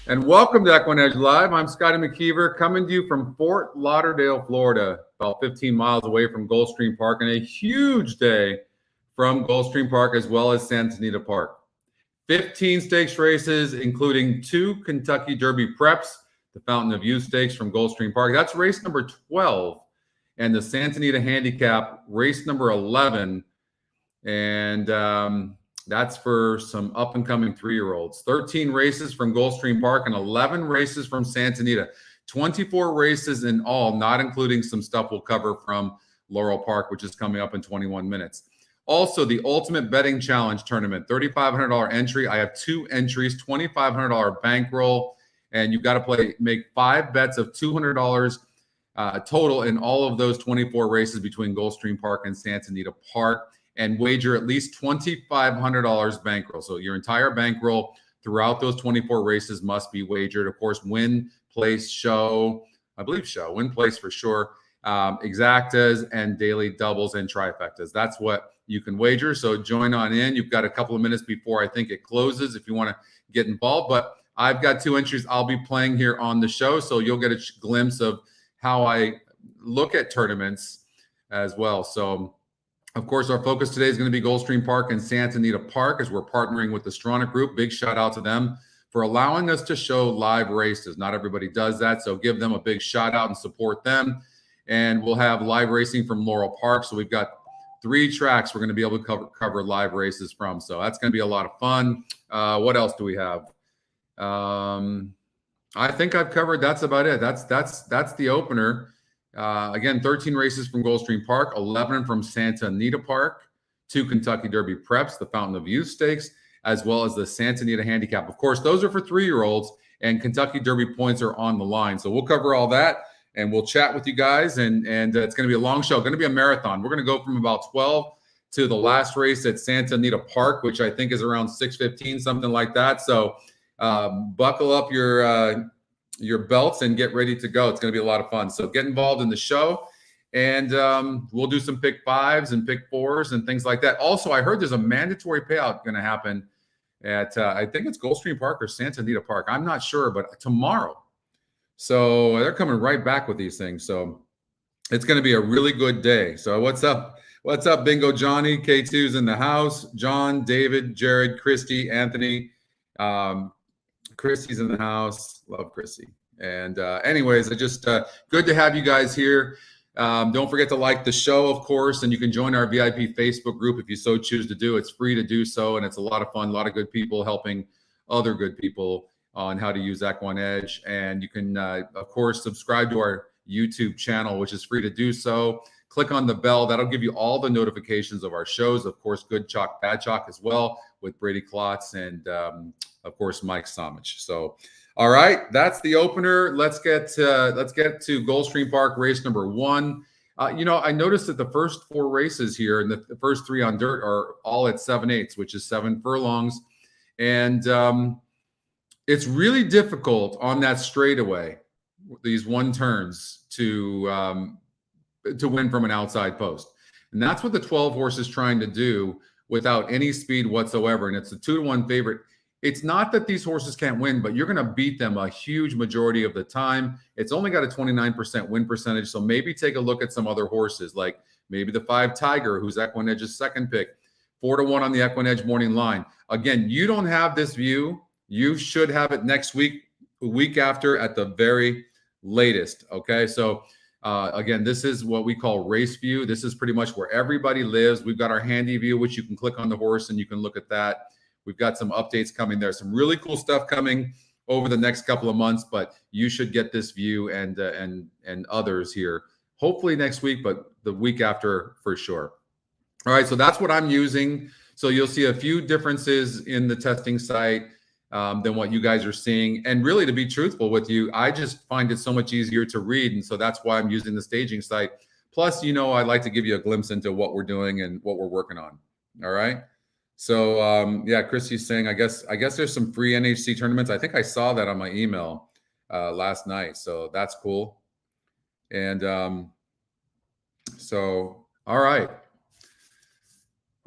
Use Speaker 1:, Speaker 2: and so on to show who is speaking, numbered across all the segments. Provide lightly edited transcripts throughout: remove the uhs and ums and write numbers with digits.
Speaker 1: And welcome to EquinEdge Live. I'm Scotty McKeever coming to you from Fort Lauderdale, Florida, about 15 miles away from Gulfstream Park, and a huge day from Gulfstream Park as well as Santa Anita Park. 15 stakes races, including 2 Kentucky Derby preps, the Fountain of Youth Stakes from Gulfstream Park. That's race number 12, and the Santa Anita Handicap, race number 11. And that's for some up-and-coming 3-year-olds. 13 races from Gulfstream Park and 11 races from Santa Anita. 24 races in all, not including some stuff we'll cover from Laurel Park, which is coming up in 21 minutes. Also, the Ultimate Betting Challenge Tournament, $3,500 entry. I have 2 entries, $2,500 bankroll, and you've got to make 5 bets of $200 total in all of those 24 races between Gulfstream Park and Santa Anita Park, and wager at least $2,500 bankroll. So your entire bankroll throughout those 24 races must be wagered. Of course, win, place, show, I believe show, win, place for sure, exactas and daily doubles and trifectas. That's what you can wager. So join on in. You've got a couple of minutes before I think it closes if you want to get involved. But I've got 2 entries I'll be playing here on the show. So you'll get a glimpse of how I look at tournaments as well. So of course, our focus today is going to be Gulfstream Park and Santa Anita Park as we're partnering with the Stronach Group. Big shout out to them for allowing us to show live races. Not everybody does that, so give them a big shout out and support them. And we'll have live racing from Laurel Park. So we've got 3 tracks we're going to be able to cover live races from. So that's going to be a lot of fun. What else do we have? I think I've covered. That's about it. That's the opener. Again, 13 races from Gulfstream Park, 11 from Santa Anita Park, 2 Kentucky Derby preps, the Fountain of Youth Stakes, as well as the Santa Anita Handicap. Of course, those are for 3-year-olds, and Kentucky Derby points are on the line. So we'll cover all that, and we'll chat with you guys, and it's going to be a long show, going to be a marathon. We're going to go from about 12 to the last race at Santa Anita Park, which I think is around 6:15, something like that. So buckle up your belts and get ready to go. It's going to be a lot of fun. So get involved in the show, and we'll do some pick 5s and pick 4s and things like that. Also, I heard there's a mandatory payout going to happen at I think it's Gulfstream Park or Santa Anita Park. I'm not sure, but tomorrow. So they're coming right back with these things. So it's going to be a really good day. So what's up? What's up, Bingo Johnny? K2's in the house. John, David, Jared, Christy, Anthony. Christy's in the house. Love Christy. And anyways, I just good to have you guys here. Don't forget to like the show, of course, and you can join our VIP Facebook group if you so choose to do. It's free to do so, and it's a lot of fun. A lot of good people helping other good people on how to use EquinEdge. And you can, of course, subscribe to our YouTube channel, which is free to do so. Click on the bell. That'll give you all the notifications of our shows. Of course, Good Chalk, Bad Chalk as well with Brady Klotz and, of course, Mike Somich. So, all right, that's the opener. Let's get to Gulfstream Park race number 1. I noticed that the first 4 races here and the first 3 on dirt are all at 7/8, which is 7 furlongs. And it's really difficult on that straightaway, these 1 turns to win from an outside post. And that's what the 12 horse is trying to do without any speed whatsoever. And it's a 2-to-1 favorite. It's not that these horses can't win, but you're going to beat them a huge majority of the time. It's only got a 29% win percentage. So maybe take a look at some other horses, like maybe the 5 Tiger, who's EquinEdge's second pick, 4-to-1 on the EquinEdge morning line. Again, you don't have this view. You should have it next week, a week after at the very latest. Okay. So again, this is what we call race view. This is pretty much where everybody lives. We've got our handy view, which you can click on the horse and you can look at that. We've got some updates coming there, some really cool stuff coming over the next couple of months, but you should get this view and others here, hopefully next week, but the week after for sure. All right, so that's what I'm using. So you'll see a few differences in the testing site than what you guys are seeing. And really, to be truthful with you, I just find it so much easier to read. And so that's why I'm using the staging site. Plus, I like to give you a glimpse into what we're doing and what we're working on. All right. So yeah, Christy's saying, I guess there's some free NHC tournaments. I think I saw that on my email last night. So that's cool. And so, all right.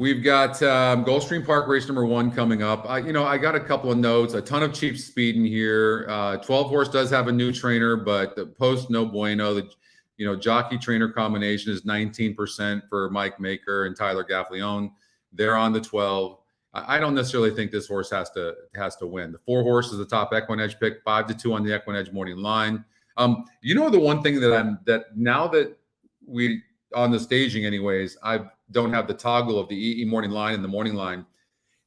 Speaker 1: We've got Gulfstream Park race number 1 coming up. I got a couple of notes, a ton of cheap speed in here. 12 horse does have a new trainer, but the post no bueno. The jockey trainer combination is 19% for Mike Maker and Tyler Gaffleone. They're on the 12. I don't necessarily think this horse has to win. The 4 horse is the top EquinEdge pick, 5-2 on the EquinEdge morning line. The one thing that now that we on the staging anyways, I don't have the toggle of the EE morning line and the morning line.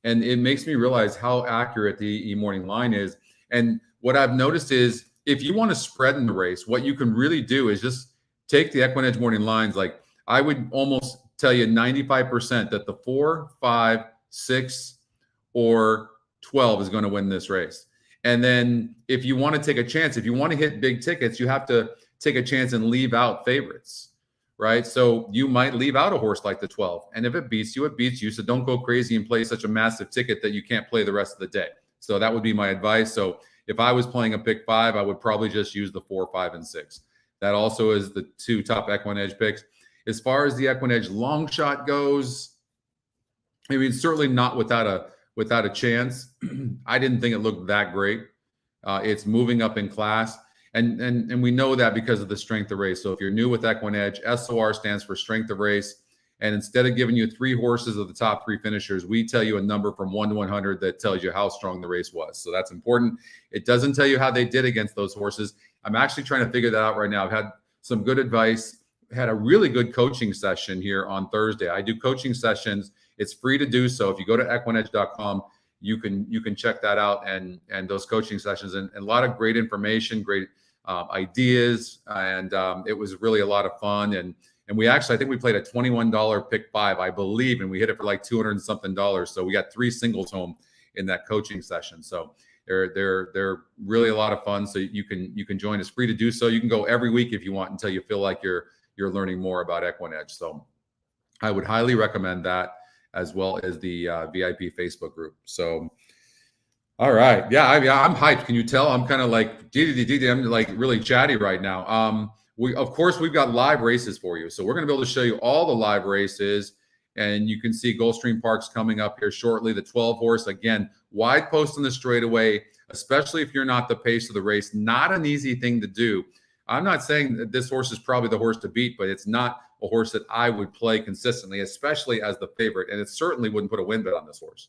Speaker 1: And it makes me realize how accurate the EE morning line is. And what I've noticed is if you want to spread in the race, what you can really do is just take the EquinEdge morning lines. Like I would almost tell you 95% that the 4, 5, 6, or 12 is going to win this race. And then if you want to take a chance, if you want to hit big tickets, you have to take a chance and leave out favorites. Right. So you might leave out a horse like the 12. And if it beats you, it beats you. So don't go crazy and play such a massive ticket that you can't play the rest of the day. So that would be my advice. So if I was playing a pick 5, I would probably just use the 4, 5, and 6. That also is the 2 top EquinEdge picks. As far as the EquinEdge long shot goes, I mean, certainly not without a chance. I didn't think it looked that great. It's moving up in class. And we know that because of the strength of race. So if you're new with EquinEdge, SOR stands for strength of race. And instead of giving you 3 horses of the top 3 finishers, we tell you a number from 1 to 100 that tells you how strong the race was. So that's important. It doesn't tell you how they did against those horses. I'm actually trying to figure that out right now. I've had some good advice, had a really good coaching session here on Thursday. I do coaching sessions. It's free to do so. If you go to EquinEdge.com, you can check that out and those coaching sessions and a lot of great information, great ideas, and it was really a lot of fun. And we actually, I think we played a $21 pick 5, I believe, and we hit it for like $200 and something. So we got 3 singles home in that coaching session. So they're really a lot of fun. So you can join. It's free to do so. You can go every week if you want until you feel like you're learning more about EquinEdge. So I would highly recommend that, as well as the VIP Facebook group. So. All right. Yeah, I'm hyped. Can you tell? I'm kind of like, I'm like really chatty right now. Of course, we've got live races for you. So we're going to be able to show you all the live races. And you can see Gulfstream Park's coming up here shortly. The 12 horse, again, wide post on the straightaway, especially if you're not the pace of the race. Not an easy thing to do. I'm not saying that this horse is probably the horse to beat, but it's not a horse that I would play consistently, especially as the favorite. And it certainly wouldn't put a win bet on this horse.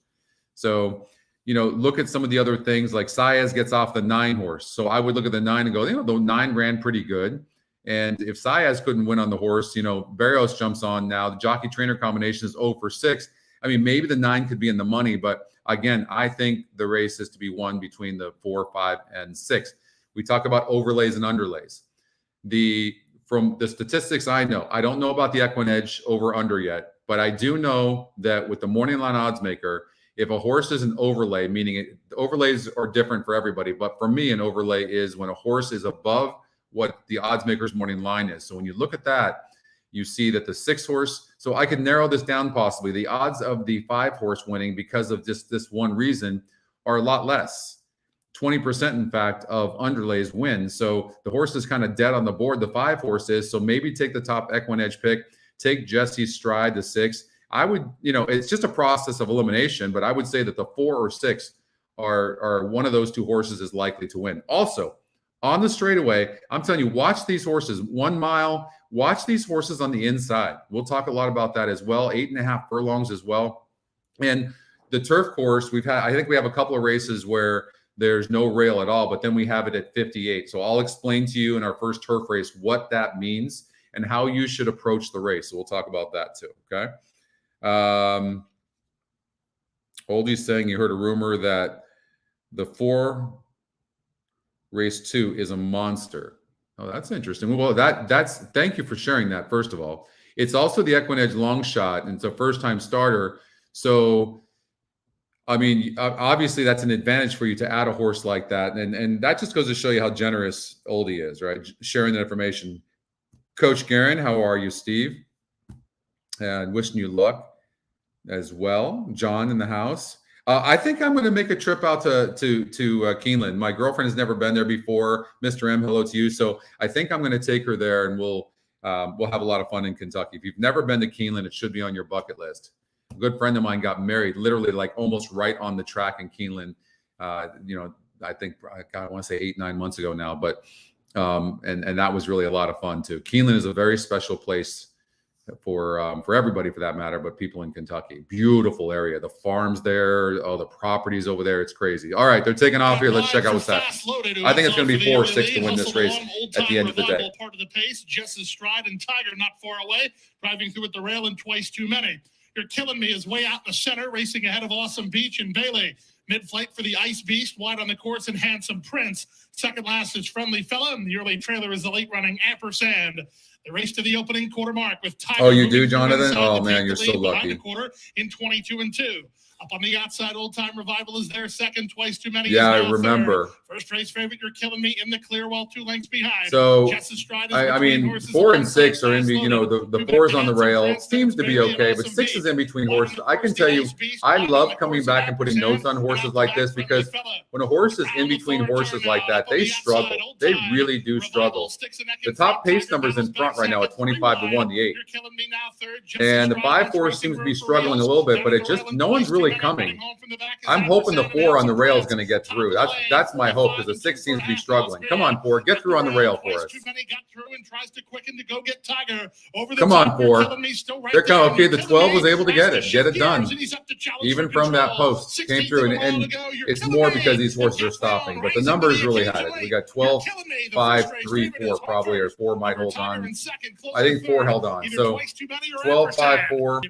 Speaker 1: So, look at some of the other things like Saez gets off the 9 horse. So I would look at the 9 and go, the 9 ran pretty good. And if Saez couldn't win on the horse, Barrios jumps on now. The jockey trainer combination is 0 for 6. I mean, maybe the 9 could be in the money, but again, I think the race is to be won between the 4, 5, and 6. We talk about overlays and underlays. From the statistics I know, I don't know about the EquinEdge over under yet, but I do know that with the morning line odds maker, if a horse is an overlay, meaning the overlays are different for everybody, but for me, an overlay is when a horse is above what the odds maker's morning line is. So when you look at that, you see that the 6 horse, so I could narrow this down possibly. The odds of the 5 horse winning because of just this one reason are a lot less. 20%, in fact, of underlays win. So the horse is kind of dead on the board. The 5 horse is. So maybe take the top EquinEdge pick, take Jesse's Stride, the 6. I would, it's just a process of elimination, but I would say that the 4 or 6 are one of those 2 horses is likely to win. Also, on the straightaway, I'm telling you, watch these horses 1 mile, watch these horses on the inside. We'll talk a lot about that as well. 8.5 furlongs as well. And the turf course, I think we have a couple of races where there's no rail at all, but then we have it at 58. So I'll explain to you in our first turf race what that means and how you should approach the race. So we'll talk about that too. Okay. Oldie's saying you heard a rumor that the 4 race 2 is a monster. Oh, that's interesting. Well, thank you for sharing that. First of all, it's also the EquinEdge long shot, and it's a first-time starter. So, I mean, obviously that's an advantage for you to add a horse like that, and that just goes to show you how generous Oldie is, right? Sharing that information. Coach Guerin, how are you, Steve? And wishing you luck as well. John in the house. I think I'm going to make a trip out to Keeneland. My girlfriend has never been there before. Mr. M, hello to you. So I think I'm going to take her there, and we'll have a lot of fun in Kentucky. If you've never been to Keeneland, it should be on your bucket list. good friend of mine got married literally like almost right on the track in Keeneland. I think I want to say 8-9 months ago now, but and that was really a lot of fun too. Keeneland is a very special place for everybody for that matter, but people in Kentucky. Beautiful area. The farms there, all the properties over there. It's crazy. All right, they're taking off here. Let's check out what's that. I think it's going to be 4 or 6 to win this race at the end of the day.
Speaker 2: Part of the pace, Jess's Stride and Tiger not far away, driving through at the rail and twice too many. You're Killing Me is way out in the center, racing ahead of Awesome Beach and Bailey. Mid-flight for the Ice Beast, wide on the course and Handsome Prince. Second last is Friendly Fella, and the early trailer is the late-running Ampersand. The race to the opening quarter mark with Tiger.
Speaker 1: Oh, you do, Jonathan? Oh, man, you're so lucky.
Speaker 2: The quarter in 22-2. Up on the outside, Old Time Revival is there second, twice too many.
Speaker 1: Yeah, I remember.
Speaker 2: Third. First race favorite, You're Killing Me in the clear, while 2 lengths behind.
Speaker 1: So, I mean, 4 and 6 are in, the 4 is on the rail. It seems to be okay, but 6 is in between horses. I can tell you, I love coming back and putting notes on horses like this because when a horse is in between horses like that, they struggle. They really do struggle. The top pace numbers in front right now at 25-1, the 8. And the 5 horse seems to be struggling a little bit, but it just, no one's really coming. I'm hoping the 4 on the rail is going to get through. That's my hope because the 6 seems to be struggling. Come on, 4, get through on the rail for us. Come on, 4. They're coming. Okay, the 12 was able to get it done. Even from that post, came through, and it's more because these horses are stopping. But the numbers really had it. We got 12, 5, 3, 4 probably, or 4 might hold on. I think 4 held on. So 12, 5, 4.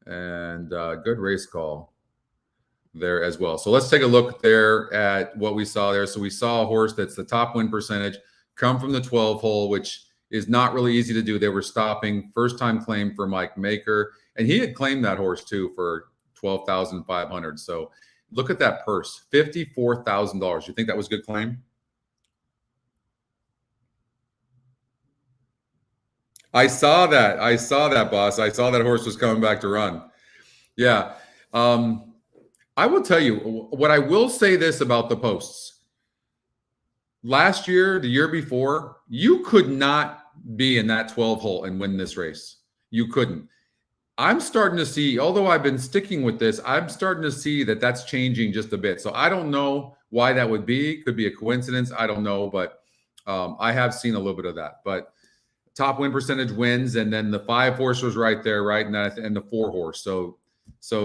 Speaker 1: And good race call there as well. So let's take a look there at what we saw there. So we saw a horse that's the top win percentage come from the 12 hole, which is not really easy to do. They were stopping. First time claim for Mike Maker. And he had claimed that horse too for $12,500. So look at that purse, $54,000. You think that was a good claim? I saw that, boss. I saw that horse was coming back to run. Yeah. I will tell you what I will say this about the posts. Last year, the year before, you could not be in that 12 hole and win this race. You couldn't. I'm starting to see, although I've been sticking with this, I'm starting to see that that's changing just a bit. So I don't know why that would be. Could be a coincidence. I don't know, but I have seen a little bit of that. But top win percentage wins, and then the 5 horse was right there, right? And the 4 horse. So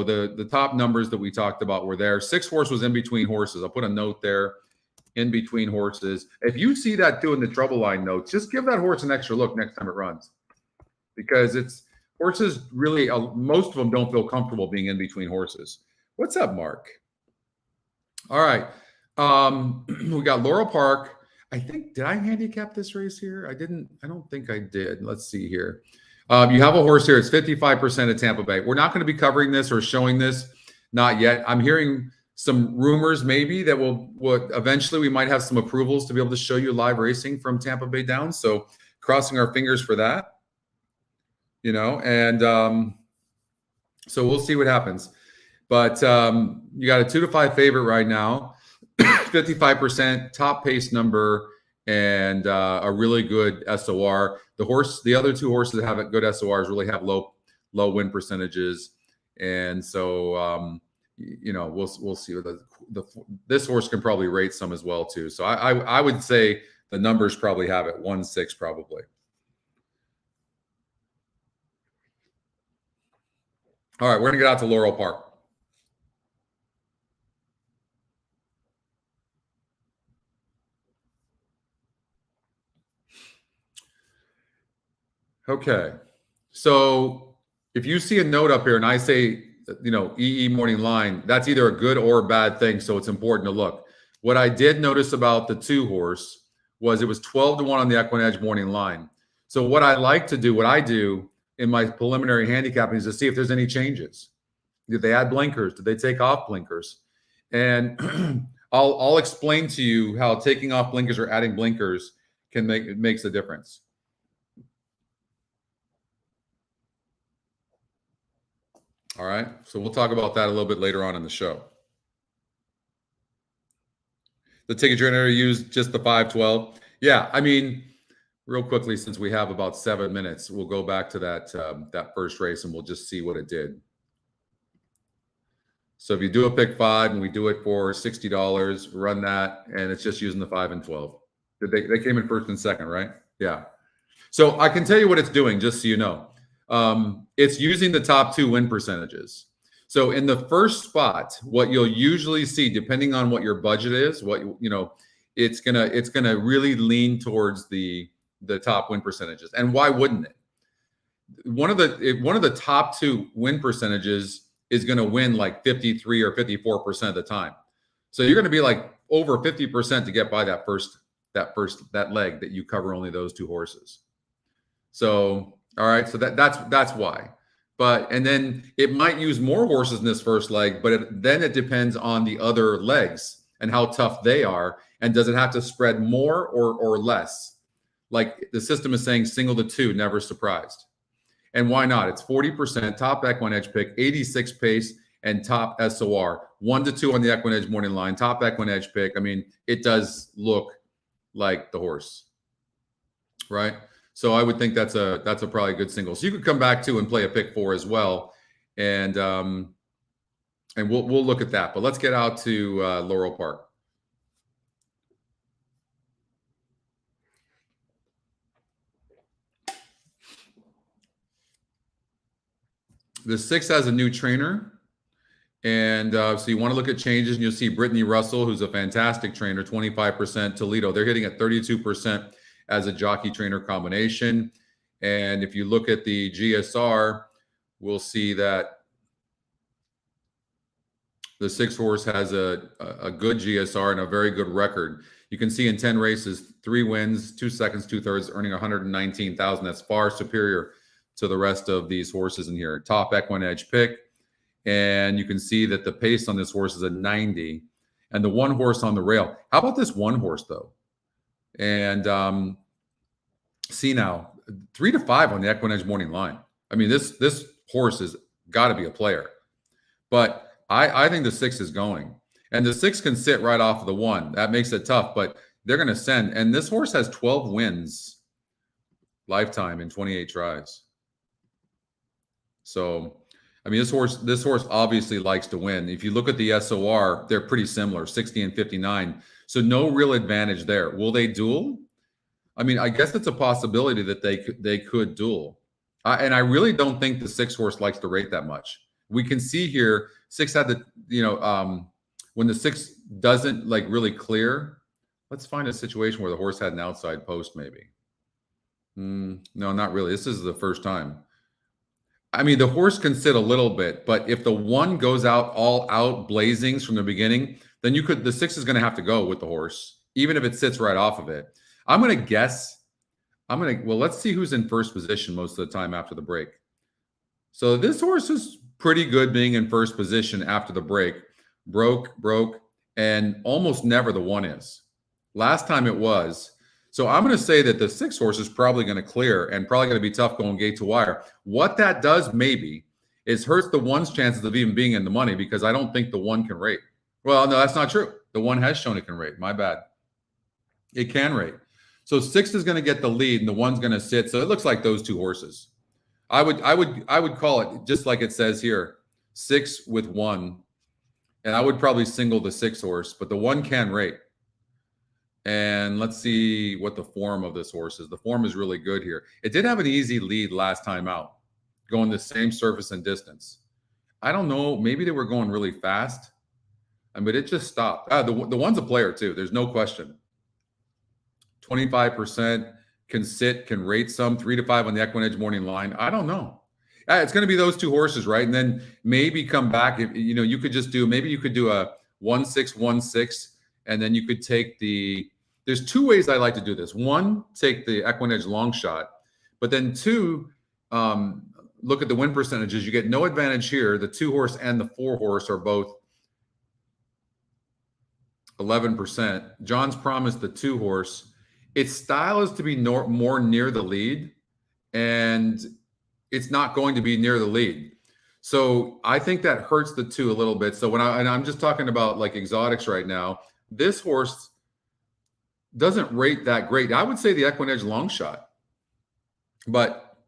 Speaker 1: the top numbers that we talked about were there. 6 horse was in between horses. I'll put a note there, in between horses. If you see that too in the trouble line notes, just give that horse an extra look next time it runs, because it's horses really, most of them don't feel comfortable being in between horses. What's up, Mark? All right. We got Laurel Park. I think, did I handicap this race here? I don't think I did. Let's see here. You have a horse here. It's 55% at Tampa Bay. We're not going to be covering this or showing this. Not yet. I'm hearing some rumors maybe that will eventually we might have some approvals to be able to show you live racing from Tampa Bay Downs. So crossing our fingers for that, and so we'll see what happens. But you got a 2-5 favorite right now, 55% top pace number, and a really good SOR. The other 2 horses that have good SORs really have low win percentages, and so we'll see. This horse can probably rate some as well too. So I would say the numbers probably have it 1-6 probably. All right, we're gonna get out to Laurel Park. Okay, so if you see a note up here and I say, EE morning line, that's either a good or a bad thing. So it's important to look. What I did notice about the 2 horse was it was 12-1 on the EquinEdge morning line. So what I do in my preliminary handicapping is to see if there's any changes. Did they add blinkers? Did they take off blinkers? And I'll explain to you how taking off blinkers or adding blinkers makes a difference. All right, so we'll talk about that a little bit later on in the show. The ticket generator used just the 512. Yeah, I mean, real quickly, since we have about 7 minutes, we'll go back to that first race and we'll just see what it did. So if you do a pick 5 and we do it for $60, run that, and it's just using the 5 and 12. They came in first and second, right? Yeah. So I can tell you what it's doing, just so you know. It's using the top 2 win percentages. So in the first spot, what you'll usually see, depending on what your budget is, it's gonna really lean towards the top win percentages. And why wouldn't it? One of the top 2 win percentages is going to win like 53 or 54% of the time. So you're going to be like over 50% to get by that leg that you cover only those 2 horses. So, all right. So that's why. And then it might use more horses in this first leg, but then it depends on the other legs and how tough they are. And does it have to spread more or less? Like the system is saying single to 2, never surprised. And why not? It's 40%, top EquinEdge pick, 86 pace, and top SOR. 1 to 2 on the EquinEdge morning line, top EquinEdge pick. I mean, it does look like the horse, right? So I would think that's a probably good single. So you could come back to and play a pick 4 as well, and we'll look at that. But let's get out to Laurel Park. The 6 has a new trainer. And so you want to look at changes, and you'll see Brittany Russell, who's a fantastic trainer, 25%. Toledo, they're hitting at 32% as a jockey trainer combination. And if you look at the GSR, we'll see that the 6 horse has a good GSR and a very good record. You can see in 10 races, 3 wins, 2 seconds, 2/3, earning 119,000. That's far superior to the rest of these horses in here. Top EquinEdge pick. And you can see that the pace on this horse is a 90. And the 1 horse on the rail. How about this 1 horse, though? And see now, 3 to 5 on the EquinEdge morning line. I mean, this horse has got to be a player. But I think the 6 is going. And the 6 can sit right off of the 1. That makes it tough, but they're going to send. And this horse has 12 wins lifetime in 28 tries. So, I mean, this horse obviously likes to win. If you look at the SOR, they're pretty similar, 60 and 59. So no real advantage there. Will they duel? I mean, I guess it's a possibility that they could duel. And I really don't think the 6 horse likes to rate that much. We can see here, 6 had the, when the 6 doesn't like really clear, let's find a situation where the horse had an outside post maybe. No, not really. This is the first time. I mean, the horse can sit a little bit, but if the 1 goes out all out blazings from the beginning, then the 6 is going to have to go with the horse, even if it sits right off of it. I'm going to guess. Well, let's see who's in first position most of the time after the break. So this horse is pretty good being in first position after the break. Broke, and almost never the 1 is. Last time it was. So I'm going to say that the 6 horse is probably going to clear and probably going to be tough going gate to wire. What that does maybe is hurts the 1's chances of even being in the money, because I don't think the 1 can rate. Well, no, that's not true. The 1 has shown it can rate. My bad. It can rate. So 6 is going to get the lead and the 1's going to sit. So it looks like those 2 horses. I would call it just like it says here, 6 with 1. And I would probably single the 6 horse, but the 1 can rate. And let's see what the form of this horse is. The form is really good here. It did have an easy lead last time out, going the same surface and distance. I don't know. Maybe they were going really fast, but it just stopped. The 1's a player too. There's no question. 25% can sit, can rate some. 3 to 5 on the EquinEdge morning line. I don't know. It's going to be those 2 horses, right? And then maybe come back. If you could just do, maybe you could do a 1-6, 1-6, and then you could take the. There's 2 ways I like to do this. 1, take the EquinEdge long shot, but then 2, look at the win percentages. You get no advantage here. The 2 horse and the 4 horse are both 11%. John's promised the 2 horse. Its style is to be more near the lead, and it's not going to be near the lead. So I think that hurts the 2 a little bit. So and I'm just talking about like exotics right now, this horse doesn't rate that great. I would say the EquinEdge long shot, but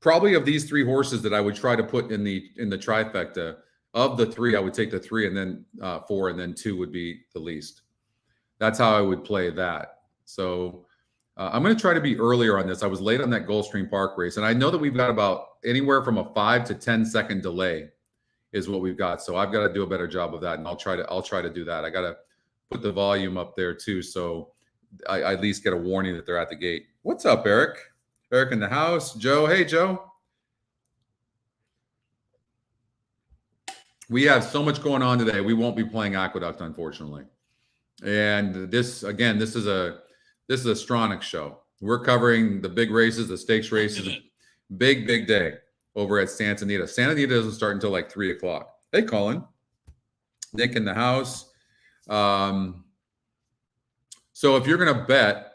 Speaker 1: probably of these 3 horses that I would try to put in the trifecta, of the 3, I would take the 3 and then 4, and then 2 would be the least. That's how I would play that. So I'm going to try to be earlier on this. I was late on that Gulfstream Park race, and I know that we've got about anywhere from a 5 to 10 second delay is what we've got. So I've got to do a better job of that, and I'll try to do that. I got to put the volume up there too, so I at least get a warning that they're at the gate. What's up, Eric? Eric in the house. Joe. Hey, Joe. We have so much going on today. We won't be playing Aqueduct, unfortunately. And this, again, this is a Stronach show. We're covering the big races, the stakes races. Big day over at Santa Anita. Santa Anita doesn't start until like 3 o'clock. Hey, Colin. Nick in the house. So if you're going to bet,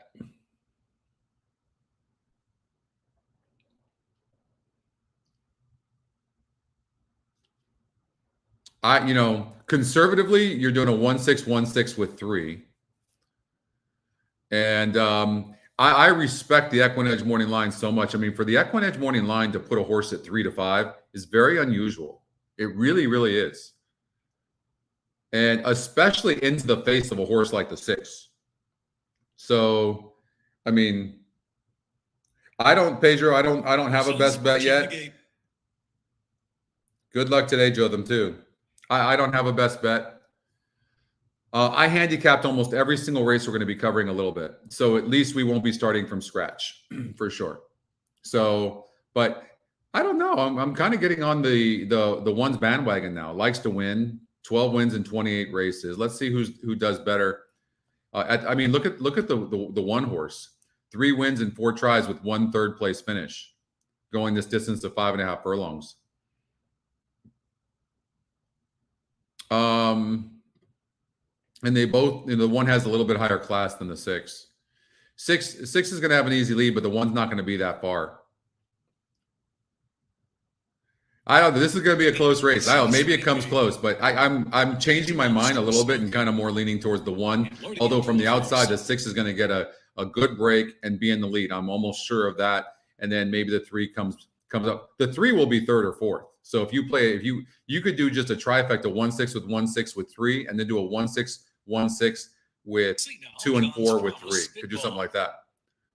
Speaker 1: conservatively, you're doing a 1-6-1-6 with 3. And I respect the EquinEdge morning line so much. I mean, for the EquinEdge morning line to put a horse at 3 to 5 is very unusual. It really, really is. And especially into the face of a horse like the 6. So, I mean, Pedro, I don't have a best bet yet. Good luck today, Jotham, too. I don't have a best bet. I handicapped almost every single race we're going to be covering a little bit. So at least we won't be starting from scratch for sure. So, but I don't know. I'm kind of getting on the ones bandwagon now. Likes to win, 12 wins in 28 races. Let's see who does better. Look at the one horse, 3 wins and 4 tries with 1 third place finish, going this distance of 5.5 furlongs. And they both, the one has a little bit higher class than the 6. 6 is going to have an easy lead, but the one's not going to be that far. I don't know. This is going to be a close race. I don't know. Maybe it comes close, but I'm changing my mind a little bit and kind of more leaning towards the 1. Although from the outside, the 6 is going to get a good break and be in the lead. I'm almost sure of that. And then maybe the 3 comes up. The 3 will be 3rd or 4th. So if you play, you could do just a trifecta 1-6 with 1-6 with 3, and then do a 1-6-1-6 with 2 and 4 with 3. Could do something like that.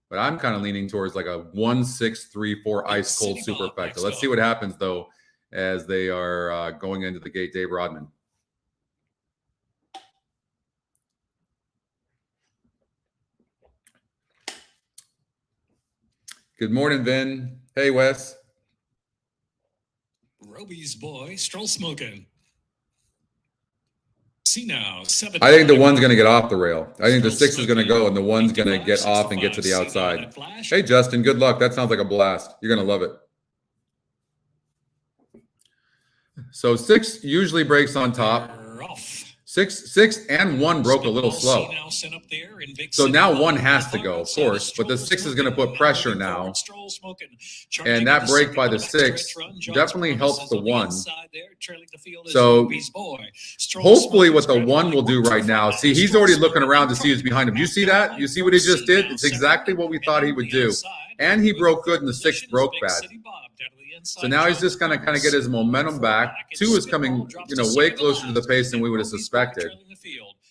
Speaker 1: But I'm kind of leaning towards like a 1-6-3-4 ice cold superfecta. Let's see what happens though as they are going into the gate. Dave Rodman. Good morning, Vin. Hey, Wes.
Speaker 3: Roby's boy, Stroll smoking. See now, 7.
Speaker 1: I think the 1's going to get off the rail. I think the 6 is going to go, and the 1's going to get off and get to the outside. Hey, Justin, good luck. That sounds like a blast. You're going to love it. So 6 usually breaks on top. 6 and 1 broke a little slow. So now 1 has to go, of course, but the 6 is going to put pressure now. And that break by the 6 definitely helps the 1. So hopefully what the 1 will do right now, see, he's already looking around to see who's behind him. You see that? You see what he just did? It's exactly what we thought he would do. And he broke good and the 6 broke bad. So now he's just going to kind of get his momentum back. 2 is coming, way closer to the pace than we would have suspected.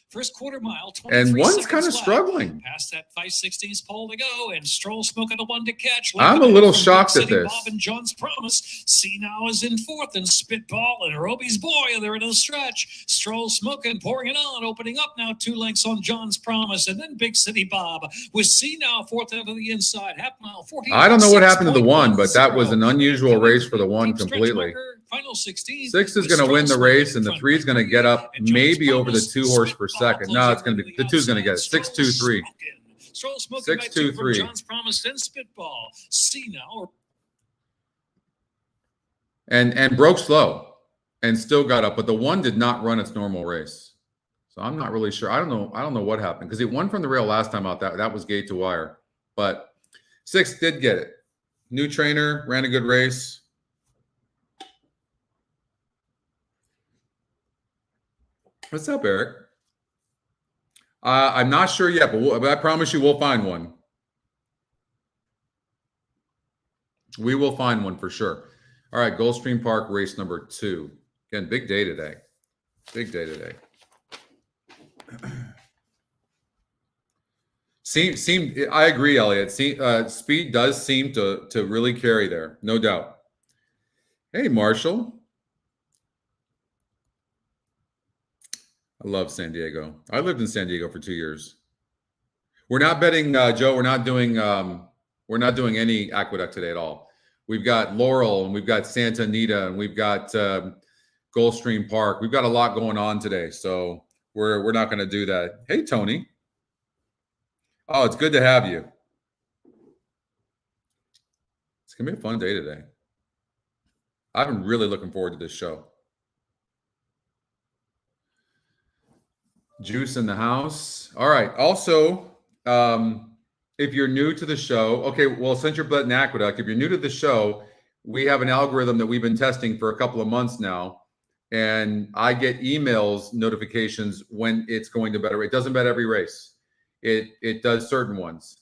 Speaker 3: First quarter mile,
Speaker 1: and 1's kind of struggling.
Speaker 3: Past that 5/16 pole to go, and Stroll smoking a 1 to catch.
Speaker 1: I'm a little shocked at this.
Speaker 3: Bob and John's Promise. See now is in 4th, and Spitball and Roby's boy. They're in a stretch. Stroll smoking, pouring it on, opening up now 2 lengths on John's Promise, and then Big City Bob with See now 4th out of the inside, half mile 14.
Speaker 1: I don't know what happened to the 1, but that was an unusual race for the 1 completely.
Speaker 3: Final 16.
Speaker 1: 6 is going to win the race, and the 3 is going to get up maybe over the 2 horse per second. No, it's going to be the 2 is going to get it. 6-2-3. 6-2-3.
Speaker 3: John's Promise and Spitball. See now.
Speaker 1: And broke slow and still got up, but the 1 did not run its normal race. So I'm not really sure. I don't know what happened because it won from the rail last time out. That was gate to wire, but 6 did get it. New trainer, ran a good race. What's up, Eric? I'm not sure yet, but I promise you we'll find one. We will find one for sure. All right, Gulfstream Park race number 2. Again, big day today. Big day today. I agree, Elliot. Speed does seem to really carry there, no doubt. Hey, Marshall. I love San Diego. I lived in San Diego for 2 years. We're not betting, Joe. We're not doing any Aqueduct today at all. We've got Laurel and we've got Santa Anita and we've got Gulfstream Park. We've got a lot going on today, so we're not going to do that. Hey, Tony. Oh, it's good to have you. It's going to be a fun day today. I've been really looking forward to this show. Juice in the house. All right. Also, if you're new to the show, okay, well, since you're betting Aqueduct, if you're new to the show, we have an algorithm that we've been testing for a couple of months now, and I get emails notifications when it's going to bet. It doesn't bet every race. It does certain ones.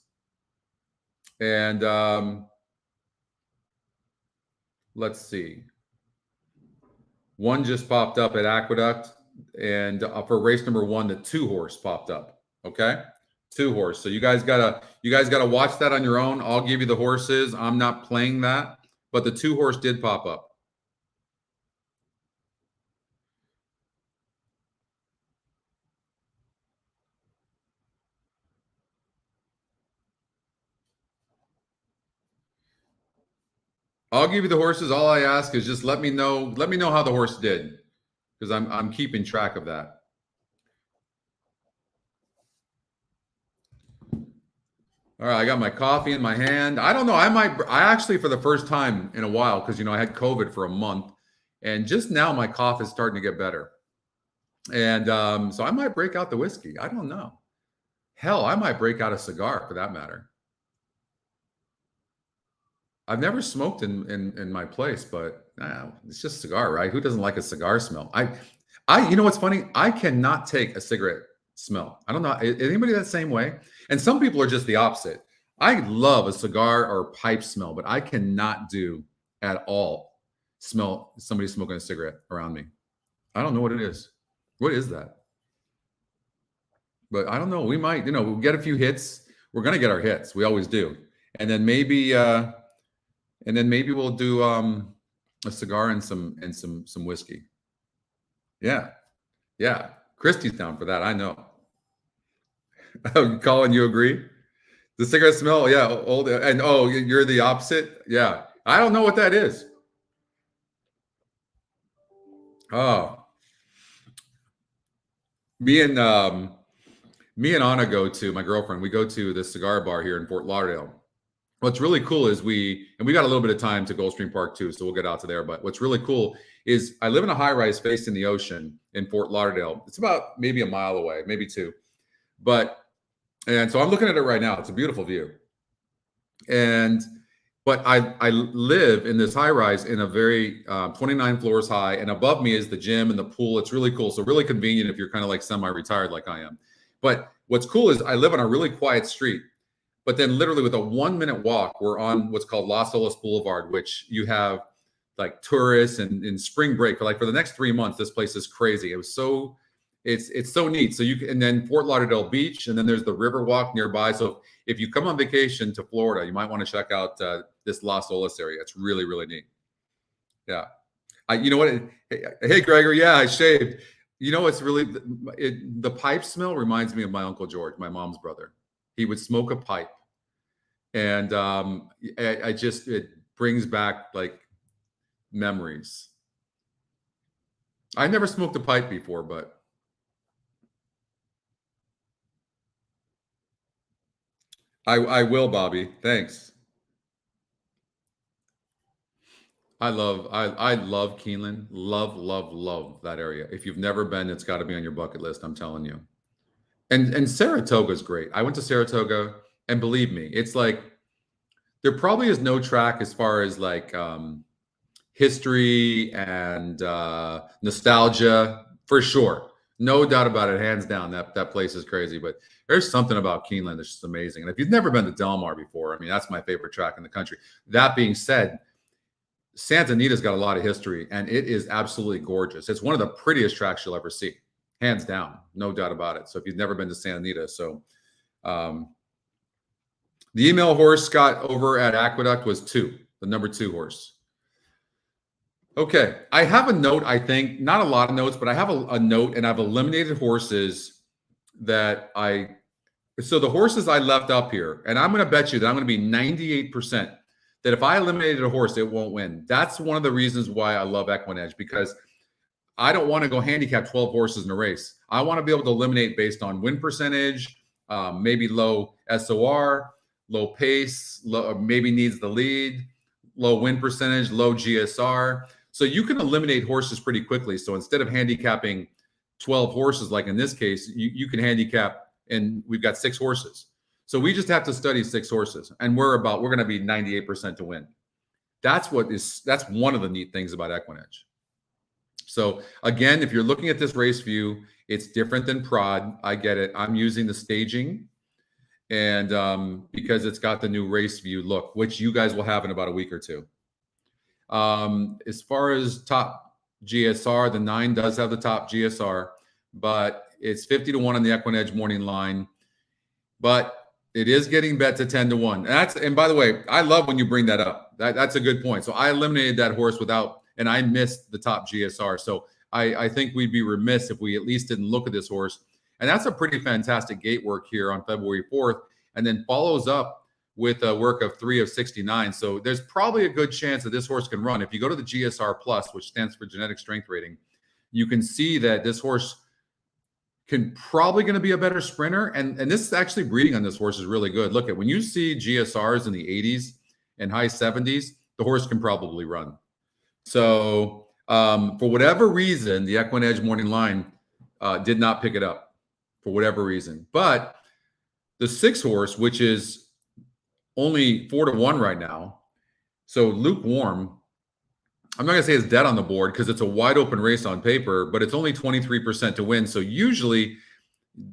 Speaker 1: And let's see. One just popped up at Aqueduct, and for race number 1, the 2-horse popped up. Okay, 2-horse. So you guys gotta watch that on your own. I'll give you the horses. I'm not playing that, but the 2-horse did pop up. I'll give you the horses. All I ask is just let me know how the horse did, because I'm keeping track of that. All right, I got my coffee in my hand. I don't know. I actually, for the first time in a while, because I had COVID for a month, and just now my cough is starting to get better. And so I might break out the whiskey. I don't know. Hell, I might break out a cigar for that matter. I've never smoked in my place, but it's just a cigar, right? Who doesn't like a cigar smell? You know what's funny? I cannot take a cigarette smell. I don't know. Is anybody that same way? And some people are just the opposite. I love a cigar or pipe smell, but I cannot do at all smell somebody smoking a cigarette around me. I don't know what it is. What is that? But I don't know. We might, we'll get a few hits. We're going to get our hits. We always do. And then maybe we'll do a cigar and some whiskey. Yeah. Yeah. Christy's down for that. I know. Colin, you agree? The cigarette smell? Yeah. Old. And you're the opposite? Yeah. I don't know what that is. Oh. Me and Anna my girlfriend, we go to the cigar bar here in Fort Lauderdale. What's really cool is we got a little bit of time to Gulfstream Park too, so we'll get out to there. But what's really cool is I live in a high-rise facing the ocean in Fort Lauderdale. It's about maybe a mile away, maybe 2. And so I'm looking at it right now. It's a beautiful view. But I live in this high-rise in a very 29 floors high, and above me is the gym and the pool. It's really cool. So really convenient if you're kind of like semi-retired like I am. But what's cool is I live on a really quiet street. But then literally with a 1-minute walk, we're on what's called Las Olas Boulevard, which you have like tourists and in spring break. For the next 3 months, this place is crazy. It's so neat. So and then Fort Lauderdale Beach, and then there's the river walk nearby. So if you come on vacation to Florida, you might want to check out this Las Olas area. It's really, really neat. Yeah. You know what? Hey, Gregory. Yeah, I shaved. It's really, the pipe smell reminds me of my Uncle George, my mom's brother. He would smoke a pipe. And it brings back like memories. I never smoked a pipe before, but I will, Bobby. Thanks. I love Keeneland. Love that area. If you've never been, it's got to be on your bucket list. I'm telling you. And Saratoga is great. I went to Saratoga, and believe me, it's like there probably is no track as far as like history and nostalgia for sure. No doubt about it, hands down. That place is crazy, but there's something about Keeneland that's just amazing. And if you've never been to Del Mar before, I mean, that's my favorite track in the country. That being said, Santa Anita's got a lot of history, and it is absolutely gorgeous. It's one of the prettiest tracks you'll ever see, hands down, no doubt about it. So if you've never been to Santa Anita, so the email horse, Scott, over at Aqueduct was 2, the number 2 horse. Okay, I have a note, I think, not a lot of notes, but I have a note, and I've eliminated horses that so the horses I left up here, and I'm going to bet you that I'm going to be 98% that if I eliminated a horse, it won't win. That's one of the reasons why I love EquinEdge, because I don't want to go handicap 12 horses in a race. I want to be able to eliminate based on win percentage, maybe low SOR, low pace, maybe needs the lead, low win percentage, low GSR. So you can eliminate horses pretty quickly. So instead of handicapping 12 horses, like in this case, you can handicap, and we've got 6 horses. So we just have to study 6 horses, and we're going to be 98% to win. That's one of the neat things about EquinEdge. So again, if you're looking at this race view, it's different than Prod. I get it. I'm using the staging, and because it's got the new race view look, which you guys will have in about a week or 2. As far as top GSR, the 9 does have the top GSR, but it's 50 to 1 on the EquinEdge morning line. But it is getting bet to 10 to 1. And by the way, I love when you bring that up. That's a good point. So I eliminated that horse and I missed the top GSR. So I think we'd be remiss if we at least didn't look at this horse. And that's a pretty fantastic gate work here on February 4th, and then follows up with a work of 3 of 69. So there's probably a good chance that this horse can run. If you go to the GSR Plus, which stands for genetic strength rating, you can see that this horse probably going to be a better sprinter. And this is actually breeding on this horse is really good. Look at when you see GSRs in the 80s and high 70s, the horse can probably run. So for whatever reason, the EquinEdge morning line did not pick it up for whatever reason. But the 6 horse, which is only 4 to 1 right now, so lukewarm, I'm not going to say it's dead on the board because it's a wide open race on paper, but it's only 23% to win. So usually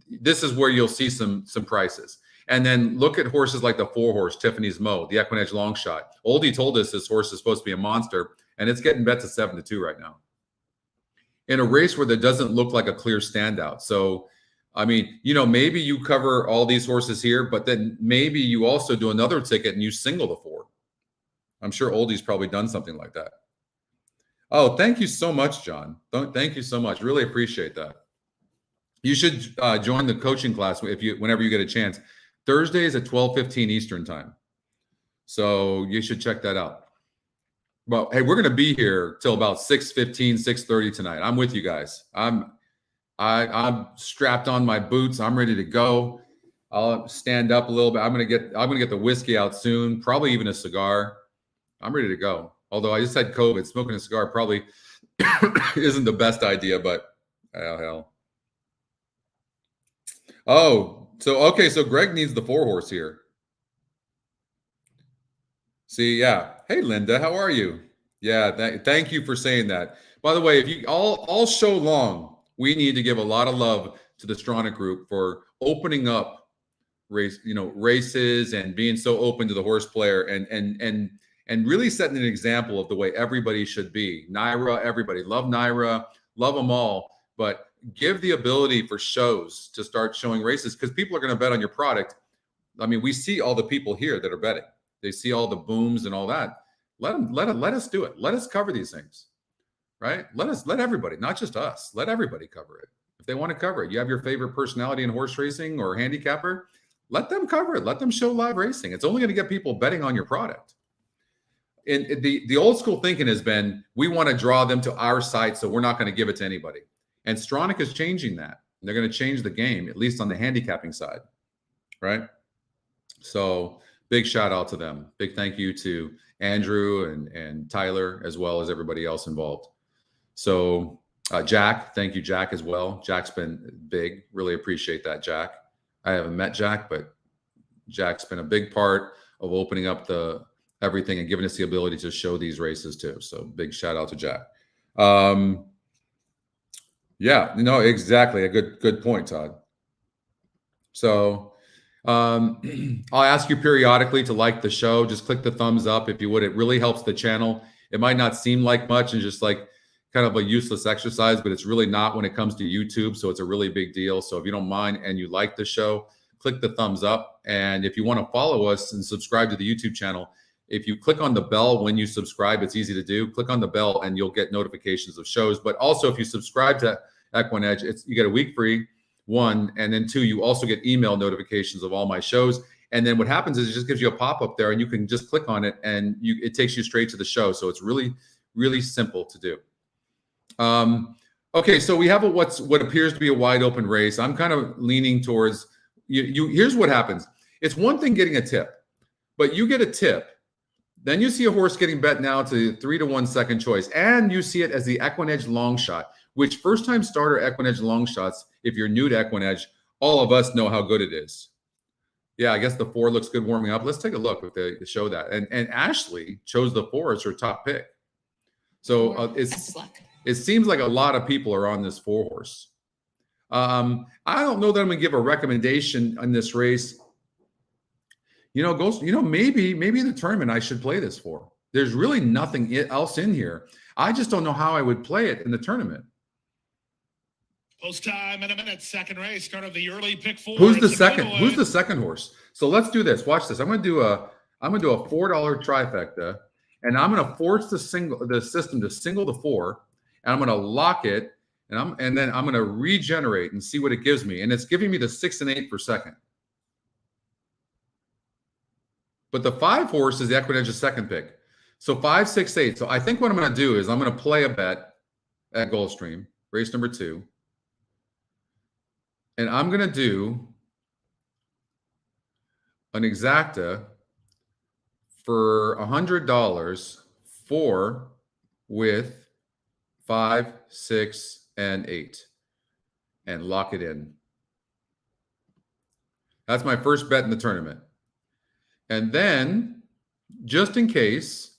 Speaker 1: this is where you'll see some prices. And then look at horses like the 4 horse, Tiffany's Mo, the EquinEdge long shot. Oldie told us this horse is supposed to be a monster, and it's getting bet to 7 to 2 right now in a race where there doesn't look like a clear standout. So, I mean, maybe you cover all these horses here, but then maybe you also do another ticket and you single the 4. I'm sure Oldie's probably done something like that. Oh, thank you so much, John. Thank you so much. Really appreciate that. You should join the coaching class whenever you get a chance. Thursdays at 12:15 Eastern time. So you should check that out. But hey, we're going to be here till about 6:15, 6:30 tonight. I'm with you guys. I'm strapped on my boots. I'm ready to go. I'll stand up a little bit. I'm gonna get the whiskey out soon. Probably even a cigar. I'm ready to go. Although I just had COVID, smoking a cigar probably isn't the best idea, but hell. Oh, so Greg needs the 4 horse here. See, yeah. Hey, Linda, how are you? Yeah, thank you for saying that. By the way, if you all show long, we need to give a lot of love to the Stronach Group for opening up races and being so open to the horse player and really setting an example of the way everybody should be. Naira, everybody. Love Naira. Love them all. But give the ability for shows to start showing races because people are going to bet on your product. I mean, we see all the people here that are betting. They see all the booms and all that. Let us do it. Let us cover these things, right? Let everybody, not just us, let everybody cover it. If they want to cover it, you have your favorite personality in horse racing or handicapper, let them cover it. Let them show live racing. It's only going to get people betting on your product. And the old school thinking has been, we want to draw them to our site, so we're not going to give it to anybody. And Stronach is changing that. They're going to change the game, at least on the handicapping side, right? So big shout out to them. Big thank you to Andrew and Tyler, as well as everybody else involved. So Jack, thank you, Jack, as well. Jack's been big. Really appreciate that, Jack. I haven't met Jack, but Jack's been a big part of opening up everything and giving us the ability to show these races too. So big shout out to Jack. Yeah, no, exactly. A good point, Todd. So I'll ask you periodically to like the show. Just click the thumbs up if you would. It really helps the channel. It might not seem like much and just like kind of a useless exercise, but it's really not when it comes to YouTube. So it's a really big deal. So if you don't mind and you like the show, click the thumbs up. And if you want to follow us and subscribe to the YouTube channel, if you click on the bell when you subscribe, it's easy to do. Click on the bell and you'll get notifications of shows. But also if you subscribe to EquinEdge, you get a week free, one, and then two, you also get email notifications of all my shows. And then what happens is it just gives you a pop-up there and you can just click on it and it takes you straight to the show. So it's really, really simple to do. Okay, so we have what appears to be a wide open race. I'm kind of leaning towards here's what happens. It's one thing getting a tip, but you get a tip. Then you see a horse getting bet now to 3-1 second choice, and you see it as the EquinEdge long shot, which first-time starter EquinEdge long shots, if you're new to EquinEdge, all of us know how good it is. Yeah, I guess the 4 looks good warming up. Let's take a look if they show that. And Ashley chose the 4 as her top pick. So it seems like a lot of people are on this 4 horse. I don't know that I'm going to give a recommendation on this race. Maybe in the tournament I should play this 4. There's really nothing else in here. I just don't know how I would play it in the tournament.
Speaker 2: Post time in a minute. Second race, start of the early pick 4.
Speaker 1: Who's the second? Who's the second horse? So let's do this. Watch this. I'm going to do a $4 trifecta, and I'm going to force the system to single the 4, and I'm going to lock it, and then I'm going to regenerate and see what it gives me, and it's giving me the 6 and 8 for second. But the 5 horse is the EquinEdge's second pick. So 5, 6, 8. So I think what I'm going to do is I'm going to play a bet at Gulfstream, race number 2. And I'm going to do an exacta for $100 with 5, 6, and 8 and lock it in. That's my first bet in the tournament. And then, just in case,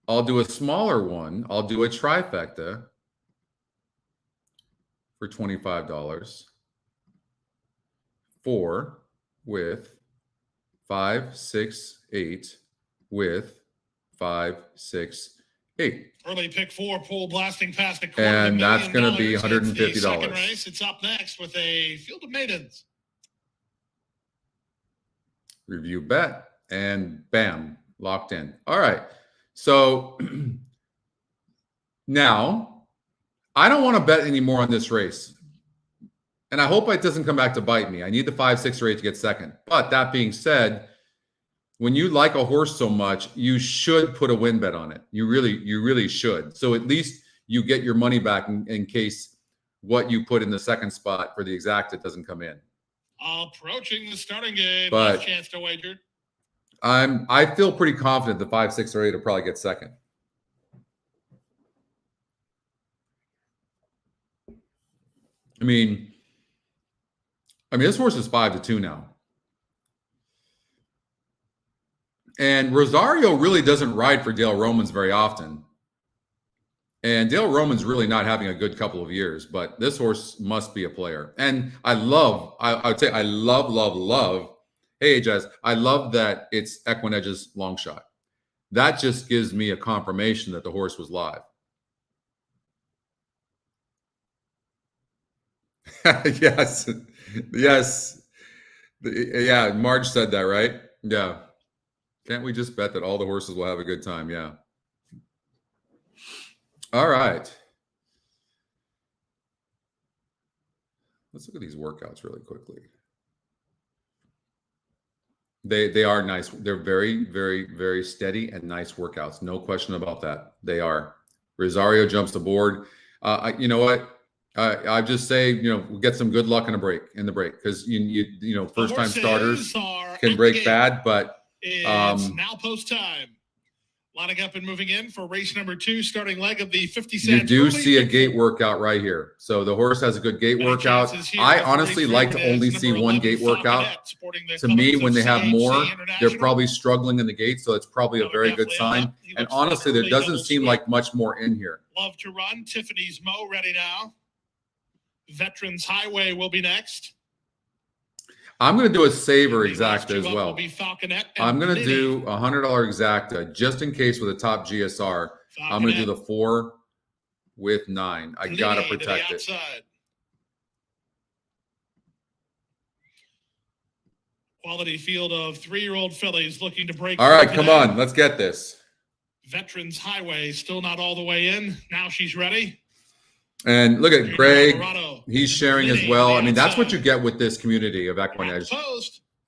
Speaker 1: I'll do a smaller one. I'll do a trifecta for $25. 4 with 5, 6, 8 with 5, 6, 8.
Speaker 2: Early pick 4, pull blasting past the quarter.
Speaker 1: And that's going to be $150.
Speaker 2: Second race, it's up next with a field of maidens.
Speaker 1: Review bet, and bam, locked in. All right. So now I don't want to bet anymore on this race. And I hope it doesn't come back to bite me. I need the 5, 6, or 8 to get second. But that being said, when you like a horse so much, you should put a win bet on it. You really should. So at least you get your money back in case what you put in the second spot for the exacta doesn't come in.
Speaker 2: Approaching the starting game.
Speaker 1: But
Speaker 2: last chance to wager.
Speaker 1: I feel pretty confident the 5, 6, or 8 will probably get second. I mean, this horse is 5-2 now. And Rosario really doesn't ride for Dale Romans very often. And Dale Roman's really not having a good couple of years, but this horse must be a player. And I would say I love, hey, Jazz, I love that it's EquinEdge's long shot. That just gives me a confirmation that the horse was live. Yes. Yeah, Marge said that, right? Yeah. Can't we just bet that all the horses will have a good time? Yeah. All right. Let's look at these workouts really quickly. They are nice. They're very, very, very steady and nice workouts. No question about that. They are. Rosario jumps aboard. You know what? I just say, we'll get some good luck in the break, because first time starters can break bad, but
Speaker 2: it's now post time. Lining up and moving in for race number 2, starting leg of the 50 cents.
Speaker 1: You do see a gate workout right here. So the horse has a good gate workout. I honestly like to only see one gate workout. To me, when they have more, they're probably struggling in the gate. So it's probably a very good sign. And honestly, there doesn't seem like much more in here.
Speaker 2: Love to run. Tiffany's Mo ready now. Veterans Highway will be next.
Speaker 1: I'm going to do a saver exacta as well.
Speaker 2: Will be Falconet
Speaker 1: I'm going to do a $100 exacta just in case with a top GSR. I'm going to do the 4 with 9. I got to protect it.
Speaker 2: Quality field of 3-year-old fillies looking to break.
Speaker 1: All right, come on. Let's get this.
Speaker 2: Veterans Highway still not all the way in. Now she's ready.
Speaker 1: And look at Greg. He's sharing as well. I mean, that's what you get with this community of EquinEdge.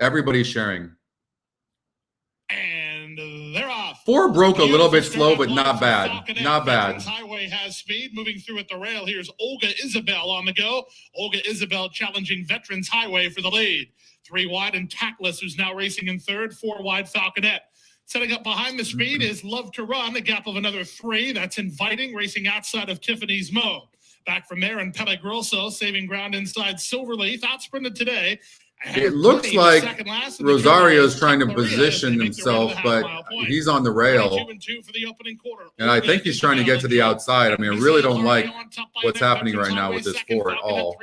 Speaker 1: Everybody's sharing.
Speaker 2: And they're off.
Speaker 1: 4 broke a little bit slow, but not bad. Not bad.
Speaker 2: Highway has speed. Moving through at the rail. Here's Olga Isabel on the go. Olga Isabel challenging Veterans Highway for the lead. 3 wide and Tactless, who's now racing in third. 4 wide Falconet. Setting up behind the speed is Love to Run, a gap of another 3. That's Inviting, racing outside of Tiffany's Mo. Back from there, and Pelegroso saving ground inside Silverleaf. Outsprinted today.
Speaker 1: It looks like Rosario's trying to position himself, but he's on the rail. And I think he's trying to get to the outside. I mean, I really don't like what's happening right now with this 4 at all.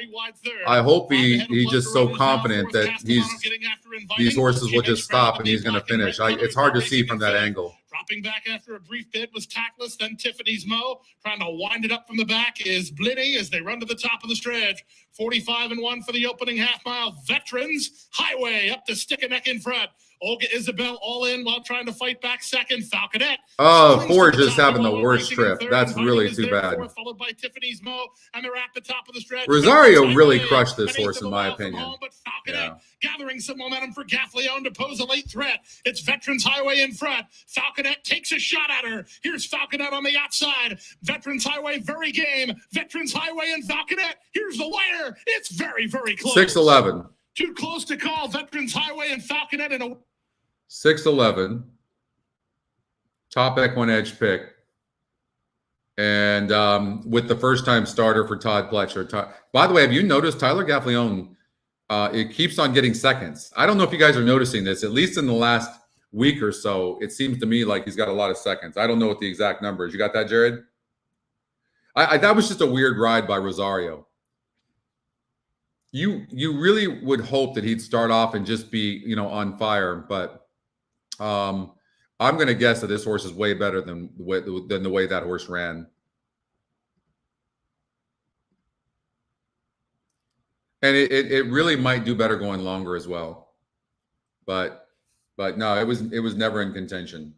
Speaker 1: I hope he's just so confident that these horses will just stop and he's going to finish. It's hard to see from that angle.
Speaker 2: Dropping back after a brief bid was Tactless, then Tiffany's Mo. Trying to wind it up from the back is Blitty as they run to the top of the stretch. 45-1 for the opening half mile. Veterans Highway up to stick a neck in front. Olga Isabel all in while trying to fight back second. Falconet.
Speaker 1: Oh, 4 just having the worst trip. That's really too bad.
Speaker 2: Followed by Tiffany's Mo, and they're at the top of the stretch.
Speaker 1: Rosario really crushed this horse, in my opinion.
Speaker 2: But Falconet gathering some momentum for Gaffleon to pose a late threat. It's Veterans Highway in front. Falconet takes a shot at her. Here's Falconet on the outside. Veterans Highway very game. Veterans Highway and Falconet. Here's the wire. It's very, very close.
Speaker 1: 6-11.
Speaker 2: Too close to call. Veterans Highway and Falconet in a
Speaker 1: 6-11. Top EquinEdge pick. And with the first-time starter for Todd Pletcher. By the way, have you noticed Tyler Gaffleon, it keeps on getting seconds. I don't know if you guys are noticing this. At least in the last week or so, it seems to me like he's got a lot of seconds. I don't know what the exact number is. You got that, Jared? That was just a weird ride by Rosario. You really would hope that he'd start off and just be, on fire. But I'm going to guess that this horse is way better than the way that horse ran. And it really might do better going longer as well. But no, it was never in contention.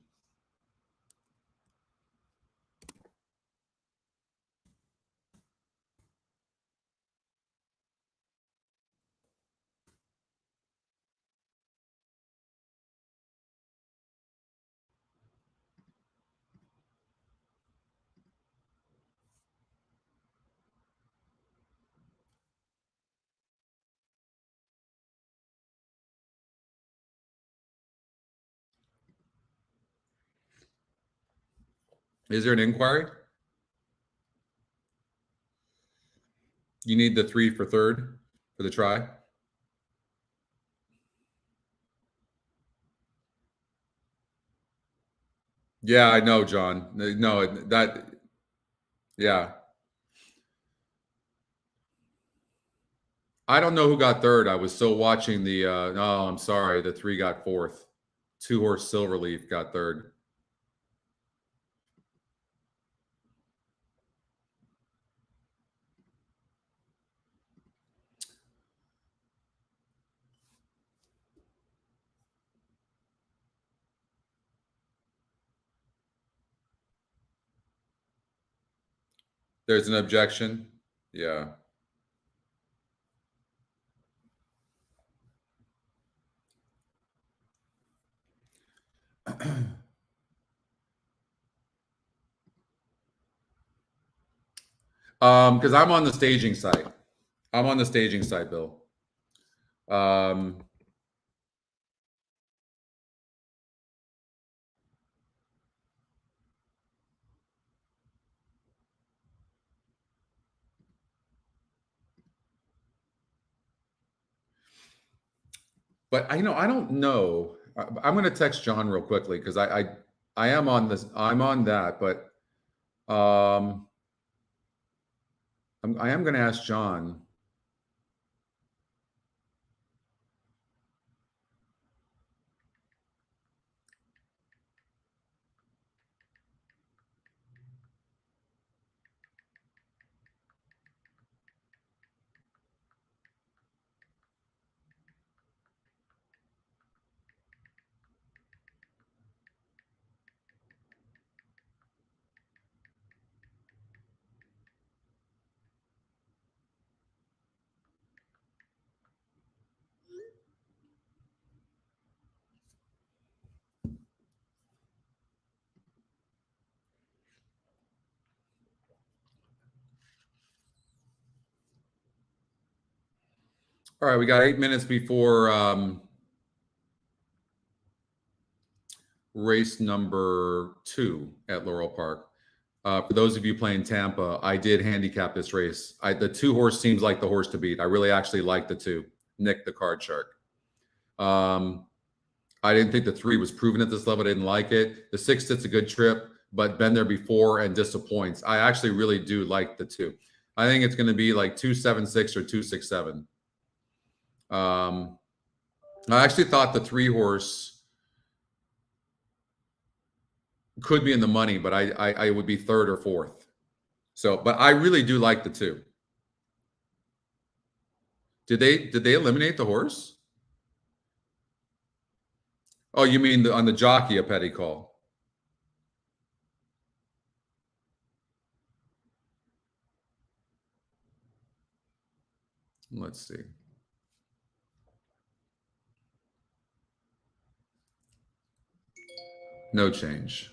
Speaker 1: Is there an inquiry? You need the 3 for third for the try? Yeah, I know, John. No, yeah. I don't know who got third. I was still watching the, no, I'm sorry. The 3 got fourth. 2-horse Silverleaf got third. There's an objection. Yeah. Because I'm on the staging site. I'm on the staging site, Bill. But I don't know. I'm going to text John real quickly because I am on this. I'm on that, but I am going to ask John. All right, we got 8 minutes before race number 2 at Laurel Park. For those of you playing Tampa, I did handicap this race. The 2 horse seems like the horse to beat. I really actually like the 2, Nick the Card Shark. I didn't think the 3 was proven at this level. I didn't like it. The 6 sits a good trip, but been there before and disappoints. I actually really do like the 2. I think it's going to be like 276 or 267. I actually thought the 3 horse could be in the money, but I would be 3rd or 4th. So, but I really do like the 2. Did they eliminate the horse? Oh, you mean on the jockey a petty call? Let's see. No change.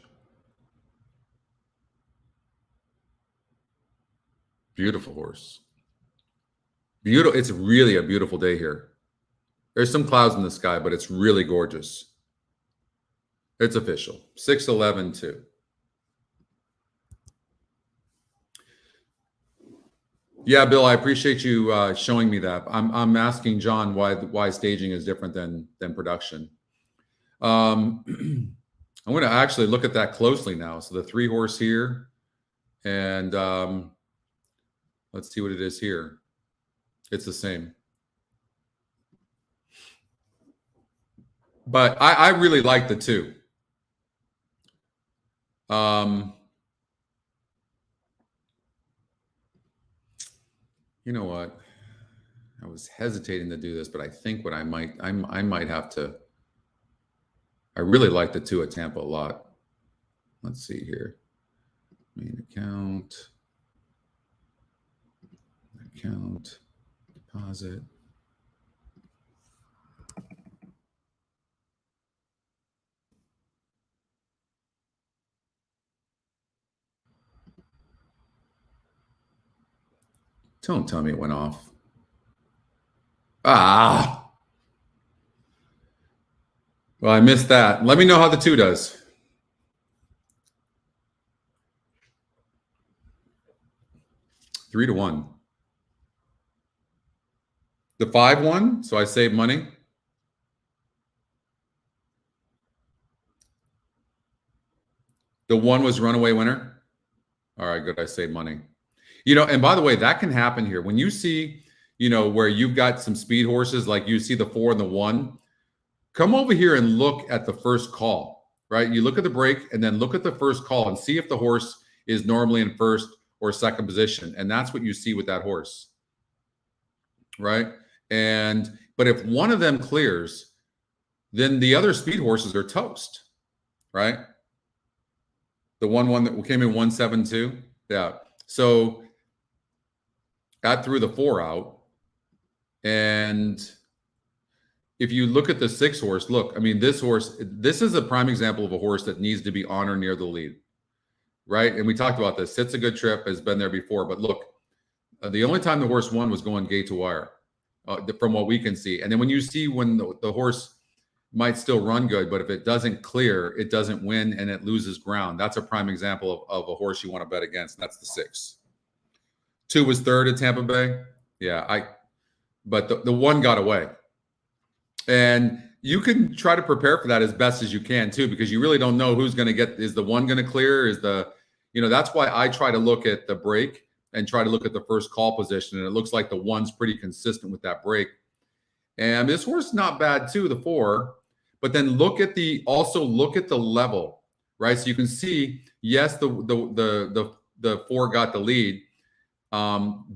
Speaker 1: Beautiful horse. Beautiful. It's really a beautiful day here. There's some clouds in the sky, but it's really gorgeous. It's official. 6-11-2. Yeah, Bill, I appreciate you showing me that. I'm asking John why staging is different than production. I'm going to actually look at that closely now. So the 3 horse here, and let's see what it is here. It's the same. But I really like the 2. You know what? I was hesitating to do this, but I think what I might have to. I really like the 2 at Tampa a lot. Let's see here. Main account, deposit. Don't tell me it went off. Ah. Well, I missed that. Let me know how the 2 does. Three to 1. The 5 won, so I saved money. The 1 was runaway winner. All right, good. I saved money. You know, and by the way, that can happen here. When you see, you know, where you've got some speed horses, like you see the 4 and the 1, come over here and look at the first call, right? You look at the break and then look at the first call and see if the horse is normally in 1st or 2nd position. And that's what you see with that horse, right? But if one of them clears, then the other speed horses are toast, right? The one that came in 172. Yeah. So that threw the 4 out. And if you look at the 6 horse, look, I mean, this horse, this is a prime example of a horse that needs to be on or near the lead, right? And we talked about this. Sits a good trip, has been there before. But look, the only time the horse won was going gate to wire, from what we can see. And then when you see when the horse might still run good, but if it doesn't clear, it doesn't win and it loses ground. That's a prime example of a horse you want to bet against. And that's the 6. 2 was 3rd at Tampa Bay. Yeah, but the 1 got away. And you can try to prepare for that as best as you can too, because you really don't know who's going to get, is the 1 going to clear? Is the, you know, that's why I try to look at the break and try to look at the first call position. And it looks like the 1's pretty consistent with that break. And this horse is not bad too, the 4, but then also look at the level, right? So you can see, yes, the 4 got the lead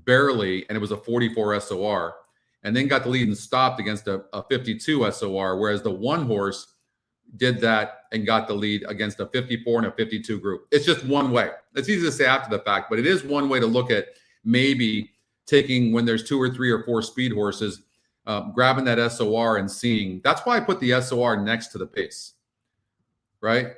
Speaker 1: barely, and it was a 44 SOR, and then got the lead and stopped against a 52 SOR, whereas the 1 horse did that and got the lead against a 54 and a 52 group. It's just one way. It's easy to say after the fact, but it is one way to look at maybe taking when there's 2 or 3 or 4 speed horses, grabbing that SOR and seeing. That's why I put the SOR next to the pace, right?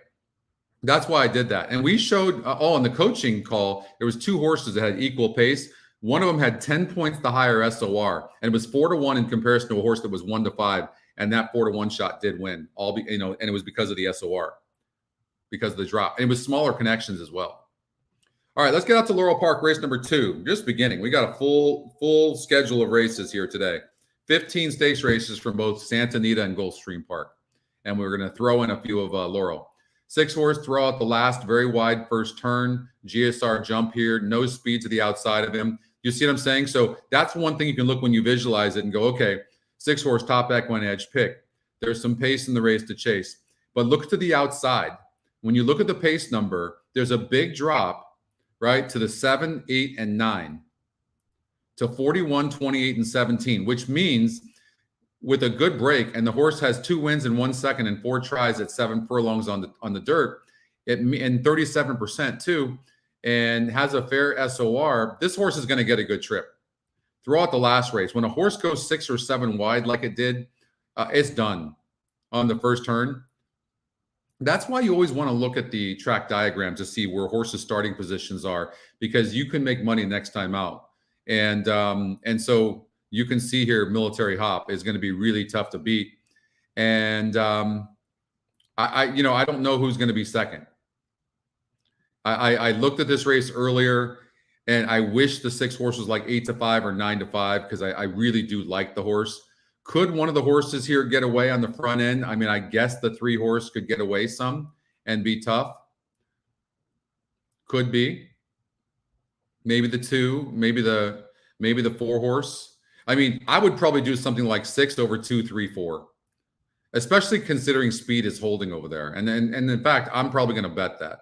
Speaker 1: That's why I did that. And we showed, on the coaching call, there was 2 horses that had equal pace. One of them had 10 points the higher SOR, and it was 4-1 in comparison to a horse that was 1-5, and that 4-1 shot did win. And it was because of the SOR, because of the drop. And it was smaller connections as well. All right, let's get out to Laurel Park, race number 2. Just beginning. We got a full schedule of races here today. 15 stakes races from both Santa Anita and Gulfstream Park. And we're going to throw in a few of Laurel. 6 horse, throw out the last, very wide first turn. GSR jump here, no speed to the outside of him. You see what I'm saying? So that's one thing you can look when you visualize it and go, okay, 6 horse, top EquinEdge pick. There's some pace in the race to chase. But look to the outside. When you look at the pace number, there's a big drop, right, to the 7, 8, and 9, to 41, 28, and 17, which means with a good break, and the horse has 2 wins in 1 second and 4 tries at 7 furlongs on the dirt, and 37% too, and has a fair SOR, this horse is going to get a good trip throughout the last race. When a horse goes 6 or 7 wide like it did, it's done on the first turn. That's why you always want to look at the track diagram to see where horses' starting positions are, because you can make money next time out. And so you can see here, Military Hop is going to be really tough to beat. And I don't know who's going to be second. I looked at this race earlier, and I wish the 6 horse was like 8-5 or 9-5, because I really do like the horse. Could one of the horses here get away on the front end? I mean, I guess the 3 horse could get away some and be tough. Could be. Maybe the 2, maybe the 4 horse. I mean, I would probably do something like 6 over 2, 3, 4, especially considering speed is holding over there. And in fact, I'm probably going to bet that.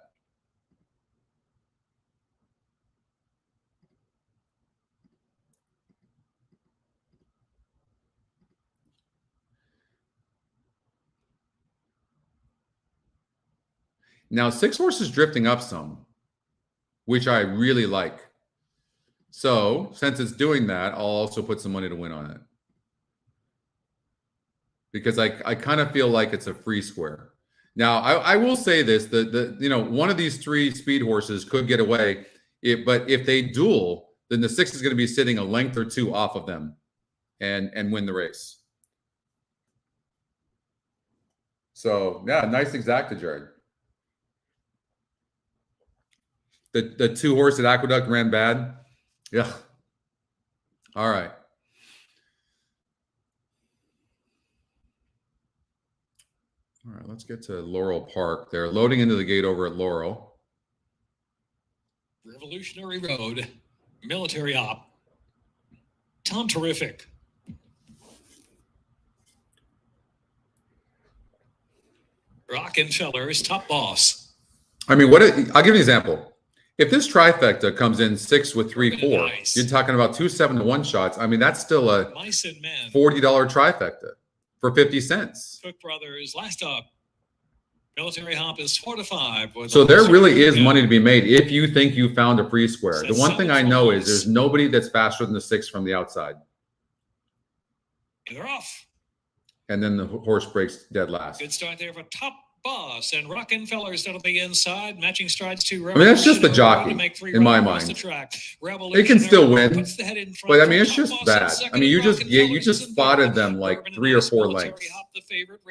Speaker 1: Now, 6 horse is drifting up some, which I really like. So since it's doing that, I'll also put some money to win on it, because I kind of feel like it's a free square. Now, I will say this, one of these 3 speed horses could get away, but if they duel, then the 6 is going to be sitting a length or 2 off of them and win the race. So yeah, nice exacta, Jared. The 2 horse at Aqueduct ran bad. Yeah. All right. All right, let's get to Laurel Park. They're loading into the gate over at Laurel.
Speaker 3: Revolutionary Road, Military Hop, Tom Terrific. Rockenfeller's Top Boss.
Speaker 1: I mean, I'll give you an example. If this trifecta comes in 6 with 3, 4, nice. You're talking about 2 7-1 shots. I mean, that's still a $40 trifecta for 50 cents.
Speaker 3: Cook Brothers, last up. Military Hop is 4-5.
Speaker 1: So there really is money to be made if you think you found a free square. The one thing I know is there's nobody that's faster than the 6 from the outside.
Speaker 3: They're off.
Speaker 1: And then the horse breaks dead last.
Speaker 3: Good start there for Top Boss, and Rockenfeller's down on the inside, matching strides to.
Speaker 1: I mean, that's just the jockey in my mind. It can still win, but I mean, it's just bad. I mean, you just spotted them like 3 or 4 lengths.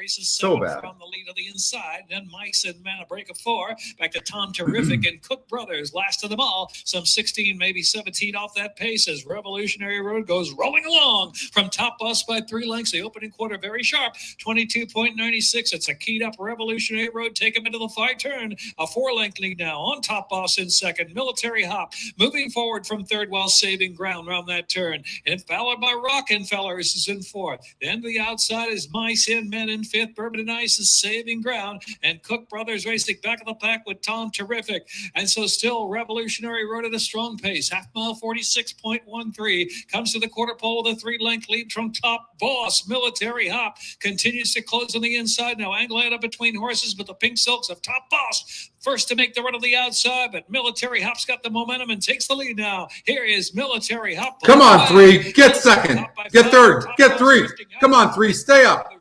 Speaker 1: So bad.
Speaker 3: From the lead of the inside, then Mike's and Man a break of 4. Back to Tom Terrific and Cook Brothers, last of them all. Some 16, maybe 17 off that pace as Revolutionary Road goes rolling along from Top Boss by 3 lengths. The opening quarter very sharp, 22.96. It's a keyed up Revolutionary Road, take him into the 5 turn. A 4-length lead now on Top Boss in second. Military Hop moving forward from third while saving ground around that turn. And followed by Rockenfeller's is in 4th. Then the outside is Mice in Men in 5th. Bourbon and Ice is saving ground. And Cook Brothers racing back of the pack with Tom Terrific. And so still Revolutionary Road at a strong pace. Half mile 46.13. Comes to the quarter pole with a 3-length lead from Top Boss. Military Hop continues to close on the inside. Now Angle up between horses, but the Pink Silks of Top Boss first to make the run of the outside, but Military Hop's got the momentum and takes the lead now. Here is Military Hop.
Speaker 1: Come on, 3. Get second. Get third. Get 3. Come on, 3. Stay up.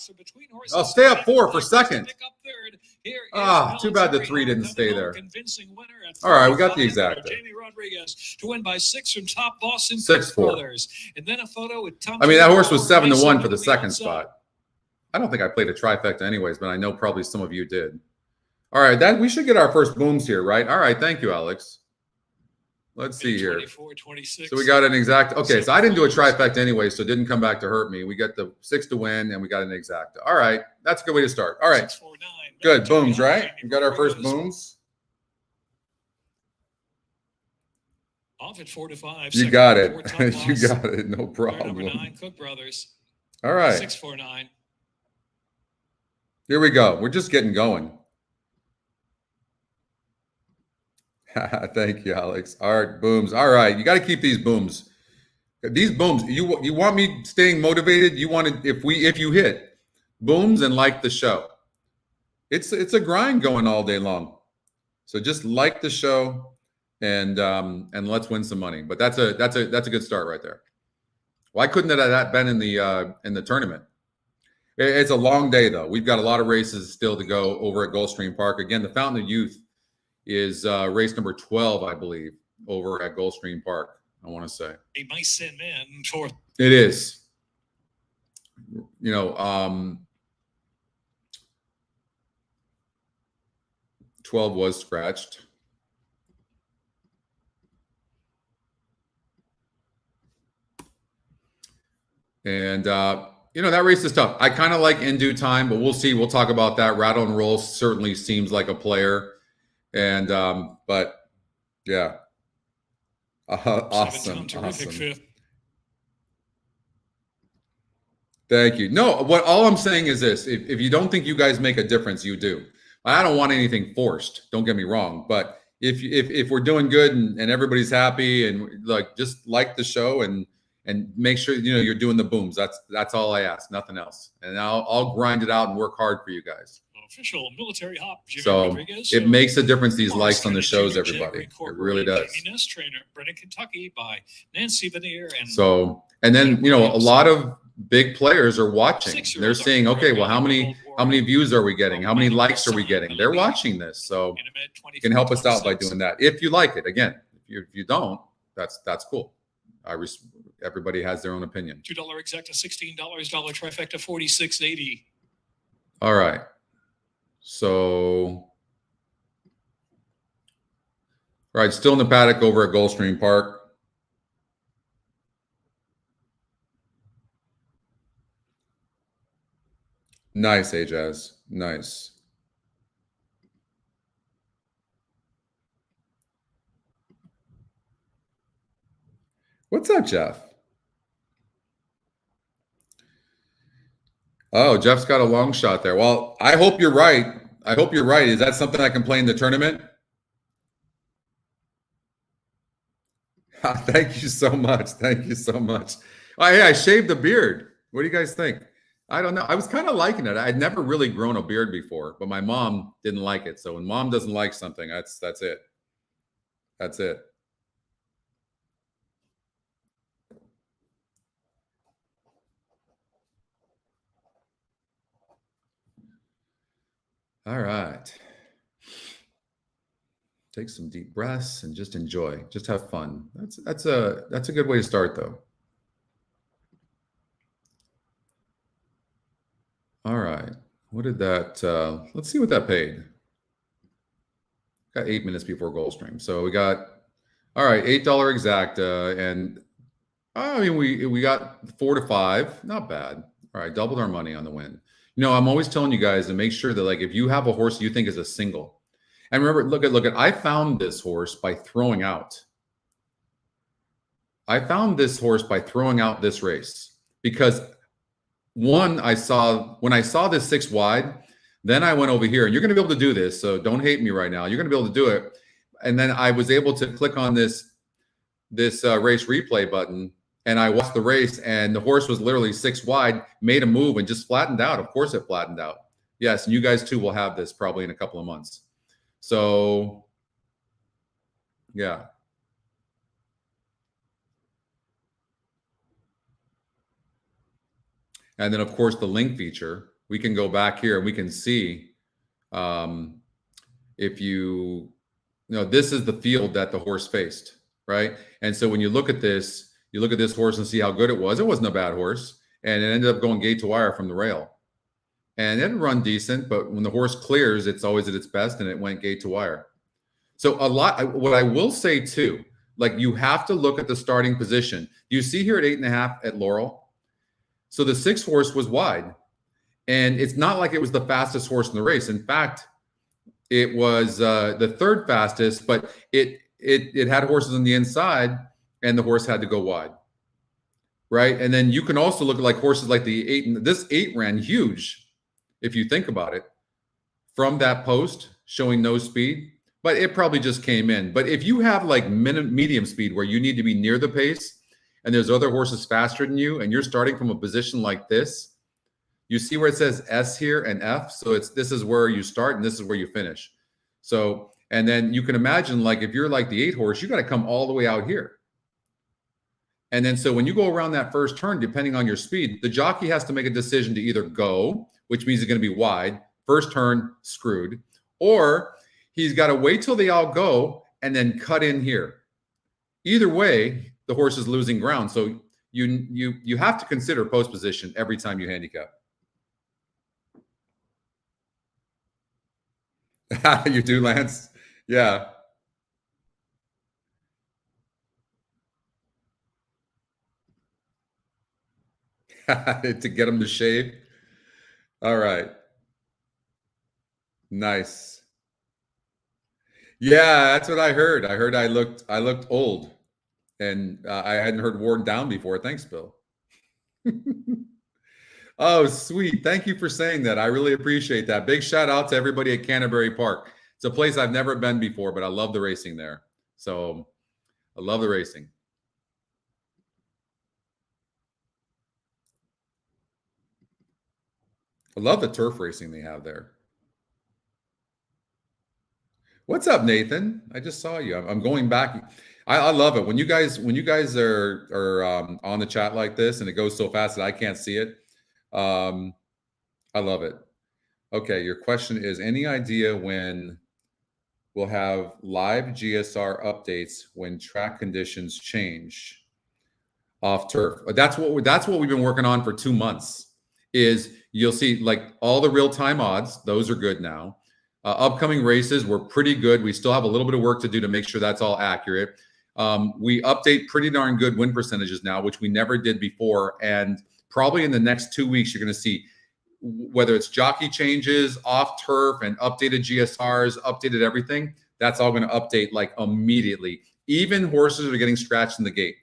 Speaker 1: I'll stay up 4 for second.
Speaker 3: Here is
Speaker 1: Too bad the
Speaker 3: military
Speaker 1: 3 didn't
Speaker 3: coming
Speaker 1: stay
Speaker 3: home,
Speaker 1: there.
Speaker 3: Convincing winner at
Speaker 1: All right, we got the
Speaker 3: 45 for
Speaker 1: exacta.
Speaker 3: Jamie Rodriguez to win by 6 from Top Boston
Speaker 1: 6-4.
Speaker 3: Brothers. And then a photo with Tom.
Speaker 1: I mean, that horse was 7-1 for the
Speaker 3: on
Speaker 1: second
Speaker 3: outside.
Speaker 1: spot. I don't think I played a trifecta anyways, but I know probably some of you did. All right, that we should get our first booms here, right? All right, thank you, Alex. Let's see here.
Speaker 3: 24, 26.
Speaker 1: So we got an exact. Okay, so I didn't do a trifecta anyway, so it didn't come back to hurt me. We got the 6 to win, and we got an exacta. All right, that's a good way to start. All right,
Speaker 3: 649.
Speaker 1: good booms, right? We got our first booms.
Speaker 3: Off at 4 to 5.
Speaker 1: You got it. You got it. No problem.
Speaker 3: Number 9, Cook Brothers.
Speaker 1: All right.
Speaker 3: 649.
Speaker 1: Here we go. We're just getting going. Thank you, Alex. All right, booms. All right, you got to keep these booms. These booms. You want me staying motivated? You want to if you hit booms and like the show. It's a grind going all day long. So just like the show and let's win some money. But that's a good start right there. Why couldn't that been in the tournament? It's a long day though. We've got a lot of races still to go over at Gulfstream Park. Again, the Fountain of Youth is race number 12, I believe, over at Gulfstream Park. I want to say
Speaker 3: A nice send in for
Speaker 1: it is. You know, 12 was scratched. And you know, that race is tough. I kind of like In Due Time, but we'll see. We'll talk about that. Rattle and Roll certainly seems like a player. And but yeah, awesome.
Speaker 3: Fifth.
Speaker 1: Thank you. No, all I'm saying is this: if you don't think you guys make a difference, you do. I don't want anything forced. Don't get me wrong, but if we're doing good and everybody's happy and like just like the show and make sure you're doing the booms. That's all I ask, nothing else. And I'll grind it out and work hard for you guys.
Speaker 3: Official military hop. Jimmy
Speaker 1: So
Speaker 3: Rodriguez.
Speaker 1: it makes a difference. These
Speaker 3: Horse
Speaker 1: likes on the
Speaker 3: trainer,
Speaker 1: shows,
Speaker 3: Junior
Speaker 1: everybody.
Speaker 3: Jack
Speaker 1: It really does.
Speaker 3: Jamie Ness, trainer, Brennan, Kentucky, by Nancy Veneer. And
Speaker 1: so, and then a lot of big players are watching. They're saying, okay, well, how many views are we getting? How many likes are we getting? They're watching this, so you can help us out by doing that if you like it. Again, if you don't, that's cool. Everybody has their own opinion.
Speaker 3: $2 exacta, $16, dollar trifecta, 46.80.
Speaker 1: All right. So, all right, still in the paddock over at Gulfstream Park. Nice, Ajaz. Nice. What's up, Jeff? Oh, Jeff's got a long shot there. Well, I hope you're right. I hope you're right. Is that something I can play in the tournament? Thank you so much. Thank you so much. Oh, hey, I shaved the beard. What do you guys think? I don't know. I was kind of liking it. I'd never really grown a beard before, but my mom didn't like it. So when mom doesn't like something, that's it. That's it. All right. Take some deep breaths and just enjoy. Just have fun. That's a good way to start, though. All right. What did that? Let's see what that paid. Got 8 minutes before Gulfstream, so we got all right. $8 exacta, and I mean we got 4 to 5. Not bad. All right, doubled our money on the win. I'm always telling you guys to make sure that, like, if you have a horse you think is a single, and remember, look at, I found this horse by throwing out. I found this horse by throwing out this race because when I saw this 6 wide, then I went over here, and you're going to be able to do this. So don't hate me right now. You're going to be able to do it. And then I was able to click on this race replay button. And I watched the race, and the horse was literally 6 wide, made a move, and just flattened out. Of course, it flattened out. Yes, and you guys too will have this probably in a couple of months. So, yeah. And then, of course, the link feature. We can go back here, and we can see If you know, this is the field that the horse faced, right? And so when you look at this horse and see how good it was. It wasn't a bad horse, and it ended up going gate to wire from the rail. And it run decent, but when the horse clears, it's always at its best, and it went gate to wire. So what I will say too, like you have to look at the starting position. You see here at 8.5 at Laurel. So the 6 horse was wide, and it's not like it was the fastest horse in the race. In fact, it was the 3rd fastest, but it had horses on the inside, and the horse had to go wide, right? And then you can also look at like horses like the 8, and this 8 ran huge. If you think about it, from that post showing no speed, but it probably just came in. But if you have like medium speed where you need to be near the pace and there's other horses faster than you, and you're starting from a position like this, you see where it says S here and F. So this is where you start and this is where you finish. So, and then you can imagine like if you're like the 8 horse, you got to come all the way out here. And then so when you go around that first turn, depending on your speed, the jockey has to make a decision to either go, which means it's going to be wide, first turn, screwed, or he's got to wait till they all go and then cut in here. Either way, the horse is losing ground. So you have to consider post position every time you handicap. You do, Lance? Yeah. To get him to shave. All right. Nice. Yeah, that's what I heard. I heard I looked old, and I hadn't heard worn down before. Thanks, Bill. Oh, sweet. Thank you for saying that. I really appreciate that. Big shout out to everybody at Canterbury Park. It's a place I've never been before, but I love the racing there. So I love the racing. I love the turf racing they have there. What's up, Nathan? I just saw you. I'm going back. I love it when you guys are on the chat like this, and it goes so fast that I can't see it. I love it. Okay, your question is: any idea when we'll have live GSR updates when track conditions change off turf? That's what we've been working on for 2 months. Is you'll see like all the real-time odds; those are good now. Upcoming races were pretty good. We still have a little bit of work to do to make sure that's all accurate. We update pretty darn good win percentages now, which we never did before. And probably in the next 2 weeks, you're going to see whether it's jockey changes, off turf, and updated GSRs, updated everything. That's all going to update like immediately. Even horses are getting scratched in the gate.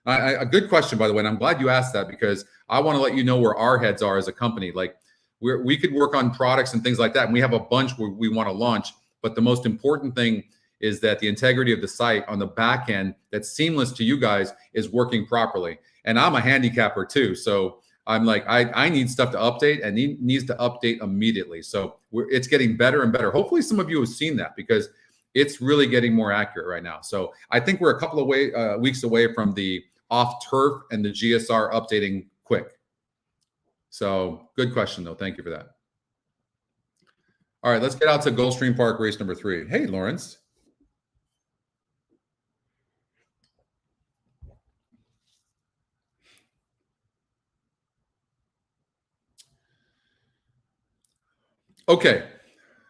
Speaker 1: A good question, by the way, and I'm glad you asked that because I want to let you know where our heads are as a company. Like we could work on products and things like that, and we have a bunch where we want to launch. But the most important thing is that the integrity of the site on the back end that's seamless to you guys is working properly. And I'm a handicapper too, so I'm like I need stuff to update, and it needs to update immediately. So it's getting better and better. Hopefully, some of you have seen that because it's really getting more accurate right now. So I think we're a couple of weeks away from the off turf and the GSR updating quick. So good question though. Thank you for that. All right, let's get out to Gulfstream Park race number 3. Hey, Lawrence. Okay,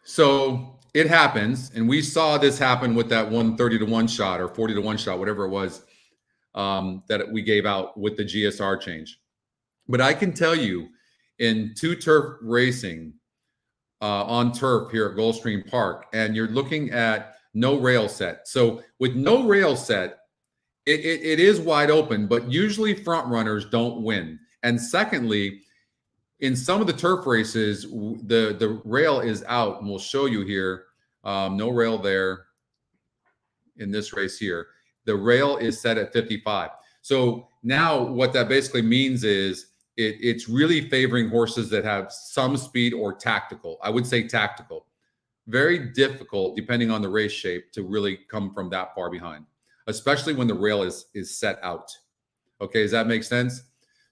Speaker 1: so it happens, and we saw this happen with that 130-1 shot or 40-1 shot, whatever it was that we gave out with the GSR change. But I can tell you, in 2 turf racing on turf here at Gulfstream Park, and you're looking at no rail set. So with no rail set, it is wide open, but usually front runners don't win. And secondly, in some of the turf races, the rail is out, and we'll show you here. No rail there in this race here. The rail is set at 55. So now what that basically means is it's really favoring horses that have some speed or tactical. I would say tactical. Very difficult, depending on the race shape, to really come from that far behind, especially when the rail is set out. Okay, does that make sense?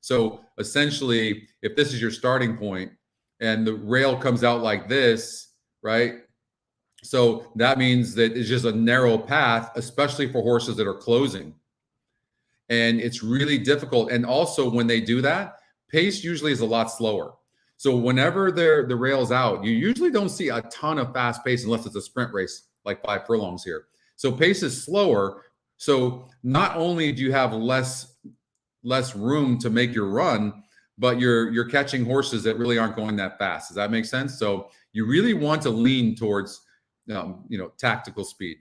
Speaker 1: So essentially, if this is your starting point and the rail comes out like this, right? So that means that it's just a narrow path, especially for horses that are closing. And it's really difficult. And also when they do that, pace usually is a lot slower. So whenever the rail's out, you usually don't see a ton of fast pace unless it's a sprint race, like 5 furlongs here. So pace is slower. So not only do you have less room to make your run, but you're catching horses that really aren't going that fast. Does that make sense? So you really want to lean towards, tactical speed.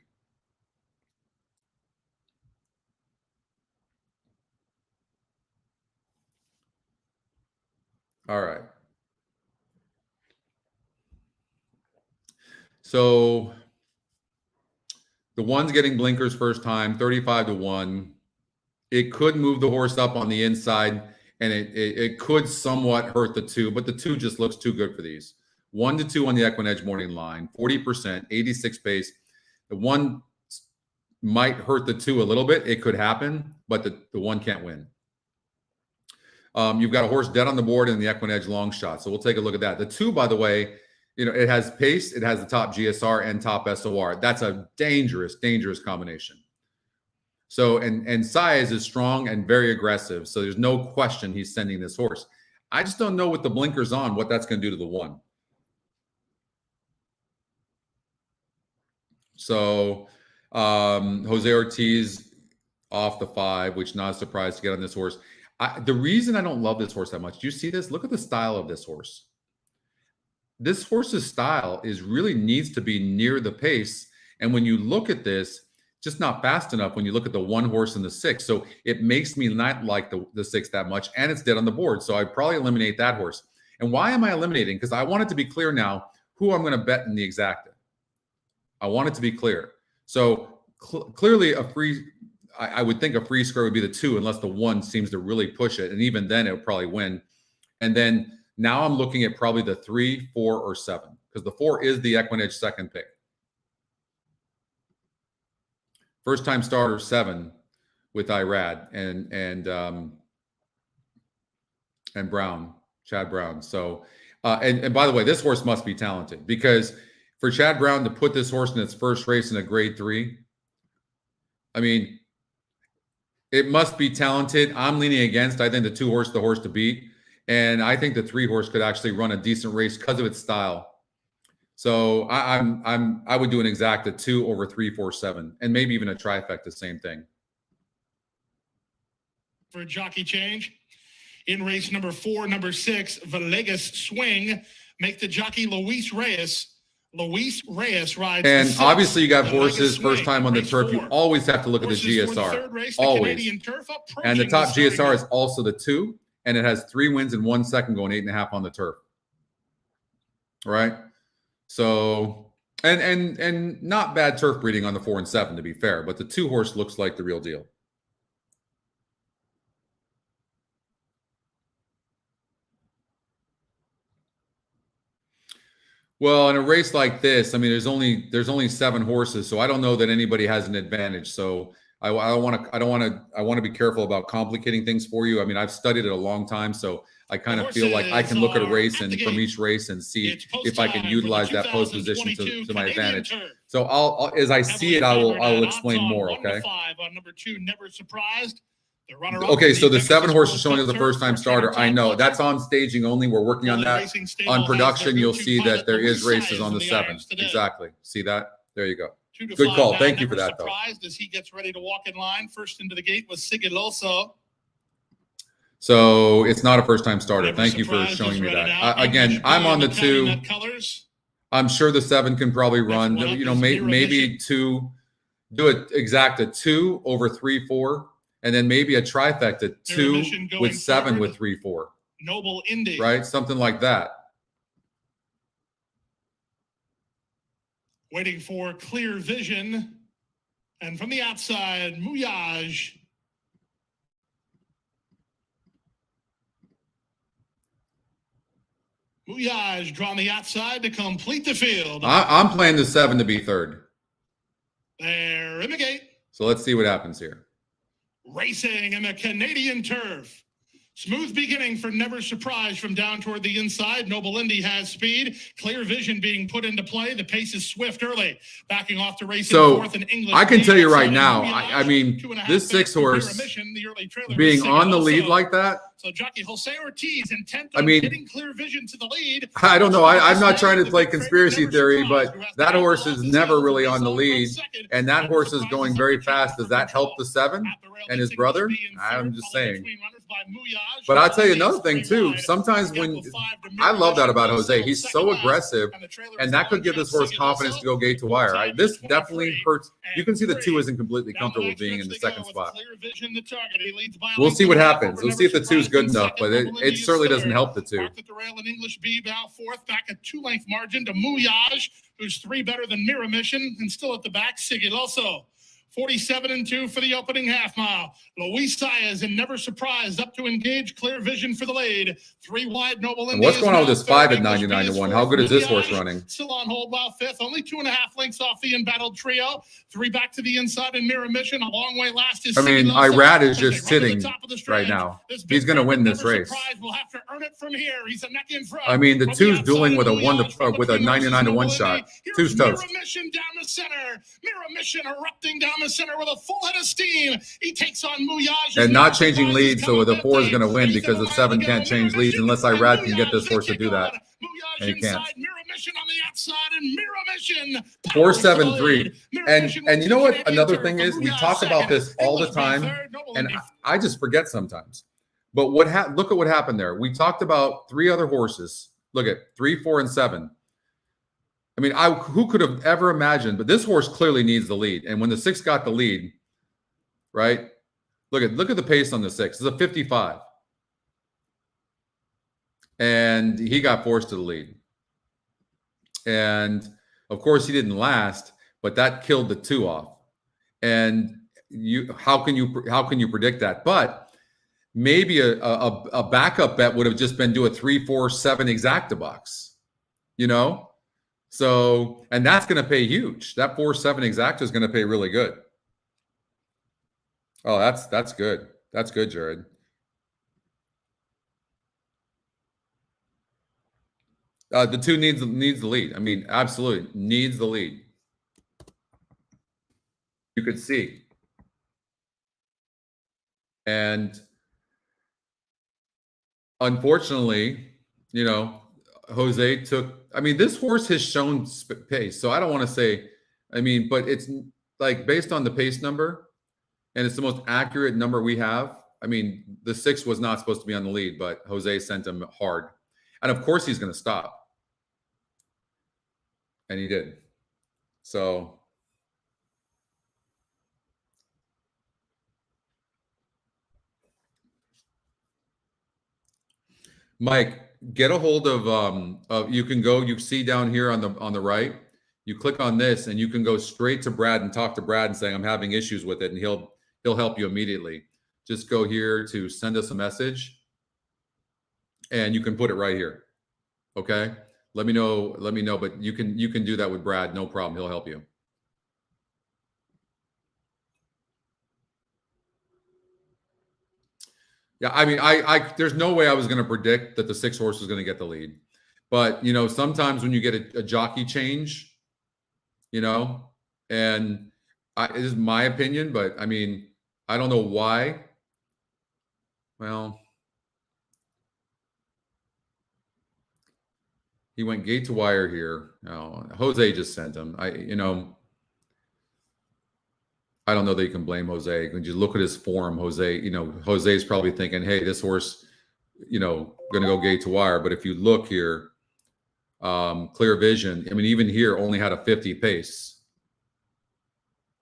Speaker 1: All right. So the one's getting blinkers first time, 35-1. It could move the horse up on the inside, and it could somewhat hurt the 2, but the 2 just looks too good for these. 1-2 on the EquinEdge morning line, 40%, 86 pace. The 1 might hurt the 2 a little bit. It could happen, but the 1 can't win. You've got a horse dead on the board in the EquinEdge long shot. So we'll take a look at that. The 2, by the way, it has pace. It has the top GSR and top SOR. That's a dangerous, dangerous combination. So, and size is strong and very aggressive. So there's no question he's sending this horse. I just don't know with the blinkers on what that's going to do to the 1. So Jose Ortiz off the 5, which not a surprise to get on this horse. The reason I don't love this horse that much, do you see this? Look at the style of this horse. This horse's style really needs to be near the pace. And when you look at this, just not fast enough when you look at the 1 horse and the 6. So it makes me not like the 6 that much, and it's dead on the board. So I'd probably eliminate that horse. And why am I eliminating? Because I want it to be clear now who I'm going to bet in the exacta. I want it to be clear. So clearly I would think a free square would be the 2 unless the 1 seems to really push it. And even then it would probably win. And then now I'm looking at probably the 3, 4, or 7, because the 4 is the EquinEdge second pick. First time starter 7 with Irad and Brown, Chad Brown. So and by the way, this horse must be talented, because for Chad Brown to put this horse in its first race in a grade 3, I mean, it must be talented. I'm leaning against. I think the 2 horse, the horse to beat. And I think the 3 horse could actually run a decent race because of its style. So I would do an exacta 2 over 3, 4, 7, and maybe even a trifecta, same thing.
Speaker 2: For a jockey change in race number 4, number 6, Villegas Swing, make the jockey Luis Reyes. Luis Reyes rides.
Speaker 1: And obviously, you got horses first time on the turf. You always have to look at the GSR. Always. And the top GSR is also the 2, and it has 3 wins in 1 second, going 8.5 on the turf. Right. So, and not bad turf breeding on the 4 and 7, to be fair, but the 2 horse looks like the real deal. Well, in a race like this, I mean, there's only 7 horses, so I don't know that anybody has an advantage. So I want to be careful about complicating things for you. I mean, I've studied it a long time, so I kind of feel like I can look at a race and from each race and see if I can utilize that post position to my advantage. So I'll as I see it, I will explain more. Okay.
Speaker 2: On number 2, Never Surprised.
Speaker 1: Okay, so the 7 horse is showing as a first-time starter. I know that's on staging only. We're working on that. On production, you'll see that there is races on the 7. Exactly. See that? There you go. Good call. Thank you for that, though.
Speaker 2: Surprised as he gets ready to walk in line. First into the gate was Sigiloso.
Speaker 1: So it's not a first-time starter. Thank you for showing me that. Again, I'm on the 2. I'm sure the 7 can probably run. Maybe 2. Do it exacta 2 over 3, 4. And then maybe a trifecta 2 with 7 with 3, 4.
Speaker 2: Noble Indy.
Speaker 1: Right? Something like that.
Speaker 2: Waiting for Clear Vision. And from the outside, Mouillage. Mouillage drawn the outside to complete the field.
Speaker 1: I'm playing the 7 to be 3rd.
Speaker 2: There in the gate.
Speaker 1: So let's see what happens here.
Speaker 2: Racing in the Canadian turf. Smooth beginning for Never Surprise from down toward the inside. Noble Indy has speed. Clear Vision being put into play. The pace is swift early. Backing off to racing fourth in English.
Speaker 1: I can tell you right now, I mean, this 6 horse being on the lead like that.
Speaker 2: So jockey Jose Ortiz intent on getting Clear Vision to the lead.
Speaker 1: I don't know. I'm not trying to play conspiracy theory, but that horse is never really on the lead, and that horse is going very fast. Does that help the 7 and his brother? I'm just saying. But I'll tell you another thing too. Sometimes when I love that about Jose, he's so aggressive, and that could give this horse confidence to go gate to wire. This definitely hurts. You can see the 2 isn't completely comfortable being in the 2nd spot. We'll see what happens. We'll see if the 2 is good enough, but it certainly doesn't help the 2.
Speaker 2: At the rail in English B, now fourth, back a 2-length margin to Mouillage, who's 3 better than Mirror Mission, and still at the back, Sigiloso. 47-2 for the opening half mile. Luis Saez and Never Surprised up to engage. Clear Vision for the lead. 3 wide, Noble Indy.
Speaker 1: What's going on with this 5 at 99-1? How good is this horse running?
Speaker 2: Still on hold while 5th. Only 2.5 lengths off the embattled trio. 3 back to the inside in Mirror Mission. A long way last is
Speaker 1: Irad is just sitting right now. He's going to win this race.
Speaker 2: Will have to earn it from here. He's a neck in front.
Speaker 1: I mean, the 2's dueling with a 99-1 shot. 2's toast.
Speaker 2: Mirror Mission down the center. Mirror Mission erupting down the center with a full head of steam. He takes on Mouillage.
Speaker 1: And not changing leads, so the 4 is going to win because the 7 can't change leads unless Irad can get this horse to do that. And he can't.
Speaker 2: Mirror Mission on the outside and Mirror Mission
Speaker 1: 4-7-3. And you know what another thing is? We talk about this all the time, and I just forget sometimes. But look at what happened there. We talked about 3 other horses. Look at 3, 4, and 7. I mean, who could have ever imagined? But this horse clearly needs the lead. And when the 6 got the lead, right? Look at the pace on the 6. It's a 55. And he got forced to the lead. And of course he didn't last, but that killed the 2 off. And how can you predict that? But maybe a backup bet would have just been do a 3, 4, 7 exacta box, you know? So, and that's going to pay huge. That 4-7 exacta is going to pay really good. Oh, that's good. That's good, Jared. The 2 needs the lead. I mean, absolutely needs the lead. You could see. And unfortunately, you know, Jose took, I mean, this horse has shown pace. So I don't want to say, I mean, but it's like based on the pace number, and it's the most accurate number we have. I mean, the 6 was not supposed to be on the lead, but Jose sent him hard. And of course he's going to stop. And he did. So Mike, get a hold of you see down here on the right, you click on this and you can go straight to Brad and talk to Brad and say, I'm having issues with it. And he'll help you immediately. Just go here to send us a message and you can put it right here. Okay. Let me know, but you can do that with Brad. No problem. He'll help you. Yeah, I mean, there's no way I was going to predict that the 6 horse was going to get the lead. But, you know, sometimes when you get a jockey change, you know, and it is my opinion, but I mean, I don't know why. Well, he went gate to wire here. Oh, Jose just sent him. I don't know that you can blame Jose. When you look at his form, Jose, you know, Jose's probably thinking, hey, this horse, you know, going to go gate to wire. But if you look here, Clear Vision, I mean, even here only had a 50 pace,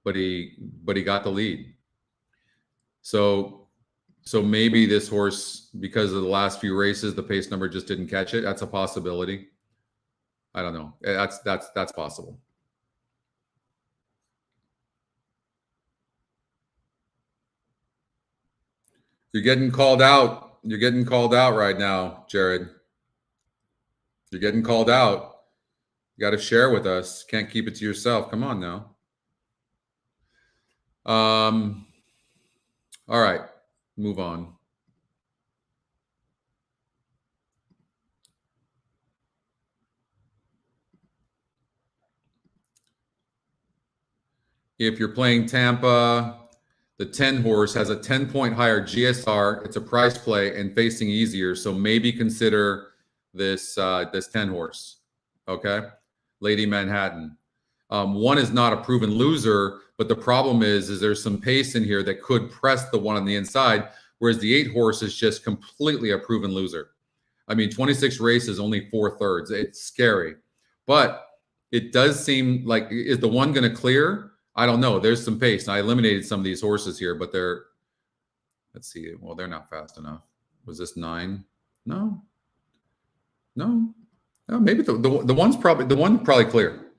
Speaker 1: but he got the lead. So maybe this horse, because of the last few races, the pace number just didn't catch it. That's a possibility. I don't know. That's possible. You're getting called out. You're getting called out right now, Jared. You're getting called out. You got to share with us. Can't keep it to yourself. Come on now. All right. Move on. If you're playing Tampa, the 10 horse has a 10-point higher GSR. It's a price play and facing easier. So maybe consider this 10 horse. Okay. Lady Manhattan. One is not a proven loser, but the problem is there's some pace in here that could press the one on the inside, whereas the 8 horse is just completely a proven loser. I mean, 26 races, only 4/3. It's scary, but it does seem like, is the one going to clear? I don't know. There's some pace. I eliminated some of these horses here, but let's see. Well, they're not fast enough. Was this 9? No. Maybe the one probably clear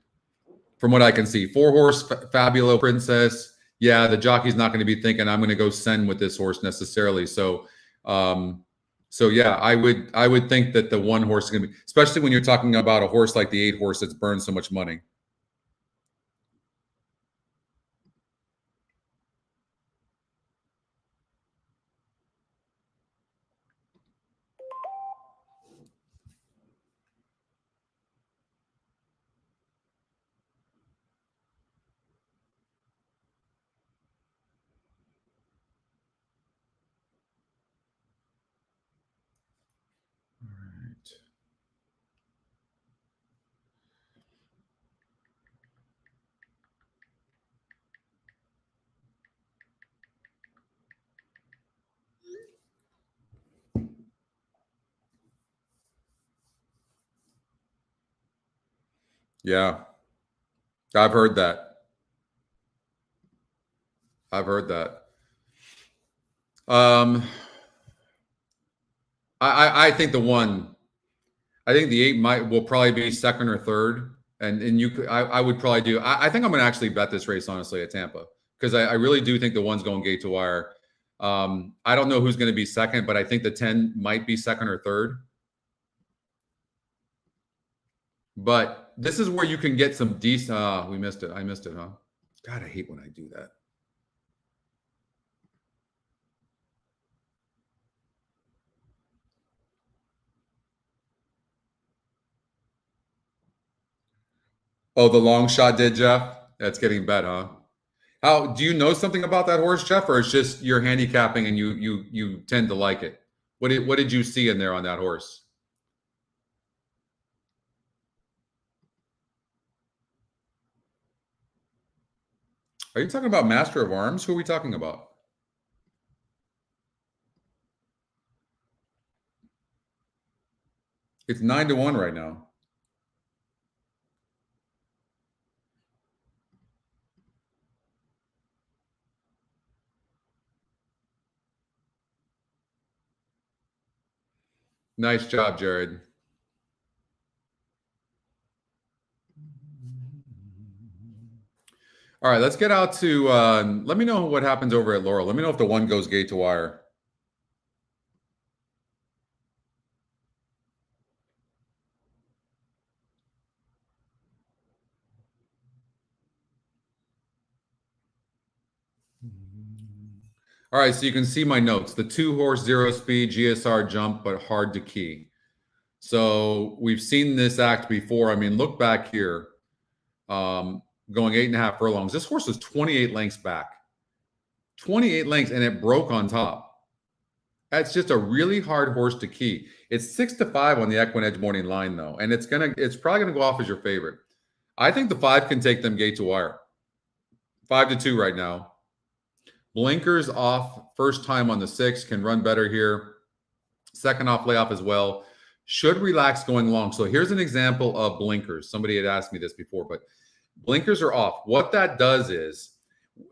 Speaker 1: from what I can see. 4 horse Fabulo Princess. Yeah, the jockey's not going to be thinking I'm going to go send with this horse necessarily. So yeah, I would think that the 1 horse is going to be, especially when you're talking about a horse like the 8 horse that's burned so much money. Yeah, I've heard that. I think I think the 8 will probably be second or third, and I would probably do. I think I'm going to actually bet this race honestly at Tampa, because I really do think the 1's going gate to wire. I don't know who's going to be second, but I think the 10 might be second or third. But this is where you can get some decent. We missed it. I missed it, huh? God, I hate when I do that. Oh, the long shot did, Jeff? That's getting bet, huh? How do you know something about that horse, Jeff, or it's just you're handicapping and you tend to like it? What did you see in there on that horse? Are you talking about Master of Arms? Who are we talking about? It's 9-1 right now. Nice job, Jared. All right, let's get out to, let me know what happens over at Laurel. Let me know if the 1 goes gate to wire. All right, so you can see my notes. The 2 horse 0 speed GSR jump, but hard to key. So we've seen this act before. I mean, look back here. Going 8.5 furlongs. This horse was 28 lengths back. 28 lengths, and it broke on top. That's just a really hard horse to key. It's 6-5 on the EquinEdge morning line, though, and it's probably gonna go off as your favorite. I think the 5 can take them gate to wire. 5-2 right now. Blinkers off, first time on the 6, can run better here. Second off layoff as well. Should relax going long. So here's an example of blinkers. Somebody had asked me this before, but blinkers are off. What that does is,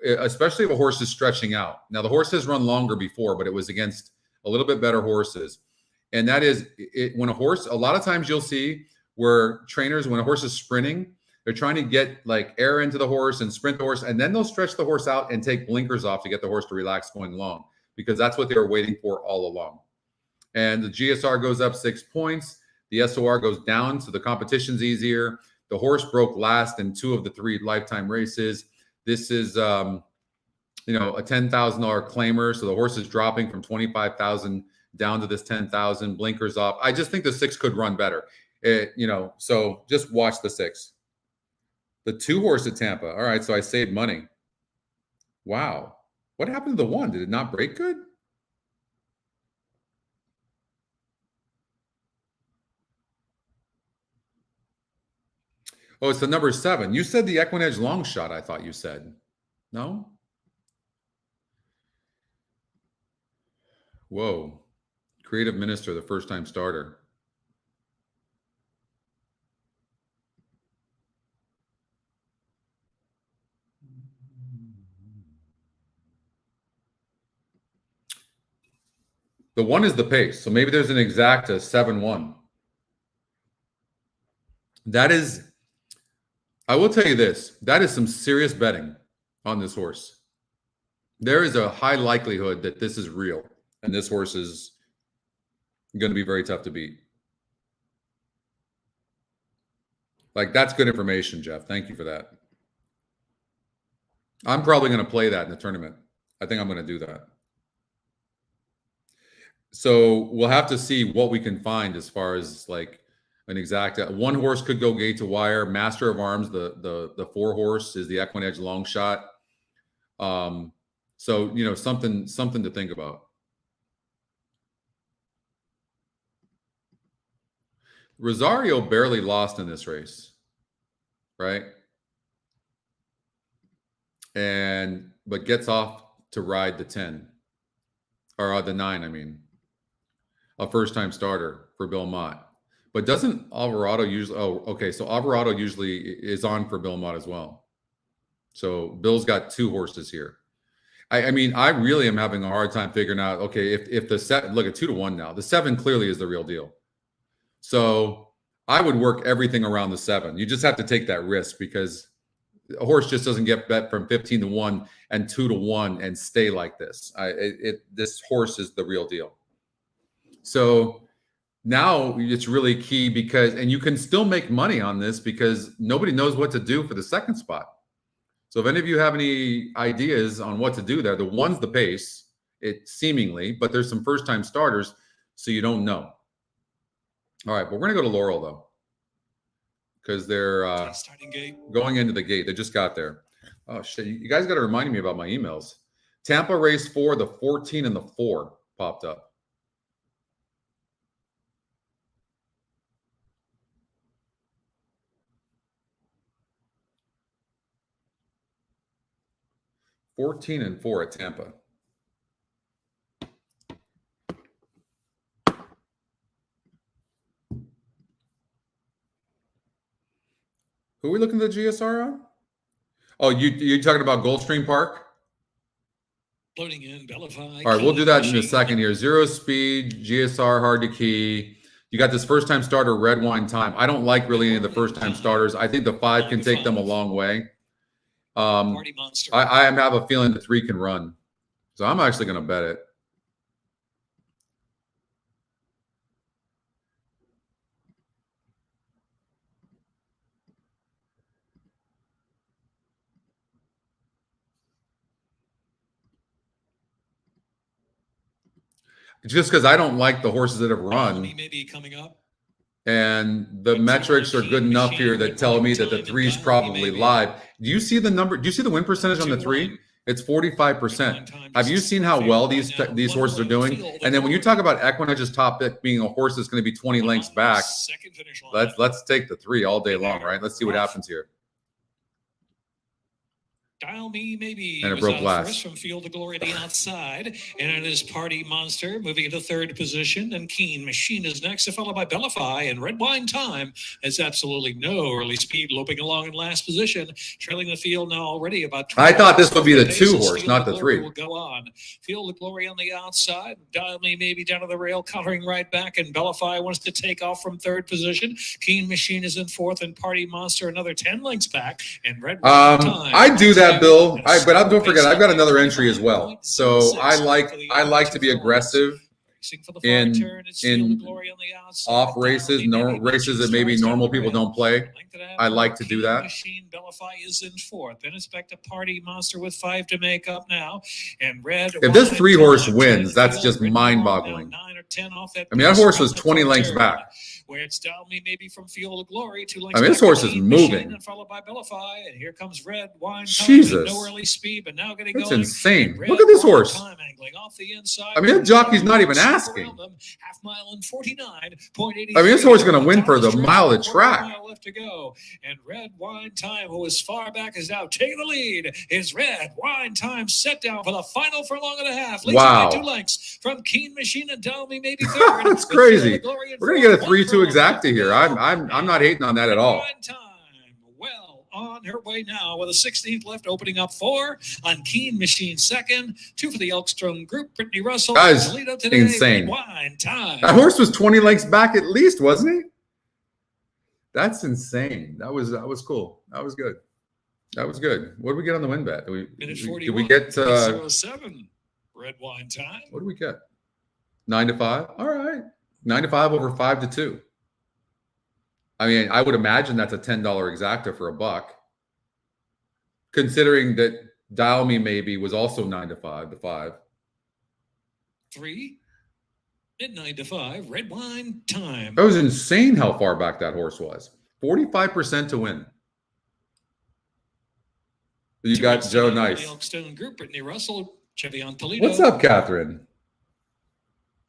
Speaker 1: especially if a horse is stretching out. Now, the horse has run longer before, but it was against a little bit better horses. And that is, when a horse, a lot of times you'll see where trainers, when a horse is sprinting, they're trying to get like air into the horse and sprint the horse, and then they'll stretch the horse out and take blinkers off to get the horse to relax going long, because that's what they were waiting for all along. And the GSR goes up 6 points. The SOR goes down, so the competition's easier. The horse broke last in 2 of the 3 lifetime races. This is, a $10,000 claimer. So the horse is dropping from 25,000 down to this 10,000. Blinkers off. I just think the 6 could run better. So just watch the 6. The 2 horse at Tampa. All right, so I saved money. Wow. What happened to the 1? Did it not break good? Oh, it's the number 7. You said the EquinEdge long shot, I thought you said. No? Whoa. Creative Minister, the first-time starter. The 1 is the pace. So maybe there's an exacta 7-1. That is, I will tell you this, that is some serious betting on this horse. There is a high likelihood that this is real, and this horse is going to be very tough to beat. Like, that's good information, Jeff. Thank you for that. I'm probably going to play that in the tournament. I think I'm going to do that. So we'll have to see what we can find as far as like an exact. One horse could go gate to wire. Master of Arms, the 4 horse, is the EquinEdge long shot. So you know, something to think about. Rosario barely lost in this race, right? But gets off to ride the 10 or the 9. I mean, a first-time starter for Bill Mott. But doesn't Alvarado usually? Oh, okay. So Alvarado usually is on for Bill Mott as well. So Bill's got 2 horses here. I mean, I really am having a hard time figuring out. Okay, if the 7, look at 2-1 now. The 7 clearly is the real deal. So I would work everything around the 7. You just have to take that risk because a horse just doesn't get bet from 15-1 and 2-1 and stay like this. This horse is the real deal. So now it's really key because, and you can still make money on this because nobody knows what to do for the 2nd spot. So if any of you have any ideas on what to do there, the 1's the pace, it seemingly, but there's some first-time starters, so you don't know. All right, but we're going to go to Laurel, though, because they're going into the gate. They just got there. Oh, shit. You guys got to remind me about my emails. Tampa race 4, the 14 and the 4 popped up. $14 and $4 at Tampa. Who are we looking at the GSR on? Oh, you're talking about Gulfstream Park?
Speaker 3: Loading in, Bellify.
Speaker 1: All right, we'll do that in a second here. 0 speed, GSR, hard to key. You got this first-time starter, Red Wine Time. I don't like really any of the first-time starters. I think the 5 can take them a long way.
Speaker 3: Party Monster.
Speaker 1: I have a feeling the 3 can run. So I'm actually going to bet it. Just because I don't like the horses that have run.
Speaker 3: Maybe coming up.
Speaker 1: And the metrics are good enough here that tell me that the 3 is probably live. Do you see the number? Do you see the win percentage on the 3? It's 45%. Have you seen how well these horses are doing? And then when you talk about EquinEdge's top pick being a horse that's going to be 20 lengths back, let's take the 3 all day long, right? Let's see what happens here.
Speaker 3: Dial Me Maybe
Speaker 1: and it broke last
Speaker 3: from Field of Glory to the outside, and it is Party Monster moving into 3rd position, and Keen Machine is next, followed by Bellify, and Red Wine Time has absolutely no early speed, loping along in last position, trailing the field now already about 20.
Speaker 1: I thought this would be the 2 horse, not the 3.
Speaker 3: Will go on. Field of Glory on the outside, Dial Me Maybe down to the rail, countering right back, and Bellify wants to take off from 3rd position. Keen Machine is in 4th, and Party Monster another 10 lengths back, and Red Wine Time.
Speaker 1: I do that, Bill. But don't forget, I've got another entry as well. So I like to be aggressive in off races, races that maybe normal people don't play. I like to do that.
Speaker 3: Bellify is in 4th. Then it's back to Party Monster with 5 to make up now. And Red.
Speaker 1: If this 3 horse wins, that's just mind-boggling.
Speaker 3: 9 or at 10 off that.
Speaker 1: I mean, that horse was 20 lengths back.
Speaker 3: Where it's down me maybe from Field of Glory. 2 lengths.
Speaker 1: I mean, this horse is moving.
Speaker 3: And followed by Bellify, and here comes Red Wine.
Speaker 1: Jesus,
Speaker 3: no early speed, but now getting
Speaker 1: that's
Speaker 3: going.
Speaker 1: insane. Look at this horse.
Speaker 3: Time angling off the inside.
Speaker 1: I mean, that jockey's not even asking.
Speaker 3: Half mile and 49.80.
Speaker 1: I mean, this horse is going to win for the mile of track.
Speaker 3: Left to go, and Red Wine Time, who is far back, is now taking the lead. Is Red Wine Time set down for the final furlong and a half?
Speaker 1: Wow,
Speaker 3: 2 lengths from Keen Machine and Dalmy, maybe third.
Speaker 1: That's crazy. We're gonna get a 3-2 exacta here. I'm not hating on that at all.
Speaker 3: Time, well on her way now with a 16th left, opening up 4 on Keen Machine second, 2 for the Elkstrom Group. Brittany Russell,
Speaker 1: guys,
Speaker 3: today,
Speaker 1: insane.
Speaker 3: Wine Time.
Speaker 1: That horse was 20 lengths back at least, wasn't he? That's insane. That was cool. That was good. That was good. What did we get on the win bet? Did we get
Speaker 3: 07? Red Wine Time.
Speaker 1: What did we get? 9-5. All right, 9-5 over 5-2. I mean, I would imagine that's a $10 exacta for a buck, considering that Dial Me maybe was also 9-5 to 5.
Speaker 3: 3 at 9-5. Red Wine Time.
Speaker 1: That was insane how far back that horse was. 45% to win. You got Joe Nice.
Speaker 3: Elkstone Group, Brittany Russell, Chevion Toledo.
Speaker 1: What's up, Catherine?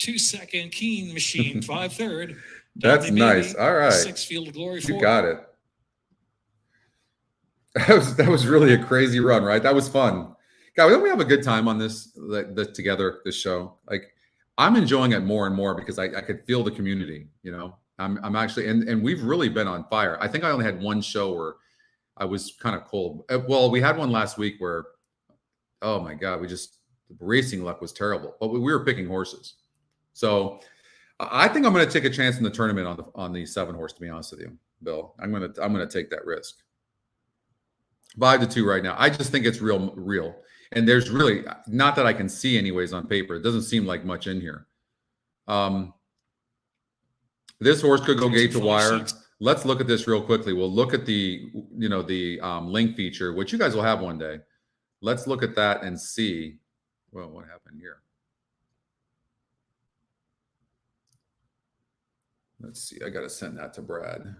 Speaker 3: 2-second Keen Machine, 5-3.
Speaker 1: That's nice. All right.
Speaker 3: 6 Field of Glory. 4.
Speaker 1: You got it. That was really a crazy run, right? That was fun. God, don't we have a good time on this together, this show? Like, I'm enjoying it more and more because I could feel the community, you know. I'm actually, and we've really been on fire. I think I only had one show where I was kind of cold. Well, we had one last week where, oh my God, the racing luck was terrible, but we were picking horses. So I think I'm going to take a chance in the tournament on the 7 horse, to be honest with you, Bill. I'm going to take that risk. 5-2 right now. I just think it's real. And there's really, not that I can see anyways on paper, it doesn't seem like much in here. This horse could go gate to wire. Let's look at this real quickly. We'll look at the link feature, which you guys will have one day. Let's look at that and see, well, what happened here. Let's see. I got to send that to Brad.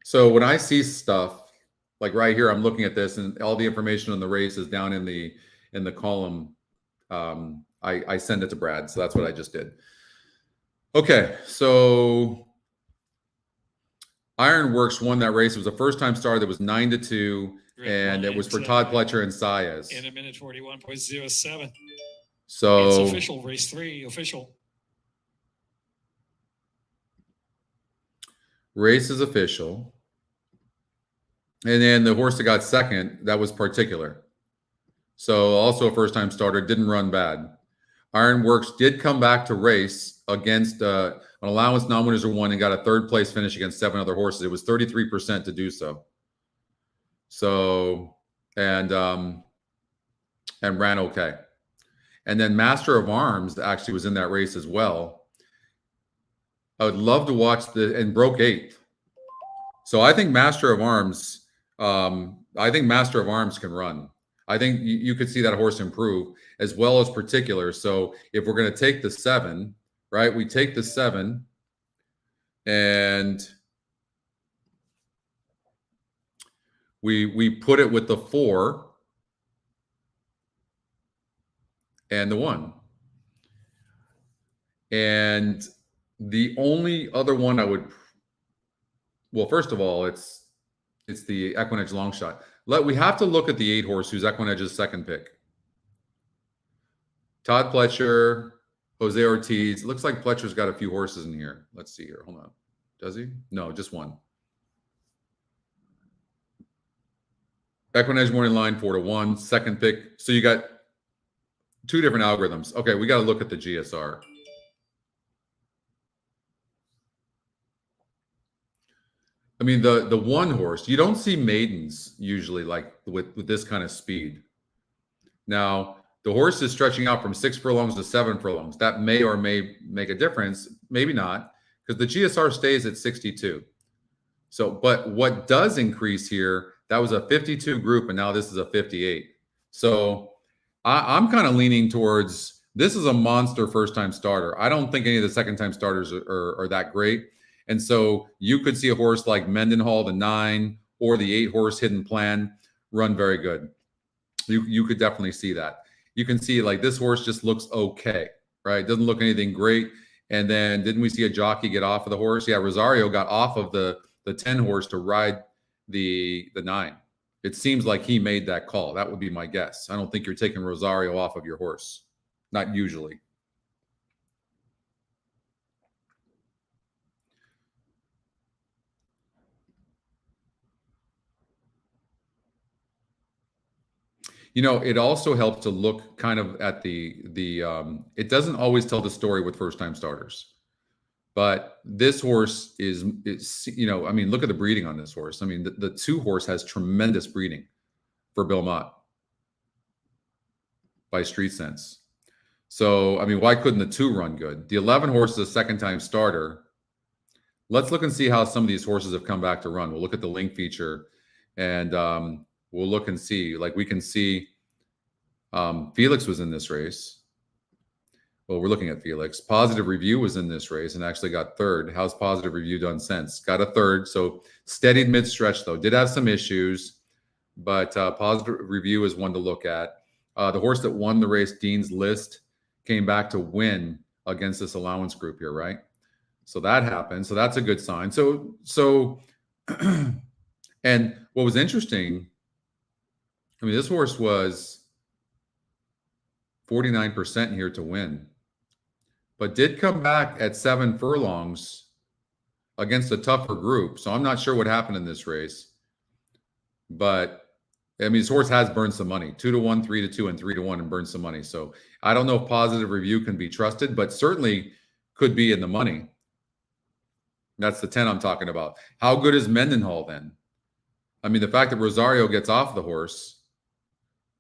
Speaker 1: So when I see stuff like right here, I'm looking at this and all the information on the race is down in the column. I send it to Brad. So that's what I just did. Okay. So Ironworks won that race. It was a first time starter that was 9-2. And it was for Todd Pletcher and Saez.
Speaker 3: In a minute 41.07.
Speaker 1: So
Speaker 3: it's official. Race 3 official.
Speaker 1: Race is official. And then the horse that got second, that was Particular. So also a first-time starter, didn't run bad. Ironworks did come back to race against an allowance non-winners of 1 and got a 3rd place finish against 7 other horses. It was 33% to do so. So, and ran okay. And then Master of Arms actually was in that race as well. I would love to watch and broke 8th. So I think Master of Arms, can run. I think you could see that horse improve as well as Particular. So if we're going to take the 7, right, we take the 7 and we put it with the 4 and the 1. And the only other one I would, well, first of all, it's the EquinEdge long shot. We have to look at the 8 horse, who's EquinEdge's second pick. Todd Pletcher, Jose Ortiz. It looks like Pletcher's got a few horses in here. Let's see here. Hold on. Does he? No, just one. EquinEdge morning line 4-1, second pick. So you got 2 different algorithms. Okay, we got to look at the GSR. I mean, the 1 horse, you don't see maidens usually like with this kind of speed. Now, the horse is stretching out from 6 furlongs to 7 furlongs. That may or may make a difference, maybe not, because the GSR stays at 62. So, but what does increase here, that was a 52 group, and now this is a 58. So I'm kind of leaning towards, this is a monster first-time starter. I don't think any of the second-time starters are that great. And so you could see a horse like Mendenhall, the 9, or the 8 horse Hidden Plan run very good. You could definitely see that. You can see like this horse just looks okay, right? Doesn't look anything great. And then didn't we see a jockey get off of the horse? Yeah, Rosario got off of the 10 horse to ride the 9. It seems like he made that call. That would be my guess. I don't think you're taking Rosario off of your horse. Not usually. You know, it also helps to look kind of at it doesn't always tell the story with first-time starters. But this horse is, you know, I mean, look at the breeding on this horse. I mean, the 2 horse has tremendous breeding for Bill Mott by Street Sense. So, I mean, why couldn't the 2 run good? The 11 horse is a second-time starter. Let's look and see how some of these horses have come back to run. We'll look at the link feature, and we'll look and see. Like we can see Felix was in this race. Well, we're looking at Felix. Positive Review was in this race and actually got 3rd. How's Positive Review done since? Got a 3rd. So steadied mid-stretch, though. Did have some issues, but Positive Review is one to look at. The horse that won the race, Dean's List, came back to win against this allowance group here, right? So that happened. So that's a good sign. So and what was interesting, I mean, this horse was 49% here to win, but did come back at 7 furlongs against a tougher group. So I'm not sure what happened in this race, but I mean, this horse has burned some money, 2-1, 3-2, and 3-1, and burned some money. So I don't know if Positive Review can be trusted, but certainly could be in the money. That's the 10 I'm talking about. How good is Mendenhall then? I mean, the fact that Rosario gets off the horse.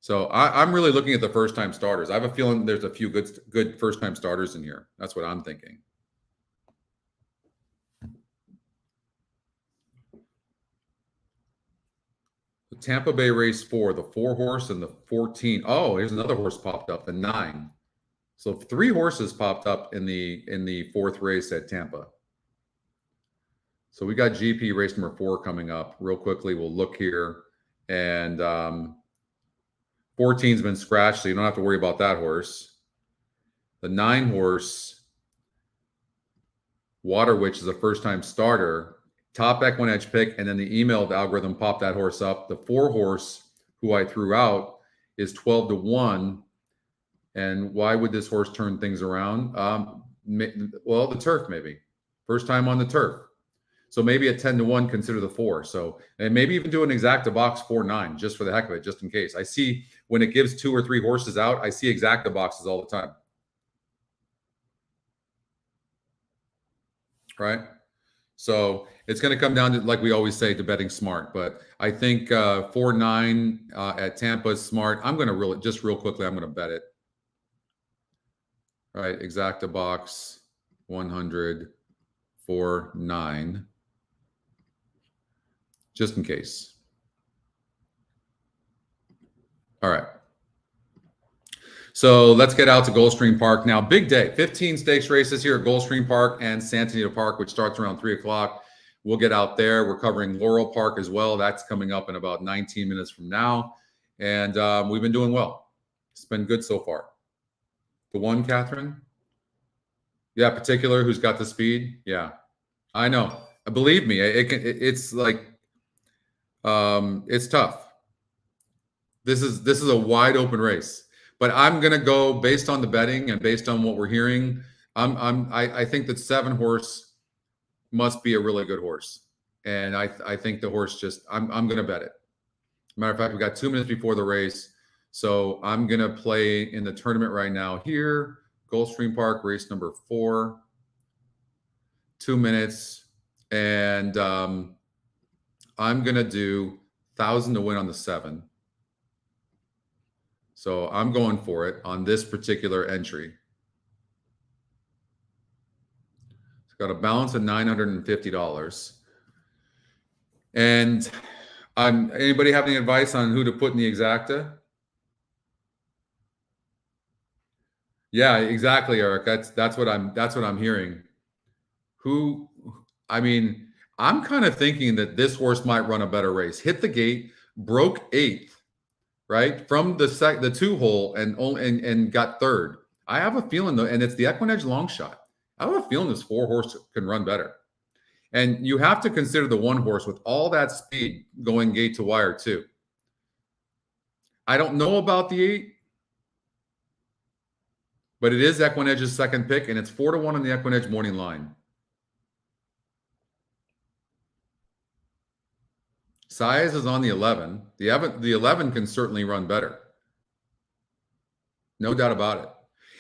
Speaker 1: So I'm really looking at the first-time starters. I have a feeling there's a few good first-time starters in here. That's what I'm thinking. The Tampa Bay race 4, the 4 horse and the 14. Oh, here's another horse popped up, the 9. So 3 horses popped up in the 4th race at Tampa. So we got GP race number 4 coming up real quickly. We'll look here, and 14's been scratched, so you don't have to worry about that horse. The 9 horse, Water Witch, is a first-time starter. Top EquinEdge pick, and then the emailed algorithm popped that horse up. The 4 horse, who I threw out, is 12-1. And why would this horse turn things around? Well, the turf, maybe. First time on the turf. So maybe at 10-1, consider the 4. So, and maybe even do an exacta box 4-9 just for the heck of it, just in case. I see when it gives 2 or 3 horses out, I see exacta boxes all the time. Right? So it's going to come down to, like we always say, to betting smart. But I think 4-9 at Tampa is smart. I'm going to real quickly, I'm going to bet it. All right, exacta box 100 4-9. Just in case. All right. So let's get out to Gulfstream Park now. Big day. 15 stakes races here at Gulfstream Park and Santa Anita Park, which starts around 3 o'clock. We'll get out there. We're covering Laurel Park as well. That's coming up in about 19 minutes from now. And we've been doing well. It's been good so far. The one, Catherine? Yeah, particular, who's got the speed? Yeah, I know. Believe me, it's like, it's tough. This is a wide open race. But I'm gonna go based on the betting and based on what we're hearing. I think that 7 horse must be a really good horse, and I think the horse just I'm gonna bet it. Matter of fact, we got 2 minutes before the race, so I'm gonna play in the tournament right now here, Gulfstream Park, race number 4. 2 minutes, and I'm gonna do 1,000 to win on the 7. So I'm going for it on this particular entry. It's got a balance of $950. And anybody have any advice on who to put in the exacta? Yeah, exactly, Eric. That's what I'm hearing. I'm kind of thinking that this horse might run a better race. Hit the gate, broke 8th, right? From the 2-hole and got 3rd. I have a feeling though, and it's the EquinEdge long shot. I have a feeling this 4-horse can run better. And you have to consider the 1-horse with all that speed going gate to wire too. I don't know about the 8, but it is EquinEdge's second pick, and it's 4-1 on the EquinEdge morning line. Size is on the 11. The 11 can certainly run better. No doubt about it.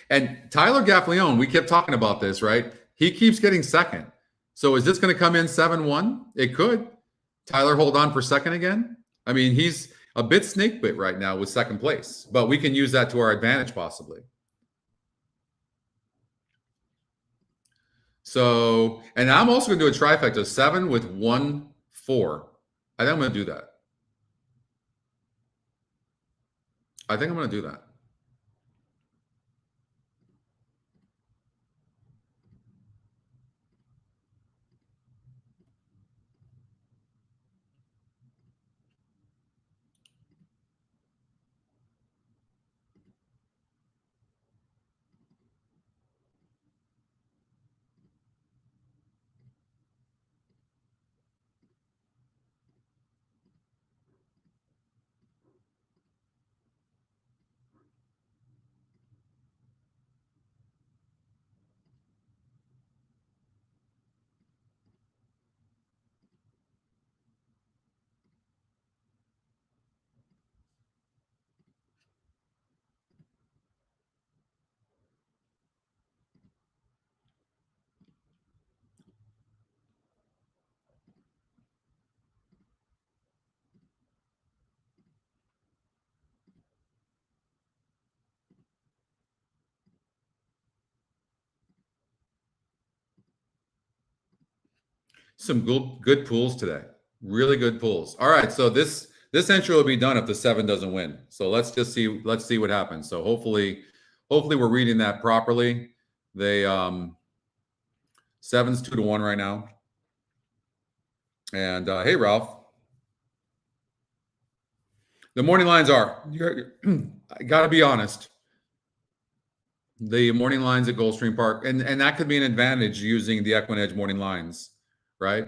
Speaker 1: And Tyler Gaffleone, we kept talking about this, right? He keeps getting second. So is this going to come in 7-1? It could. Tyler hold on for second again? I mean, he's a bit snake bit right now with second place, but we can use that to our advantage possibly. So, and I'm also going to do a trifecta, 7 with 1, 4. I think I'm going to do that. I think I'm going to do that. Some good pools today. Really good pools. All right, so this entry will be done if the 7 doesn't win. So let's see what happens. So hopefully we're reading that properly. They 7's 2-1 right now. And hey, Ralph. The morning lines are, I got to be honest. The morning lines at Gulfstream Park, and that could be an advantage using the EquinEdge morning lines, right?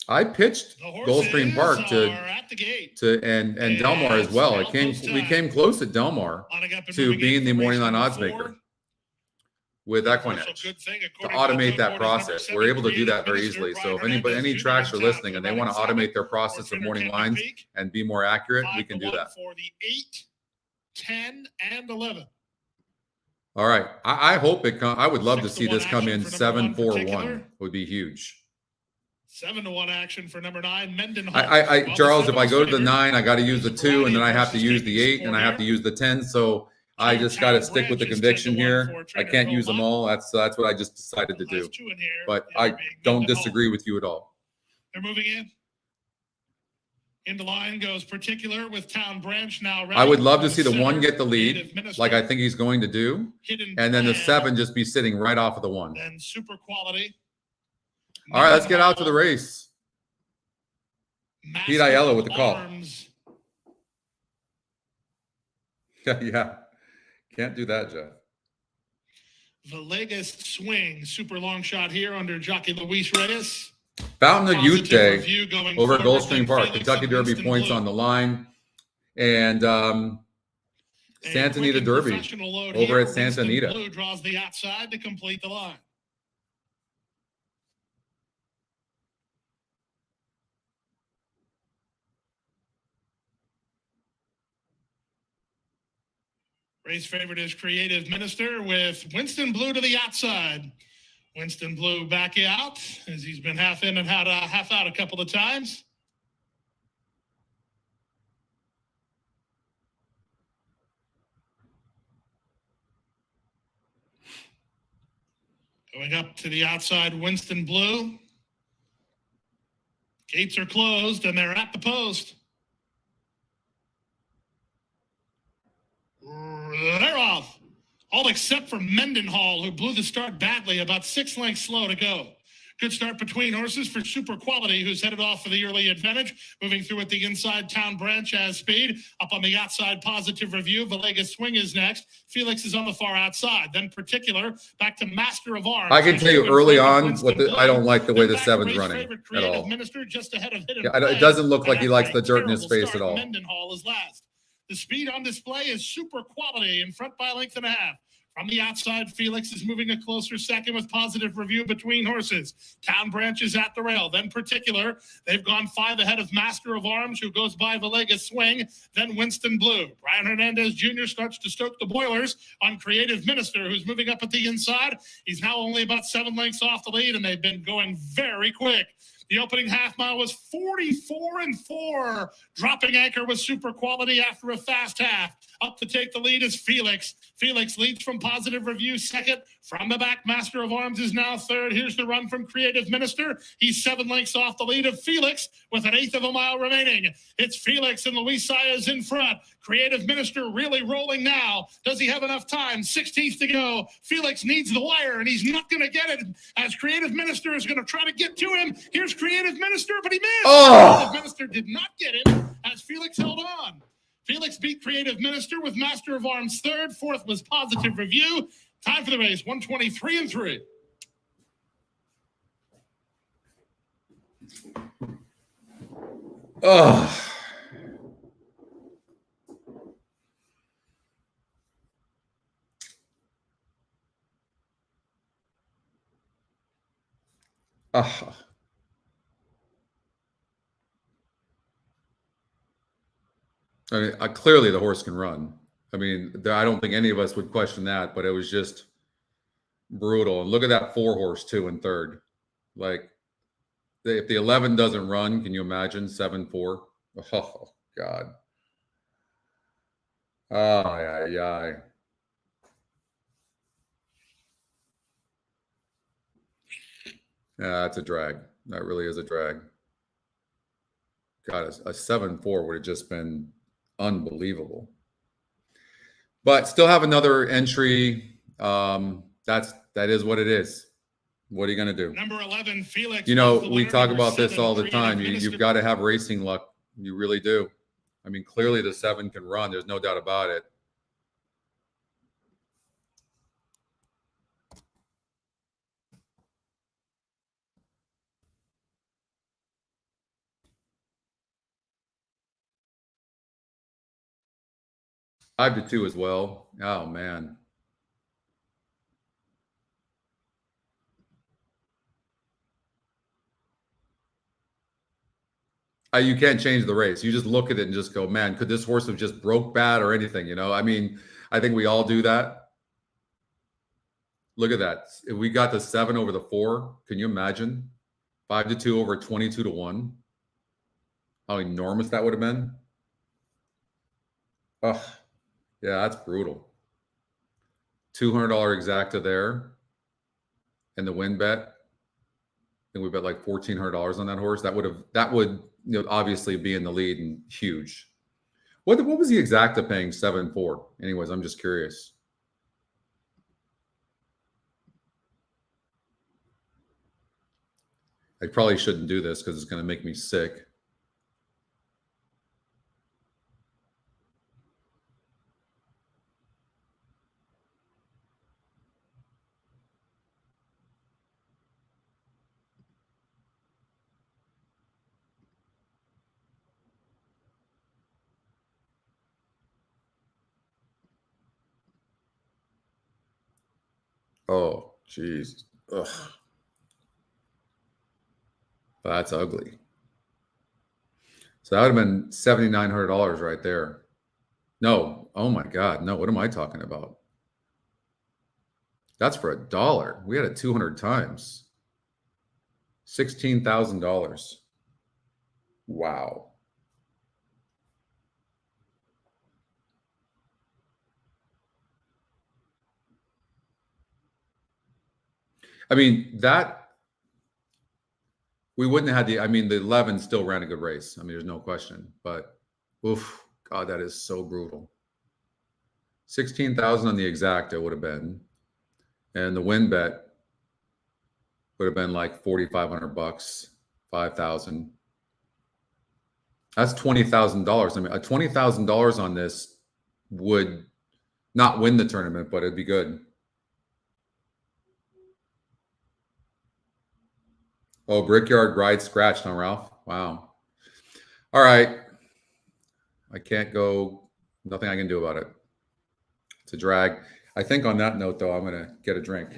Speaker 1: I pitched Gulfstream Park and Del Mar as well. We came close at Del Mar to being the morning line odds maker with EquinEdge to automate that process. We're able to do that very easily. So if any tracks are listening and they want to automate their process of morning lines and be more accurate, we can do that.
Speaker 2: For the 8, 10, and 11.
Speaker 1: All right. I hope it comes. I would love to see this come in 7-4-1. Would be huge.
Speaker 2: 7-1 action for number 9, Menden.
Speaker 1: Charles, if I go to the 9, I got to use the 2, and then I have to use the 8, and I have to use the 10. So I just got to stick with the conviction here. I can't use them all. That's what I just decided to do. But I don't disagree with you at all.
Speaker 2: They're moving in. Into line goes Particular with Town Branch now.
Speaker 1: I would love to see the 1 get the lead, like I think he's going to do, and then the 7 just be sitting right off of the 1.
Speaker 2: And Super Quality.
Speaker 1: All right, let's get out to the race. Pete Aiello with the call. Yeah. Can't do that, Jeff.
Speaker 2: Villegas Swing, super long shot here under jockey Luis Reyes.
Speaker 1: Fountain of Youth Day over at Gulfstream Park. Kentucky Derby points on the line. And Santa Anita Derby over at Santa Anita.
Speaker 2: Blue draws the outside to complete the line. Race favorite is Creative Minister with Winston Blue to the outside. Winston Blue back out as he's been half in and half out a couple of times. Going up to the outside, Winston Blue. Gates are closed, and they're at the post. They're off. All except for Mendenhall, who blew the start badly, about 6 lengths slow to go. Good start between horses for Super Quality, who's headed off for the early advantage. Moving through at the inside, Town Branch has speed. Up on the outside, Positive Review. Villegas Swing is next. Felix is on the far outside. Then Particular, back to Master of Arms.
Speaker 1: I can tell you early on I don't like the way the seven's running at all.
Speaker 2: Minister just ahead of Hidden
Speaker 1: Yeah, it doesn't look like he likes the dirt in his face at all.
Speaker 2: Mendenhall is last. The speed on display is Super Quality in front by a length and a half. From the outside, Felix is moving a closer second with Positive Review between horses. Town Branch is at the rail. Then Particular. They've gone 5 ahead of Master of Arms, who goes by Villegas Swing. Then Winston Blue. Brian Hernandez Jr. starts to stoke the boilers on Creative Minister, who's moving up at the inside. He's now only about 7 lengths off the lead, and they've been going very quick. The opening half mile was 44-4. Dropping anchor with Super Quality after a fast half. Up to take the lead is Felix. Felix leads from Positive Review second. From the back, Master of Arms is now third. Here's the run from Creative Minister. He's 7 lengths off the lead of Felix with an 1/8 of a mile remaining. It's Felix and Luis Saez in front. Creative Minister really rolling now. Does he have enough time? 16th to go. Felix needs the wire, and he's not going to get it as Creative Minister is going to try to get to him. Here's Creative Minister, but he missed. Creative Minister did not get him as Felix held on. Felix beat Creative Minister with Master of Arms third. Fourth was Positive Review. Time for the race, 123-3.
Speaker 1: Oh. Oh. I mean, clearly the horse can run. I mean, I don't think any of us would question that, but it was just brutal. And look at that 4 horse too in third. Like, if the 11 doesn't run, can you imagine 7-4? Oh God. Oh yeah. Yeah, that's a drag. That really is a drag. God, a 7-4 would have just been unbelievable. But still have another entry. That is what it is. What are you going to do?
Speaker 2: Number 11, Felix.
Speaker 1: You know, we talk about this all the time. You've got to have racing luck. You really do. I mean, clearly the 7 can run. There's no doubt about it. I do too as well. Oh man. You can't change the race. You just look at it and just go, man, could this horse have just broke bad or anything? You know, I mean, I think we all do that. Look at that. If we got the 7 over the 4, can you imagine? 5-2 over 22-1. How enormous that would have been. Oh, yeah, that's brutal. $200 exacta there. And the win bet. I think we bet like $1,400 on that horse. That would obviously be in the lead and huge. What was the exacta paying 7-4? Anyways, I'm just curious. I probably shouldn't do this because it's going to make me sick. Oh, geez. Ugh. That's ugly. So that would have been $7,900 right there. No. Oh my God. No. What am I talking about? That's for $1. We had it 200 times. $16,000. Wow. I mean, we wouldn't have had the 11 still ran a good race. I mean, there's no question, but oof, God, that is so brutal. 16,000 on the exacta would have been, and the win bet would have been like $4,500, 5,000. That's $20,000. I mean, $20,000 on this would not win the tournament, but it'd be good. Oh, Brickyard ride scratched, huh, Ralph? Wow. All right. I can't go. Nothing I can do about it. It's a drag. I think on that note, though, I'm going to get a drink.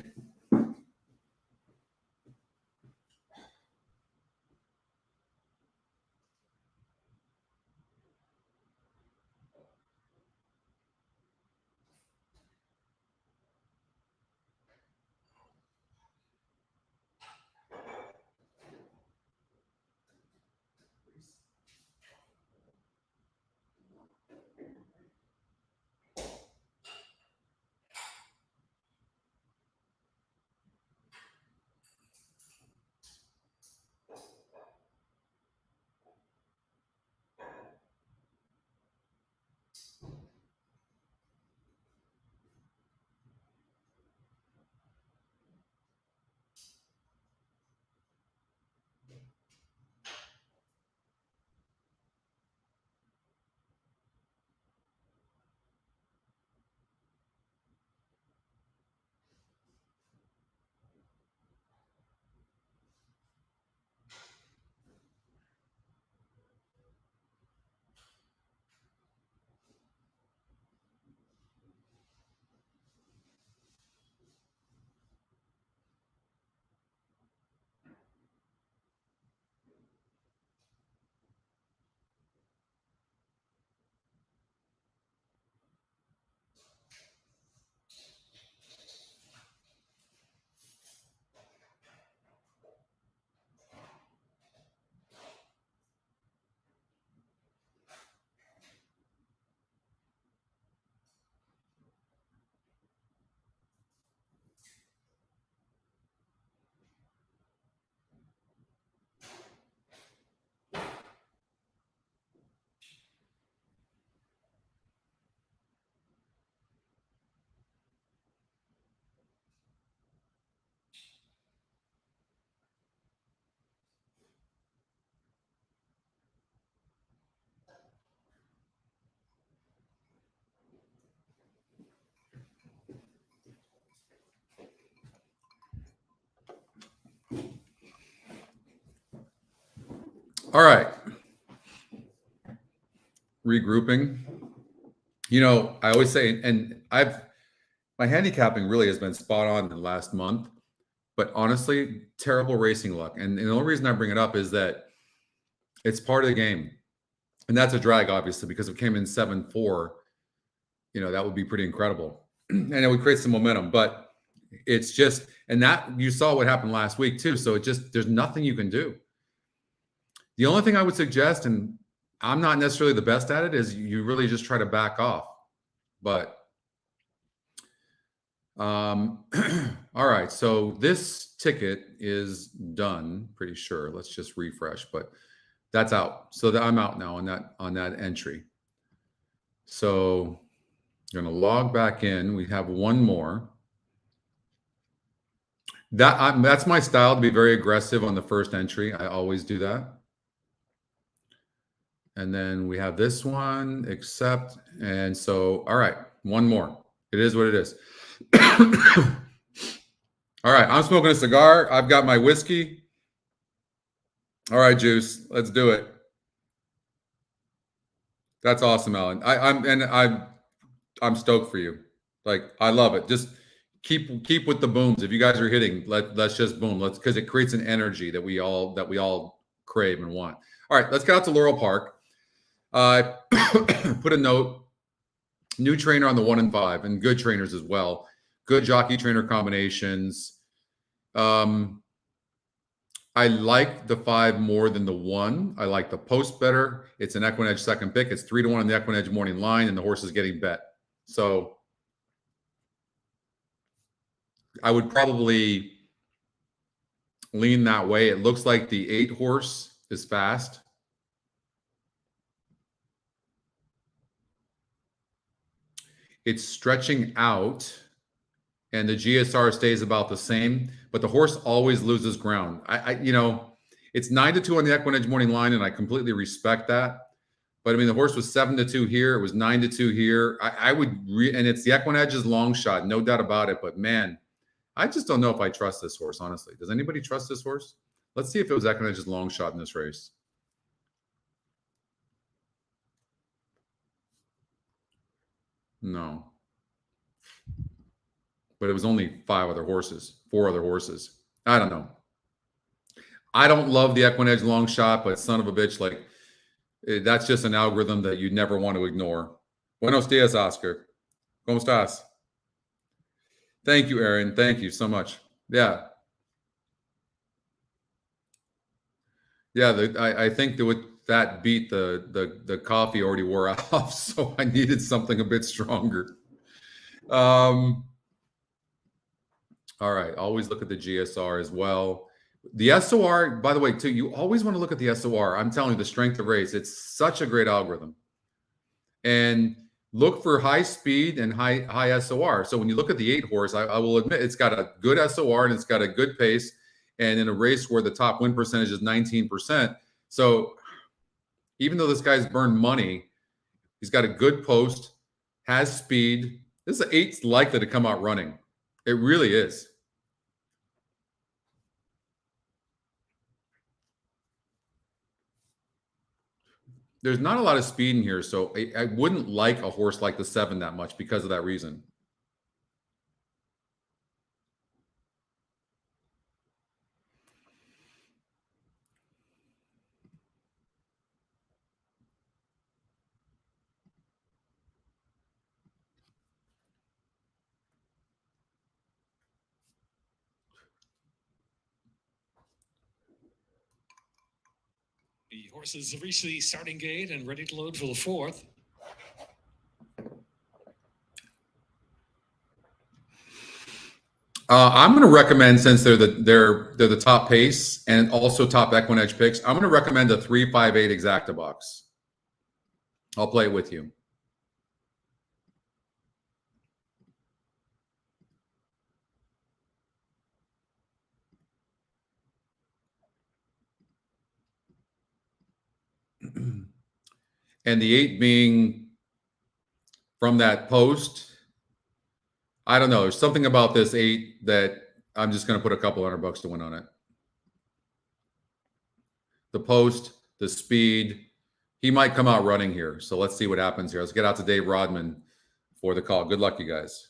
Speaker 1: All right. Regrouping. You know, I always say, and my handicapping really has been spot on in the last month, but honestly, terrible racing luck. And the only reason I bring it up is that it's part of the game. And that's a drag, obviously, because if it came in 7-4, you know, that would be pretty incredible. And it would create some momentum. But it's just, and that you saw what happened last week too. So it just, there's nothing you can do. The only thing I would suggest, and I'm not necessarily the best at it, is you really just try to back off. But all right, so this ticket is done, pretty sure. Let's just refresh, but that's out. So that I'm out now on that entry. So I'm going to log back in. We have one more. That's my style, to be very aggressive on the first entry. I always do that. And then we have this one, accept. And so, all right, one more. It is what it is. All right, I'm smoking a cigar. I've got my whiskey. All right, Juice, let's do it. That's awesome, Alan. I'm stoked for you. Like, I love it. Just keep with the booms. If you guys are hitting, let's just boom. Because it creates an energy that we all crave and want. All right, let's get out to Laurel Park. Put a note. New trainer on the 1 and 5, and good trainers as well. Good jockey trainer combinations. I like the 5 more than the 1. I like the post better. It's an EquinEdge second pick. It's 3-1 on the EquinEdge morning line, and the horse is getting bet. So I would probably lean that way. It looks like the 8 horse is fast. It's stretching out, and the GSR stays about the same, but the horse always loses ground. You know, it's 9-2 on the EquinEdge morning line, and I completely respect that. But I mean, the horse was 7-2 here. It was 9-2 here. I would, and it's the EquinEdge's long shot, no doubt about it. But man, I just don't know if I trust this horse, honestly. Does anybody trust this horse? Let's see if it was EquinEdge's long shot in this race. No. But it was only 4 other horses. I don't know. I don't love the EquinEdge long shot, but son of a bitch, like, that's just an algorithm that you never want to ignore. Buenos dias, Oscar. ¿Cómo estás? Thank you, Aaron. Thank you so much. Yeah. Yeah, I think that with that beat, the coffee already wore off, so I needed something a bit stronger. All right, always look at the GSR as well. The SOR, by the way, too, you always want to look at the SOR. I'm telling you, the strength of race, it's such a great algorithm. And look for high speed and high SOR. So when you look at the 8 horse, I will admit it's got a good SOR and it's got a good pace. And in a race where the top win percentage is 19%. So even though this guy's burned money, he's got a good post, has speed. This 8's likely to come out running. It really is. There's not a lot of speed in here, so I wouldn't like a horse like the 7 that much because of that reason.
Speaker 3: The horses have reached the starting gate and ready to load for the 4th.
Speaker 1: I'm going to recommend, since they're the top pace and also top EquinEdge picks, I'm going to recommend a 3-5-8 exacta box. I'll play it with you. And the 8 being from that post. I don't know. There's something about this 8 that I'm just going to put a couple $100 to win on it. The post, the speed. He might come out running here. So let's see what happens here. Let's get out to Dave Rodman for the call. Good luck, you guys.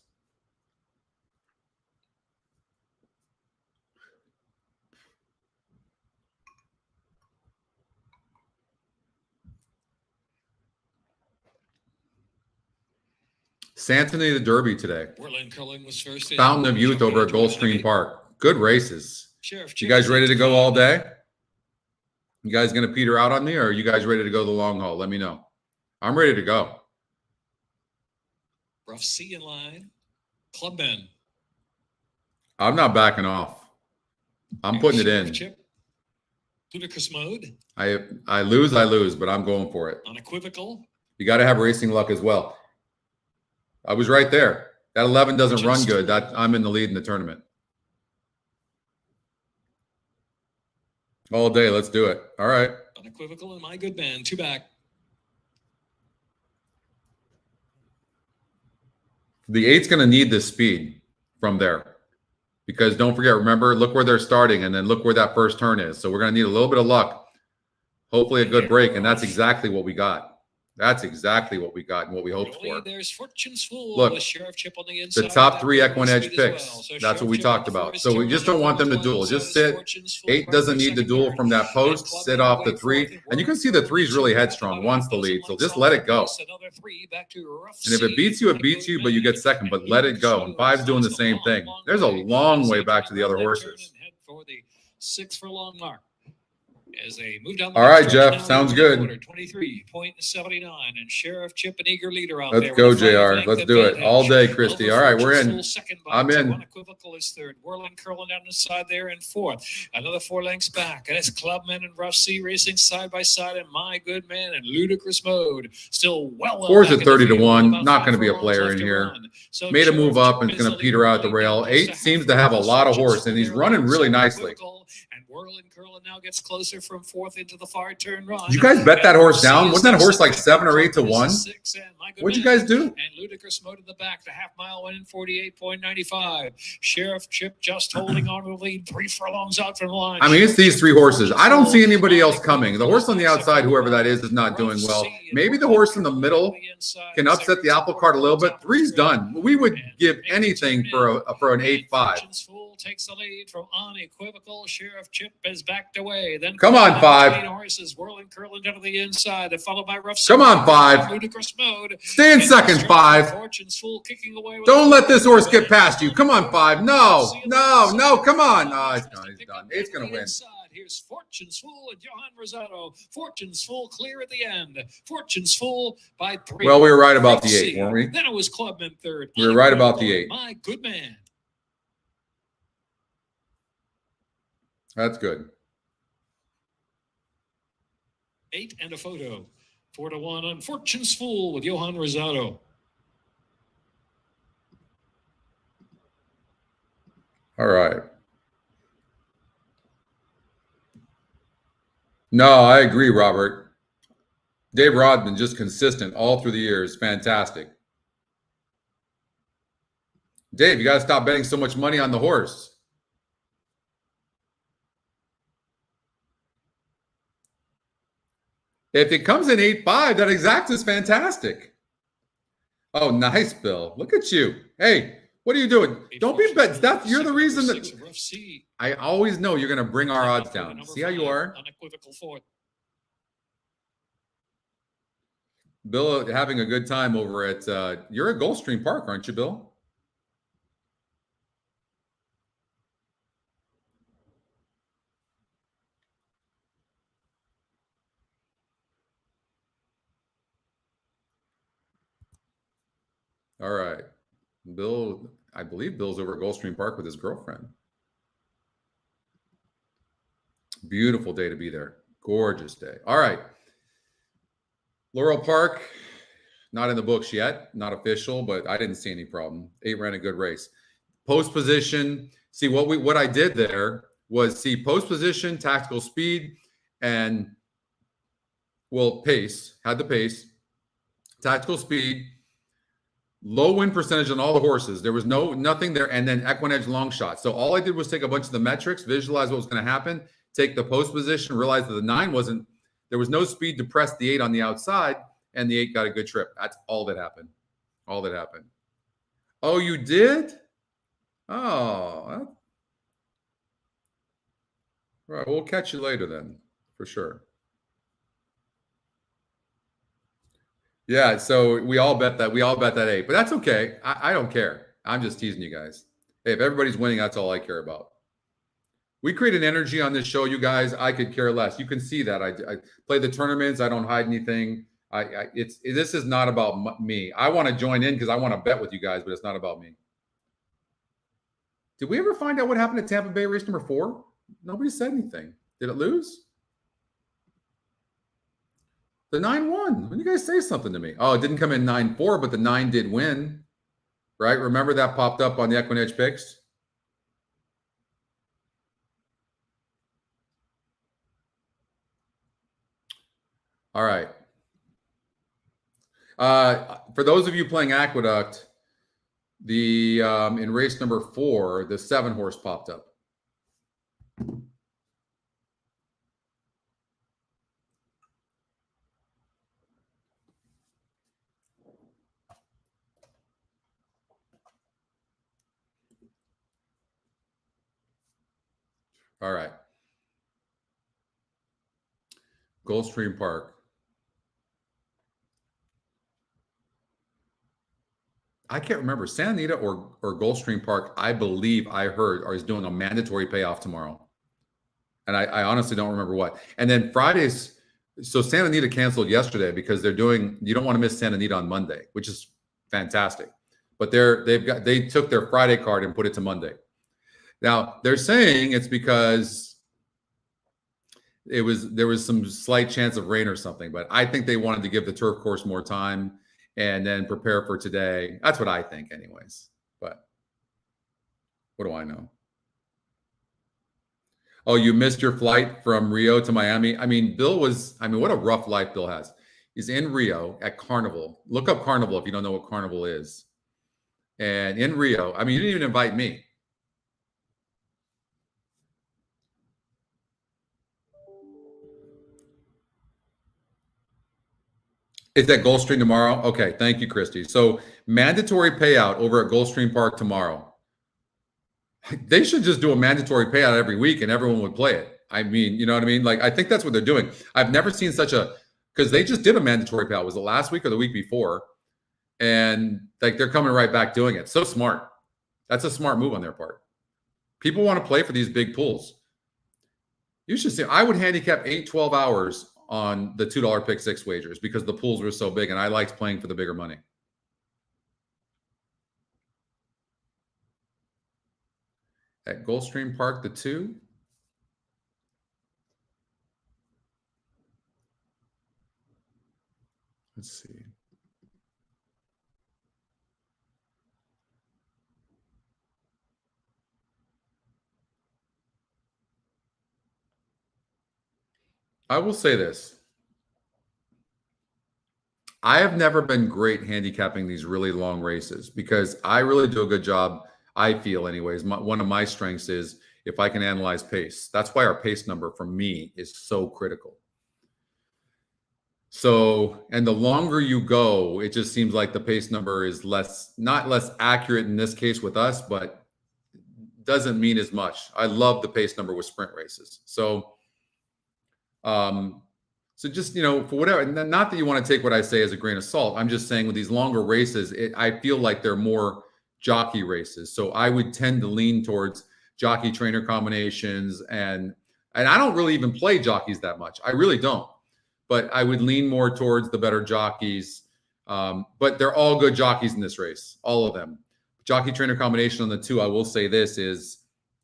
Speaker 1: Santony the Derby today.
Speaker 3: Was first
Speaker 1: Fountain of Youth over at Gulfstream Park. Good races. You guys ready to go all day? You guys going to peter out on me, or are you guys ready to go the long haul? Let me know. I'm ready to go.
Speaker 3: Rough sea in line. Clubmen.
Speaker 1: I'm not backing off. I'm putting it in.
Speaker 3: Chip. Ludicrous mode.
Speaker 1: I lose, but I'm going for it.
Speaker 3: Unequivocal.
Speaker 1: You got to have racing luck as well. I was right there. That 11 doesn't run good. I'm in the lead in the tournament. All day. Let's do it. All right.
Speaker 3: Unequivocal and my good man. 2 back.
Speaker 1: The 8's going to need this speed from there. Because don't forget, remember, look where they're starting, and then look where that first turn is. So we're going to need a little bit of luck. Hopefully a good break, and that's exactly what we got. That's exactly what we got and what we hoped for.
Speaker 3: There's Fortune's Fool.
Speaker 1: Look,
Speaker 3: with Sheriff Chip on the inside.
Speaker 1: the top 3 EquinEdge
Speaker 3: Speed
Speaker 1: picks.
Speaker 3: as well. So
Speaker 1: That's
Speaker 3: Sheriff
Speaker 1: what we
Speaker 3: Chip
Speaker 1: talked
Speaker 3: on the
Speaker 1: about.
Speaker 3: first
Speaker 1: So we
Speaker 3: two
Speaker 1: just don't want them to
Speaker 3: runs,
Speaker 1: duel.
Speaker 3: so
Speaker 1: Just
Speaker 3: is
Speaker 1: sit.
Speaker 3: Fortune's Fool
Speaker 1: 8 doesn't need to
Speaker 3: second
Speaker 1: duel
Speaker 3: pair.
Speaker 1: from that post.
Speaker 3: And
Speaker 1: Sit
Speaker 3: Clubman
Speaker 1: off the
Speaker 3: away
Speaker 1: 3.
Speaker 3: fourth.
Speaker 1: And you can see the 3's really headstrong. Wants the lead. So just let it go.
Speaker 3: Another 3 back to Rough
Speaker 1: And if it beats you, it beats you, but you get second. But let it go. And 5's doing the same thing. There's a long way back to the other horses.
Speaker 3: For the 6 furlong mark. As they move down.
Speaker 1: All right, Jeff. Sounds good.
Speaker 3: 23.79, and Sheriff Chip an eager leader out
Speaker 1: Let's
Speaker 3: there.
Speaker 1: go, JR. Let's do it all day, Christy. All right, we're in. I'm in.
Speaker 3: Unequivocal is third. Whirling, curling down the side there in fourth. Another 4 lengths back, and it's Clubman and Rough Sea racing side by side, and My Good Man in ludicrous mode. Still well.
Speaker 1: Four's at 30-1. Not going to be a player in here. So Made a move up and it's going to peter out the rail. 8 seems to have a lot of horse, and he's running really nicely.
Speaker 3: And Whirling Curling now gets closer from fourth into the far turn run.
Speaker 1: Did you guys bet that horse down? Wasn't that horse like 7 or 8 to 1? What'd you guys do?
Speaker 3: And ludicrous mode in the back. The half mile went in 48.95. Sheriff Chip just holding on to the lead. 3 furlongs out from the line.
Speaker 1: I mean, it's these 3 horses. I don't see anybody else coming. The horse on the outside, whoever that is not doing well. Maybe the horse in the middle can upset the apple cart a little bit. 3's done. We would give anything for an 8-5.
Speaker 3: Takes the lead from Unequivocal. Sheriff Chip is backed away. Then
Speaker 1: come on, 5.
Speaker 3: Horses Whirling, curling down to the inside, followed by Rough.
Speaker 1: Come on, 5.
Speaker 3: Ludicrous mode.
Speaker 1: Stay in second, 5.
Speaker 3: Fortune's Fool kicking away.
Speaker 1: Don't let this horse get past you. Come on, 5. No. Come on. No, it's done. He's done. 8's going to win.
Speaker 3: Here's Fortune's Fool and Johan Rosado. Fortune's Fool clear at the end. Fortune's Fool by 3.
Speaker 1: Well, we were right about the 8, weren't we?
Speaker 3: Then it was Clubman third.
Speaker 1: We were right about the 8.
Speaker 3: My Good Man.
Speaker 1: That's good.
Speaker 3: 8 and a photo. 4-1 on Fortune's Fool with Johan Rosado.
Speaker 1: All right. No, I agree, Robert. Dave Rodman, just consistent all through the years. Fantastic. Dave, you got to stop betting so much money on the horse. If it comes in 8-5, that exact is fantastic. Oh, nice, Bill. Look at you. Hey, what are you doing? Don't be bet. You're the reason that I always know you're going to bring our odds down. See how you are? Bill having a good time over at you're at Gulfstream Park, aren't you, Bill? All right. Bill, I believe Bill's over at Gulfstream Park with his girlfriend. Beautiful day to be there. Gorgeous day. All right. Laurel Park, not in the books yet, not official, but I didn't see any problem. 8 ran a good race. Post position. See, what I did there was see post position, tactical speed, and pace, had the pace, tactical speed, low win percentage on all the horses. There was nothing there, and then EquinEdge long shot. So all I did was take a bunch of the metrics, visualize what was going to happen, take the post position, realize that the 9 wasn't, there was no speed to press the 8 on the outside, and the 8 got a good trip. That's all that happened. All that happened. Oh, you did? Oh. Right. We'll catch you later then, for sure. Yeah, so we all bet that 8, but that's okay. I don't care. I'm just teasing you guys. Hey, if everybody's winning, that's all I care about. We create an energy on this show, you guys. I could care less. You can see that. I play the tournaments. I don't hide anything. This is not about me. I want to join in because I want to bet with you guys, but it's not about me. Did we ever find out what happened at Tampa Bay race number 4? Nobody said anything. Did it lose? The 9 won. When you guys say something to me? Oh, it didn't come in 9-4, but the 9 did win. Right? Remember that popped up on the EquinEdge picks? All right. For those of you playing Aqueduct, the in race number 4, the 7 horse popped up. All right. Gulfstream Park. I can't remember. Santa Anita or Gulfstream Park, I believe I heard, is doing a mandatory payoff tomorrow. And I honestly don't remember what. And then Fridays, so Santa Anita canceled yesterday because they're doing, you don't want to miss Santa Anita on Monday, which is fantastic. But they took their Friday card and put it to Monday. Now they're saying it's because there was some slight chance of rain or something, but I think they wanted to give the turf course more time and then prepare for today. That's what I think anyways. But what do I know? Oh, you missed your flight from Rio to Miami. I mean, what a rough life Bill has. He's in Rio at Carnival. Look up Carnival if you don't know what Carnival is. And in Rio, I mean, you didn't even invite me. It's at Gulfstream tomorrow? Okay, thank you, Christy. So mandatory payout over at Gulfstream Park tomorrow. They should just do a mandatory payout every week and everyone would play it. I mean, you know what I mean? Like, I think that's what they're doing. I've never seen because they just did a mandatory payout. Was it last week or the week before? And like, they're coming right back doing it. So smart. That's a smart move on their part. People want to play for these big pools. You should see, I would handicap 8, 12 hours on the $2 pick six wagers because the pools were so big and I liked playing for the bigger money. At Gulfstream Park, the 2. Let's see. I will say this. I have never been great handicapping these really long races because I really do a good job. I feel anyways, one of my strengths is if I can analyze pace. That's why our pace number for me is so critical. So, and the longer you go, it just seems like the pace number is not less accurate in this case with us, but doesn't mean as much. I love the pace number with sprint races. So just, for whatever, not that you want to take what I say as a grain of salt. I'm just saying with these longer races, I feel like they're more jockey races. So I would tend to lean towards jockey trainer combinations. And I don't really even play jockeys that much. I really don't. But I would lean more towards the better jockeys. But they're all good jockeys in this race, all of them. Jockey trainer combination on the 2, I will say this is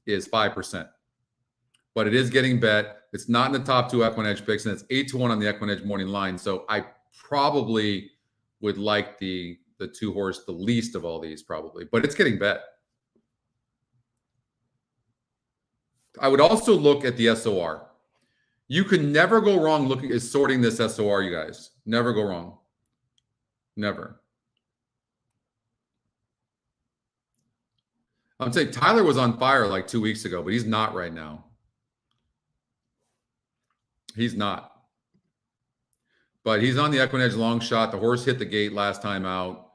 Speaker 1: 5%. But it is getting bet. It's not in the top 2 EquinEdge picks, and it's 8-1 on the EquinEdge morning line. So I probably would like the 2 horse the least of all these, probably, but it's getting bet. I would also look at the SOR. You can never go wrong sorting this SOR, you guys. Never go wrong. Never. I'm saying Tyler was on fire like 2 weeks ago, but he's not right now. He's not. But he's on the EquinEdge long shot. The horse hit the gate last time out.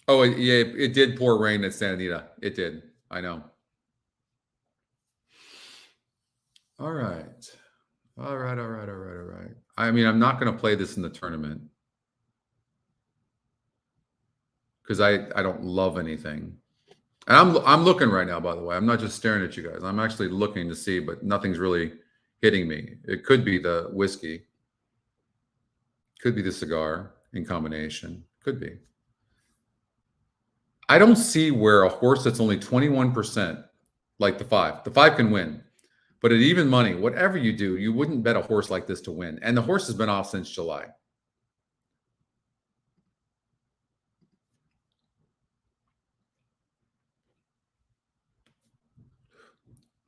Speaker 1: Oh, yeah, it did pour rain at Santa Anita. It did. I know. All right. All right. I mean, I'm not going to play this in the tournament because I don't love anything. And I'm looking right now, by the way. I'm not just staring at you guys. I'm actually looking to see, but nothing's really hitting me. It could be the whiskey. Could be the cigar in combination. Could be. I don't see where a horse that's only 21%, like the 5. The 5 can win. But at even money, whatever you do, you wouldn't bet a horse like this to win. And the horse has been off since July.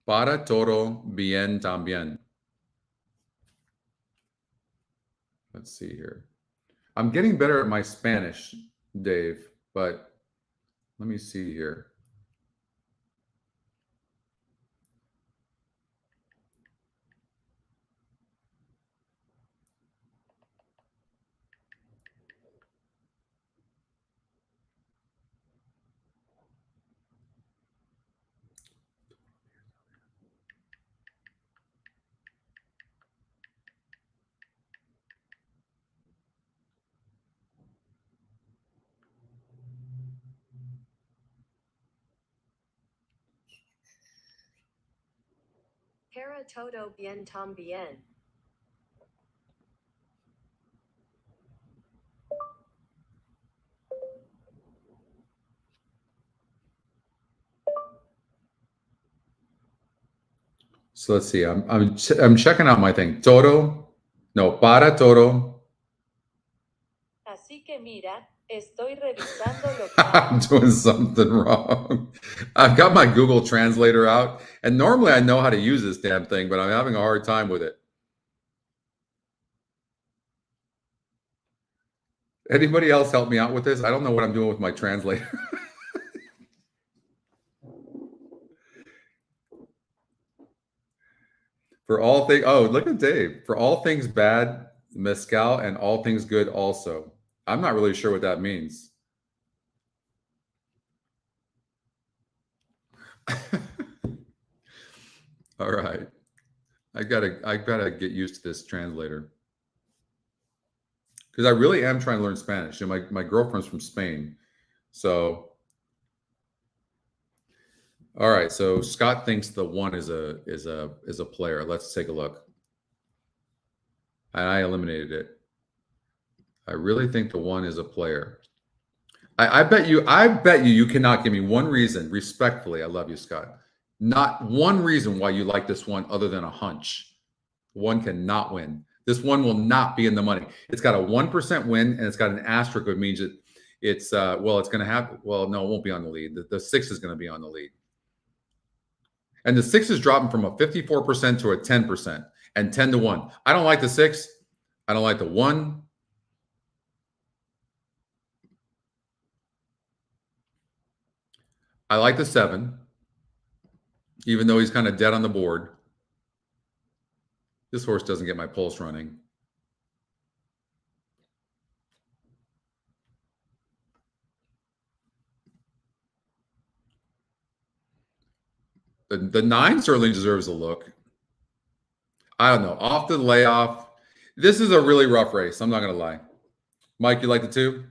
Speaker 1: Para todo bien también. Let's see here. I'm getting better at my Spanish, Dave, but let me see here.
Speaker 4: Para todo bien también.
Speaker 1: So let's see. I'm checking out my thing. Todo, no, para todo.
Speaker 4: Así que mira, estoy revisando lo que
Speaker 1: I'm doing something wrong. I've got my Google Translator out, and normally I know how to use this damn thing, but I'm having a hard time with it. Anybody else help me out with this? I don't know what I'm doing with my translator. For all things, oh, look at Dave. For all things bad, mezcal, and all things good also. I'm not really sure what that means. All right. I gotta get used to this translator. Because I really am trying to learn Spanish. You know, my girlfriend's from Spain. So all right, so Scott thinks the 1 is a player. Let's take a look. And I eliminated it. I really think the 1 is a player. I bet you you cannot give me one reason, respectfully. I love you, Scott. Not one reason why you like this one other than a hunch. 1 cannot win. This 1 will not be in the money. It's got a 1% win, and it's got an asterisk, which means it's well, it's going to have, well, no, it won't be on the lead. The 6 is going to be on the lead. And the 6 is dropping from a 54% to a 10%, and 10 to 1. I don't like the 6. I don't like the 1. I like the 7, even though he's kind of dead on the board. This horse doesn't get my pulse running. The 9 certainly deserves a look. I don't know. Off the layoff. This is a really rough race. I'm not going to lie. Mike, you like the 2?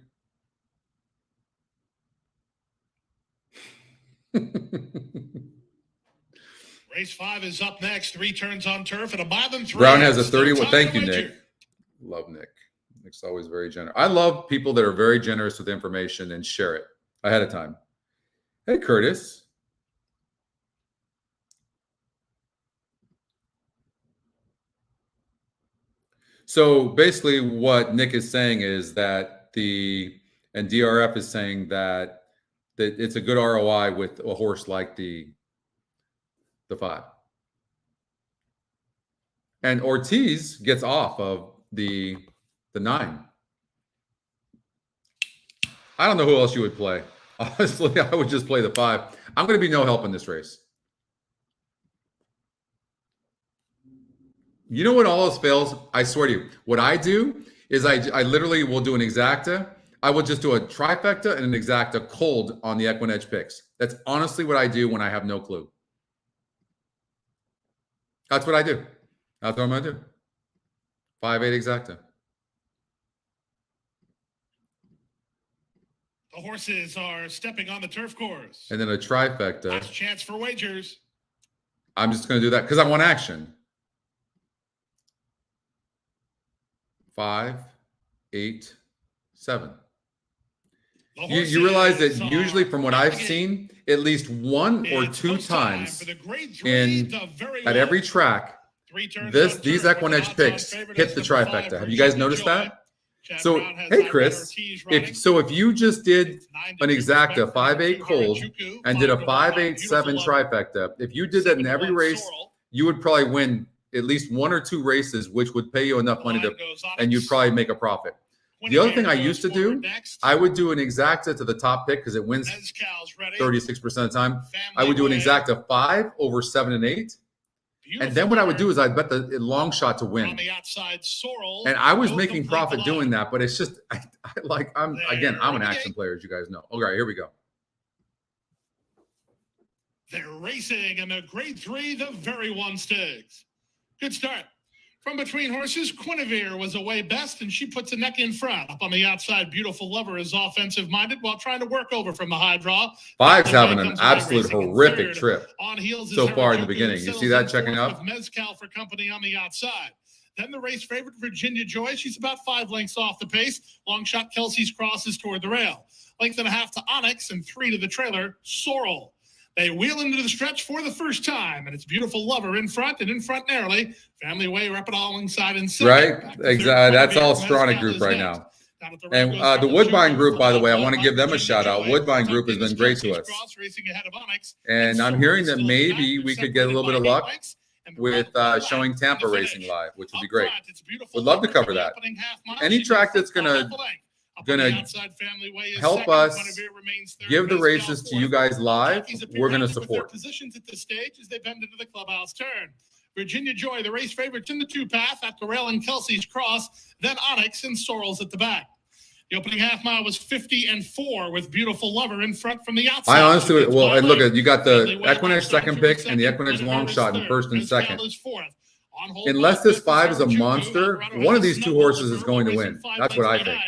Speaker 2: Race 5 is up next. 3 turns on turf and a by them 3.
Speaker 1: Brown has a 31. Thank you, Nick. Love Nick. Nick's always very generous. I love people that are very generous with information and share it ahead of time. Hey, Curtis. So basically what Nick is saying is that and DRF is saying that it's a good ROI with a horse like the 5. And Ortiz gets off of the 9. I don't know who else you would play. Honestly, I would just play the 5. I'm going to be no help in this race. You know what all else fails? I swear to you. What I do is I literally will do an exacta. I will just do a trifecta and an exacta cold on the EquinEdge picks. That's honestly what I do when I have no clue. That's what I do. That's what I'm going to do. 5-8 exacta.
Speaker 2: The horses are stepping on the turf course.
Speaker 1: And then a trifecta.
Speaker 2: Last chance for wagers.
Speaker 1: I'm just going to do that because I want action. 5, 8, 7. You realize that usually from what I've seen, at least 1 or 2 times at every track, these EquinEdge picks hit the trifecta. Have you guys noticed that? So, hey, Chris, if you just did an exacta 5-8 cold and did a 5-8-7 trifecta, if you did that in every race, you would probably win at least 1 or 2 races, which would pay you enough money and you'd probably make a profit. The other thing I used to do, I would do an exacta to the top pick because it wins 36% of the time. I would do an exacta 5 over 7 and 8. And then what I would do is I'd bet the long shot to win. And I was making profit doing that, but it's just, I'm an action player, as you guys know. Okay, here we go.
Speaker 2: They're racing in a grade 3, the very 1 stakes. Good start. From between horses, EquinEdge was away best, and she puts a neck in front. Up on the outside, Beautiful Lover is offensive-minded while trying to work over from the high draw.
Speaker 1: Five's having an absolute horrific trip
Speaker 2: on heels
Speaker 1: so far in the beginning. You see that checking up?
Speaker 2: Mezcal for company on the outside. Then the race favorite, Virginia Joy. She's about 5 lengths off the pace. Long shot Kelsey's crosses toward the rail. Length and a half to Onyx and 3 to the trailer, Sorrel. They wheel into the stretch for the first time, and it's Beautiful Lover in front and in front narrowly. Family Way, Rapid alongside in second.
Speaker 1: Right, exactly. That's all Stronach Group right now. And the Woodbine Group, by the way, I want to give them a shout out. Woodbine Group has been great to us. And I'm hearing that maybe we could get a little bit of luck with showing Tampa racing live, which would be great. Would love to cover that. Any track that's gonna help us give the races to you guys live, we're gonna support.
Speaker 2: Positions at the stage as they bend into the clubhouse turn. Virginia Joy, the race favorites in the 2-path after Rail and Kelsey's cross, then Onyx and Sorrel's at the back. The opening half mile was 50-4 with Beautiful Lover in front from the outside.
Speaker 1: I honestly, well, and look at, you got the EquinEdge second pick and the EquinEdge long shot in first and second. Unless this 5 is a monster, one of these 2 horses is going to win. That's what I think.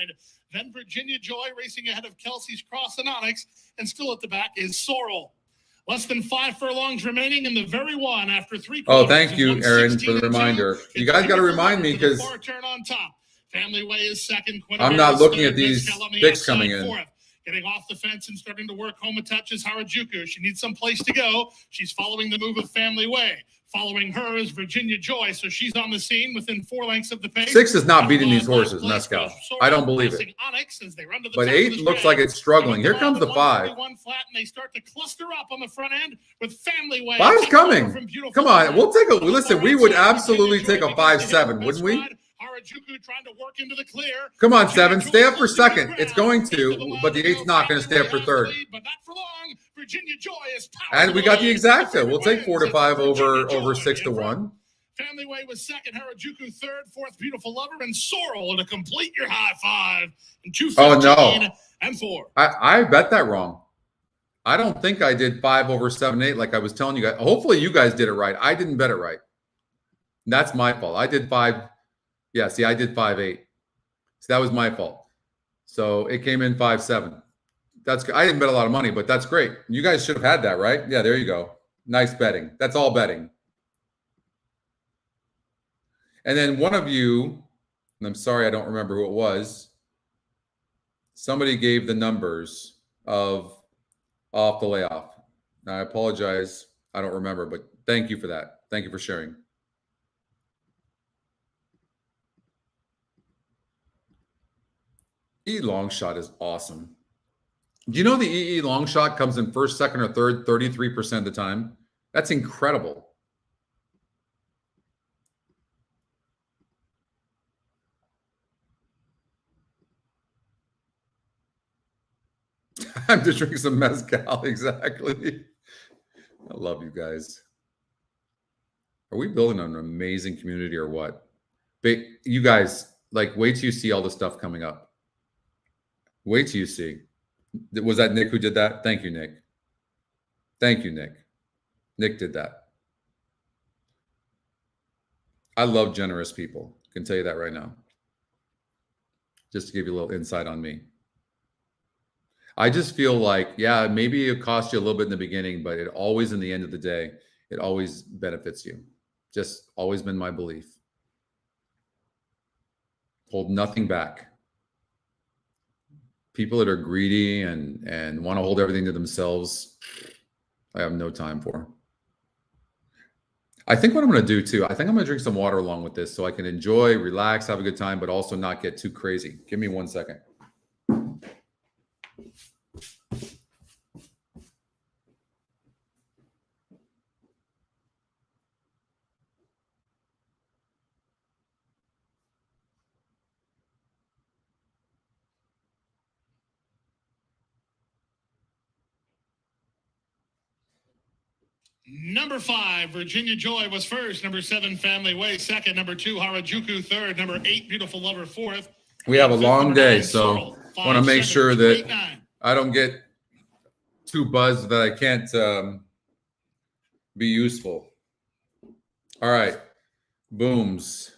Speaker 2: Then Virginia Joy racing ahead of Kelsey's cross and Onyx, and still at the back is Sorrel. Less than 5 furlongs remaining in the very one after 3 quarters.
Speaker 1: Oh, thank you, Aaron, for the reminder. You guys got to remind me because
Speaker 2: Family Way is second.
Speaker 1: I'm not looking at these picks coming in.
Speaker 2: Fourth. Getting off the fence and starting to work home a touch is Harajuku. She needs some place to go. She's following the move of Family Way. Following her is Virginia Joy, so she's on the scene within 4 lengths of the pace.
Speaker 1: 6 is not beating these horses, Mezcal. I don't believe it. But 8 looks like it's struggling. Here comes the 5.
Speaker 2: And they start to cluster up on the front end with Family Way.
Speaker 1: 5's coming. Come on, we'll take a listen. We would absolutely take a 5-7, wouldn't we?
Speaker 2: Harajuku trying to work into the clear.
Speaker 1: Come on, 7. Stay up for second. It's going to, but the 8's not going to stay up for third.
Speaker 2: But not for long. Virginia Joy is
Speaker 1: and we got the exacta. We'll take 4-5 over 6-1.
Speaker 2: Family Way was second. Harajuku third. Fourth, Beautiful Lover and Sorrel to complete your high five. And 2-15 and 4.
Speaker 1: I bet that wrong. I don't think I did 5 over 7-8 like I was telling you guys. Hopefully you guys did it right. I didn't bet it right. That's my fault. I did 5. Yeah, see, I did 5-8. So that was my fault. So it came in 5-7. That's I didn't bet a lot of money, but that's great. You guys should have had that, right? Yeah, there you go. Nice betting. That's all betting. And then one of you, and I'm sorry I don't remember who it was, somebody gave the numbers of off the layoff. Now, I apologize. I don't remember, but thank you for that. Thank you for sharing. EE long shot is awesome. Do you know the EE long shot comes in first, second, or third 33% of the time? That's incredible. I'm just drinking some mezcal. Exactly. I love you guys. Are we building an amazing community or what? But you guys, like, wait till you see all the stuff coming up. Wait till you see. Was that Nick who did that? Thank you, Nick. Thank you, Nick. Nick did that. I love generous people. I can tell you that right now. Just to give you a little insight on me. I just feel like, yeah, maybe it cost you a little bit in the beginning, but it always, in the end of the day, it always benefits you. Just always been my belief. Hold nothing back. People that are greedy and want to hold everything to themselves, I have no time for. I think what I'm going to do too, I think I'm going to drink some water along with this so I can enjoy, relax, have a good time, but also not get too crazy. Give me 1 second.
Speaker 2: Number 5, Virginia Joy was first. Number 7, Family Way second. Number 2, Harajuku third. Number 8, Beautiful Lover fourth.
Speaker 1: We have a long day, so I want to make sure that I don't get too buzzed that I can't be useful. All right. Booms.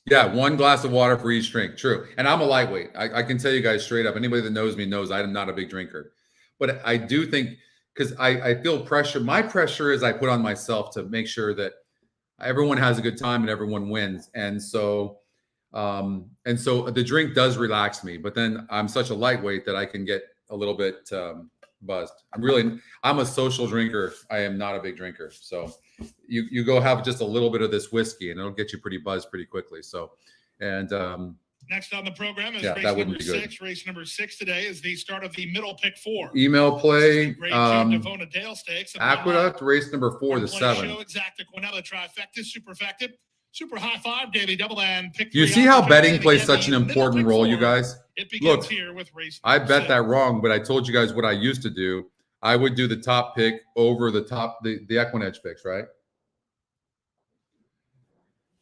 Speaker 1: Yeah, 1 glass of water for each drink. True. And I'm a lightweight. I can tell you guys straight up. Anybody that knows me knows I'm not a big drinker. But I do think, because I feel pressure. My pressure is I put on myself to make sure that everyone has a good time and everyone wins. And so the drink does relax me. But then I'm such a lightweight that I can get a little bit buzzed. I'm a social drinker. I am not a big drinker. So you go have just a little bit of this whiskey and it'll get you pretty buzzed pretty quickly. So, and
Speaker 2: next on the program is
Speaker 1: that
Speaker 2: race
Speaker 1: wouldn't
Speaker 2: number
Speaker 1: be good.
Speaker 2: 6. Race number 6 today is the start of the middle pick 4.
Speaker 1: Email play,
Speaker 2: Great Devona Dale Stakes.
Speaker 1: Aqueduct, race number 4, the 7.
Speaker 2: Show Exacta Quinella Trifecta, Superfecta, Super High 5, Daily Double, and pick.
Speaker 1: You see how betting plays such an important role, you guys?
Speaker 2: It begins
Speaker 1: Look,
Speaker 2: here with race
Speaker 1: I
Speaker 2: number
Speaker 1: bet
Speaker 2: 6.
Speaker 1: that wrong, but I told you guys what I used to do. I would do the top pick over the EquinEdge picks, right?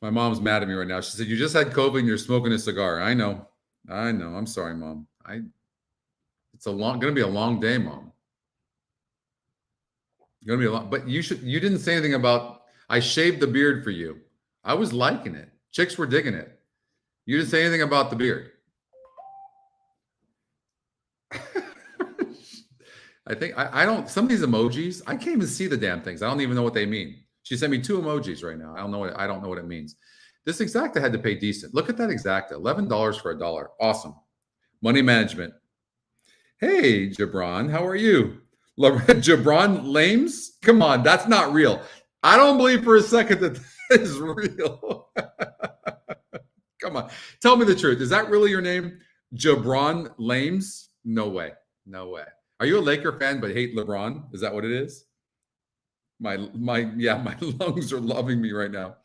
Speaker 1: My mom's mad at me right now. She said, "You just had COVID and you're smoking a cigar." I know. I'm sorry, Mom. It's gonna be a long day, Mom. Gonna be a long, but you didn't say anything about, I shaved the beard for you. I was liking it. Chicks were digging it. You didn't say anything about the beard. I think I don't, some of these emojis, I can't even see the damn things. I don't even know what they mean. She sent me 2 emojis right now. I don't know what it means. This Exacta had to pay decent. Look at that Exacta, $11 for $1. Awesome. Money management. Hey, Jabron, how are you? Jabron Lames? Come on, that's not real. I don't believe for a second that is real. Come on, tell me the truth. Is that really your name? Jabron Lames? No way. No way. Are you a Laker fan but hate LeBron? Is that what it is? My lungs are loving me right now.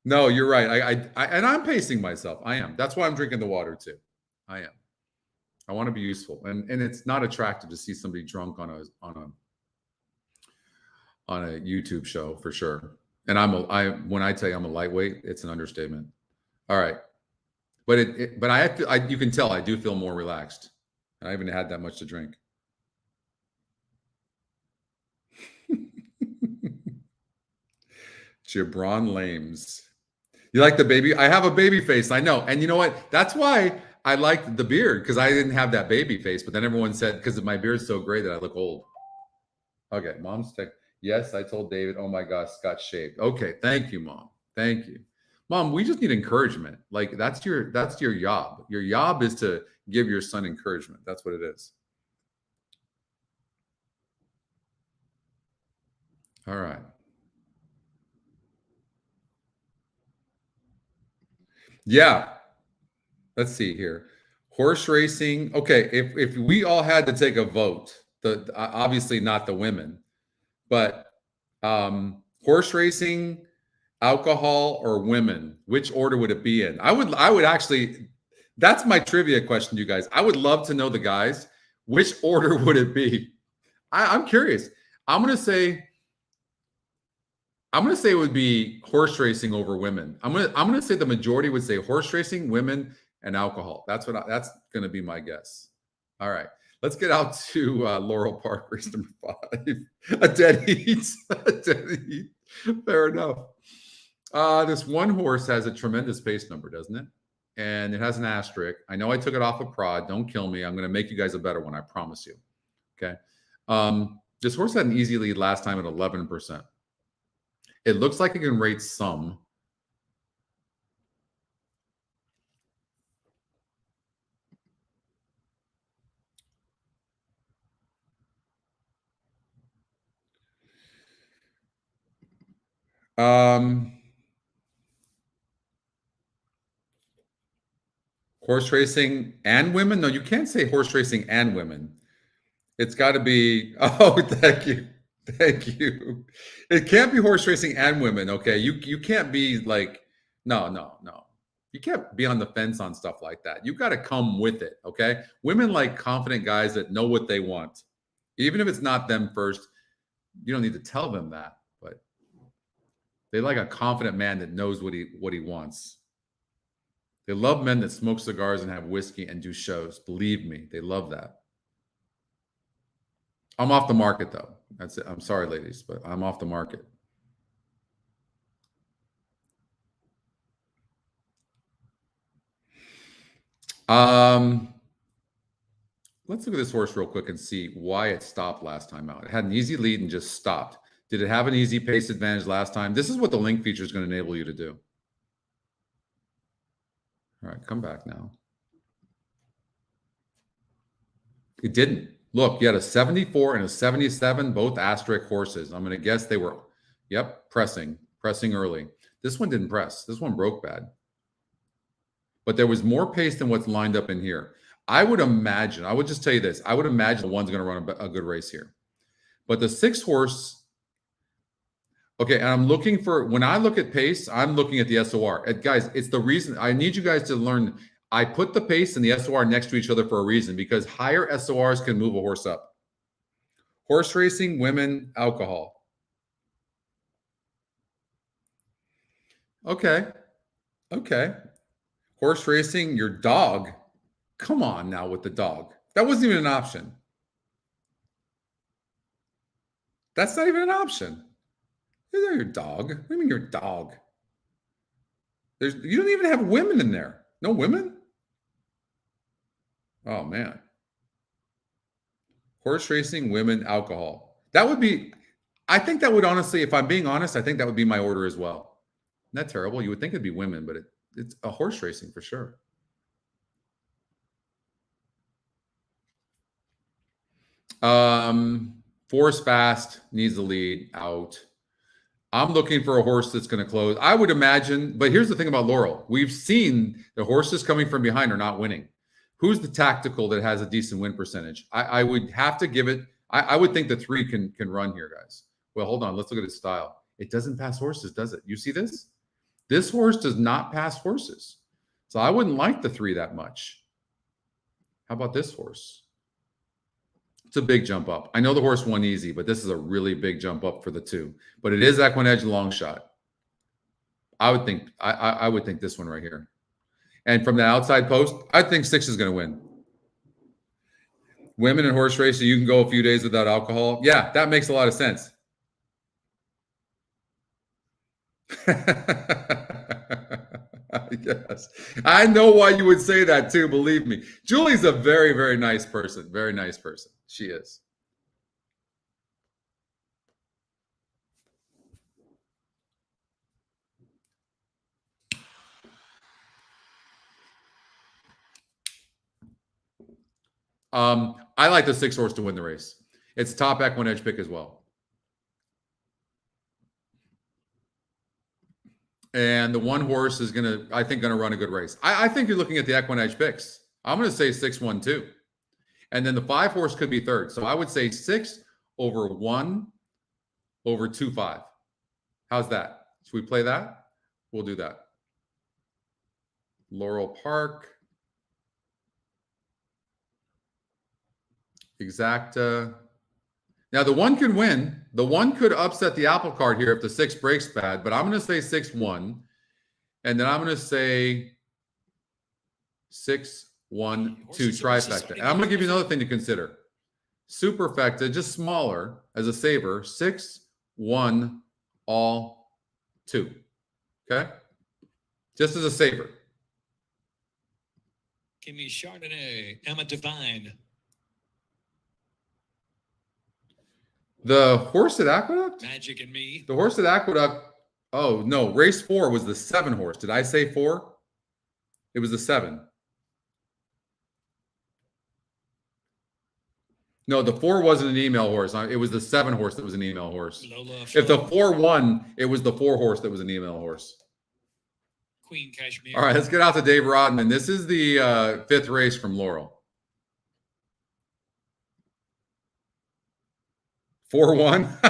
Speaker 1: No, you're right. And I'm pacing myself. I am. That's why I'm drinking the water too. I am. I want to be useful, and it's not attractive to see somebody drunk on a YouTube show for sure. And when I tell you I'm a lightweight, it's an understatement. All right, but you can tell I do feel more relaxed. I haven't had that much to drink. Jabron Lames. You like the baby? I have a baby face. I know. And you know what? That's why I liked the beard, because I didn't have that baby face. But then everyone said, because my beard's so gray that I look old. Okay. Mom's tech. Yes, I told David. Oh my gosh, Scott shaved. Okay. Thank you, Mom. Thank you. Mom, we just need encouragement. Like that's your job. Your job is to give your son encouragement. That's what it is. All right. Yeah. Let's see here. Horse racing. Okay. If we all had to take a vote, obviously not the women, but horse racing, alcohol, or women, which order would it be in? I would actually, that's my trivia question, you guys. I would love to know the guys, which order would it be? I'm curious. I'm going to say it would be horse racing over women. I'm going to say the majority would say horse racing, women, and alcohol. That's going to be my guess. All right. Let's get out to Laurel Park, race number 5. A dead heat. A dead heat. Fair enough. This one horse has a tremendous pace number, doesn't it? And it has an asterisk. I know I took it off of Prod. Don't kill me. I'm going to make you guys a better one. I promise you. Okay. This horse had an easy lead last time at 11%. It looks like it can rate some. Horse racing and women? No, you can't say horse racing and women. It's got to be, oh, thank you. Thank you. It can't be horse racing and women, okay? You can't be like, no. You can't be on the fence on stuff like that. You got to come with it, okay? Women like confident guys that know what they want. Even if it's not them first, you don't need to tell them that, but they like a confident man that knows what he wants. They love men that smoke cigars and have whiskey and do shows. Believe me, they love that. I'm off the market, though. That's it. I'm sorry, ladies, but I'm off the market. Let's look at this horse real quick and see why it stopped last time out. It had an easy lead and just stopped. Did it have an easy pace advantage last time? This is what the link feature is going to enable you to do. All right, come back now. It didn't. Look, you had a 74 and a 77, both asterisk horses. I'm going to guess they were, yep, pressing early. This one didn't press. This one broke bad. But there was more pace than what's lined up in here. I would imagine, I would just tell you this, I would imagine the one's going to run a good race here. But the 6 horse, okay, and I'm looking for, when I look at pace, I'm looking at the SOR. Guys, it's the reason, I need you guys to learn, I put the pace and the SOR next to each other for a reason, because higher SORs can move a horse up. Horse racing, women, alcohol. Okay. Horse racing, your dog. Come on now with the dog. That wasn't even an option. That's not even an option. They're your dog. What do you mean your dog? You don't even have women in there. No women? Oh, man. Horse racing, women, alcohol. That would be, I think that would honestly, if I'm being honest, I think that would be my order as well. Not terrible. You would think it'd be women, but it's a horse racing for sure. Force fast, needs the lead, out. I'm looking for a horse that's going to close. I would imagine, but here's the thing about Laurel. We've seen the horses coming from behind are not winning. Who's the tactical that has a decent win percentage? I would have to give it, I would think the 3 can run here, guys. Well, hold on. Let's look at his style. It doesn't pass horses, does it? You see this? This horse does not pass horses. So I wouldn't like the 3 that much. How about this horse? It's a big jump up. I know the horse won easy, but this is a really big jump up for the 2. But it is EquinEdge long shot. I would think I would think this one right here. And from the outside post, I think 6 is going to win. Women in horse racing, you can go a few days without alcohol. Yeah, that makes a lot of sense. Yes. I know why you would say that too, believe me. Julie's a very, very nice person. Very nice person. She is. I like the 6 horse to win the race. It's top EquinEdge pick as well. And the 1 horse is I think, going to run a good race. I think you're looking at the EquinEdge picks. I'm going to say 6-1-2. And then the 5 horse could be third. So I would say 6 over 1 over 2-5. How's that? Should we play that? We'll do that. Laurel Park. Exacta. Now, the 1 can win. The 1 could upset the apple cart here if the 6 breaks bad, but I'm going to say 6-1. And then I'm going to say 6-1-2 trifecta. And I'm going to give you another thing to consider. Superfecta, just smaller as a saver, 6-1 all 2. Okay? Just as a saver.
Speaker 3: Give me Chardonnay, Emma Devine.
Speaker 1: The horse at Aqueduct?
Speaker 3: Magic and Me.
Speaker 1: The horse at Aqueduct. Oh, no. Race 4 was the 7 horse. Did I say 4? It was the 7. No, the 4 wasn't an email horse. It was the 7 horse that was an email horse. If the 4 won, it was the 4 horse that was an email horse.
Speaker 3: Queen Cashmere.
Speaker 1: All right, let's get out to Dave Rodman. This is the 5th race from Laurel. 4-1.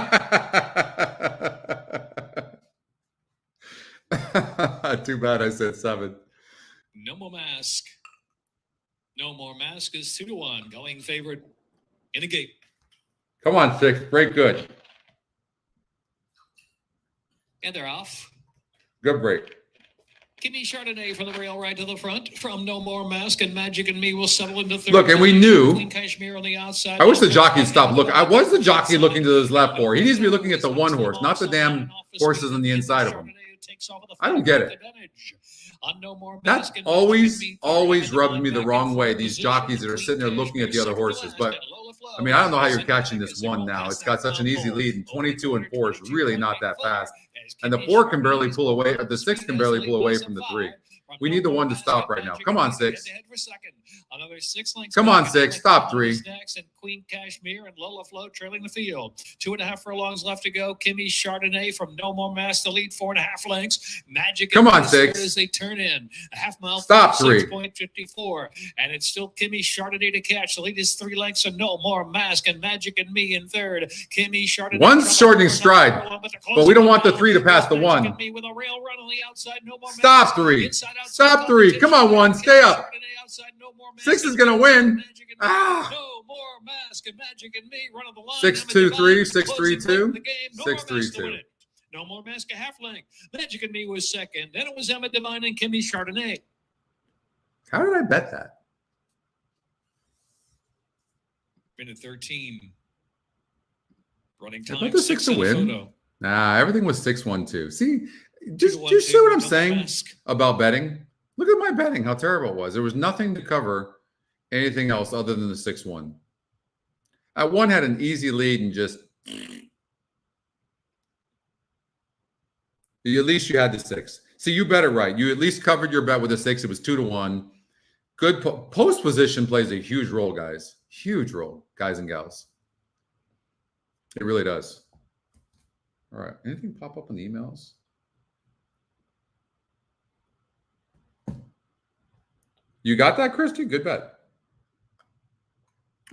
Speaker 1: Too bad I said 7.
Speaker 3: No More Mask. No More Mask is 2-1. Going favorite in a gate.
Speaker 1: Come on, 6. Break good.
Speaker 3: And they're off.
Speaker 1: Good break.
Speaker 3: Give me Chardonnay from the rail right to the front. From No More Mask and Magic and Me will settle into third.
Speaker 1: Look, and we knew.
Speaker 3: Queen Cashmere on the outside.
Speaker 1: I wish the jockey stopped looking. I was the jockey looking to his left for. He needs to be looking at the 1 horse, not the damn horses on the inside of him. I don't get it.
Speaker 3: On No More
Speaker 1: That
Speaker 3: Mask and
Speaker 1: always
Speaker 3: Magic and Me,
Speaker 1: always
Speaker 3: third,
Speaker 1: rubs me the
Speaker 3: back
Speaker 1: wrong
Speaker 3: in
Speaker 1: way.
Speaker 3: fourth
Speaker 1: These
Speaker 3: position,
Speaker 1: jockeys that are
Speaker 3: Queen
Speaker 1: sitting there
Speaker 3: Cash
Speaker 1: looking at the
Speaker 3: Beer
Speaker 1: other
Speaker 3: second to
Speaker 1: horses.
Speaker 3: last,
Speaker 1: But
Speaker 3: and Lola Flo
Speaker 1: I mean, I don't know how you're
Speaker 3: is in
Speaker 1: catching
Speaker 3: back
Speaker 1: this
Speaker 3: as they
Speaker 1: one
Speaker 3: roll
Speaker 1: now.
Speaker 3: past
Speaker 1: It's got
Speaker 3: that
Speaker 1: such an
Speaker 3: top
Speaker 1: easy
Speaker 3: four.
Speaker 1: lead, and
Speaker 3: Opening
Speaker 1: 22 and
Speaker 3: quarter,
Speaker 1: 4 is really not that
Speaker 3: 22.84,
Speaker 1: fast.
Speaker 3: as
Speaker 1: And the
Speaker 3: Kimmy
Speaker 1: 4 can barely
Speaker 3: Chardonnay's
Speaker 1: pull away.
Speaker 3: going
Speaker 1: The
Speaker 3: to
Speaker 1: 6
Speaker 3: speed
Speaker 1: can
Speaker 3: as
Speaker 1: barely
Speaker 3: the
Speaker 1: pull
Speaker 3: lead
Speaker 1: away
Speaker 3: goes
Speaker 1: from the
Speaker 3: at
Speaker 1: 3.
Speaker 3: 5.
Speaker 1: We need the 1 to stop right now. Come on, 6.
Speaker 3: Head for second. Another 6 lengths.
Speaker 1: Come on, 6. Stop 3.
Speaker 3: Next, and Queen Cashmere and Lola Flo trailing the field. 2.5 furlongs left to go. Kimmy Chardonnay from No More Mask to lead 4.5 lengths. Magic.
Speaker 1: Come on,
Speaker 3: is third
Speaker 1: 6.
Speaker 3: as they turn in. A half mile.
Speaker 1: Stop 3.
Speaker 3: 6.54, and it's still Kimmy Chardonnay to catch. The lead is 3 lengths, and No More Mask and Magic and Me in third. Kimmy Chardonnay.
Speaker 1: One's shortening stride, but we don't want the 3 to pass the 1.
Speaker 3: With a rail run on the outside. No More
Speaker 1: Stop 3. Stop 3. Come on, 1. Stay up. 6 is going to win. Ah.
Speaker 3: No More Mask and Magic and Me run of the line.
Speaker 1: 6-2-3, 6-3-2, 6-3-2.
Speaker 3: No More Mask a half length. Magic and Me was second. Then it was Emma Devine and Kimmy Chardonnay.
Speaker 1: How did I bet that?
Speaker 3: Minute 13. Running
Speaker 1: I
Speaker 3: time.
Speaker 1: bet the 6 to win.
Speaker 3: Photo.
Speaker 1: Nah, everything was 6-1-2. See, just see what I'm saying about betting. Look at my betting, how terrible it was. There was nothing to cover anything else other than the 6-1. At 1 had an easy lead and just at least you had the 6. See, you bet it right. You at least covered your bet with the 6. It was 2-1. Good post position plays a huge role, guys. Huge role, guys and gals. It really does. All right. Anything pop up in the emails? You got that, Christy? Good bet.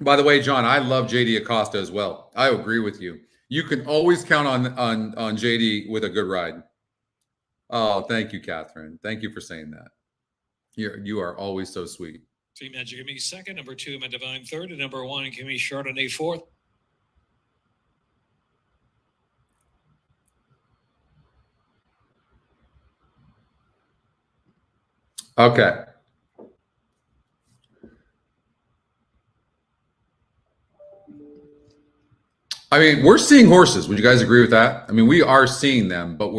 Speaker 1: By the way, John, I love JD Acosta as well. I agree with you. You can always count on JD with a good ride. Oh, thank you, Catherine. Thank you for saying that. You are always so sweet.
Speaker 3: Team Magic and Me second, number 2, Emma Devine third, and number 1, Kimmy Chardonnay fourth.
Speaker 1: Okay. I mean, we're seeing horses. Would you guys agree with that? I mean, we are seeing them, but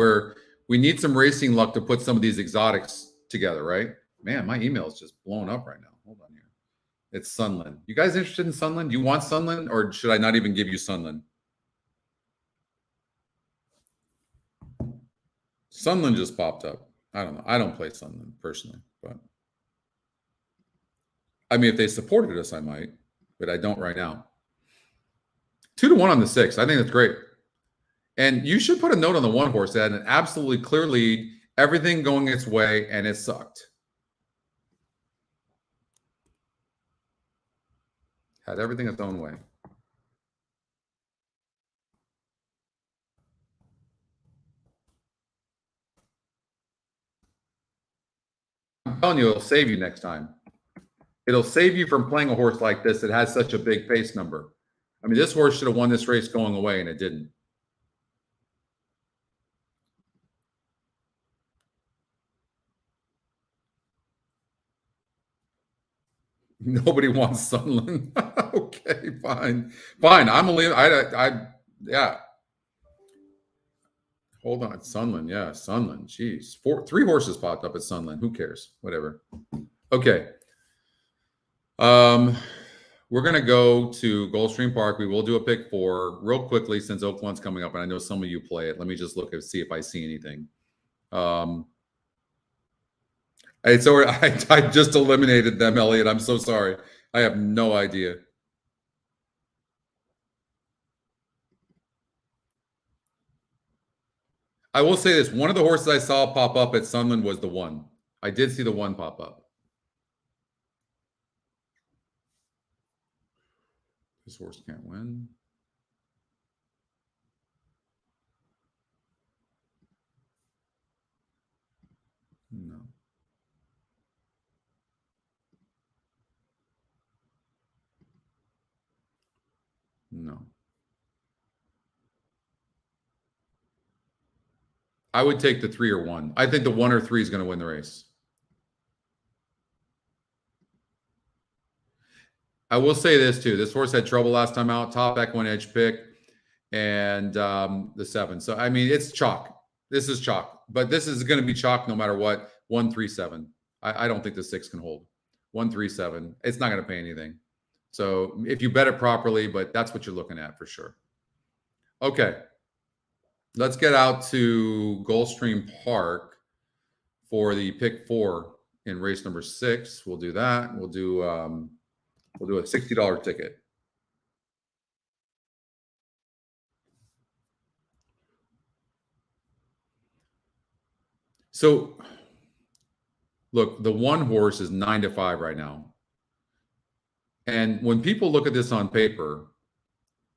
Speaker 1: we need some racing luck to put some of these exotics together, right? Man, my email is just blowing up right now. Hold on here. It's Sunland. You guys interested in Sunland? Do you want Sunland, or should I not even give you Sunland? Sunland just popped up. I don't know. I don't play Sunland personally, but I mean, if they supported us, I might, but I don't right now. 2-1 on the 6. I think that's great. And you should put a note on the 1 horse that had an absolutely clear lead, everything going its way, and it sucked. Had everything its own way. I'm telling you, it'll save you next time. It'll save you from playing a horse like this that has such a big pace number. I mean, this horse should have won this race going away, and it didn't. Nobody wants Sunland. Okay, fine. Fine. I'm a leave. Yeah. Hold on. Sunland. Yeah, Sunland. Jeez. 3 horses popped up at Sunland. Who cares? Whatever. Okay. We're going to go to Gulfstream Park. We will do a pick 4 real quickly since Oakland's coming up, and I know some of you play it. Let me just look and see if I see anything. I just eliminated them, Elliot. I'm so sorry. I have no idea. I will say this. One of the horses I saw pop up at Sunland was the 1. I did see the 1 pop up. This horse can't win. No. No. I would take the 3 or 1. I think the 1 or 3 is going to win the race. I will say this too. This horse had trouble last time out. Top EquinEdge pick and the 7. So, I mean, it's chalk. This is chalk. But this is going to be chalk no matter what. 137. I don't think the 6 can hold. 137. It's not going to pay anything. So if you bet it properly, but that's what you're looking at for sure. Okay. Let's get out to Gulfstream Park for the pick 4 in race number 6. We'll do that. We'll do a $60 ticket. So look, the 1 horse is 9-5 right now. And when people look at this on paper,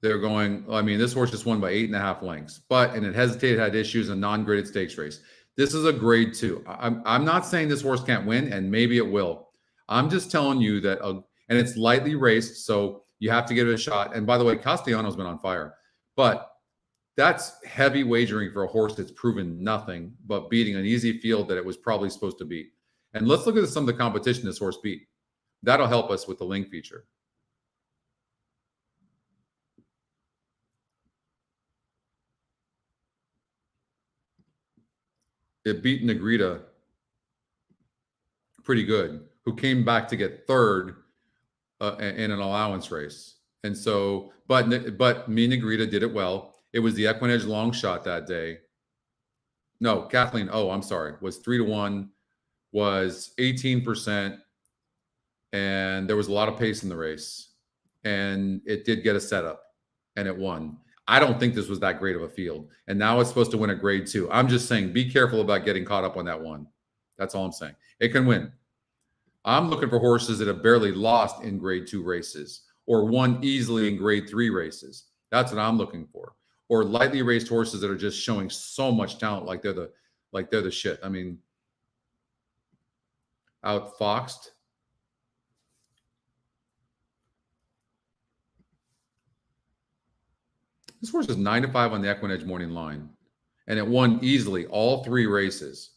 Speaker 1: they're going, I mean, this horse just won by 8.5 lengths, and it hesitated, had issues in a non-graded stakes race. This is a grade 2. I'm not saying this horse can't win, and maybe it will. I'm just telling you that, and it's lightly raced, so you have to give it a shot. And by the way, Castellanos been on fire, but that's heavy wagering for a horse that's proven nothing but beating an easy field that it was probably supposed to beat. And let's look at some of the competition this horse beat. That'll help us with the link feature. It beat Negrita pretty good, who came back to get 3rd in an allowance race. And so, but me Negrita did it well. It was the EquinEdge long shot that day. No, Kathleen, I'm sorry, was 3-1, was 18%. And there was a lot of pace in the race. And it did get a setup, and it won. I don't think this was that great of a field. And now it's supposed to win a grade 2. I'm just saying, be careful about getting caught up on that one. That's all I'm saying. It can win. I'm looking for horses that have barely lost in grade 2 races or won easily in grade 3 races. That's what I'm looking for. Or lightly raced horses that are just showing so much talent, like they're the shit. I mean, outfoxed. This horse is 9-5 on the EquinEdge morning line, and it won easily all 3 races.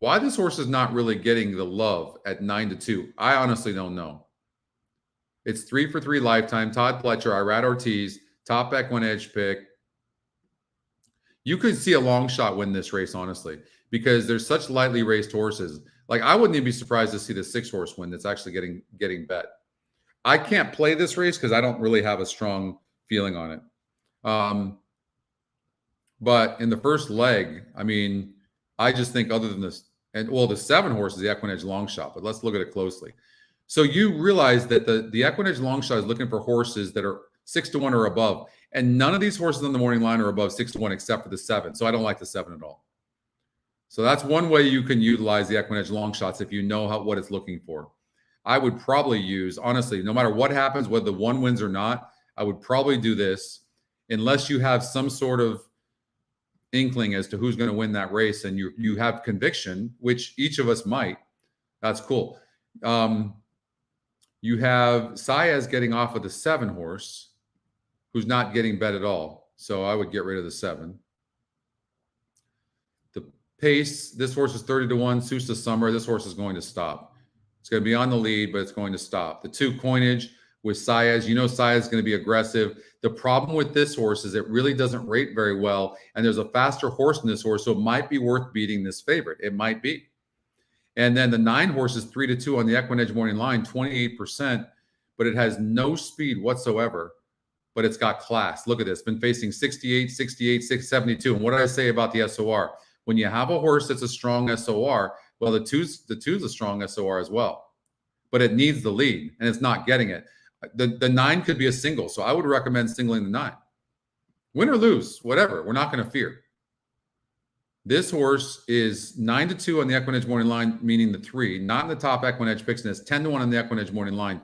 Speaker 1: Why this horse is not really getting the love at 9-2, I honestly don't know. It's 3 for 3 lifetime. Todd Pletcher, Irad Ortiz, top EquinEdge pick. You could see a long shot win this race, honestly, because there's such lightly raced horses. Like, I wouldn't even be surprised to see the 6 horse win that's actually getting bet. I can't play this race because I don't really have a strong feeling on it. But in the first leg, I mean, I just think other than this, the 7 horse is the EquinEdge long shot, but let's look at it closely. So you realize that the EquinEdge long shot is looking for horses that are 6-1 or above, and none of these horses on the morning line are above 6-1 except for the 7. So I don't like the 7 at all. So that's one way you can utilize the EquinEdge long shots if you know what it's looking for. I would probably use, honestly, no matter what happens, whether the 1 wins or not, I would probably do this. Unless you have some sort of inkling as to who's going to win that race and you have conviction, which each of us might, that's cool. You have Saez getting off of the 7 horse, who's not getting bet at all. So I would get rid of the 7. The pace, this horse is 30-1. Sousa Summer, this horse is going to stop. It's going to be on the lead, but it's going to stop. The 2 EquinEdge with Saez, Saez is going to be aggressive. The problem with this horse is it really doesn't rate very well, and there's a faster horse in this horse, so it might be worth beating this favorite. It might be. And then the 9 horse is 3-2 on the EquinEdge morning line, 28%, but it has no speed whatsoever, but it's got class. Look at this. Been facing 68, 68, 672. And what did I say about the SOR? When you have a horse that's a strong SOR, well, the two's a strong SOR as well, but it needs the lead, and it's not getting it. The 9 could be a single, so I would recommend singling the 9. Win or lose, whatever. We're not going to fear. This horse is 9-2 on the EquinEdge morning line, meaning the 3, not in the top EquinEdge picks, and it's 10-1 on the EquinEdge morning line.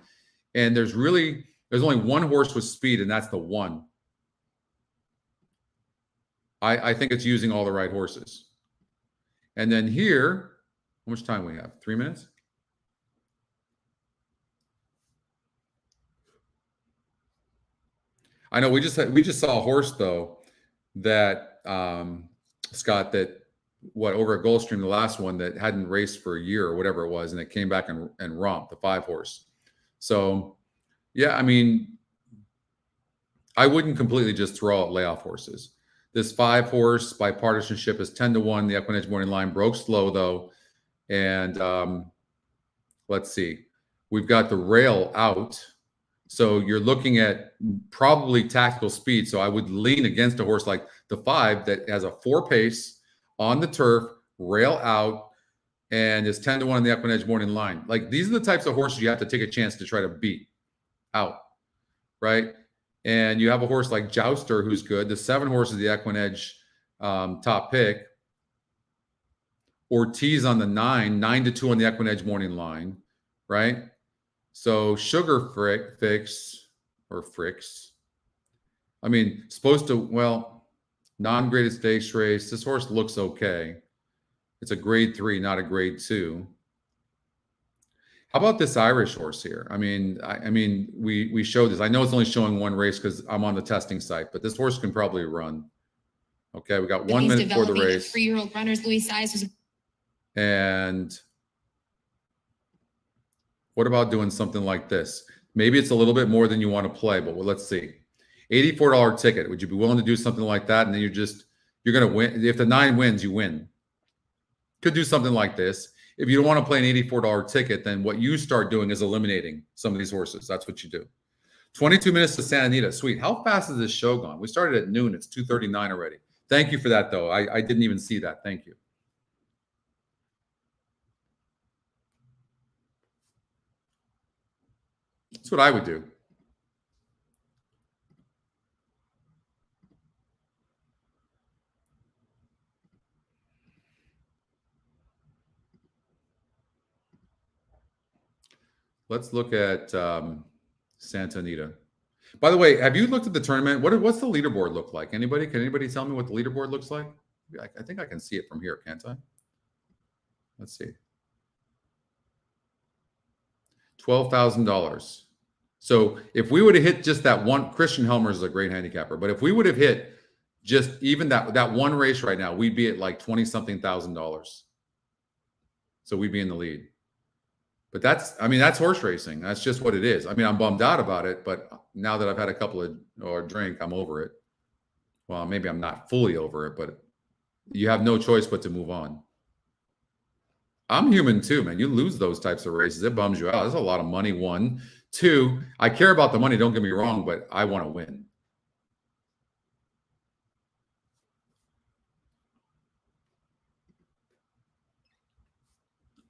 Speaker 1: And there's only 1 horse with speed, and that's the 1. I think it's using all the right horses. And then here, how much time we have? 3 minutes? I know we just saw a horse though that Scott, that over at Gulfstream, the last one, that hadn't raced for a year or whatever it was, and it came back and romped, the 5 horse. So yeah, I mean, I wouldn't completely just throw out layoff horses. This 5 horse by partisanship is 10-1. The EquinEdge morning line broke slow though. And let's see, we've got the rail out. So you're looking at probably tactical speed. So I would lean against a horse like the 5 that has a 4 pace on the turf, rail out, and is 10-1 in the EquinEdge morning line. Like, these are the types of horses you have to take a chance to try to beat out, right? And you have a horse like Jouster who's good. The 7 horse is the EquinEdge top pick. Ortiz on the 9-2 on the EquinEdge morning line, right? So Sugar Fricks. I mean, supposed to, well, non-graded stakes race. This horse looks okay. It's a grade 3, not a grade 2. How about this Irish horse here? I mean, we showed this. I know it's only showing 1 race because I'm on the testing site, but this horse can probably run. Okay, we got 1 minute for the race.
Speaker 5: 3-year-old runners, Louis Size was.
Speaker 1: And what about doing something like this? Maybe it's a little bit more than you want to play, but let's see. $84 ticket. Would you be willing to do something like that? And then you're going to win. If the 9 wins, you win. Could do something like this. If you don't want to play an $84 ticket, then what you start doing is eliminating some of these horses. That's what you do. 22 minutes to Santa Anita. Sweet. How fast has this show gone? We started at noon. It's 2:39 already. Thank you for that, though. I didn't even see that. Thank you. That's what I would do. Let's look at Santa Anita. By the way, have you looked at the tournament? What's the leaderboard look like? Anybody? Can anybody tell me what the leaderboard looks like? I think I can see it from here, can't I? Let's see. $12,000. So if we would have hit just that one, Christian Helmer is a great handicapper, but if we would have hit just even that one race right now, we'd be at like $20-something thousand. So we'd be in the lead. But that's horse racing. That's just what it is. I mean, I'm bummed out about it, but now that I've had a couple of or a drink, I'm over it. Well, maybe I'm not fully over it, but you have no choice but to move on. I'm human too, man. You lose those types of races, it bums you out. There's a lot of money, 1. 2, I care about the money, don't get me wrong, but I want to win.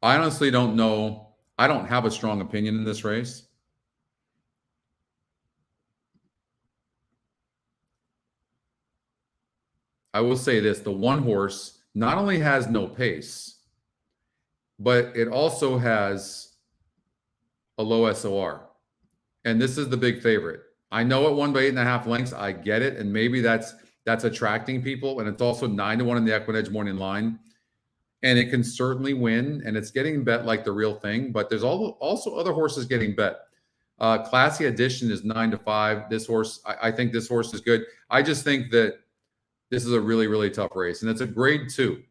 Speaker 1: I honestly don't know. I don't have a strong opinion in this race. I will say this, the 1 horse not only has no pace, but it also has a low SOR. And this is the big favorite. I know it won by 8.5 lengths. I get it. And maybe that's attracting people. And it's also 9-1 in the EquinEdge morning line. And it can certainly win. And it's getting bet like the real thing. But there's also other horses getting bet. Classy Edition is 9-5. This horse, I think this horse is good. I just think that this is a really, really tough race. And it's a grade 2.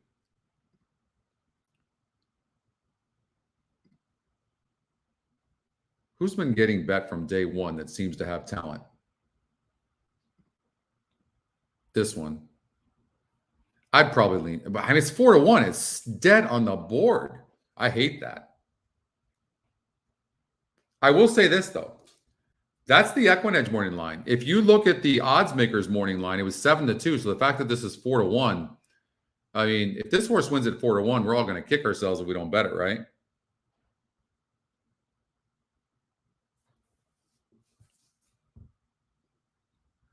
Speaker 1: Who's been getting bet from day 1 that seems to have talent? This one. I'd probably lean. But I mean, it's 4-1. It's dead on the board. I hate that. I will say this, though. That's the EquinEdge morning line. If you look at the odds makers morning line, it was 7-2. So the fact that this is 4-1, I mean, if this horse wins at 4-1, we're all going to kick ourselves if we don't bet it, right?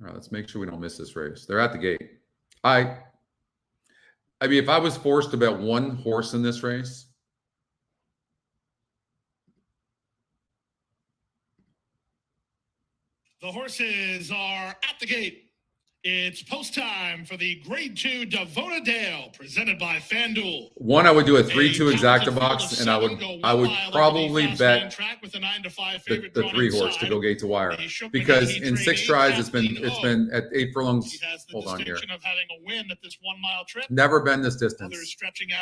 Speaker 1: All right, let's make sure we don't miss this race. They're at the gate. I mean, if I was forced to bet 1 horse in this race,
Speaker 2: The horses are at the gate. It's post time for the Grade 2 Davona Dale, presented by FanDuel.
Speaker 1: 1, I would do a 3-2 exacta box, and I would probably bet the 3 horse to go gate to wire, because in 6 tries it's been at 8 furlongs. Hold on here.
Speaker 2: Of having a win at this 1-mile trip.
Speaker 1: Never been this distance.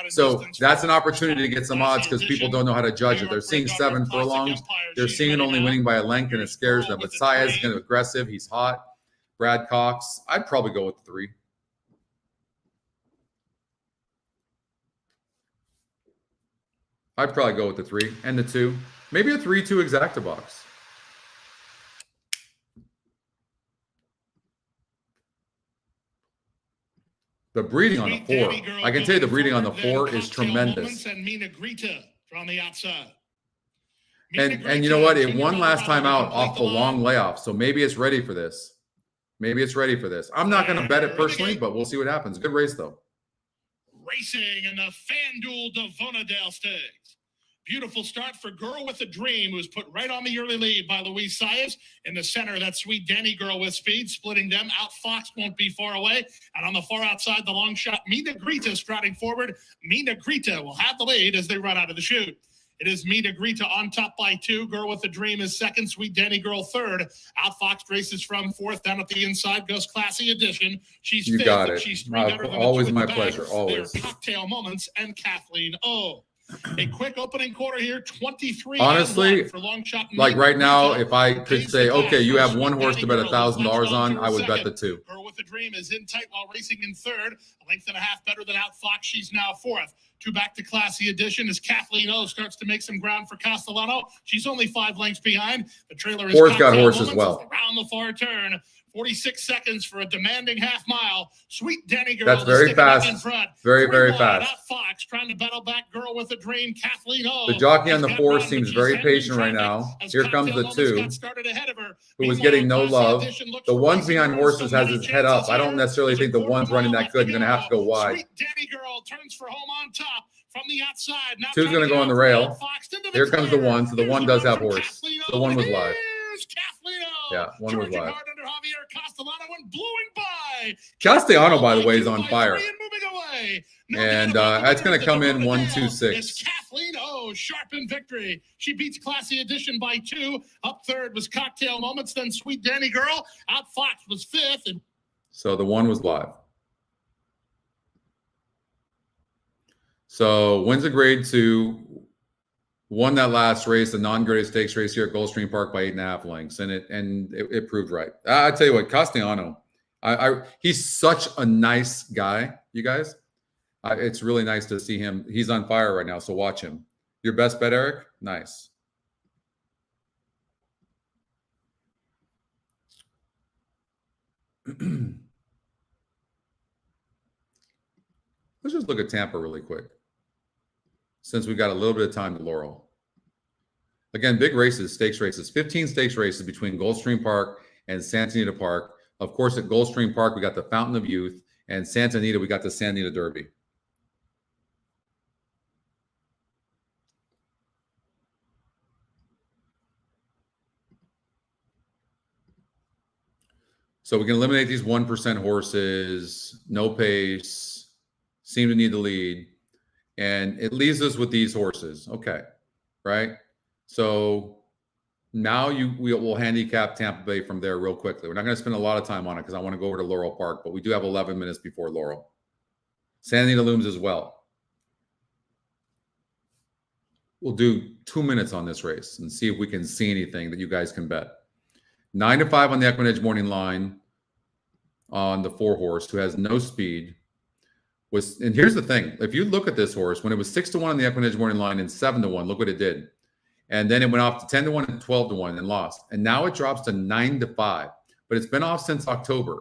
Speaker 1: So that's an opportunity to get some odds because people don't know how to judge it. They're seeing 7 furlongs. They're seeing it only winning by a length, and it scares them. But Saez is kind of aggressive. He's hot. Brad Cox, I'd probably go with 3. I'd probably go with the 3 and the 2. Maybe a 3-2 exacta box. The breeding on the 4. I can tell you the breeding on the 4 is tremendous.
Speaker 2: And Mina Grita from the outside.
Speaker 1: And you know what? It won last time out off the long layoff. So maybe it's ready for this. Maybe it's ready for this. I'm not going to bet it personally, but we'll see what happens. Good race, though.
Speaker 2: Racing in the FanDuel Devonadale Stakes. Beautiful start for Girl with a Dream, who was put right on the early lead by Luis Saez. In the center, that Sweet Danny Girl with speed, splitting them out. Fox won't be far away. And on the far outside, the long shot, Mina Grita striding forward. Mina Grita will have the lead as they run out of the chute. It is Mina Grita on top by 2. Girl with a Dream is second. Sweet Danny Girl third. Outfoxed races from fourth. Down at the inside goes Classy Edition. She's
Speaker 1: you
Speaker 2: fifth.
Speaker 1: got it.
Speaker 2: She's 3 better than
Speaker 1: always
Speaker 2: the
Speaker 1: my
Speaker 2: back.
Speaker 1: pleasure. Always.
Speaker 2: They're Cocktail Moments and Kathleen O. A quick opening quarter here, 23.
Speaker 1: Honestly,
Speaker 2: for long shot.
Speaker 1: Like right now, if I could say, okay, you have one horse to bet $1,000 on, I would bet the 2.
Speaker 2: Girl with a Dream is in tight while racing in third. A length and a half better than Outfox. She's now fourth. 2 back to Classy Edition as Kathleen O starts to make some ground for Castellano. She's only 5 lengths behind. The trailer is
Speaker 1: 4's got horse as well.
Speaker 2: Around the far turn. 46 seconds for a demanding half mile. Sweet Danny Girl.
Speaker 1: That's very fast.
Speaker 2: In front.
Speaker 1: Very, very fast.
Speaker 2: Fox trying to battle back. Girl with a Dream. Kathleen O.
Speaker 1: The jockey on the 4 seems very patient right now. Here comes the 2, who was getting no love. The 1's behind horses has his head up. I don't necessarily think the 1's running that good. You're going to have to go wide.
Speaker 2: Sweet Danny Girl turns for home on top. From the outside.
Speaker 1: 2's going to go on the rail. Here comes the 1. So the 1 does have horse. The 1 was live. Yeah, 1 was live. Castellano, by the way, is on fire. And that's going to come in 1-2-6.
Speaker 2: Kathleen O, sharp in victory. She beats Classy Edition by 2. Up third was Cocktail Moments. Then Sweet Danny Girl. Out Fox was 5th. And
Speaker 1: so the 1 was live. So wins a grade 2. Won that last race, the non-graded stakes race here at Gulfstream Park by 8.5 lengths, and it proved right. I tell you what, Castellano, he's such a nice guy, you guys. It's really nice to see him. He's on fire right now, so watch him. Your best bet, Eric? Nice. Let's just look at Tampa really quick, since we've got a little bit of time to Laurel. Again, big races, stakes races, 15 stakes races between Gulfstream Park and Santa Anita Park. Of course, at Gulfstream Park, we got the Fountain of Youth, and Santa Anita, we got the Santa Anita Derby. So we can eliminate these 1% horses, no pace, seem to need the lead. And it leaves us with these horses. Okay, right? So now we will handicap Tampa Bay from there real quickly. We're not going to spend a lot of time on it because I want to go over to Laurel Park, but we do have 11 minutes before Laurel. Santa Anita looms as well. We'll do 2 minutes on this race and see if we can see anything that you guys can bet. 9-5 on the EquinEdge morning line on the 4 horse, who has no speed. And here's the thing. If you look at this horse, when it was 6-1 on the EquinEdge morning line and 7-1, look what it did. And then it went off to 10-1 and 12-1 and lost. And now it drops to 9-5. But it's been off since October.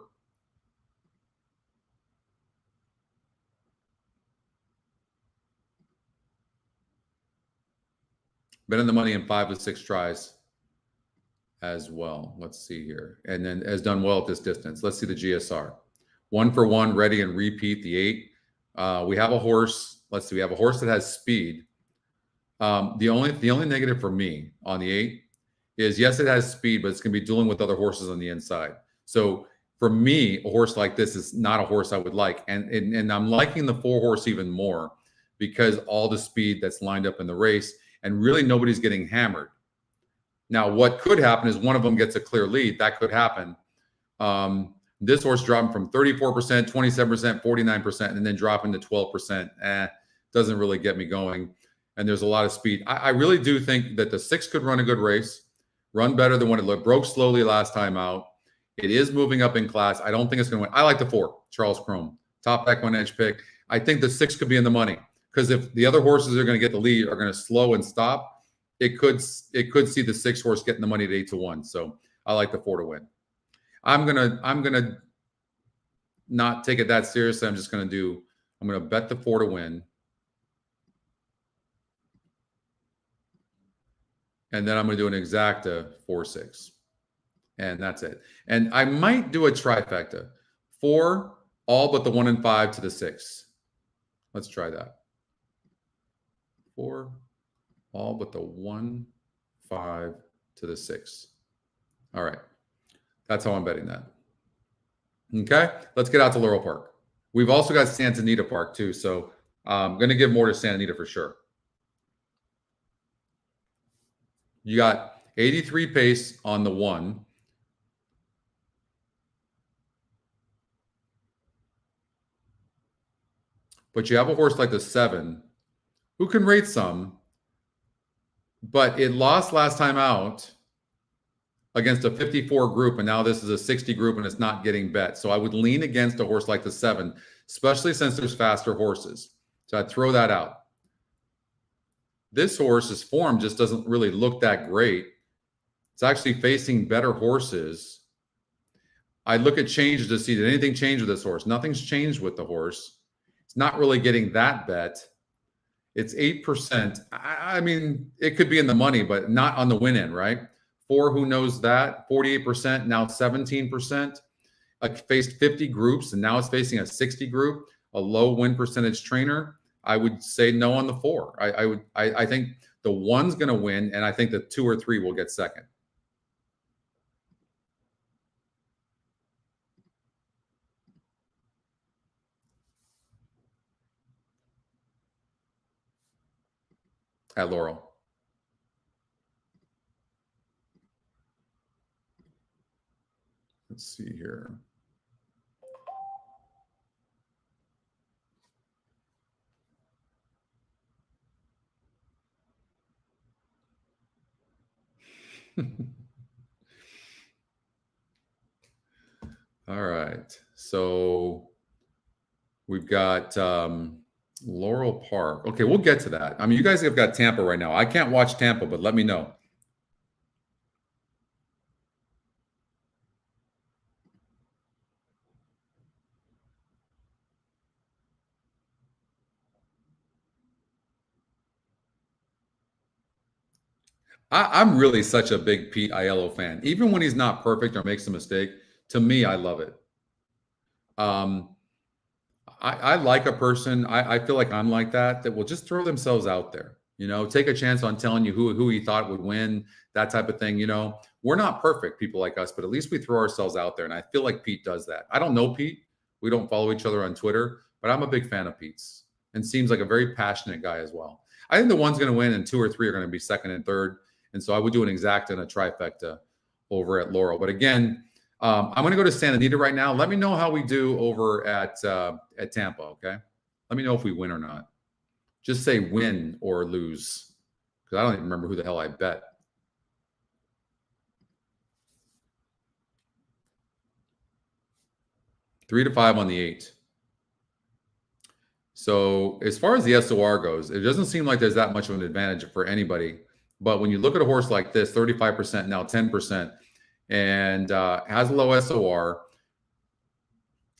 Speaker 1: Been in the money in 5 to 6 tries as well. Let's see here. And then has done well at this distance. Let's see the GSR. 1 for 1, ready and repeat the 8. We have a horse. Let's see. We have a horse that has speed. The only negative for me on the 8 is, yes, it has speed, but it's going to be dueling with other horses on the inside. So for me, a horse like this is not a horse I would like. And I'm liking the 4 horse even more because all the speed that's lined up in the race, and really nobody's getting hammered. Now, what could happen is one of them gets a clear lead. That could happen. This horse dropping from 34%, 27%, 49%, and then dropping to 12%. Doesn't really get me going. And there's a lot of speed. I really do think that the 6 could run a good race, run better than when it broke slowly last time out. It is moving up in class. I don't think it's going to win. I like the 4, Charles Chrome. Top EquinEdge pick. I think the 6 could be in the money. because if the other horses are going to get the lead are going to slow and stop, it could see the 6 horse getting the money at 8-1. So I like the 4 to win. I'm gonna not take it that seriously. I'm gonna bet the 4 to win. And then I'm going to do an exacta 4-6. And that's it. And I might do a trifecta. 4, all but the 1 and 5 to the 6. Let's try that. 4, all but the 1, 5 to the 6. All right. That's how I'm betting that. Okay. Let's get out to Laurel Park. We've also got Santa Anita Park too. So I'm going to give more to Santa Anita for sure. You got 83 pace on the 1. But you have a horse like the 7 who can rate some, but it lost last time out against a 54 group, and now this is a 60 group and it's not getting bet. So I would lean against a horse like the 7, especially since there's faster horses. So I'd throw that out. This horse's form just doesn't really look that great. It's actually facing better horses. I look at changes to see, did anything change with this horse? Nothing's changed with the horse. It's not really getting that bet. It's 8%. I mean, it could be in the money, but not on the win end, right? 4, who knows that? 48%, now 17%. Faced 50 groups, and now it's facing a 60 group, a low win percentage trainer. I would say no on the 4. I think the 1's going to win, and I think the 2 or 3 will get second. At Laurel. Let's see here. All right. So we've got Laurel Park. Okay, we'll get to that. I mean, you guys have got Tampa right now. I can't watch Tampa, but let me know. I'm really such a big Pete Aiello fan. Even when he's not perfect or makes a mistake, to me, I love it. I like a person, I feel like I'm like that will just throw themselves out there, take a chance on telling you who he thought would win, that type of thing. We're not perfect, people like us, but at least we throw ourselves out there. And I feel like Pete does that. I don't know Pete. We don't follow each other on Twitter, but I'm a big fan of Pete's and seems like a very passionate guy as well. I think the 1's going to win and 2 or 3 are going to be second and third. And so I would do an exacta and a trifecta over at Laurel. But again, I'm going to go to Santa Anita right now. Let me know how we do over at Tampa, okay? Let me know if we win or not. Just say win or lose, because I don't even remember who the hell I bet. $3 to 5 on the 8. So as far as the SOR goes, it doesn't seem like there's that much of an advantage for anybody. But when you look at a horse like this, 35%, now 10%, and has a low SOR,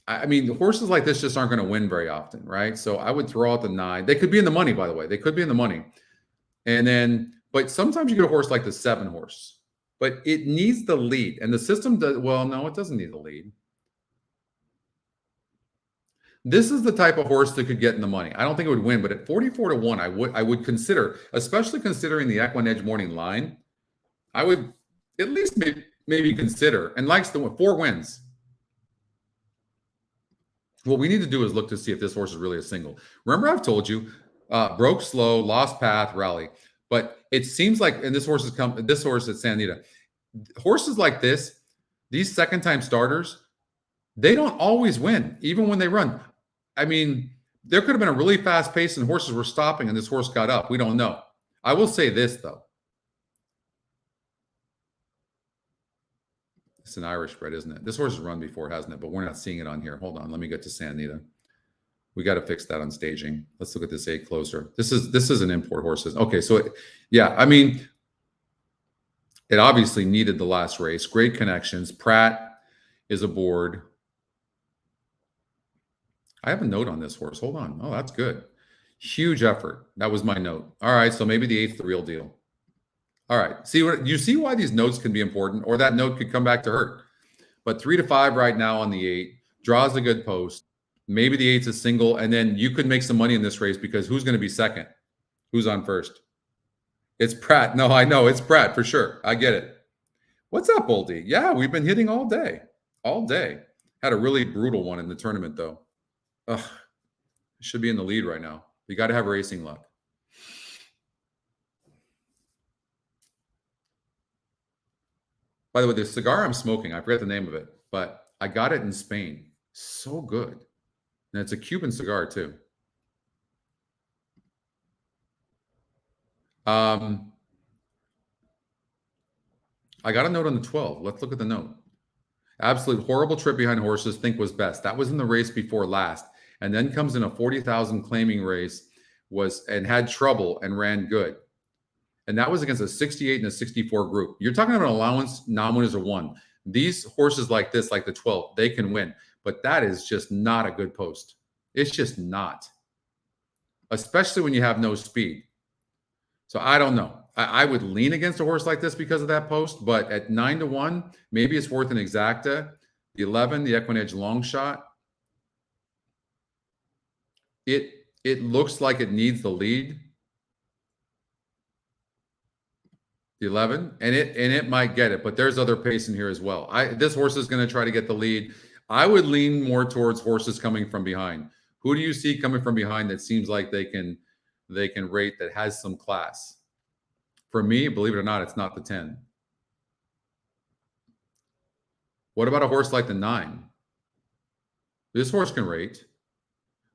Speaker 1: I mean, horses like this just aren't going to win very often, right? So I would throw out the 9. They could be in the money, by the way. They could be in the money. And then, but sometimes you get a horse like the 7 horse, but it needs the lead. And the system does, well, no, it doesn't need the lead. This is the type of horse that could get in the money. I don't think it would win, but at 44 to 1, I would consider, especially considering the EquinEdge morning line, I would at least maybe consider, and likes the 4 wins. What we need to do is look to see if this horse is really a single. Remember, I've told you, broke slow, lost path, rally. But it seems like, and this horse at Santa Anita, horses like this, these second-time starters, they don't always win, even when they run. I mean, there could have been a really fast pace and horses were stopping and this horse got up. We don't know. I will say this, though. It's an Irish spread, isn't it? This horse has run before, hasn't it? But we're not seeing it on here. Hold on. Let me get to Santa Anita. We got to fix that on staging. Let's look at this 8 closer. This is an import horses. Okay, so yeah, I mean, it obviously needed the last race. Great connections. Pratt is aboard. I have a note on this horse. Hold on. Oh, that's good. Huge effort. That was my note. All right, so maybe the 8th, the real deal. All right. See what you see why these notes can be important, or that note could come back to hurt. But 3 to 5 right now on the 8 draws a good post. Maybe the 8's a single, and then you could make some money in this race because who's going to be second? Who's on first? It's Pratt. No, I know it's Pratt for sure. I get it. What's up, Oldie? Yeah, we've been hitting all day. All day. Had a really brutal one in the tournament, though. Ugh. Should be in the lead right now. You got to have racing luck. By the way, the cigar I'm smoking, I forget the name of it, but I got it in Spain. So good. And it's a Cuban cigar, too. I got a note on the 12. Let's look at the note. Absolute horrible trip behind horses, think was best. That was in the race before last. And then comes in a 40,000 claiming race, and had trouble and ran good. And that was against a 68 and a 64 group. You're talking about an allowance, non-winners of 1. These horses like this, like the 12, they can win. But that is just not a good post. It's just not. Especially when you have no speed. So I don't know. I would lean against a horse like this because of that post. But at 9 to 1, maybe it's worth an exacta. The 11, the EquinEdge long shot. It looks like it needs the lead. The 11, and it might get it, but there's other pace in here as well. This horse is going to try to get the lead. I would lean more towards horses coming from behind. Who do you see coming from behind that seems like they can rate, that has some class? For me, believe it or not, it's not the 10. What about a horse like the 9? This horse can rate,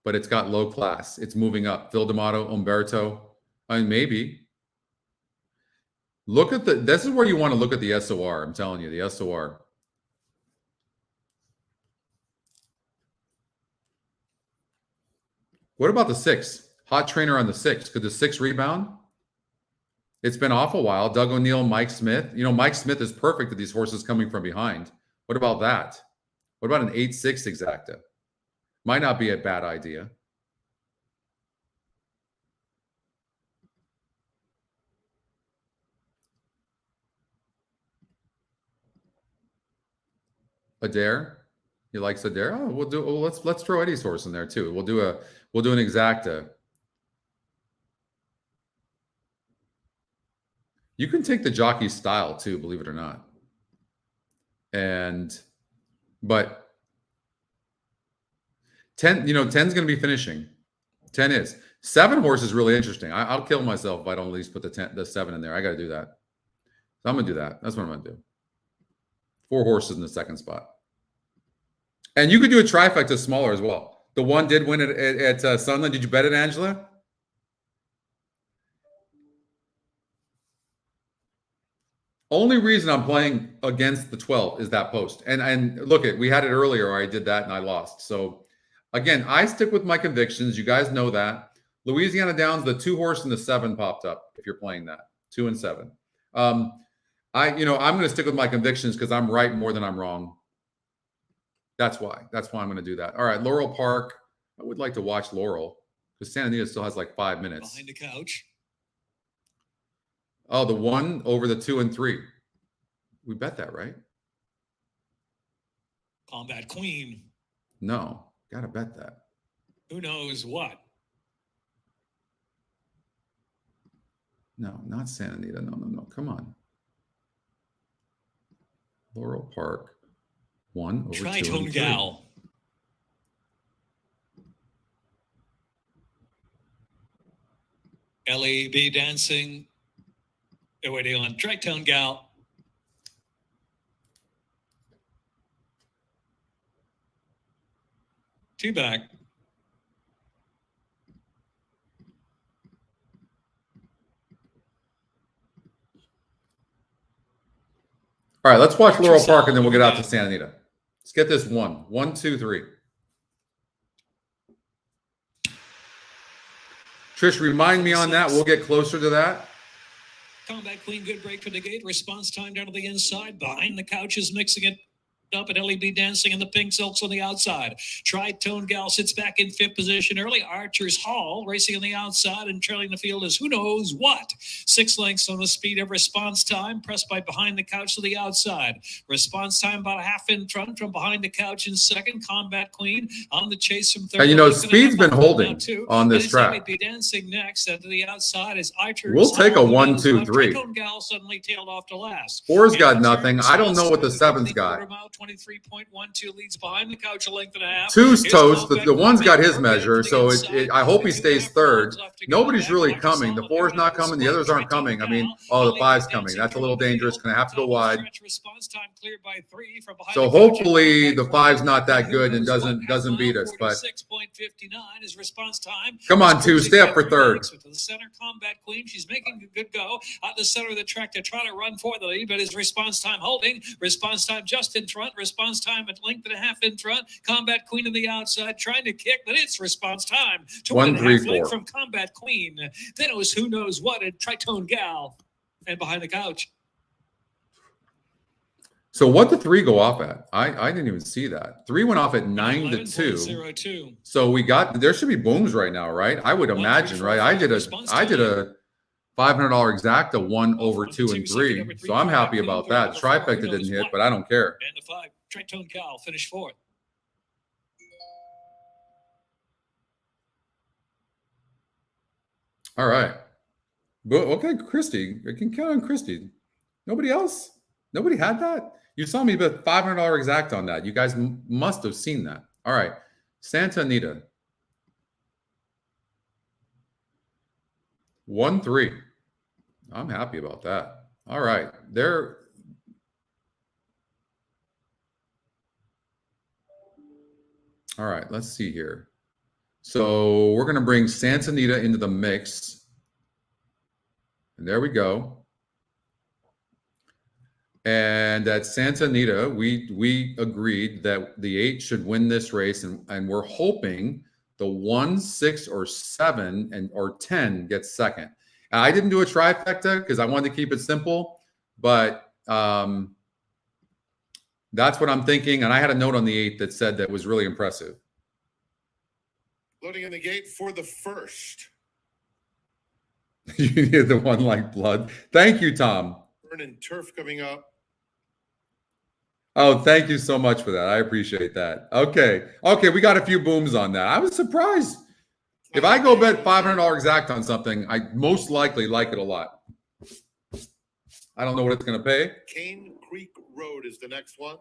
Speaker 1: but it's got low class. It's moving up. Phil D'Amato, Umberto. I mean, maybe. Look at this is where you want to look at the SOR. I'm telling you, the SOR. What about the 6? Hot trainer on the 6. Could the 6 rebound? It's been off a while. Doug O'Neill, Mike Smith. You know, Mike Smith is perfect at these horses coming from behind. What about that? What about an 8-6 exacta? Might not be a bad idea. Adair, he likes Adair. Oh, let's throw Eddie's horse in there too. We'll do an exacta. You can take the jockey style too, believe it or not. But 10, 10's going to be finishing. 10 is. 7 horse is really interesting. I'll kill myself if I don't at least put the 7 in there. I got to do that. So I'm going to do that. That's what I'm going to do. 4 horses in the second spot. And you could do a trifecta smaller as well. The 1 did win at Sunland. Did you bet it, Angela? Only reason I'm playing against the 12 is that post. And look, we had it earlier. I did that and I lost. So again, I stick with my convictions. You guys know that. Louisiana Downs, the 2 horse and the 7 popped up if you're playing that. 2 and 7. I'm going to stick with my convictions because I'm right more than I'm wrong. That's why I'm going to do that. All right, Laurel Park. I would like to watch Laurel because Santa Anita still has like 5 minutes.
Speaker 3: Behind the couch.
Speaker 1: Oh, the 1 over the 2 and 3. We bet that, right?
Speaker 3: Combat Queen.
Speaker 1: No, got to bet that.
Speaker 3: Who knows what?
Speaker 1: No, not Santa Anita. No. Come on. Laurel Park. 1 over 2 and 3.
Speaker 3: Tritone Gal. LAB dancing. They're waiting on Tritone Gal. Two back.
Speaker 1: All right, let's watch Laurel Park and then we'll get out to Santa Anita. Let's get this 1. 1, 2, 3. Trish, remind me on that. We'll get closer to that.
Speaker 3: Combat Queen, good break for the gate. Response time down to the inside. Behind the couches, mixing it up, and LEB dancing in the pink silks on the outside. Tritone Gal sits back in fifth position early. Archer's Hall racing on the outside, and trailing the field is who knows what. 6 lengths on the speed of Response Time, pressed by Behind the Couch to the outside. Response Time about a half in front from Behind the Couch in second. Combat Queen on the chase from third.
Speaker 1: And you know, speed's been holding on this track.
Speaker 3: LEB dancing next, and to the outside is Archer's
Speaker 1: We'll take a
Speaker 3: Hall.
Speaker 1: 1, 2, 3.
Speaker 3: Tritone Gal suddenly tailed off to last.
Speaker 1: 4's got nothing. I don't know what the 7's got.
Speaker 3: 23.12 leads Behind the Couch a length and a half.
Speaker 1: 2's toast. The 1's got his measure, so I hope he stays third. Nobody's really coming. The 4's not coming. The others aren't coming. I mean, oh, the 5's coming. That's a little dangerous. Going to have to go wide. So hopefully the 5's not that good and doesn't beat us. But
Speaker 3: 6.59 is response time.
Speaker 1: Come on, 2. Stay up for third.
Speaker 3: To the center, Combat Queen. She's making a good go out the center of the track to try to run for the lead, but is Response Time holding? Response Time just in front. Response Time at length and a half in front. Combat Queen on the outside trying to kick, but it's Response Time to
Speaker 1: 1, 3, 4
Speaker 3: from Combat Queen. Then it was who knows what and Tritone Gal and Behind the Couch.
Speaker 1: So what did 3 go off at? I didn't even see that. 3 went off at 9 to 2.
Speaker 3: 11.02.
Speaker 1: So there should be booms right now, right? I would imagine, right? I did a $500 exacta 1 over 2 and 3. So I'm happy about that. Trifecta didn't hit, but I don't care.
Speaker 3: And the 5, Tritone Gal finished fourth.
Speaker 1: All right. Okay, Christy. I can count on Christy. Nobody else? Nobody had that? You saw me bet $500 exact on that. You guys must have seen that. All right. Santa Anita. 1, 3. I'm happy about that. All right. All right. Let's see here. So we're going to bring Santa Anita into the mix. And there we go. And at Santa Anita, we agreed that the 8 should win this race, and we're hoping the 1, 6, or 7 or 10 gets second. I didn't do a trifecta because I wanted to keep it simple, but that's what I'm thinking. And I had a note on the 8 that said that was really impressive.
Speaker 5: Loading in the gate for the first.
Speaker 1: You need the one like blood. Thank you, Tom.
Speaker 5: Burn and turf coming up.
Speaker 1: Oh, thank you so much for that. I appreciate that. Okay, we got a few booms on that. I was surprised. If I go bet $500 exact on something, I most likely like it a lot. I don't know what it's going to pay.
Speaker 5: Cane Creek Road is the next one.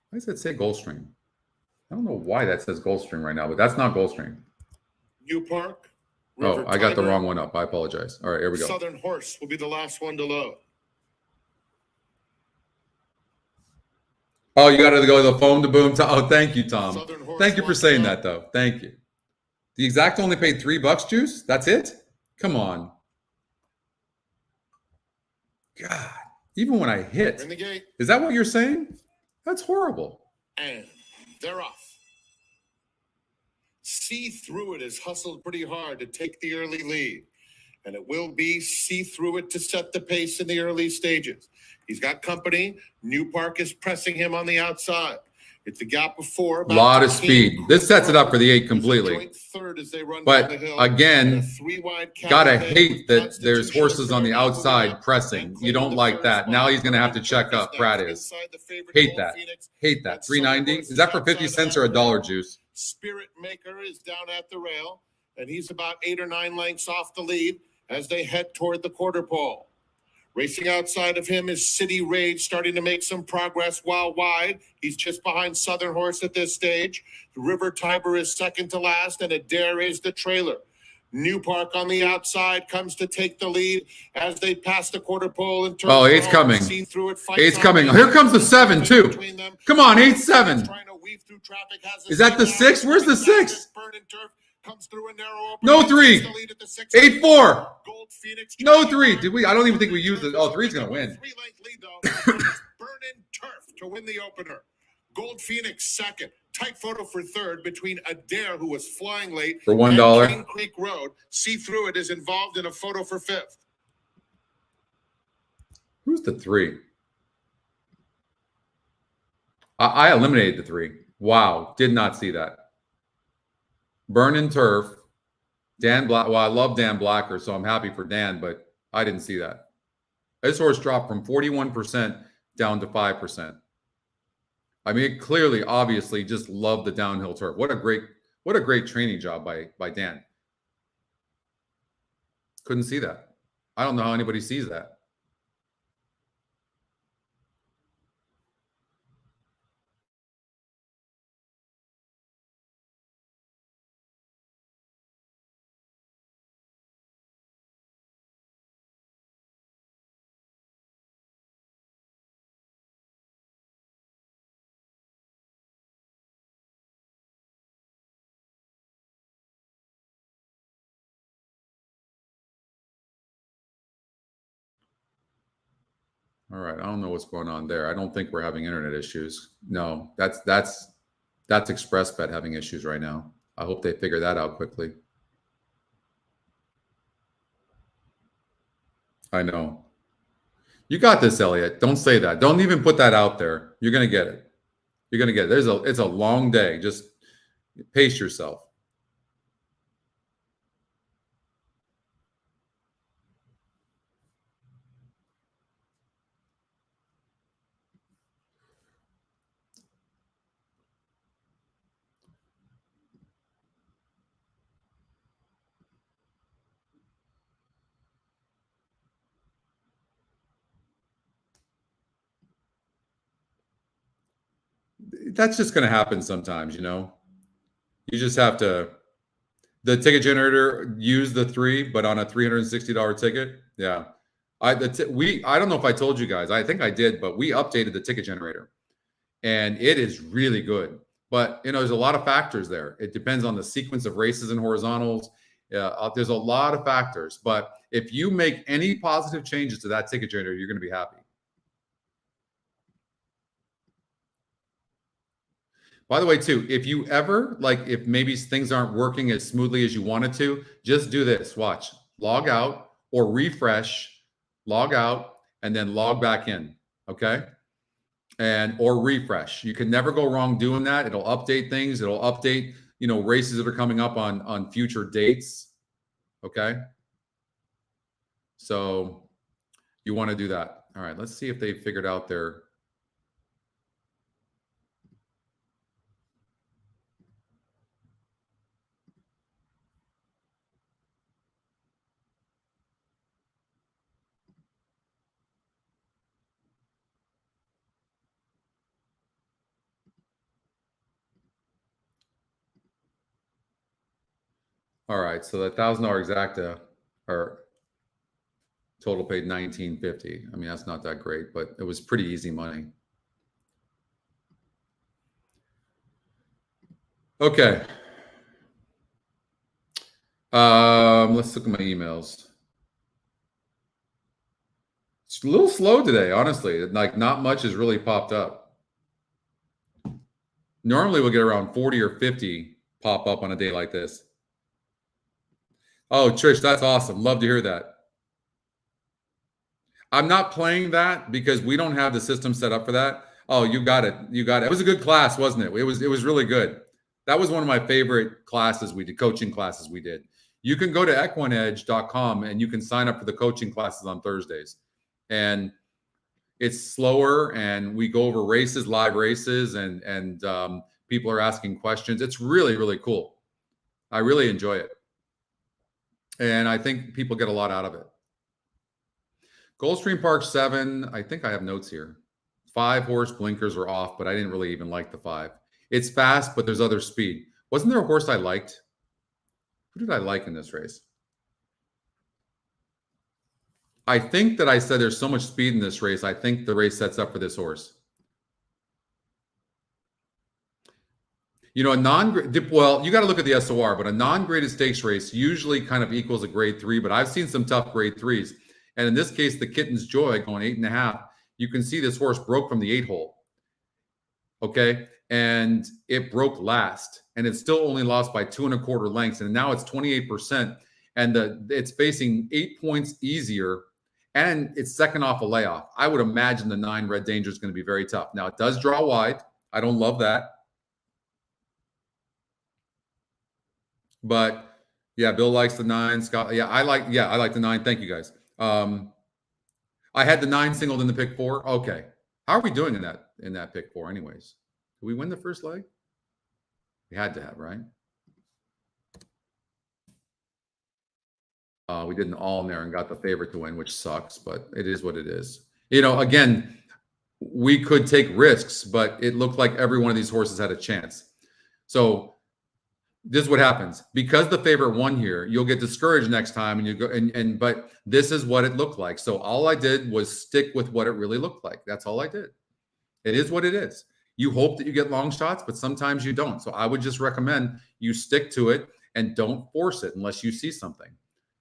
Speaker 1: Why does it say Gulfstream? I don't know why that says Gulfstream right now, but that's not Gulfstream.
Speaker 5: New Park.
Speaker 1: Oh, I got the wrong one up. I apologize. All right, here we go.
Speaker 5: Southern Horse will be the last one to load.
Speaker 1: Oh, you got to go to the phone to boom. Oh, thank you, Tom. Thank you for saying that, though. Thank you. The exact only paid $3, Juice? That's it? Come on. God, even when I hit.
Speaker 5: In the gate.
Speaker 1: Is that what you're saying? That's horrible.
Speaker 5: And they're off. See Through It has hustled pretty hard to take the early lead. And it will be See Through It to set the pace in the early stages. He's got company. New Park is pressing him on the outside. It's a gap of 4.
Speaker 1: A lot of speed. This sets it up for the 8 completely.
Speaker 5: Third as they run
Speaker 1: but
Speaker 5: down the hill.
Speaker 1: again, gotta hate that there's horses on the outside pressing. You don't like that. Now he's going to have to check up. Pratt is. Hate that. Hate that. 390. Is that for 50 cents or $1, Juice?
Speaker 5: Spirit Maker is down at the rail, and he's about 8 or 9 lengths off the lead as they head toward the quarter pole. Racing outside of him is City Rage, starting to make some progress while wide. He's just behind Southern Horse at this stage. River Tiber is second to last, and Adair is the trailer. New Park on the outside comes to take the lead as they pass the quarter pole and turn.
Speaker 1: Oh, 8's coming. 8's coming. Here comes the 7 too. Come on, 8-7. Is that the 6? Where's the 6? No 3. 8-4. No 3. Did we? I don't even think we used it. Oh, 3's going to win.
Speaker 5: Burn and turf to win the opener. Gold Phoenix second. Tight photo for third between Adair, who was flying late,
Speaker 1: For $1.
Speaker 5: and Cane Creek Road. See Through It is involved in a photo for fifth.
Speaker 1: Who's the 3? I eliminated the 3. Wow. Did not see that. Burn and Turf. Dan Black. Well, I love Dan Blacker, so I'm happy for Dan, but I didn't see that. This horse dropped from 41% down to 5%. I mean, it clearly, obviously, just loved the downhill turf. What a great training job by Dan. Couldn't see that. I don't know how anybody sees that. All right, I don't know what's going on there. I don't think we're having internet issues. No, that's ExpressBet having issues right now. I hope they figure that out quickly. I know. You got this, Elliot. Don't say that. Don't even put that out there. You're gonna get it. You're gonna get it. It's a long day. Just pace yourself. That's just going to happen sometimes, you know. You just have to. The ticket generator use the 3, but on a $360 ticket, yeah. I don't know if I told you guys. I think I did, but we updated the ticket generator, and it is really good. But you know, there's a lot of factors there. It depends on the sequence of races and horizontals. There's a lot of factors, but if you make any positive changes to that ticket generator, you're going to be happy. By the way, too, if you ever, if maybe things aren't working as smoothly as you wanted to, just do this. Watch. Log out or refresh, log out, and then log back in, okay? Or refresh. You can never go wrong doing that. It'll update things. It'll update, races that are coming up on future dates, okay? So you want to do that. All right, let's see if they figured out their... All right, so the $1,000 exacta or total paid $1,950. I mean, that's not that great, but it was pretty easy money. Okay. Let's look at my emails. It's a little slow today, honestly. Not much has really popped up. Normally we'll get around 40 or 50 pop up on a day like this. Oh, Trish, that's awesome. Love to hear that. I'm not playing that because we don't have the system set up for that. Oh, you got it. You got it. It was a good class, wasn't it? It was really good. That was one of my favorite classes we did, coaching classes we did. You can go to EquinEdge.com and you can sign up for the coaching classes on Thursdays. And it's slower and we go over races, live races, and people are asking questions. It's really, really cool. I really enjoy it. And I think people get a lot out of it. Gulfstream Park 7, I think I have notes here. 5 horse blinkers are off, but I didn't really even like the 5. It's fast, but there's other speed. Wasn't there a horse I liked? Who did I like in this race? I think that I said there's so much speed in this race. I think the race sets up for this horse. You know, well, you got to look at the SOR, but a non-graded stakes race usually kind of equals a grade 3, but I've seen some tough grade 3s. And in this case, the Kitten's Joy going 8.5, you can see this horse broke from the 8 hole. Okay. And it broke last, and it still only lost by 2 1/4 lengths. And now it's 28%. And it's facing 8 points easier. And it's second off a layoff. I would imagine the 9 Red Danger is going to be very tough. Now it does draw wide. I don't love that. But yeah, Bill likes the 9. Scott, I like the 9. Thank you guys. I had the 9 singled in the pick 4. Okay. How are we doing in that pick 4 anyways? Did we win the first leg? We had to have, right? We did an all in there and got the favorite to win, which sucks, but it is what it is. You know, again, we could take risks, but it looked like every one of these horses had a chance. So this is what happens. Because the favorite won here, you'll get discouraged next time, and you go but this is what it looked like. So all I did was stick with what it really looked like. That's all I did. It is what it is. You hope that you get long shots, but sometimes you don't. So I would just recommend you stick to it and don't force it unless you see something.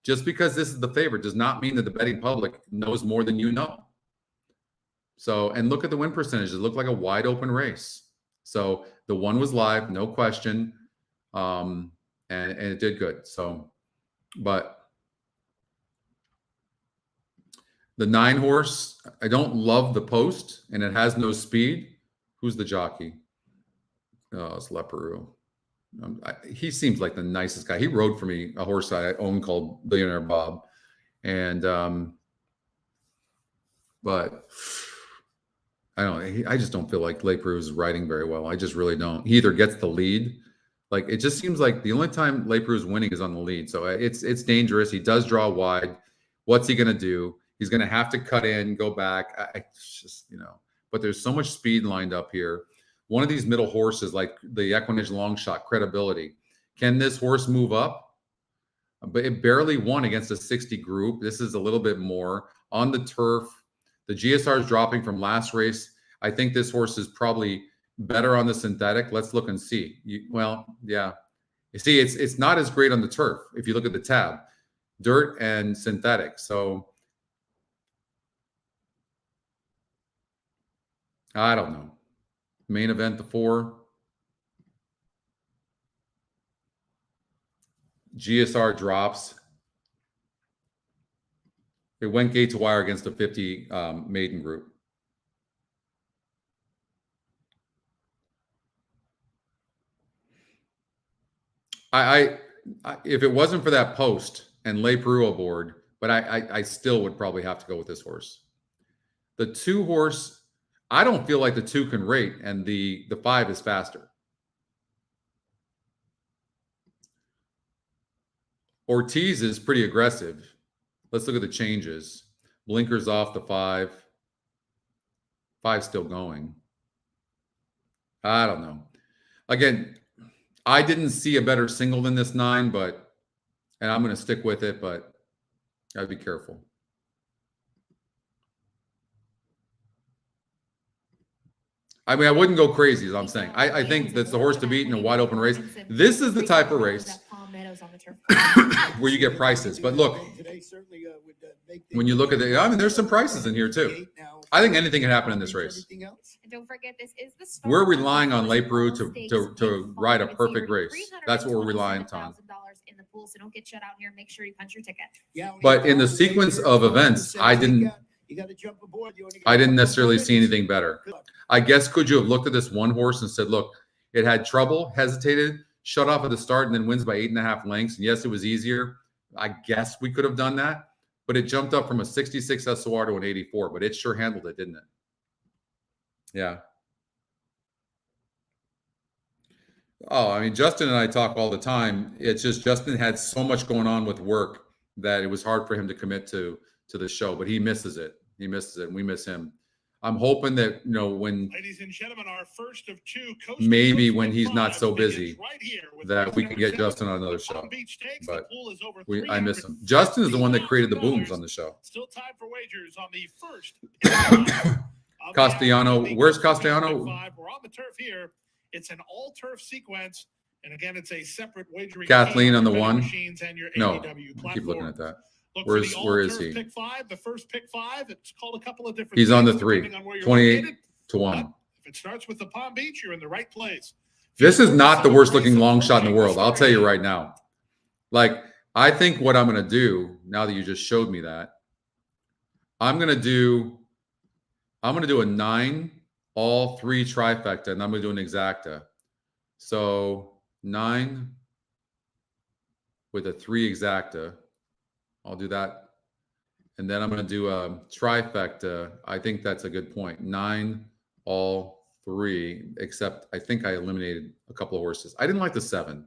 Speaker 1: Just because this is the favorite does not mean that the betting public knows more than you know. So, and look at the win percentage. It looked like a wide open race. So the one was live, no question. And it did good. So, but the 9 horse, I don't love the post, and it has no speed. Who's the jockey? Oh, it's Leperoux. He seems like the nicest guy. He rode for me a horse I own called Billionaire Bob. And, but I don't know. I just don't feel like Leperoux is riding very well. I just really don't. He either gets the lead. Like, it just seems like the only time Leperoux is winning is on the lead. So it's dangerous. He does draw wide. What's he going to do? He's going to have to cut in, go back. It's just, you know, but there's so much speed lined up here. One of these middle horses, like the EquinEdge long shot, Credibility. Can this horse move up? But it barely won against a 60 group. This is a little bit more on the turf. The GSR is dropping from last race. I think this horse is probably better on the synthetic. Let's look and see. Well, yeah. You see, it's not as great on the turf if you look at the tab. Dirt and synthetic. So I don't know. Main event, the 4. GSR drops. It went gate to wire against a 50 maiden group. I if it wasn't for that post and Leperoux aboard, but I still would probably have to go with this horse. The 2 horse, I don't feel like the 2 can rate, and the 5 is faster. Ortiz is pretty aggressive. Let's look at the changes. Blinkers off the 5. 5 still going. I don't know. Again, I didn't see a better single than this 9, and I'm going to stick with it, but I'd be careful. I mean, I wouldn't go crazy, as I'm saying. I think that's the horse to beat in a wide open race. This is the type of race where you get prices. But look, when you look at I mean, there's some prices in here too. I think anything can happen in this race.
Speaker 6: And don't forget, this is the
Speaker 1: We're relying on Leperoux to ride a perfect race. That's what we're relying on.
Speaker 6: In the pool, so don't get shut out here. Make sure you punch your ticket.
Speaker 1: But in the sequence of events, I didn't necessarily see anything better. I guess, could you have looked at this one horse and said, look, it had trouble, hesitated, shut off at the start, and then wins by 8.5 lengths. And yes, it was easier. I guess we could have done that, but it jumped up from a 66 SOR to an 84, but it sure handled it, didn't it? Yeah. Oh, I mean, Justin and I talk all the time. It's just Justin had so much going on with work that it was hard for him to commit to the show, but he misses it. He misses it, and we miss him. I'm hoping that, you know, when,
Speaker 2: ladies and gentlemen, our first of 2
Speaker 1: maybe when he's not so busy, that we can get Justin on another show. But I miss him. Justin is the one that created the booms on the show.
Speaker 2: Still time for wagers on the first.
Speaker 1: Castellano, where's Castellano?
Speaker 2: We're on the turf here. It's an all turf sequence, and again, it's a separate wagering.
Speaker 1: Kathleen on the 1. No,
Speaker 2: I
Speaker 1: keep looking at that.
Speaker 2: Look
Speaker 1: Where is he?
Speaker 2: Pick 5, the first pick 5. It's called a couple of different.
Speaker 1: He's on the
Speaker 2: things,
Speaker 1: 3.
Speaker 2: depending on where you're
Speaker 1: 28
Speaker 2: located.
Speaker 1: to 1.
Speaker 2: If it starts with the Palm Beach, you're in the right place.
Speaker 1: This is not the worst looking long shot in the world. I'll tell you right now. Like, I think what I'm going to do, now that you just showed me that, I'm going to do a 9, all 3 trifecta, and I'm going to do an exacta. So 9 with a 3 exacta. I'll do that. And then I'm going to do a trifecta. I think that's a good point. 9, all 3, except I think I eliminated a couple of horses. I didn't like the 7.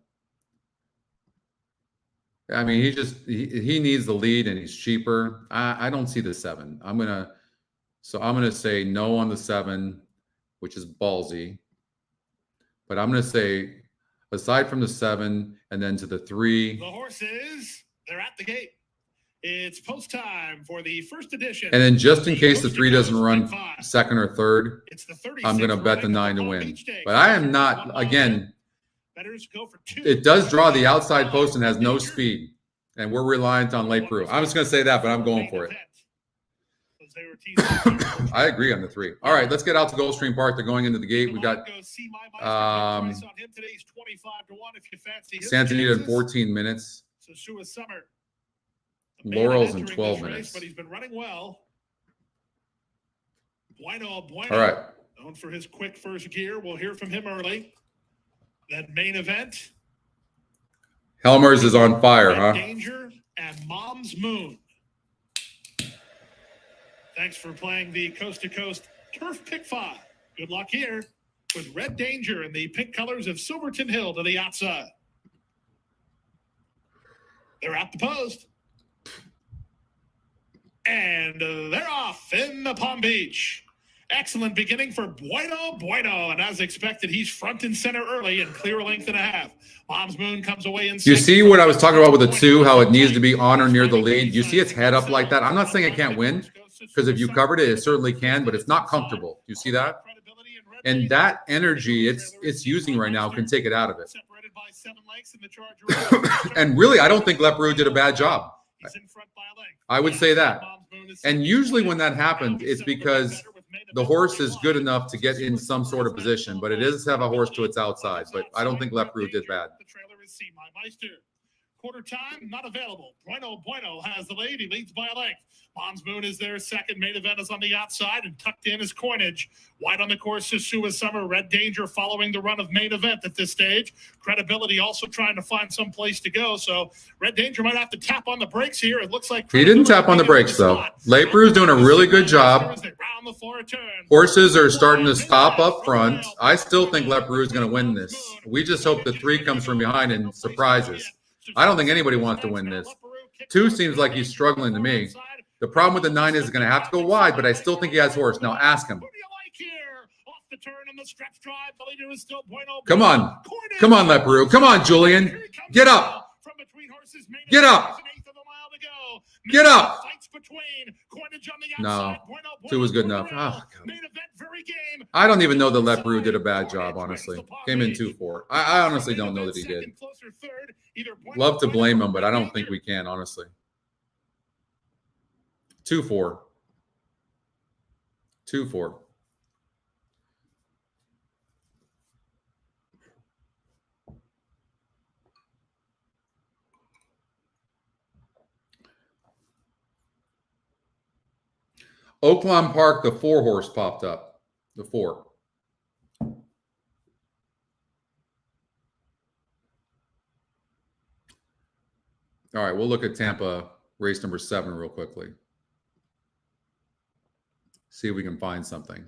Speaker 1: I mean, he needs the lead and he's cheaper. I don't see the 7. I'm going to say no on the 7, which is ballsy. But I'm going to say aside from the 7 and then to the 3.
Speaker 2: The horses, they're at the gate. It's post time for the first edition.
Speaker 1: And then just in case the 3 doesn't run second or third,
Speaker 2: it's the
Speaker 1: I'm going to bet the 9 to win. But I am not, again,
Speaker 2: bettors go for 2.
Speaker 1: it does draw the outside post and has no speed. And we're reliant on late Peru. I'm just going to say that, but I'm going for it. I agree on the 3. All right, let's get out to Gulfstream Park. They're going into the gate. We got Santa Anita in 14 minutes. Laurel's in 12 minutes.
Speaker 2: But he's been running well. Bueno.
Speaker 1: All right.
Speaker 2: Known for his quick first gear. We'll hear from him early. That main event.
Speaker 1: Helmers is on fire, huh?
Speaker 2: Danger and Mom's Moon. Thanks for playing the Coast to Coast Turf Pick 5. Good luck here with Red Danger and the pink colors of Silverton Hill to the outside. They're at the post. And they're off in the Palm Beach. Excellent beginning for Bueno. And as expected, he's front and center early and clear a length and a half. Mom's Moon comes away in.
Speaker 1: You see what I was talking about with the 2, how it needs to be on or near the lead? You see its head up like that? I'm not saying it can't win, because if you covered it, it certainly can, but it's not comfortable. You see that? And that energy it's using right now can take it out of it. And really, I don't think Leperu did a bad job. I would say that. And usually when that happens, it's because the horse is good enough to get in some sort of position, but it is have a horse to its outside. But I don't think Leperu did bad.
Speaker 2: The trailer is C. My Meister. Quarter time, not available. Bueno has the lead. He leads by a length. Mom's Moon is there. Second main event is on the outside, and tucked in is EquinEdge. Wide on the course is Sua Summer. Red Danger following the run of main event at this stage. Credibility also trying to find some place to go. So Red Danger might have to tap on the brakes here. It looks like
Speaker 1: he didn't tap on the brakes though. Leperu's doing a really good job. Horses are starting to stop up front. I still think Leperu is going to win this. We just hope the 3 comes from behind and surprises. I don't think anybody wants to win this. 2 seems like he's struggling to me. The problem with the 9 is going to have to go wide, but I still think he has horse. Now ask him. Come on. Come on, Leperu. Come on, Julian. Get up. Get up. Get up. No, 2 was good enough. Oh, I don't even know that Leperu did a bad job, honestly. Came in 2-4. I honestly don't know that he did. Love to blame him, but I don't think we can, honestly. 2-4. 2-4. Oaklawn Park, the 4 horse popped up. The 4. All right, we'll look at Tampa race number 7 real quickly. See if we can find something.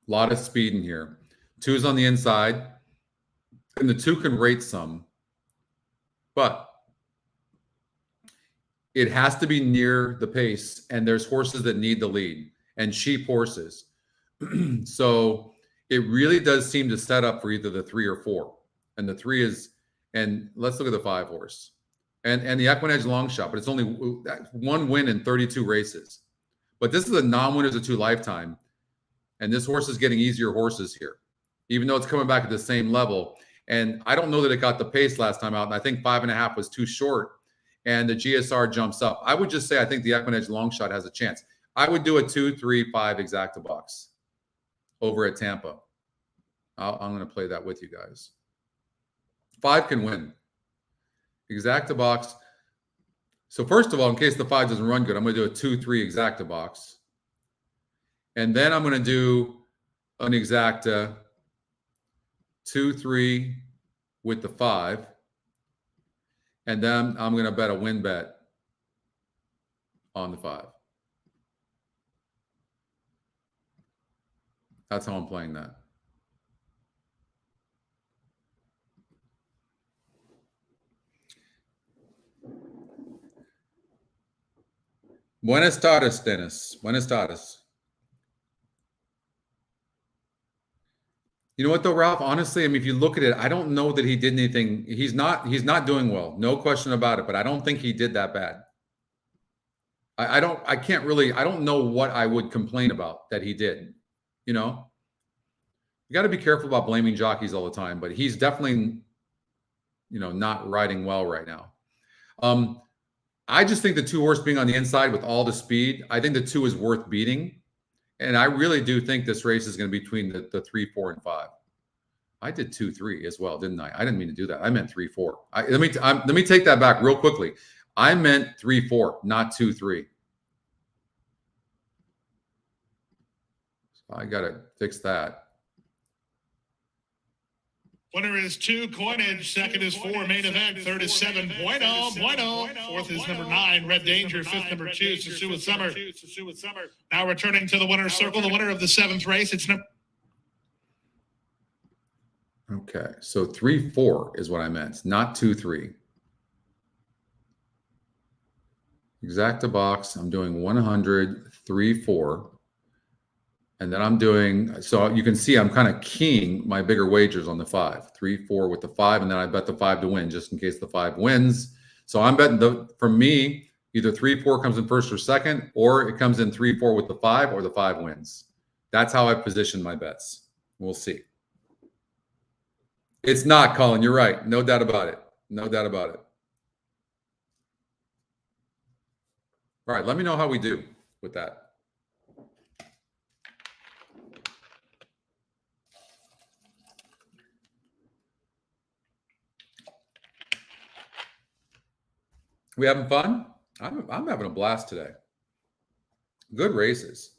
Speaker 1: A lot of speed in here. 2's on the inside, and the 2 can rate some, but it has to be near the pace, and there's horses that need the lead, and cheap horses. So it really does seem to set up for either the 3 or 4. And the 3 is, and let's look at the 5 horse. And the EquinEdge long shot, but it's only 1 win in 32 races. But this is a non-winners of 2 lifetime. And this horse is getting easier horses here, even though it's coming back at the same level. And I don't know that it got the pace last time out. And I think 5.5 was too short. And the GSR jumps up. I would just say I think the EquinEdge long shot has a chance. I would do a 2, 3, 5 exacta box over at Tampa. I'm going to play that with you guys. 5 can win. Exacta box. So first of all, in case the 5 doesn't run good, I'm going to do a 2, 3 exacta box. And then I'm going to do an exacta 2, 3 with the 5. And then I'm going to bet a win bet on the 5. That's how I'm playing that. Buenas tardes, Dennis. Buenas tardes. You know what though, Ralph? Honestly, I mean, if you look at it, I don't know that he did anything. He's not doing well. No question about it, but I don't think he did that bad. I don't know what I would complain about that he did. You know, you got to be careful about blaming jockeys all the time, but he's definitely, you know, not riding well right now. I just think the 2 horse being on the inside with all the speed, I think the 2 is worth beating. And I really do think this race is going to be between the 3, 4, and 5. I did 2, 3 as well, didn't I? I didn't mean to do that. I meant 3, 4. Let me take that back real quickly. I meant 3, 4, not 2, 3. So I got to fix that.
Speaker 2: Winner is 2, EquinEdge. Second is 4, Main Event. Third is 7, Bueno. Fourth is number 9, Red Danger. Fifth, number 2, Susu Summer. Now returning to the winner's circle, the winner of the 7th race. It's number.
Speaker 1: Okay, so 3, 4 is what I meant, not 2, 3. Exacta box. I'm doing 100, 3, 4. And then I'm doing, so you can see I'm kind of keying my bigger wagers on the 5, 3, 4 with the 5. And then I bet the 5 to win just in case the 5 wins. So I'm betting for me, either 3, 4 comes in first or second, or it comes in 3, 4 with the 5 or the 5 wins. That's how I position my bets. We'll see. It's not, Colin. You're right. No doubt about it. No doubt about it. All right. Let me know how we do with that. We having fun? I'm having a blast today. Good races.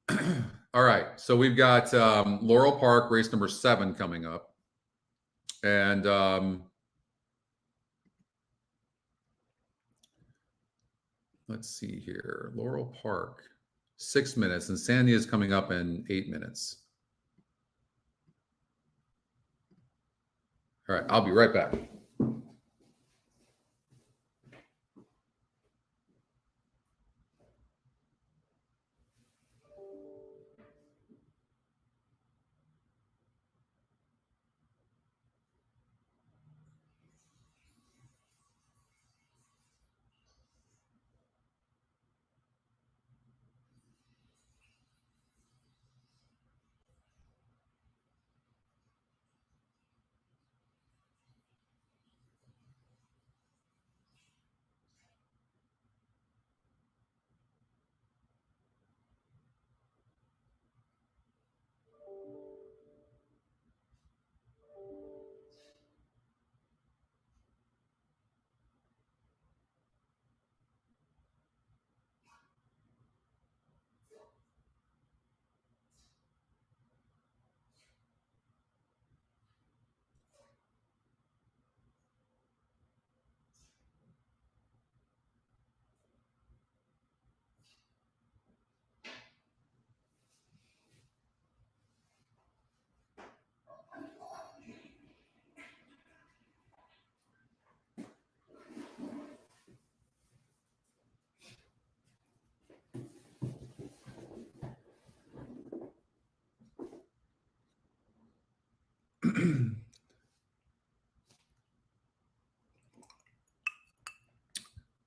Speaker 1: All right, so we've got Laurel Park, race number 7 coming up. And let's see here. Laurel Park, 6 minutes, and Sandy is coming up in 8 minutes. All right, I'll be right back.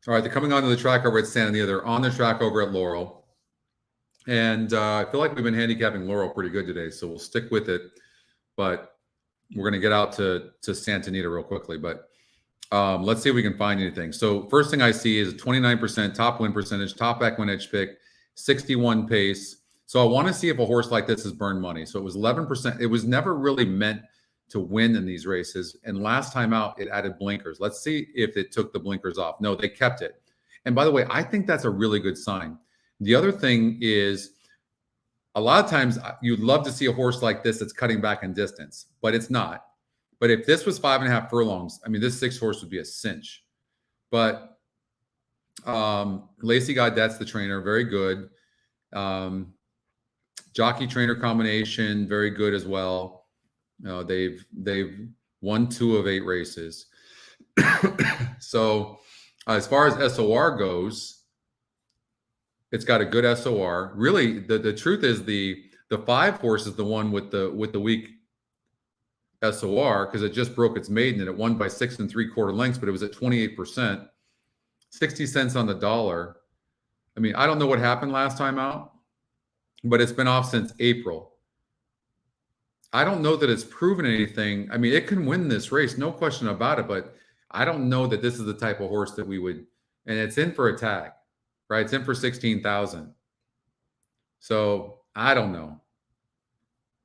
Speaker 1: All right, they're coming onto the track over at Santa Anita. They're on the track over at Laurel. And I feel like we've been handicapping Laurel pretty good today, so we'll stick with it. But we're going to get out to Santa Anita real quickly, but let's see if we can find anything. So first thing I see is 29% top win percentage, top EquinEdge pick, 61 pace. So I want to see if a horse like this has burned money. So it was 11%. It was never really meant to win in these races. And last time out, it added blinkers. Let's see if it took the blinkers off. No, they kept it. And by the way, I think that's a really good sign. The other thing is, a lot of times you'd love to see a horse like this that's cutting back in distance, but it's not. But if this was 5.5 furlongs, I mean, this 6 horse would be a cinch. But Lacey Gaudette's the trainer, very good. Jockey trainer combination, very good as well. They've won 2 of 8 races. So as far as SOR goes, it's got a good SOR. Really, the truth is the 5 horse is the one with the weak SOR, because it just broke its maiden and it won by 6 3/4 lengths, but it was at 28%, 60 cents on the dollar. I mean, I don't know what happened last time out, but it's been off since April. I don't know that it's proven anything. I mean, it can win this race, no question about it, but I don't know that this is the type of horse that we would, and it's in for a tag, right? It's in for 16,000. So I don't know.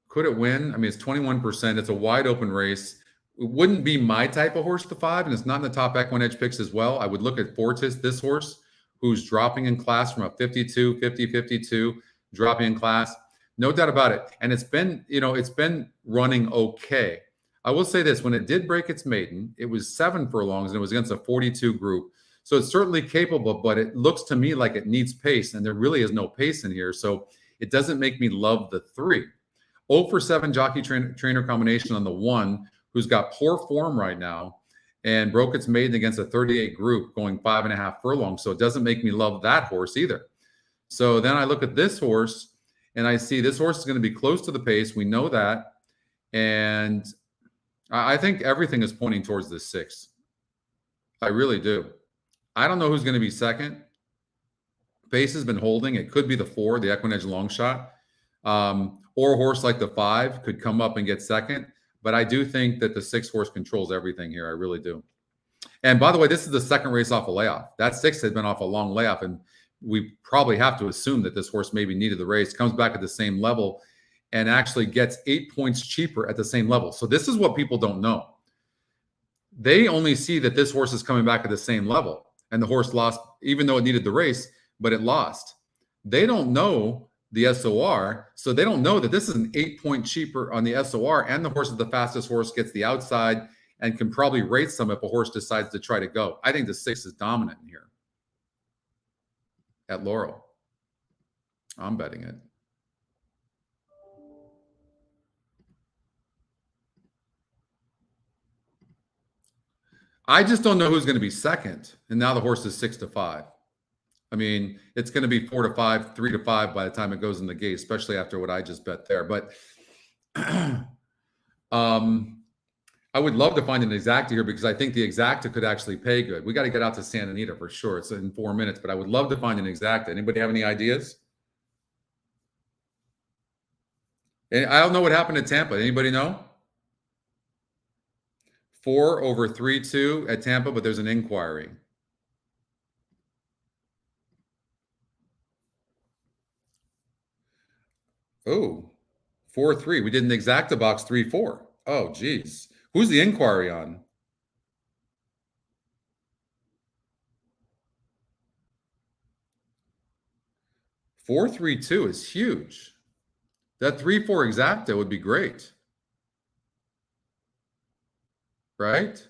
Speaker 1: Could it win? I mean, it's 21%. It's a wide open race. It wouldn't be my type of horse, the 5, and it's not in the top EquinEdge picks as well. I would look at Fortis, this horse, who's dropping in class from a 52, 50, 52, dropping in class. No doubt about it. And it's been, it's been running okay. I will say this, when it did break its maiden, it was 7 furlongs and it was against a 42 group. So it's certainly capable, but it looks to me like it needs pace, and there really is no pace in here. So it doesn't make me love the 3. 0 for 7 jockey trainer combination on the 1, who's got poor form right now and broke its maiden against a 38 group going 5.5 furlongs. So it doesn't make me love that horse either. So then I look at this horse and I see this horse is going to be close to the pace. We know that. And I think everything is pointing towards this 6. I really do. I don't know who's going to be second. Pace has been holding. It could be the 4, the EquinEdge long shot. Or a horse like the 5 could come up and get second. But I do think that the 6 horse controls everything here. I really do. And by the way, this is the second race off a layoff. That 6 had been off a long layoff, and we probably have to assume that this horse maybe needed the race, comes back at the same level, and actually gets 8 points cheaper at the same level. So this is what people don't know. They only see that this horse is coming back at the same level, and the horse lost, even though it needed the race, but it lost. They don't know the SOR, so they don't know that this is an 8-point cheaper on the SOR, and the horse is the fastest horse, gets the outside, and can probably rate some if a horse decides to try to go. I think the 6 is dominant here at Laurel. I'm betting it. I just don't know who's going to be second. And now the horse is 6-5. I mean, it's going to be 4-5, 3-5 by the time it goes in the gate, especially after what I just bet there. But I would love to find an exacta here, because I think the exacta could actually pay good. We got to get out to Santa Anita for sure. It's in 4 minutes, but I would love to find an exacta. Anybody have any ideas? And I don't know what happened at Tampa. Anybody know? 4 over 3-2 at Tampa, but there's an inquiry. Oh, 4-3. We did an exacta box 3-4. Oh, geez. Who's the inquiry on? Four, 3-2 is huge. That 3-4 exacta would be great. Right?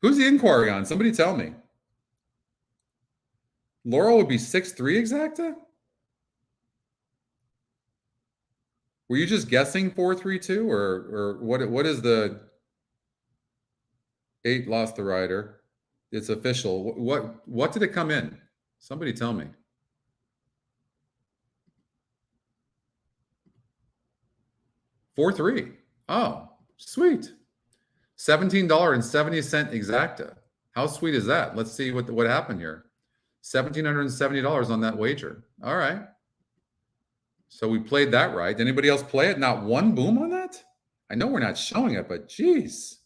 Speaker 1: Who's the inquiry on? Somebody tell me. Laurel would be 6-3 exacta? Were you just guessing 4-3-2, or what is the 8 lost the rider? It's official. What did it come in? Somebody tell me. $4-3. Oh, sweet. $17.70 exacta. How sweet is that? Let's see what happened here. $1,770 on that wager. All right. So we played that right. Anybody else play it? Not one boom on that? I know we're not showing it, but geez.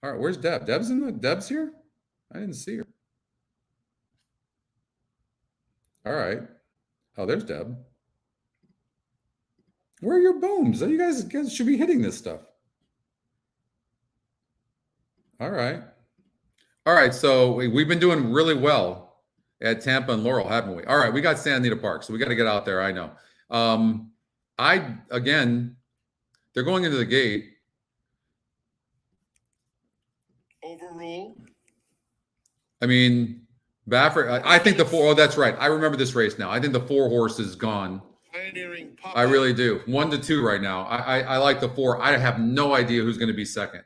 Speaker 1: All right, where's Deb? Deb's here? I didn't see her. All right. Oh, there's Deb. Where are your booms? You guys should be hitting this stuff. All right. All right, so we've been doing really well at Tampa and Laurel, haven't we? All right, we got Anita Park, so we got to get out there, I know. Again, they're going into the gate.
Speaker 5: Overrule.
Speaker 1: I mean, Baffert, I think the 4, oh, that's right. I remember this race now. I think the 4 horse is gone.
Speaker 5: Pioneering
Speaker 1: I really do. 1 to 2 right now. I like the 4. I have no idea who's going to be second.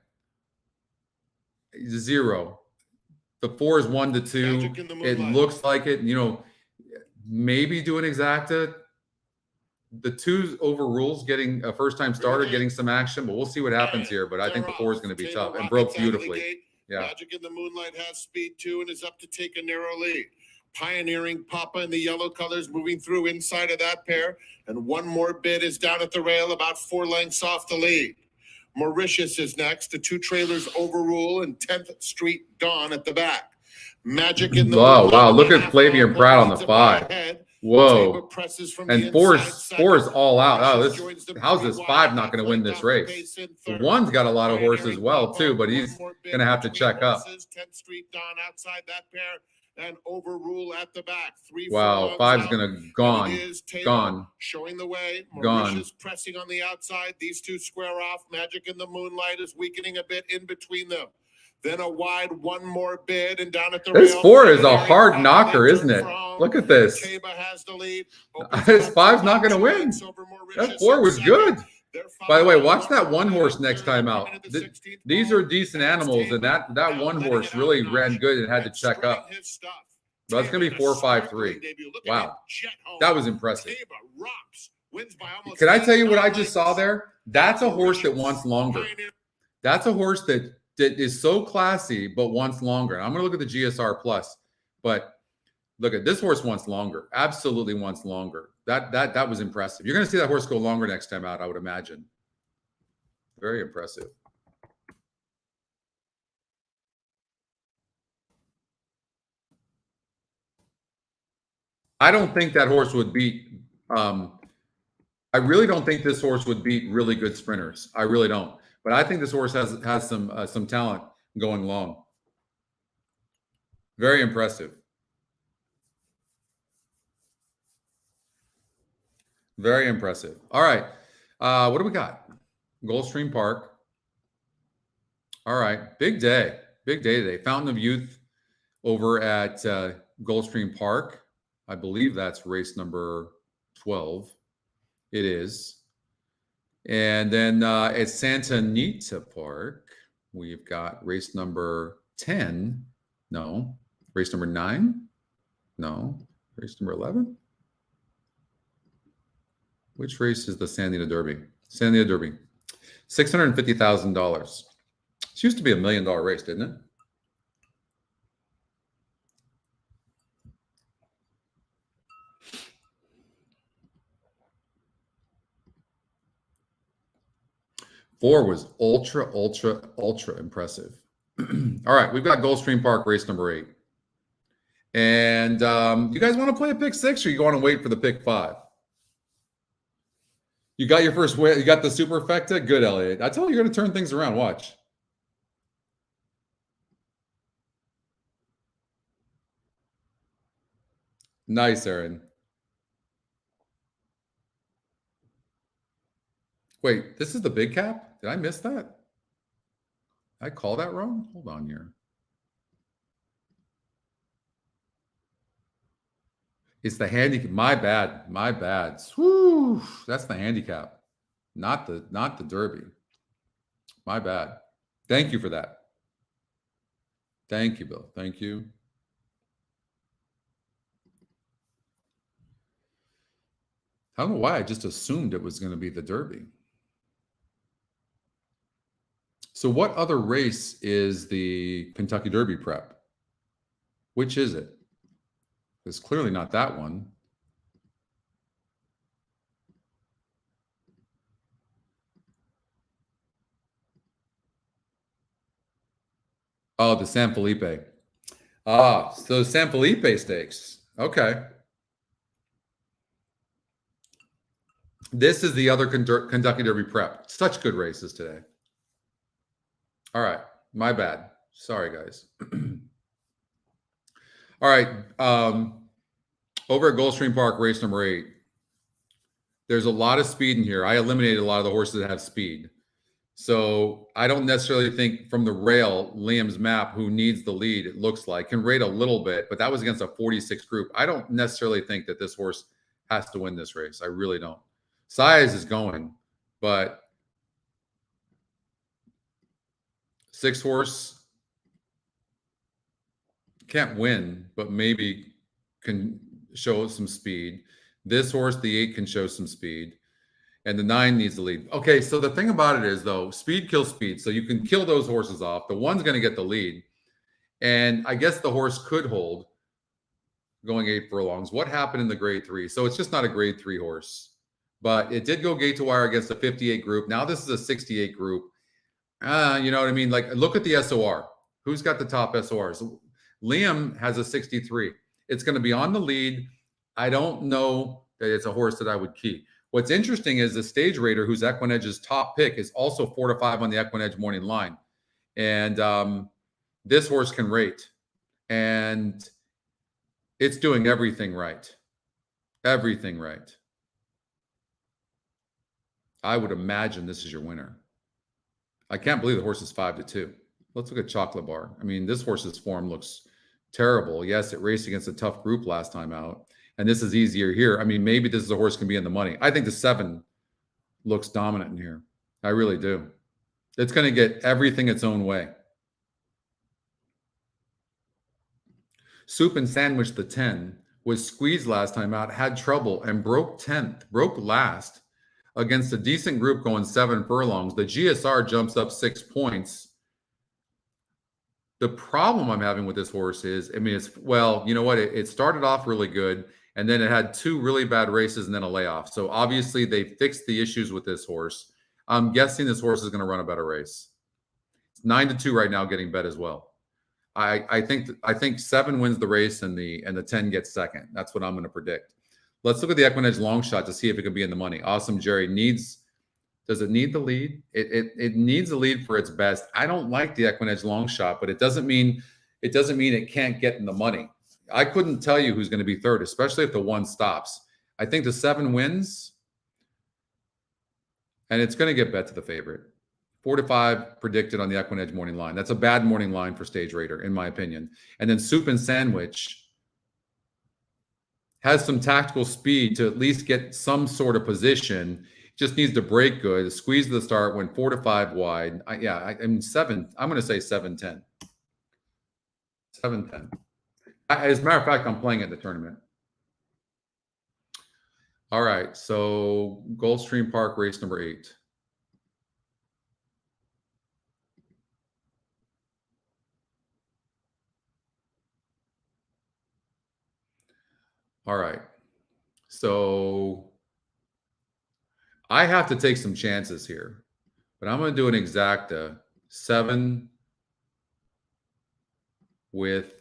Speaker 1: 0. The 4 is 1 to 2. It looks like it. You know, maybe do an exacta. The 2's overrules getting a first-time starter, getting some action, but we'll see what happens here. But I think the 4 is going to be tough and broke beautifully. Yeah.
Speaker 5: Magic in the Moonlight has speed too and is up to take a narrow lead. Pioneering Papa in the yellow colors moving through inside of that pair. And one more bid is down at the rail about 4 lengths off the lead. Mauritius is next. The 2 trailers Overrule and 10th Street Dawn at the back. Magic in the Moonlight.
Speaker 1: Wow. Look at Flavian Pratt on the 5. Whoa. And 4 is all out. Oh, how's this 5 not going to win this race? The 1's got a lot of horses as well, too, but he's going to have to check up.
Speaker 5: 10th Street Dawn outside that pair and Overrule at the back. 3
Speaker 1: wow, 5's going to gone.
Speaker 5: Showing the way.
Speaker 1: Gone.
Speaker 5: Mauritius pressing on the outside. These 2 square off. Magic in the Moonlight is weakening a bit in between them. Then a wide 1 more bid and down at the
Speaker 1: this
Speaker 5: rail.
Speaker 1: 4 is a hard knocker, isn't it? Look at this.
Speaker 5: Has the lead.
Speaker 1: This 5's not going to win. That 4 was good. By the way, watch that 1 horse next time out. These are decent animals, and that 1 horse really ran good and had to check up. But it's going to be 4-5-3. Wow, that was impressive. Can I tell you what I just saw there? That's a horse that wants longer. That's a horse that is so classy but wants longer. And I'm going to look at the GSR Plus, but look at this horse wants longer. Absolutely wants longer. That was impressive. You're going to see that horse go longer next time out, I would imagine. Very impressive. I don't think that horse would beat. I really don't think this horse would beat really good sprinters. I really don't. But I think this horse has some talent going long. Very impressive. Very impressive. All right. What do we got? Gulfstream Park. All right. Big day. Big day today. Fountain of Youth over at Gulfstream Park. I believe that's race number 12. It is. And then at Santa Anita Park, we've got race number 10. No. Race number 9. No. Race number 11. Which race is the Santa Anita Derby? Santa Anita Derby. $650,000. This used to be $1 million race, didn't it? Four was ultra impressive. All right, we've got Gulfstream Park race number 8. And you guys want to play a pick 6 or you want to wait for the pick 5? You got your first win. You got the superfecta? Good, Elliot. I told you you're going to turn things around. Watch. Nice, Aaron. Wait, this is the big cap? Did I miss that? Did I call that wrong? Hold on here. It's the handicap. My bad. My bad. Whew, that's the handicap, not the Derby. My bad. Thank you for that. Thank you, Bill. Thank you. I don't know why I just assumed it was going to be the Derby. So what other race is the Kentucky Derby prep? Which is it? It's clearly not that one. Oh, the San Felipe. Ah, so San Felipe Stakes. Okay. This is the other Kentucky Derby prep. Such good races today. All right. My bad. Sorry, guys. All right. Over at Gulfstream Park, race number 8. There's a lot of speed in here. I eliminated a lot of the horses that have speed. So I don't necessarily think from the rail, Liam's map, who needs the lead, it looks like, can rate a little bit, but that was against a 46 group. I don't necessarily think that this horse has to win this race. I really don't. Size is going, but 6 horse can't win, but maybe can show some speed. This horse, the 8, can show some speed. And the 9 needs the lead. Okay, so the thing about it is, though, speed kills speed. So you can kill those horses off. The 1's going to get the lead. And I guess the horse could hold going 8 furlongs. What happened in the grade 3? So it's just not a grade 3 horse. But it did go gate to wire against a 58 group. Now this is a 68 group. You know what I mean? Like, look at the SOR. Who's got the top SORs? Liam has a 63. It's going to be on the lead. I don't know that it's a horse that I would key. What's interesting is the Stage Raider, who's EquinEdge's top pick, is also 4 to 5 on the EquinEdge morning line. And this horse can rate. And it's doing everything right. Everything right. I would imagine this is your winner. I can't believe the horse is 5 to 2. Let's look at Chocolate Bar. I mean, this horse's form looks terrible. Yes, it raced against a tough group last time out. And this is easier here. I mean, maybe this is a horse can be in the money. I think the 7 looks dominant in here. I really do. It's going to get everything its own way. Soup and Sandwich, the 10, was squeezed last time out, had trouble, and broke 10th, broke last against a decent group going 7 furlongs. The GSR jumps up 6 points. The problem I'm having with this horse is, I mean, it's, well, you know what? It started off really good. And then it had 2 really bad races and then a layoff. So obviously they fixed the issues with this horse. I'm guessing this horse is going to run a better race. It's 9 to 2 right now, getting bet as well. I think 7 wins the race and the 10 gets second. That's what I'm going to predict. Let's look at the EquinEdge long shot to see if it can be in the money. Awesome Jerry does it need the lead? It needs the lead for its best. I don't like the EquinEdge long shot, but it doesn't mean it can't get in the money. I couldn't tell you who's going to be third, especially if the 1 stops. I think the 7 wins, and it's going to get bet to the favorite. 4 to 5 predicted on the EquinEdge morning line. That's a bad morning line for Stage Raider, in my opinion. And then Soup and Sandwich has some tactical speed to at least get some sort of position. Just needs to break good. Squeeze to the start, went 4 to 5 wide. I mean, 7. I'm going to say 7-10. 7-10. As a matter of fact, I'm playing at the tournament. All right, so Gulfstream Park, race number 8. All right, so I have to take some chances here, but I'm going to do an exacta 7 with,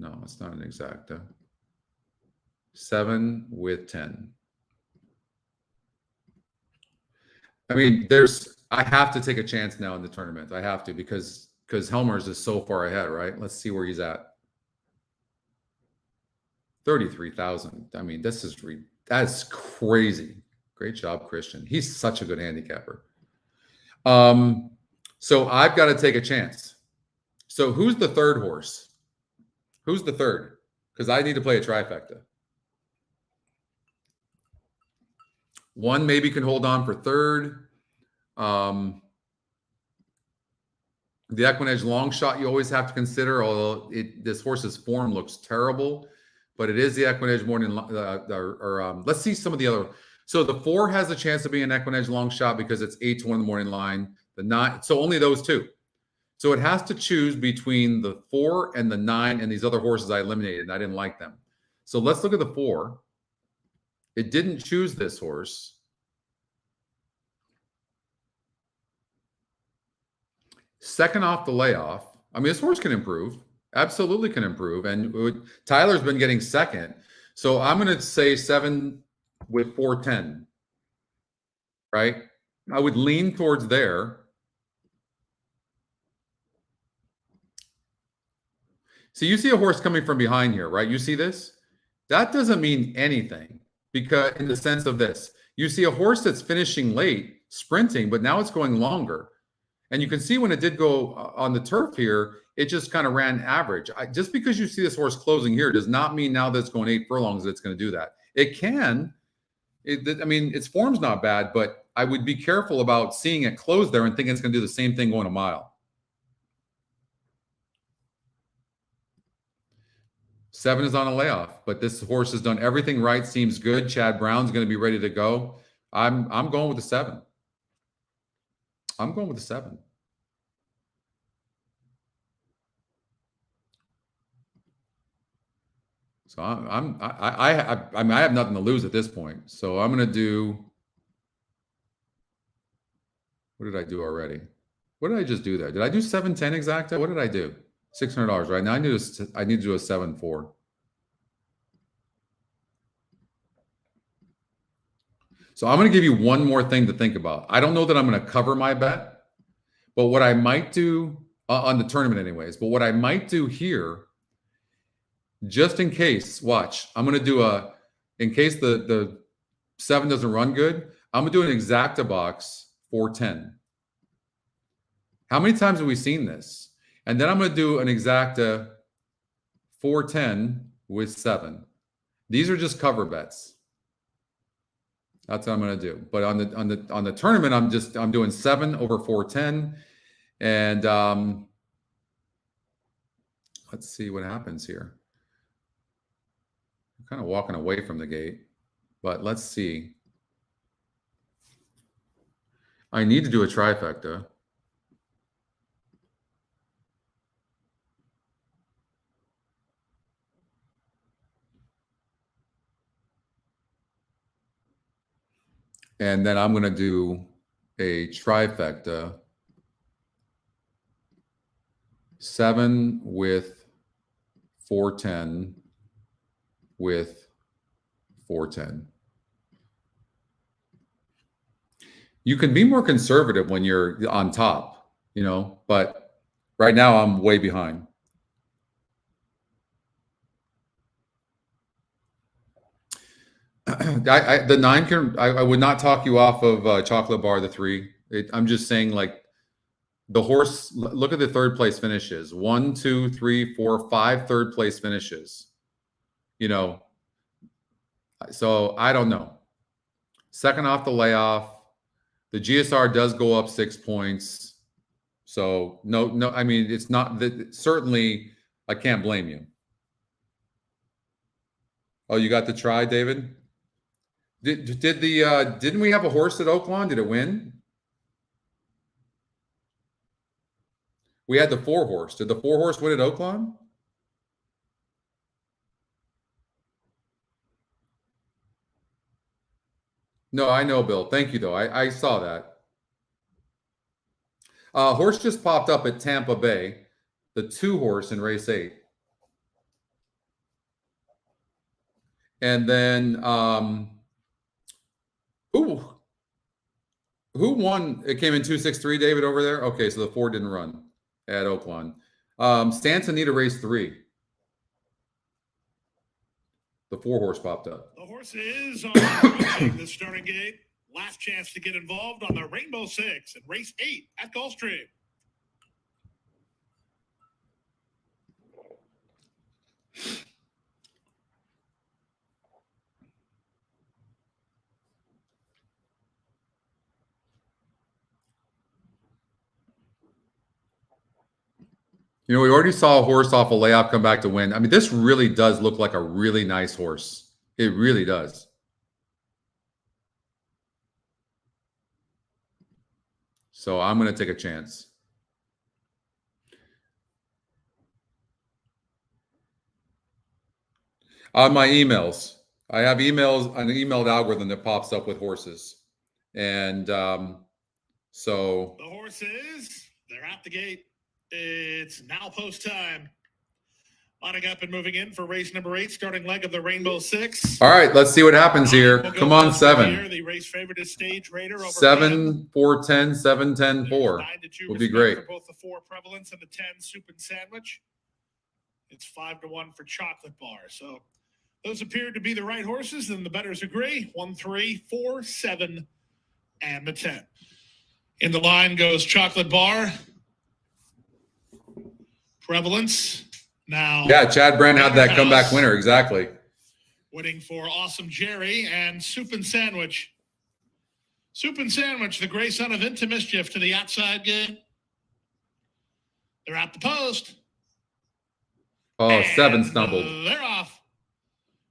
Speaker 1: no, it's not an exacta. 7 with 10. I mean, I have to take a chance now in the tournament. I have to because Helmers is so far ahead, right? Let's see where he's at. 33,000. I mean, that's crazy. Great job, Christian. He's such a good handicapper. So I've got to take a chance. So who's the third horse? Who's the third? Because I need to play a trifecta. 1 maybe can hold on for third. The EquinEdge long shot you always have to consider, although this horse's form looks terrible, but it is the EquinEdge morning. Let's see some of the other. So the 4 has a chance to be an EquinEdge long shot because it's 8 to 1 in the morning line. The 9, so only those 2. So it has to choose between the 4 and the 9 and these other horses I eliminated, and I didn't like them. So let's look at the 4. It didn't choose this horse. second off the layoff. I mean, this horse can improve. Absolutely can improve. And Tyler's been getting second. So I'm going to say 7 with 410. Right? I would lean towards there. So you see a horse coming from behind here, right? You see this? That doesn't mean anything, because in the sense of this, you see a horse that's finishing late, sprinting, but now it's going longer. And you can see when it did go on the turf here, it just kind of ran average. Just because you see this horse closing here does not mean now that it's going 8 furlongs that it's going to do that. It can. I mean, its form's not bad, but I would be careful about seeing it close there and thinking it's going to do the same thing going a mile. 7 is on a layoff, but this horse has done everything right. Seems good. Chad Brown's going to be ready to go. I'm going with the 7. I'm going with the 7. So I have nothing to lose at this point. So I'm going to do. What did I do already? What did I just do there? Did I do 710 exacta? What did I do? $600, right? Now I need to do a 7-4. So I'm going to give you one more thing to think about. I don't know that I'm going to cover my bet, but what I might do on the tournament anyways, but what I might do here, just in case, watch, I'm going to do in case the 7 doesn't run good, I'm going to do an exacta box 410. How many times have we seen this? And then I'm going to do an exacta 410 with 7. These are just cover bets. That's what I'm going to do. But on the tournament, I'm doing 7 over 410, and let's see what happens here. I'm kind of walking away from the gate, but let's see. I need to do a trifecta. And then I'm going to do a trifecta. 7 with 410 with 410. You can be more conservative when you're on top, but right now I'm way behind. The 9 can. I would not talk you off of Chocolate Bar, the 3. I'm just saying, like, the horse. Look at the third place finishes. 1, 2, 3, 4, 5 third place finishes. So I don't know. Second off the layoff, the GSR does go up 6 points. So no. I mean, it's not that. Certainly, I can't blame you. Oh, you got the try, David? Didn't we have a horse at Oaklawn? Did it win? We had the 4 horse. Did the 4 horse win at Oaklawn? No, I know, Bill. Thank you, though. I saw that. Horse just popped up at Tampa Bay, the 2 horse in race 8. And then who won? It came in 263, David, over there. Okay, so the 4 didn't run at Oaklawn. Stance Anita race 3. The 4 horse popped up.
Speaker 2: The horse is on the starting gate. Last chance to get involved on the Rainbow 6 in race 8 at Gulfstream.
Speaker 1: We already saw a horse off a layoff come back to win. I mean, this really does look like a really nice horse. It really does. So I'm going to take a chance. On my emails, I have an emailed algorithm that pops up with horses. And so.
Speaker 2: The horse is They're at the gate. It's now post time. Lining up and moving in for race number 8, starting leg of the Rainbow Six.
Speaker 1: All right, let's see what happens here.
Speaker 2: We'll
Speaker 1: Come on, 7.
Speaker 2: Here. The race favorite is Stage Raider over
Speaker 1: 7, 4, 10, 7, 10, 4.
Speaker 2: 9 to 2
Speaker 1: would be great.
Speaker 2: For both the 4 Prevalence and the 10 Soup and Sandwich. It's 5 to 1 for Chocolate Bar. So those appear to be the right horses, and the bettors agree. 1, 3, 4, 7, and the 10. In the line goes Chocolate Bar. Prevalence. Now,
Speaker 1: Yeah, Chad Brand had that comeback winner. Exactly.
Speaker 2: Winning for Awesome Jerry and Soup and Sandwich. Soup and Sandwich, the gray son of Into Mischief to the outside game. They're at the post.
Speaker 1: Oh,
Speaker 2: And
Speaker 1: 7 stumbled.
Speaker 2: They're off.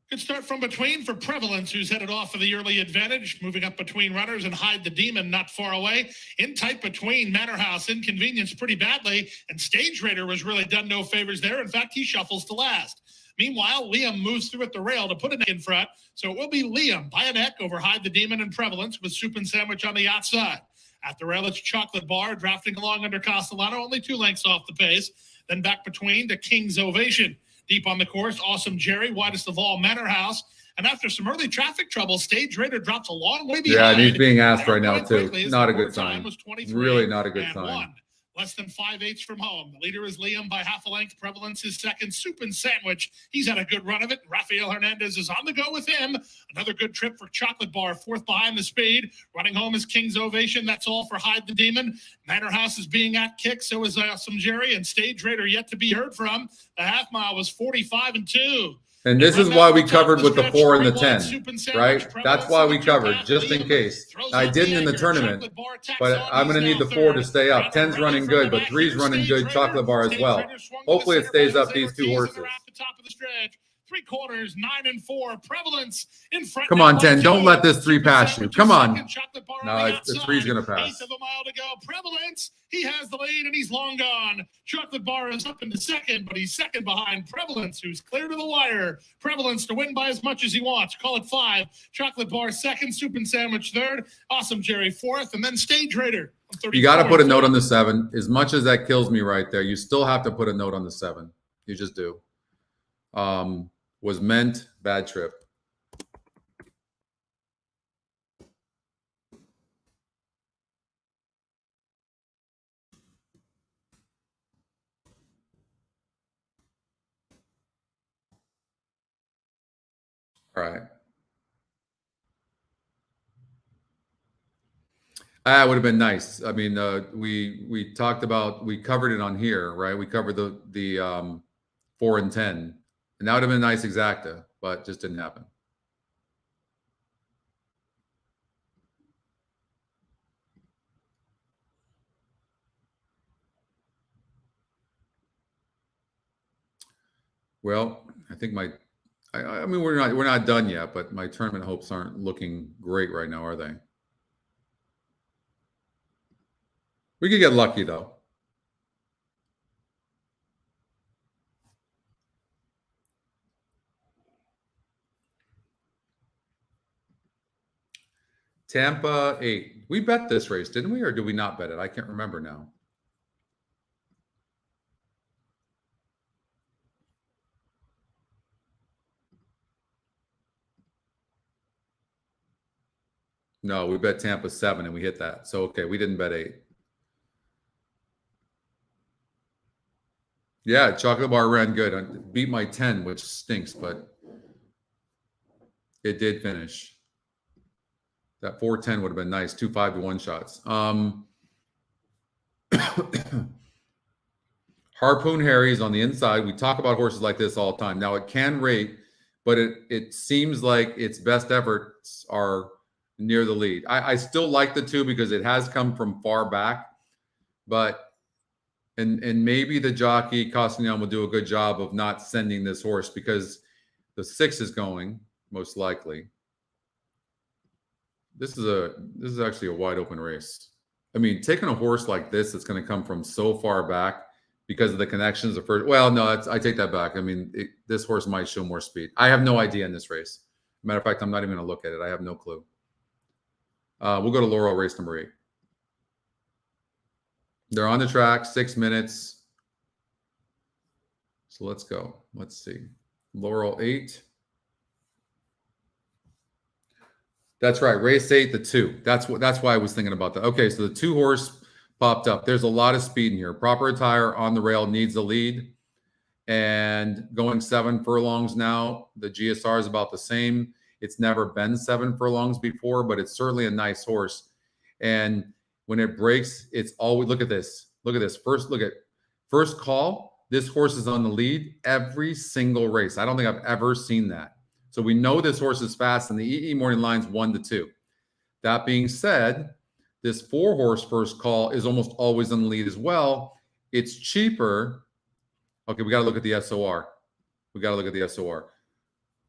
Speaker 2: Good start from between for Prevalence, who's headed off for the early advantage, moving up between runners and Hide the Demon not far away. In tight between, Manor House inconvenienced pretty badly, and Stage Raider was really done no favors there. In fact, he shuffles to last. Meanwhile, Liam moves through at the rail to put a neck in front, so it will be Liam by a neck over Hide the Demon and Prevalence with Soup and Sandwich on the outside. At the rail, it's Chocolate Bar drafting along under Castellano, only 2 lengths off the pace. Then back between to King's Ovation. Deep on the course, Awesome Jerry, widest of all, Manor House. And after some early traffic trouble, Stage Raider drops a long way behind.
Speaker 1: Yeah, and he's being asked right now,
Speaker 2: Quickly,
Speaker 1: too.
Speaker 2: his
Speaker 1: Not a
Speaker 2: report
Speaker 1: good sign.
Speaker 2: time was 23
Speaker 1: Really not a good
Speaker 2: and
Speaker 1: sign.
Speaker 2: 1. Less than 5/8 from home. The leader is Liam by half a length. Prevalence is second. Soup and Sandwich. He's had a good run of it. Rafael Hernandez is on the go with him. Another good trip for Chocolate Bar. 4th behind the speed. Running home is King's Ovation. That's all for Hide the Demon. Manor House is being at kick. So is Awesome Jerry, and Stage Raider yet to be heard from. The half mile was 45 and 2.
Speaker 1: And this is why we covered with the 4 and the 10, right? That's why we covered, just in case. I didn't in the tournament, but I'm going to need the 4 to stay up. 10's running good, but 3's running good. Chocolate Bar as well. Hopefully it stays up these 2 horses.
Speaker 2: 3 quarters, 9 and 4. Prevalence in front.
Speaker 1: Come on, 10. Don't let this 3 pass you. Come on. No, the 3's going to pass.
Speaker 2: 1/8 of a mile to go. Prevalence. He has the lead and he's long gone. Chocolate Bar is up into second, but he's second behind Prevalence, who's clear to the wire. Prevalence to win by as much as he wants. Call it 5. Chocolate Bar second. Soup and Sandwich third. Awesome Jerry 4th, and then Stage Raider.
Speaker 1: You got to put a note on the 7. As much as that kills me right there, you still have to put a note on the 7. You just do. Was meant, bad trip. All right. That would have been nice. I mean, we talked about, we covered it on here, right? We covered the 4 and 10. And that would have been nice exacta, but just didn't happen. Well, I think I mean, we're not done yet, but my tournament hopes aren't looking great right now, are they? We could get lucky though. Tampa 8. We bet this race, didn't we? Or did we not bet it? I can't remember now. No, we bet Tampa 7 and we hit that. So, okay, we didn't bet 8. Yeah, Chocolate Bar ran good. I beat my 10, which stinks, but it did finish. That 410 would have been nice. 2 5-to-1 shots. Harpoon Harry's on the inside. We talk about horses like this all the time. Now it can rate, but it seems like its best efforts are near the lead. I still like the 2 because it has come from far back, but and maybe the jockey Castellano will do a good job of not sending this horse because the 6 is going most likely. This is actually a wide open race. I mean, taking a horse like this that's going to come from so far back because of the connections. Well, no, I take that back. I mean, this horse might show more speed. I have no idea in this race. Matter of fact, I'm not even going to look at it. I have no clue. We'll go to Laurel, race number 8. They're on the track, 6 minutes. So let's go. Let's see. Laurel 8. That's right. Race 8, the 2. That's why I was thinking about that. Okay, so the 2 horse popped up. There's a lot of speed in here. Proper attire on the rail needs the lead. And going 7 furlongs now, the GSR is about the same. It's never been 7 furlongs before, but it's certainly a nice horse. And when it breaks, it's always, look at this. Look at this. First call. This horse is on the lead every single race. I don't think I've ever seen that. So we know this horse is fast, and the EE morning line's 1-2. That being said, this 4 horse first call is almost always on the lead as well. It's cheaper. Okay, we got to look at the SOR.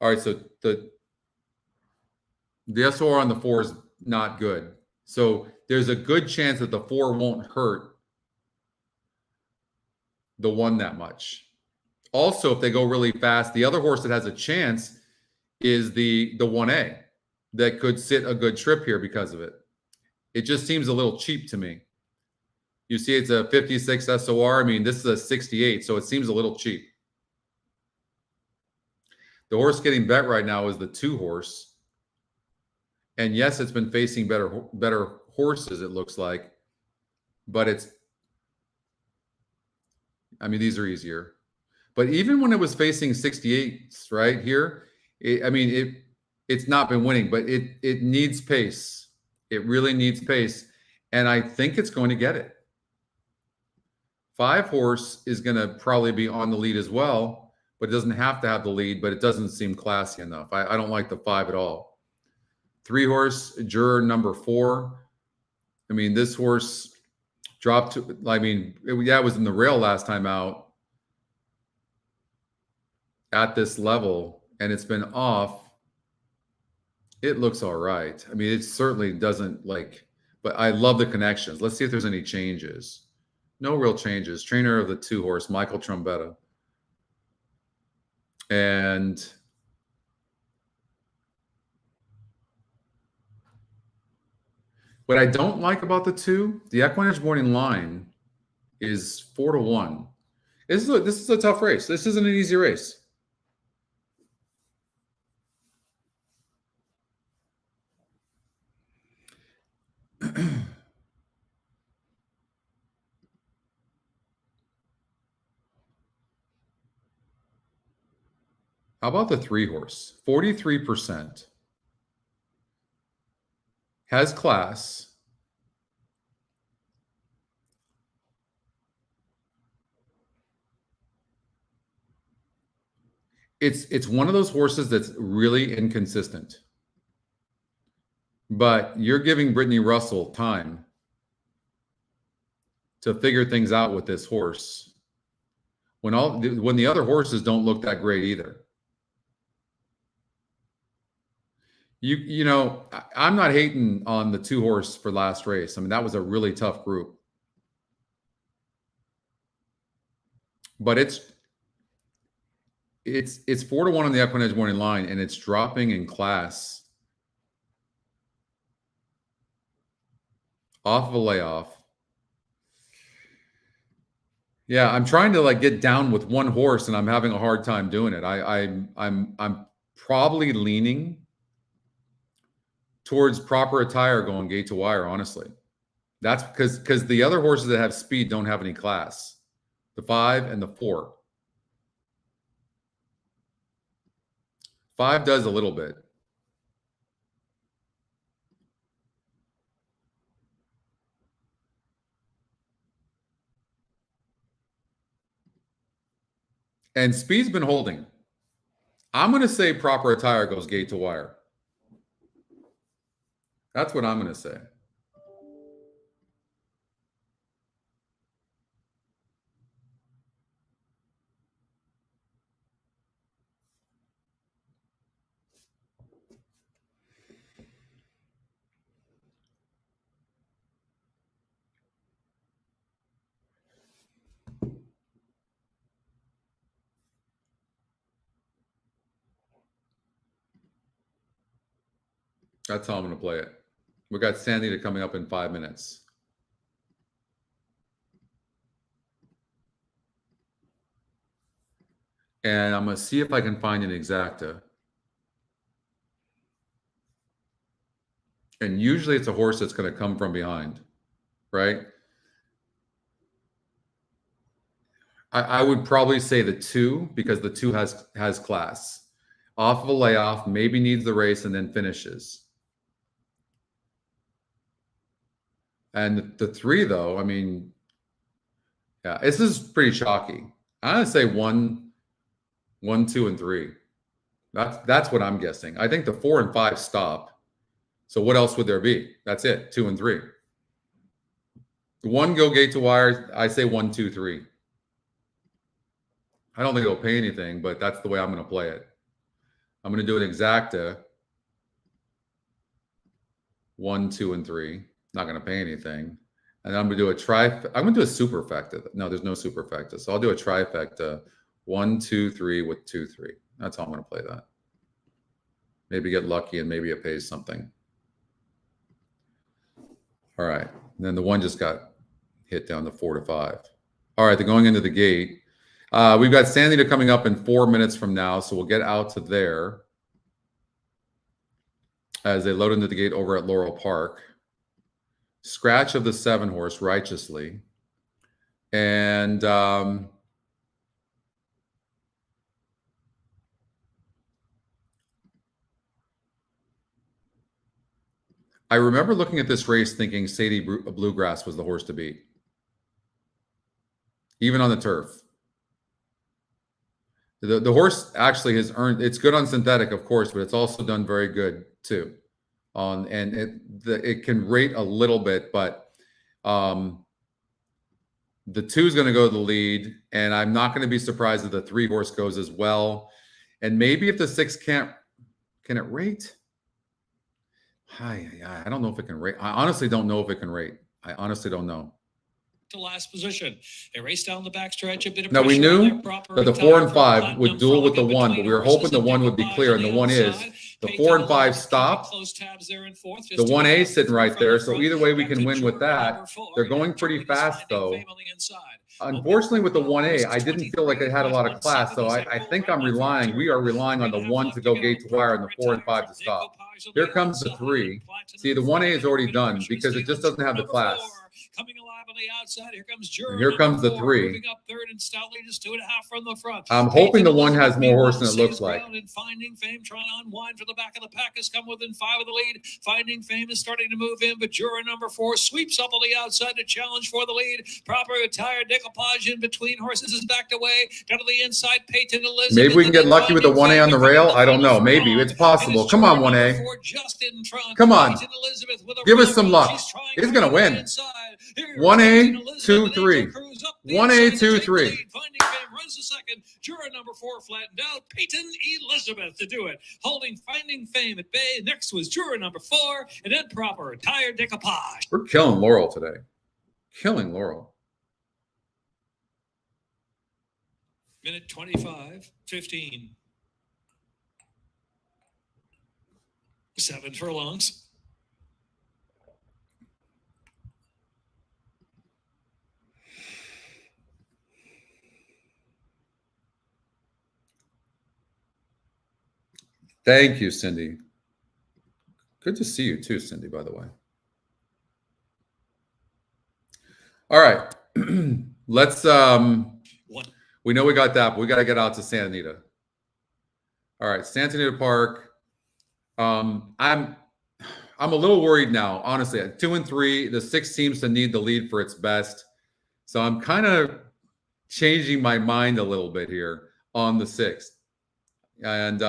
Speaker 1: All right, so the SOR on the 4 is not good. So there's a good chance that the 4 won't hurt the 1 that much. Also, if they go really fast, the other horse that has a chance is the 1A that could sit a good trip here because of it. It just seems a little cheap to me. You see it's a 56 SOR. I mean, this is a 68, so it seems a little cheap. The horse getting bet right now is the 2 horse. And yes, it's been facing better horses, it looks like. But these are easier. But even when it was facing 68s right here, it's not been winning, but it needs pace. It really needs pace. And I think it's going to get it. 5 horse is going to probably be on the lead as well, but it doesn't have to have the lead, but it doesn't seem classy enough. I don't like the 5 at all. 3 horse, juror number 4. I mean, this horse dropped to, it was in the rail last time out at this level, and it's been off. It looks all right. I mean, it certainly doesn't but I love the connections. Let's see if there's any changes. No real changes. Trainer of the 2 horse, Michael Trombetta. And what I don't like about the 2, the EquinEdge morning line is 4-1. This is a tough race. This isn't an easy race. How about the 3 horse? 43%. Has class. It's one of those horses that's really inconsistent. But you're giving Brittany Russell time to figure things out with this horse when the other horses don't look that great either. I'm not hating on the 2 horse for last race. I mean, that was a really tough group. But it's 4-1 on the EquinEdge morning line, and it's dropping in class off of a layoff. Yeah, I'm trying to get down with 1 horse, and I'm having a hard time doing it. I'm probably leaning towards proper attire going gate to wire, honestly. That's because the other horses that have speed don't have any class. The 5 and the 4. 5 does a little bit. And speed's been holding. I'm going to say proper attire goes gate to wire. That's what I'm going to say. That's how I'm going to play it. We got Anita coming up in 5 minutes. And I'm going to see if I can find an exacta. And usually it's a horse that's going to come from behind, right? I would probably say the 2 because the 2 has class. Off of a layoff, maybe needs the race and then finishes. And the 3, though, I mean, yeah, this is pretty chalky. I'm going to say 1, 2, and 3. That's what I'm guessing. I think the 4 and 5 stop. So what else would there be? That's it, 2 and 3. 1 go gate to wire. I say 1, 2, 3. I don't think it'll pay anything, but that's the way I'm going to play it. I'm going to do an exacta. 1, 2, and 3. Not going to pay anything. And I'm going to do I'm going to do a superfecta. No, there's no superfecta. So I'll do a trifecta. 1, 2, 3 with 2, 3. That's how I'm going to play that. Maybe get lucky and maybe it pays something. All right. And then the 1 just got hit down to 4 to 5. All right. They're going into the gate. We've got Anita coming up in 4 minutes from now. So we'll get out to there as they load into the gate over at Laurel Park. Scratch of the 7 horse, Righteously. And I remember looking at this race thinking Sadie Bluegrass was the horse to beat. Even on the turf. The horse actually has earned, it's good on synthetic, of course, but it's also done very good too. And it can rate a little bit, but the 2 is going to go to the lead, and I'm not going to be surprised if the 3 horse goes as well. And maybe if the 6 can it rate? I don't know if it can rate. I honestly don't know if it can rate. I honestly don't know.
Speaker 3: To last position. They race down the backstretch. A bit of
Speaker 1: now we
Speaker 3: pressure on
Speaker 1: knew
Speaker 3: their proper
Speaker 1: that the 4 and 5 would duel with the 1, but we were hoping the 1 would be clear, and the 1 is. The 4 and 5 stop. The 1A sitting right there, so either way we can win with that. They're going pretty fast, though. Unfortunately, with the 1A, I didn't feel like it had a lot of class, so I think we are relying on the 1 to go gate to wire and the 4 and 5 to stop. Here comes the 3. See, the 1A is already done because it just doesn't have the class.
Speaker 3: Coming alive on the outside, here comes
Speaker 1: And here comes the 3.
Speaker 3: Moving up third and stoutly just 2.5 from the front.
Speaker 1: I'm hoping the 1 has more horse than it looks like.
Speaker 3: And Finding Fame trying to unwind for the back of the pack has come within 5 of the lead. Finding Fame is starting to move in, but Jura number 4 sweeps up on the outside to challenge for the lead. Proper tire decoupage in between horses is backed away. Down to the inside, Peyton Elizabeth.
Speaker 1: Maybe we can get lucky with the 1A on the rail. I don't know. Maybe it's possible. Come on, 1A. Come on. Give us some luck. He's going to win. 1A, 2, 3. 1A, 2, 3.
Speaker 3: Finding Fame runs the second. Jura number 4 flattened out. Peyton Elizabeth to do it. Holding Finding Fame at bay. Next was Jura number 4. And then proper tire decoupage.
Speaker 1: We're killing Laurel today. Killing Laurel.
Speaker 3: Minute 25:15. 7 furlongs.
Speaker 1: Thank you, Cindy. Good to see you too, Cindy, by the way. All right. Let's we know we got that, but we got to get out to Santa Anita. All right, Santa Anita Park. I'm a little worried now, honestly. At 2 and 3, the 6 seems to need the lead for its best. So I'm kind of changing my mind a little bit here on the 6th. And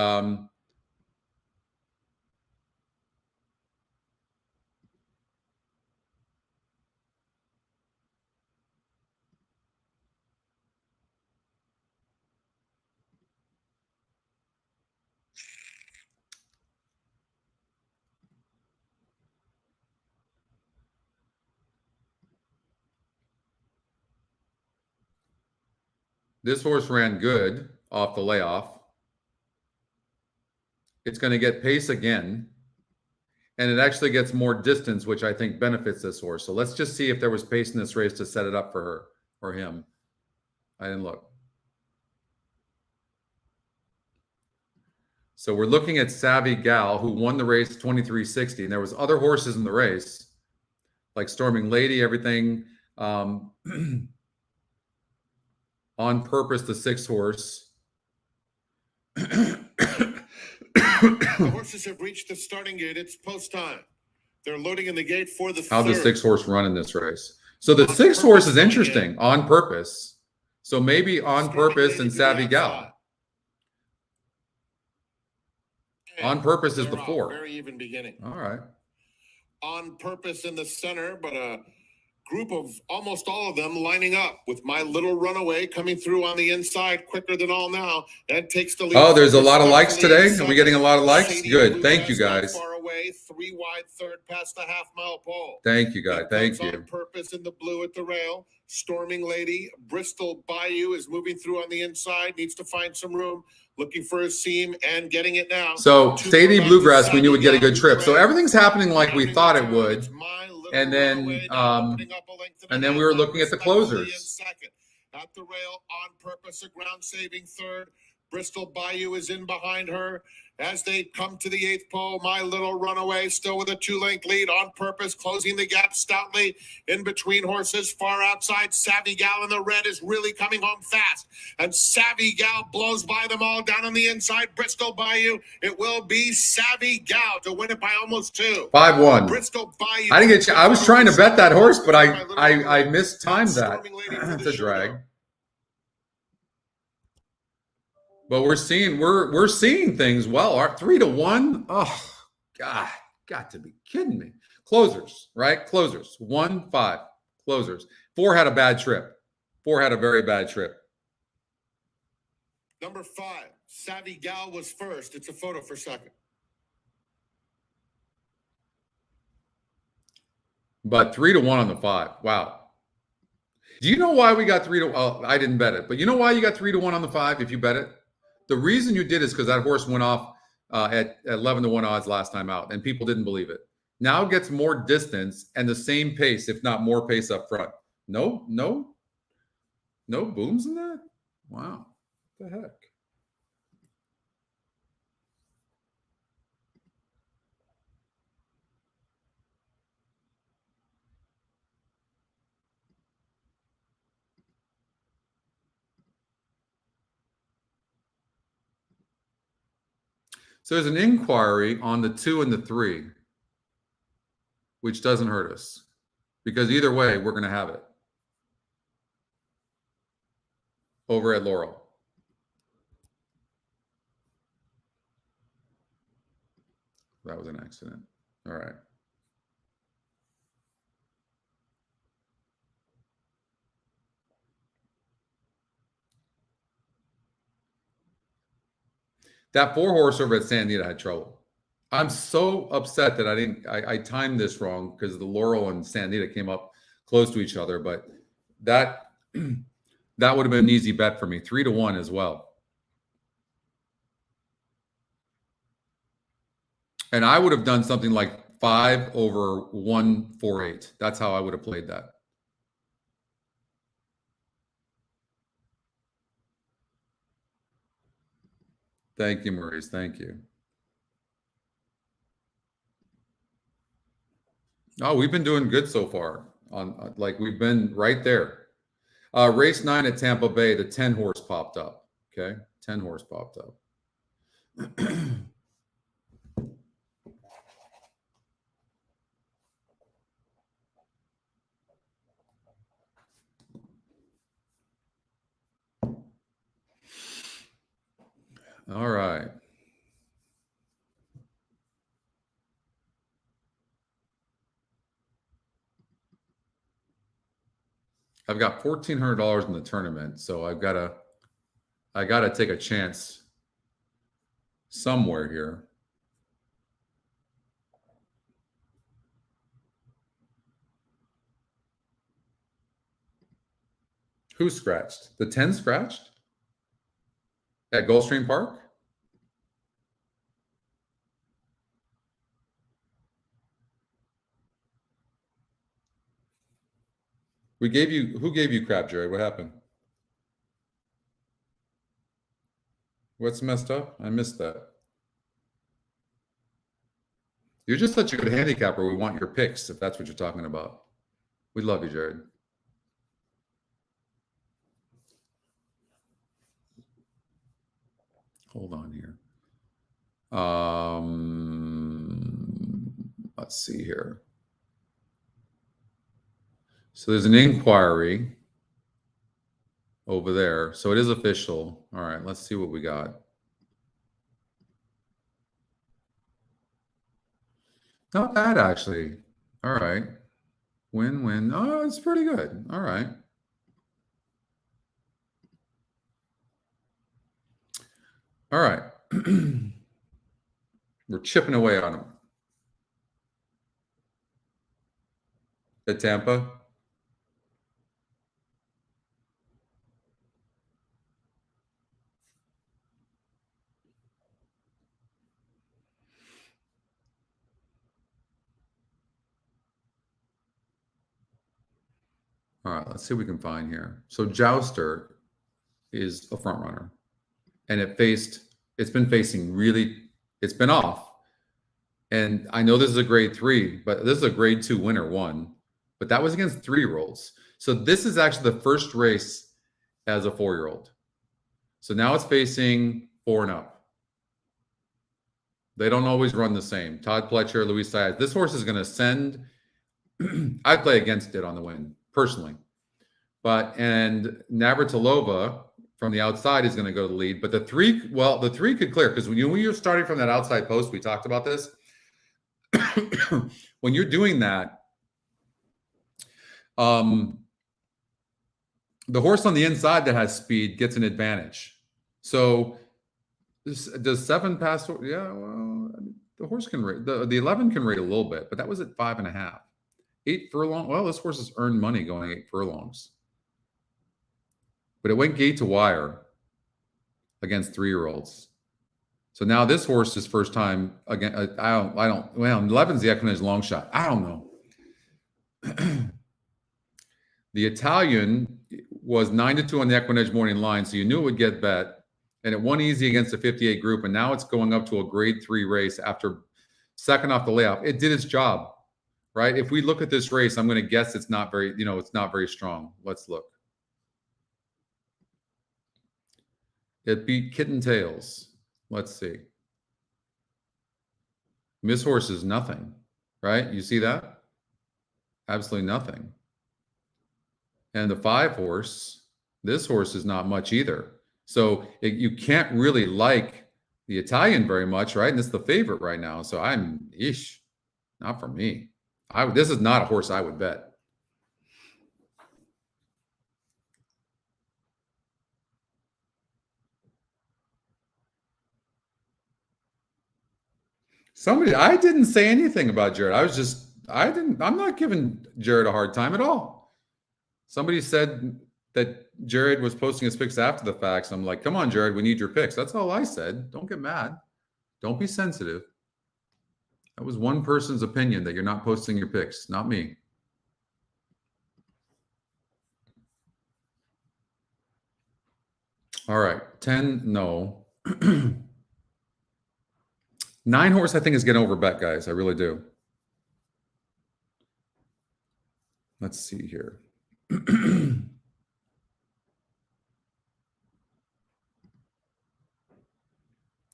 Speaker 1: this horse ran good off the layoff. It's going to get pace again. And it actually gets more distance, which I think benefits this horse. So let's just see if there was pace in this race to set it up for her or him. I didn't look. So we're looking at Savvy Gal, who won the race 2360, and there was other horses in the race, like Storming Lady, everything. On Purpose, the 6 horse.
Speaker 5: The horses have reached the starting gate. It's post time. They're loading in the gate for the
Speaker 1: How the
Speaker 5: third.
Speaker 1: 6 horse run in this race? So the 6 horse is interesting. On Purpose. So maybe On Purpose and Savvy Gal. On Purpose is the 4.
Speaker 5: Very even beginning.
Speaker 1: All right.
Speaker 5: On Purpose in the center, but a group of almost all of them lining up with My Little Runaway coming through on the inside quicker than all now. That takes the lead.
Speaker 1: Oh, there's a lot of likes today. Are we getting a lot of likes? Good. Thank you, guys.
Speaker 5: Far away, 3 wide, third past the half-mile pole.
Speaker 1: Thank you, guys. Thank
Speaker 5: On
Speaker 1: you.
Speaker 5: Purpose in the blue at the rail. Storming Lady, Bristol Bayou is moving through on the inside. Needs to find some room. Looking for a seam and getting it now.
Speaker 1: So Sadie Bluegrass, we knew would get a good trip. So everything's happening like we thought it would. And then we were looking at the closers.
Speaker 5: At the rail, On Purpose, a ground-saving third. Bristol Bayou is in behind her. As they come to the 8th pole, My Little Runaway still with a 2-length lead. On Purpose closing the gap stoutly in between horses. Far outside, Savvy Gal in the red is really coming home fast. And Savvy Gal blows by them all down on the inside. Bristol Bayou, it will be Savvy Gal to win it by almost 2.
Speaker 1: 5-1.
Speaker 5: Bristol Bayou.
Speaker 1: I didn't get. I was trying to bet that horse, but I mistimed that. It's a drag. But we're seeing things well. 3-1. Oh God, got to be kidding me. Closers, right? Closers. 1-5. Closers. 4 had a bad trip. 4 had a very bad trip.
Speaker 5: Number 5, Savvy Gal was first. It's a photo for second.
Speaker 1: But 3-1 on the 5. Wow. Do you know why we got 3-1? Oh, I didn't bet it, but you know why you got 3-1 on the 5 if you bet it? The reason you did is because that horse went off at 11-1 odds last time out, and people didn't believe it. Now it gets more distance and the same pace, if not more pace up front. No booms in that? Wow. What the heck? So there's an inquiry on the 2 and the 3, which doesn't hurt us because either way, we're going to have it over at Laurel. That was an accident. All right. That 4 horse over at Santa Anita had trouble. I'm so upset that I timed this wrong because the Laurel and Santa Anita came up close to each other, but that would have been an easy bet for me. 3-1 as well. And I would have done something like 5 over 148. That's how I would have played that. Thank you, Maurice. Thank you. Oh, we've been doing good so far. We've been right there. Race 9 at Tampa Bay, the 10 horse popped up. Okay, 10 horse popped up. All right. I've got $1,400 in the tournament, so I gotta take a chance somewhere here. Who scratched? The 10 scratched? At Gulfstream Park? Who gave you crap, Jerry? What happened? What's messed up? I missed that. You're just such a good handicapper. We want your picks if that's what you're talking about. We love you, Jared. Hold on here. Let's see here. So there's an inquiry over there. So it is official. All right, let's see what we got. Not bad, actually. All right. Win-win. Oh, it's pretty good. All right. All right. We're chipping away on them. At Tampa. All right, let's see what we can find here. So Jouster is a front runner. And it's been facing it's been off. And I know this is a grade 3, but this is a grade 2 winner 1. But that was against 3-year-olds. So this is actually the first race as a 4-year-old. So now it's facing 4 and up. They don't always run the same. Todd Pletcher, Luis Saez. This horse is going to send. I'd play against it on the win, personally. And Navratilova from the outside is going to go to the lead. But the 3 could clear, because when you're starting from that outside post, we talked about this. When you're doing that, the horse on the inside that has speed gets an advantage. So does 7 pass? Yeah, well, the horse can rate. The 11 can rate a little bit, but that was at 5.5. 8 furlong. Well, this horse has earned money going 8 furlongs. But it went gate to wire against 3-year-olds. So now this horse is first time again. Well, 11's the EquinEdge long shot. I don't know. The Italian was 9-2 on the EquinEdge morning line, so you knew it would get bet, and it won easy against the 58 group, and now it's going up to a grade 3 race after second off the layoff. It did its job, right? If we look at this race, I'm going to guess it's not very, it's not very strong. Let's look. It beat Kitten Tails. Let's see. Miss Horse is nothing, right? You see that? Absolutely nothing. And the 5 horse, this horse is not much either. So you can't really like the Italian very much, right? And it's the favorite right now. So not for me. This is not a horse I would bet. I didn't say anything about Jared. I'm not giving Jared a hard time at all. Somebody said that Jared was posting his picks after the facts. I'm like, come on, Jared, we need your picks. That's all I said. Don't get mad. Don't be sensitive. That was one person's opinion that you're not posting your picks, not me. All right, 10, no. 9 horse, I think, is getting over bet, guys. I really do. Let's see here.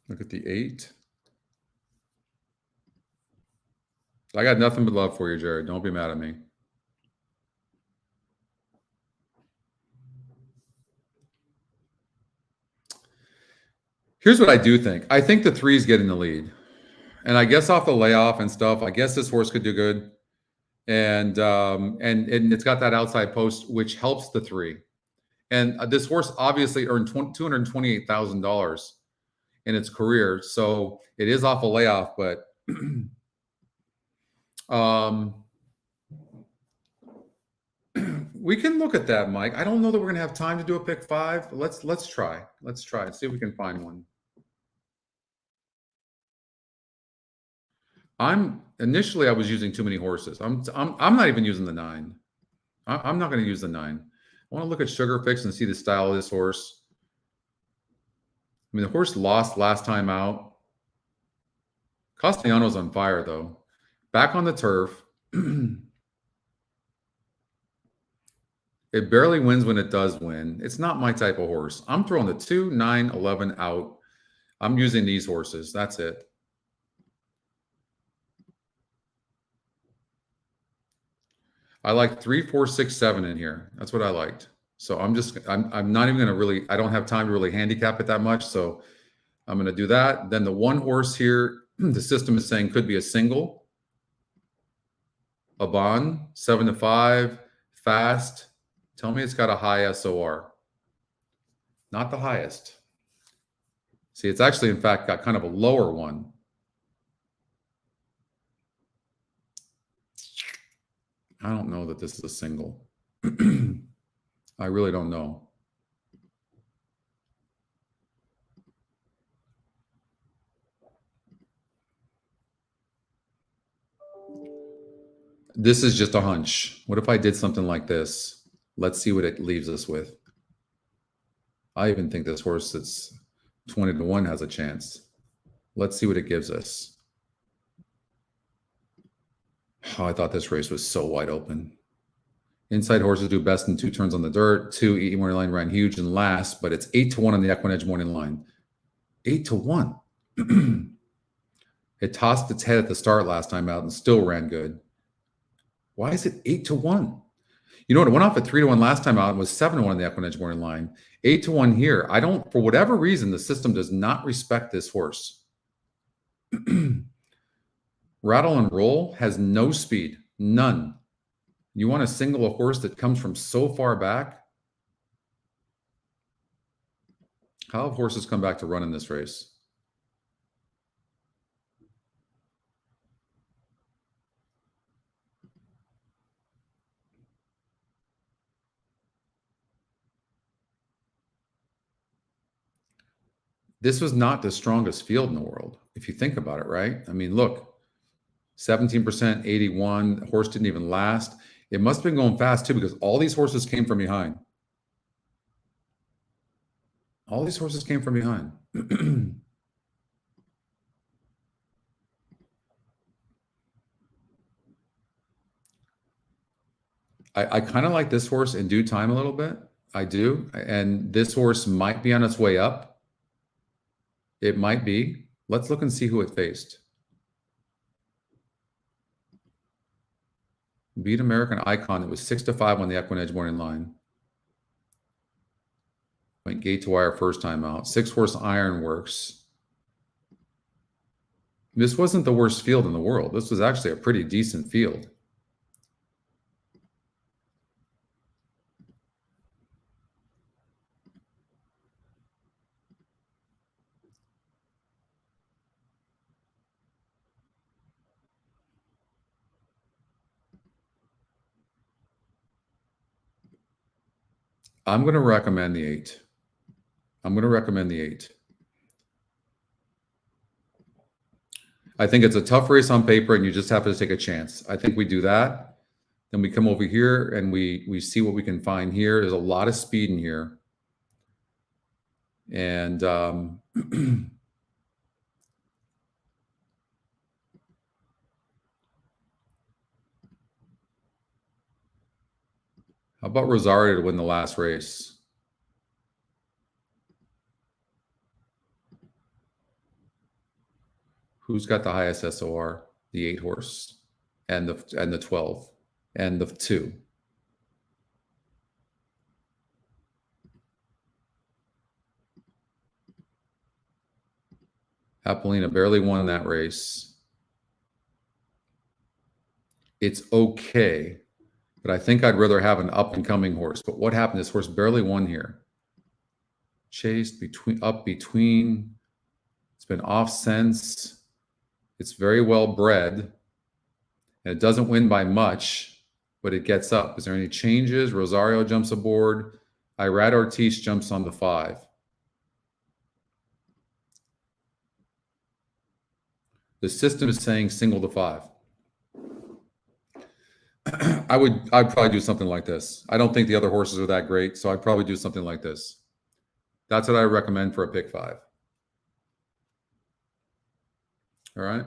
Speaker 1: Look at the 8. I got nothing but love for you, Jared. Don't be mad at me. Here's what I do think. I think the 3 is getting the lead. And I guess off the layoff and stuff, I guess this horse could do good. And it's got that outside post, which helps the 3. And this horse obviously earned $228,000 in its career. So it is off a layoff, but we can look at that, Mike. I don't know that we're going to have time to do a pick 5. Let's try. Let's try and see if we can find one. Initially I was using too many horses. I'm not even using the 9. I'm not going to use the 9. I want to look at Sugar Fix and see the style of this horse. I mean, the horse lost last time out. Castellanos on fire, though. Back on the turf. It barely wins when it does win. It's not my type of horse. I'm throwing the 2, 9, 11 out. I'm using these horses. That's it. I like 3, 4, 6, 7 in here. That's what I liked. So I'm not even going to really, I don't have time to really handicap it that much. So I'm going to do that. Then the one horse here, the system is saying could be a single. A bond, 7 to 5, fast. Tell me it's got a high SOR. Not the highest. See, it's actually, in fact, got kind of a lower one. I don't know that this is a single. I really don't know. This is just a hunch. What if I did something like this? Let's see what it leaves us with. I even think this horse that's 20 to 1 has a chance. Let's see what it gives us. Oh, I thought this race was so wide open. Inside horses do best in 2 turns on the dirt. 2 E morning line ran huge and last, but it's 8 to 1 on the EquinEdge morning line. 8 to 1. It tossed its head at the start last time out and still ran good. Why is it 8 to 1? You know what? It went off at 3 to 1 last time out and was 7 to 1 on the EquinEdge morning line. 8 to 1 here. I don't, for whatever reason, the system does not respect this horse. Rattle and Roll has no speed, none. You want to single a horse that comes from so far back? How have horses come back to run in this race? This was not the strongest field in the world, if you think about it, right? I mean, look, 17%, 81. The horse didn't even last. It must have been going fast, too, because all these horses came from behind. All these horses came from behind. I kind of like this horse in due time a little bit. I do. And this horse might be on its way up. It might be. Let's look and see who it faced. Beat American Icon. It was 6 to 5 on the EquinEdge morning line. Went gate to wire first time out. 6 horse Ironworks. This wasn't the worst field in the world. This was actually a pretty decent field. I'm going to recommend the 8. I'm going to recommend the 8. I think it's a tough race on paper, and you just have to take a chance. I think we do that. Then we come over here, and we see what we can find here. There's a lot of speed in here. And how about Rosario to win the last race? Who's got the highest SOR? The 8 horse and the 12 and the 2. Apollina barely won that race. It's okay, but I think I'd rather have an up-and-coming horse. But what happened? This horse barely won here. Chased between. It's been off since. It's very well bred. And it doesn't win by much, but it gets up. Is there any changes? Rosario jumps aboard. Irad Ortiz jumps on the 5. The system is saying single to 5. I'd probably do something like this. I don't think the other horses are that great, so I'd probably do something like this. That's what I recommend for a pick 5. All right.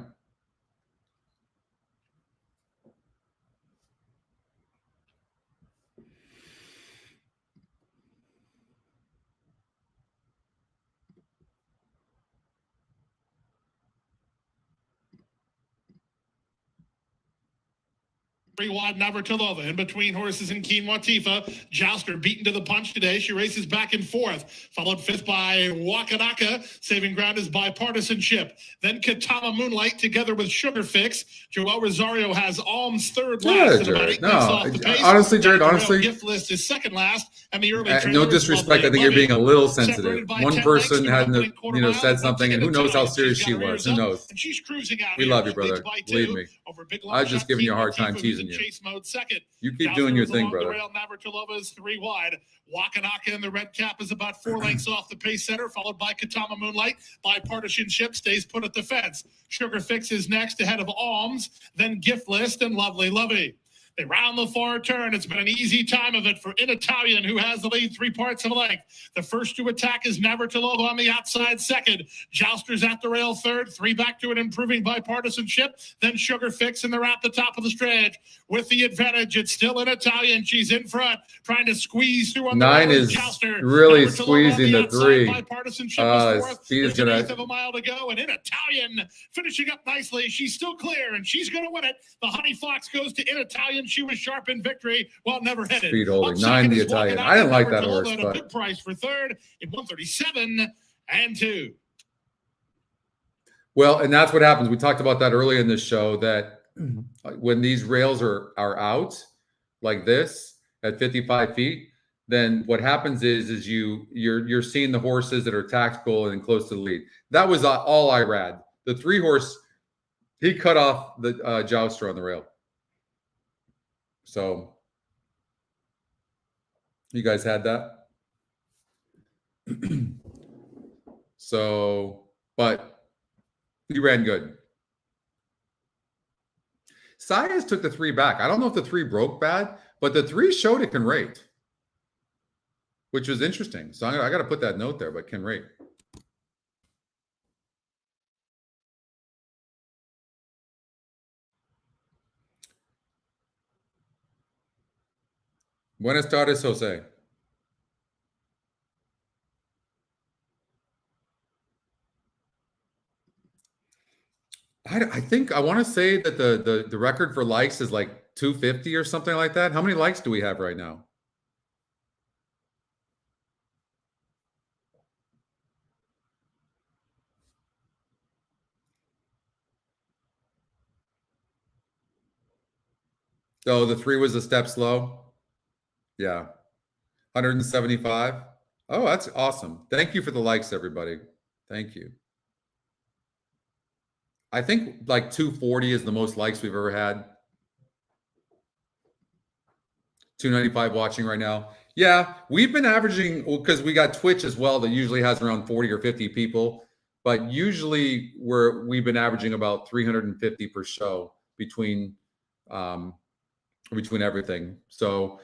Speaker 2: 3 wide, Navratilova. In between horses and Quinoa Tifa. Jouster beaten to the punch today. She races back and forth. Followed 5th by Wakanaka. Saving ground is Bipartisanship. Then Katama Moonlight together with Sugar Fix. Joel Rosario has Alms 3rd last.
Speaker 1: Yeah,
Speaker 2: About 8
Speaker 1: Jared.
Speaker 2: lengths
Speaker 1: No,
Speaker 2: off the pace.
Speaker 1: honestly, Jared,
Speaker 2: Royal
Speaker 1: honestly,
Speaker 2: Gift List is 2nd last. And the early
Speaker 1: no
Speaker 2: trailer is
Speaker 1: disrespect. I
Speaker 2: Lovely
Speaker 1: think you're being a little
Speaker 2: Separated
Speaker 1: sensitive.
Speaker 2: by
Speaker 1: One
Speaker 2: 10
Speaker 1: person
Speaker 2: lengths,
Speaker 1: hadn't,
Speaker 2: opening quarter mile,
Speaker 1: said something, and who knows how serious
Speaker 2: She's
Speaker 1: she
Speaker 2: got her
Speaker 1: was.
Speaker 2: ears
Speaker 1: Who
Speaker 2: up,
Speaker 1: knows?
Speaker 2: and she's cruising out
Speaker 1: We
Speaker 2: here.
Speaker 1: love you, brother.
Speaker 2: Leads by
Speaker 1: Believe
Speaker 2: 2
Speaker 1: me.
Speaker 2: over Big
Speaker 1: I was just
Speaker 2: Shot,
Speaker 1: giving you a hard
Speaker 2: Quinoa
Speaker 1: time
Speaker 2: Tifa,
Speaker 1: teasing
Speaker 2: who's
Speaker 1: you.
Speaker 2: in chase mode 2nd.
Speaker 1: You keep
Speaker 2: Jouster
Speaker 1: doing your
Speaker 2: is
Speaker 1: thing,
Speaker 2: along the
Speaker 1: brother.
Speaker 2: rail. Navratilova is 3 wide. Wakanaka in the red cap is about 4 lengths off the pace center, followed by Katama Moonlight. Bipartisanship stays put at the fence. Sugar Fix is next ahead of Alms, then Gift List and Lovely Lovey. They round the far turn. It's been an easy time of it for In Italian, who has the lead 3 parts of a length. The first to attack is Navratilova on the outside 2nd. Jouster's at the rail 3rd. 3 back to an improving Bipartisanship. Then Sugar Fix, and they're at the top of the stretch. With the advantage, it's still In Italian. She's in front, trying to squeeze through on the
Speaker 1: 9
Speaker 2: rail
Speaker 1: is
Speaker 2: Jouster.
Speaker 1: really
Speaker 2: Navratilova
Speaker 1: squeezing
Speaker 2: on
Speaker 1: the
Speaker 2: outside.
Speaker 1: 3.
Speaker 2: Bipartisanship is 4th.
Speaker 1: Speed is
Speaker 2: There's an
Speaker 1: gonna.
Speaker 2: 1/8 of a mile to go, and In Italian finishing up nicely. She's still clear, and she's going to win it. The Honey Fox goes to In Italian. She was sharp in victory, while never headed.
Speaker 1: Speed holding.
Speaker 2: Up
Speaker 1: 9
Speaker 2: second
Speaker 1: the
Speaker 2: is
Speaker 1: Italian.
Speaker 2: Wakanaka.
Speaker 1: I didn't like that
Speaker 2: Navratilova
Speaker 1: horse,
Speaker 2: at a
Speaker 1: but
Speaker 2: good price for 3rd in 137 and 2.
Speaker 1: well, and that's what happens. We talked about that earlier in the show, that when these rails are out like this at 55 feet, then what happens is you're seeing the horses that are tactical and close to the lead. That was all I read. The 3 horse, he cut off the Jouster on the rail. So you guys had that. So, but he ran good. Sias took the 3 back. I don't know if the 3 broke bad, but the 3 showed it can rate, which was interesting. So I got to put that note there, but can rate. Buenas tardes, Jose. I think I want to say that the record for likes is like 250 or something like that. How many likes do we have right now? Oh, the 3 was a step slow. Yeah. 175. Oh, that's awesome. Thank you for the likes, everybody. Thank you. I think like 240 is the most likes we've ever had. 295 watching right now. Yeah, we've been averaging, because we got Twitch as well that usually has around 40 or 50 people, but usually we've been averaging about 350 per show between everything. So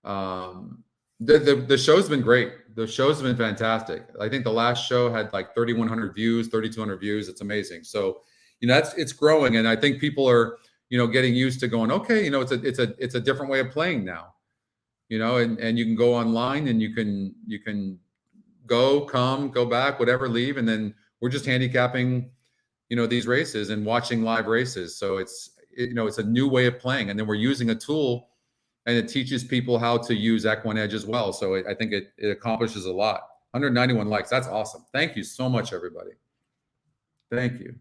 Speaker 1: the show's been great. The shows have been fantastic. I think the last show had like 3,100 views, 3,200 views. It's amazing. So it's growing, and I think people are getting used to going, okay, it's a different way of playing now. And you can go online and you can go back, whatever, leave, and then we're just handicapping these races and watching live races. So it's a new way of playing, and then we're using a tool, and it teaches people how to use EquinEdge as well. So I think it accomplishes a lot. 191 likes. That's awesome. Thank you so much, everybody. Thank you.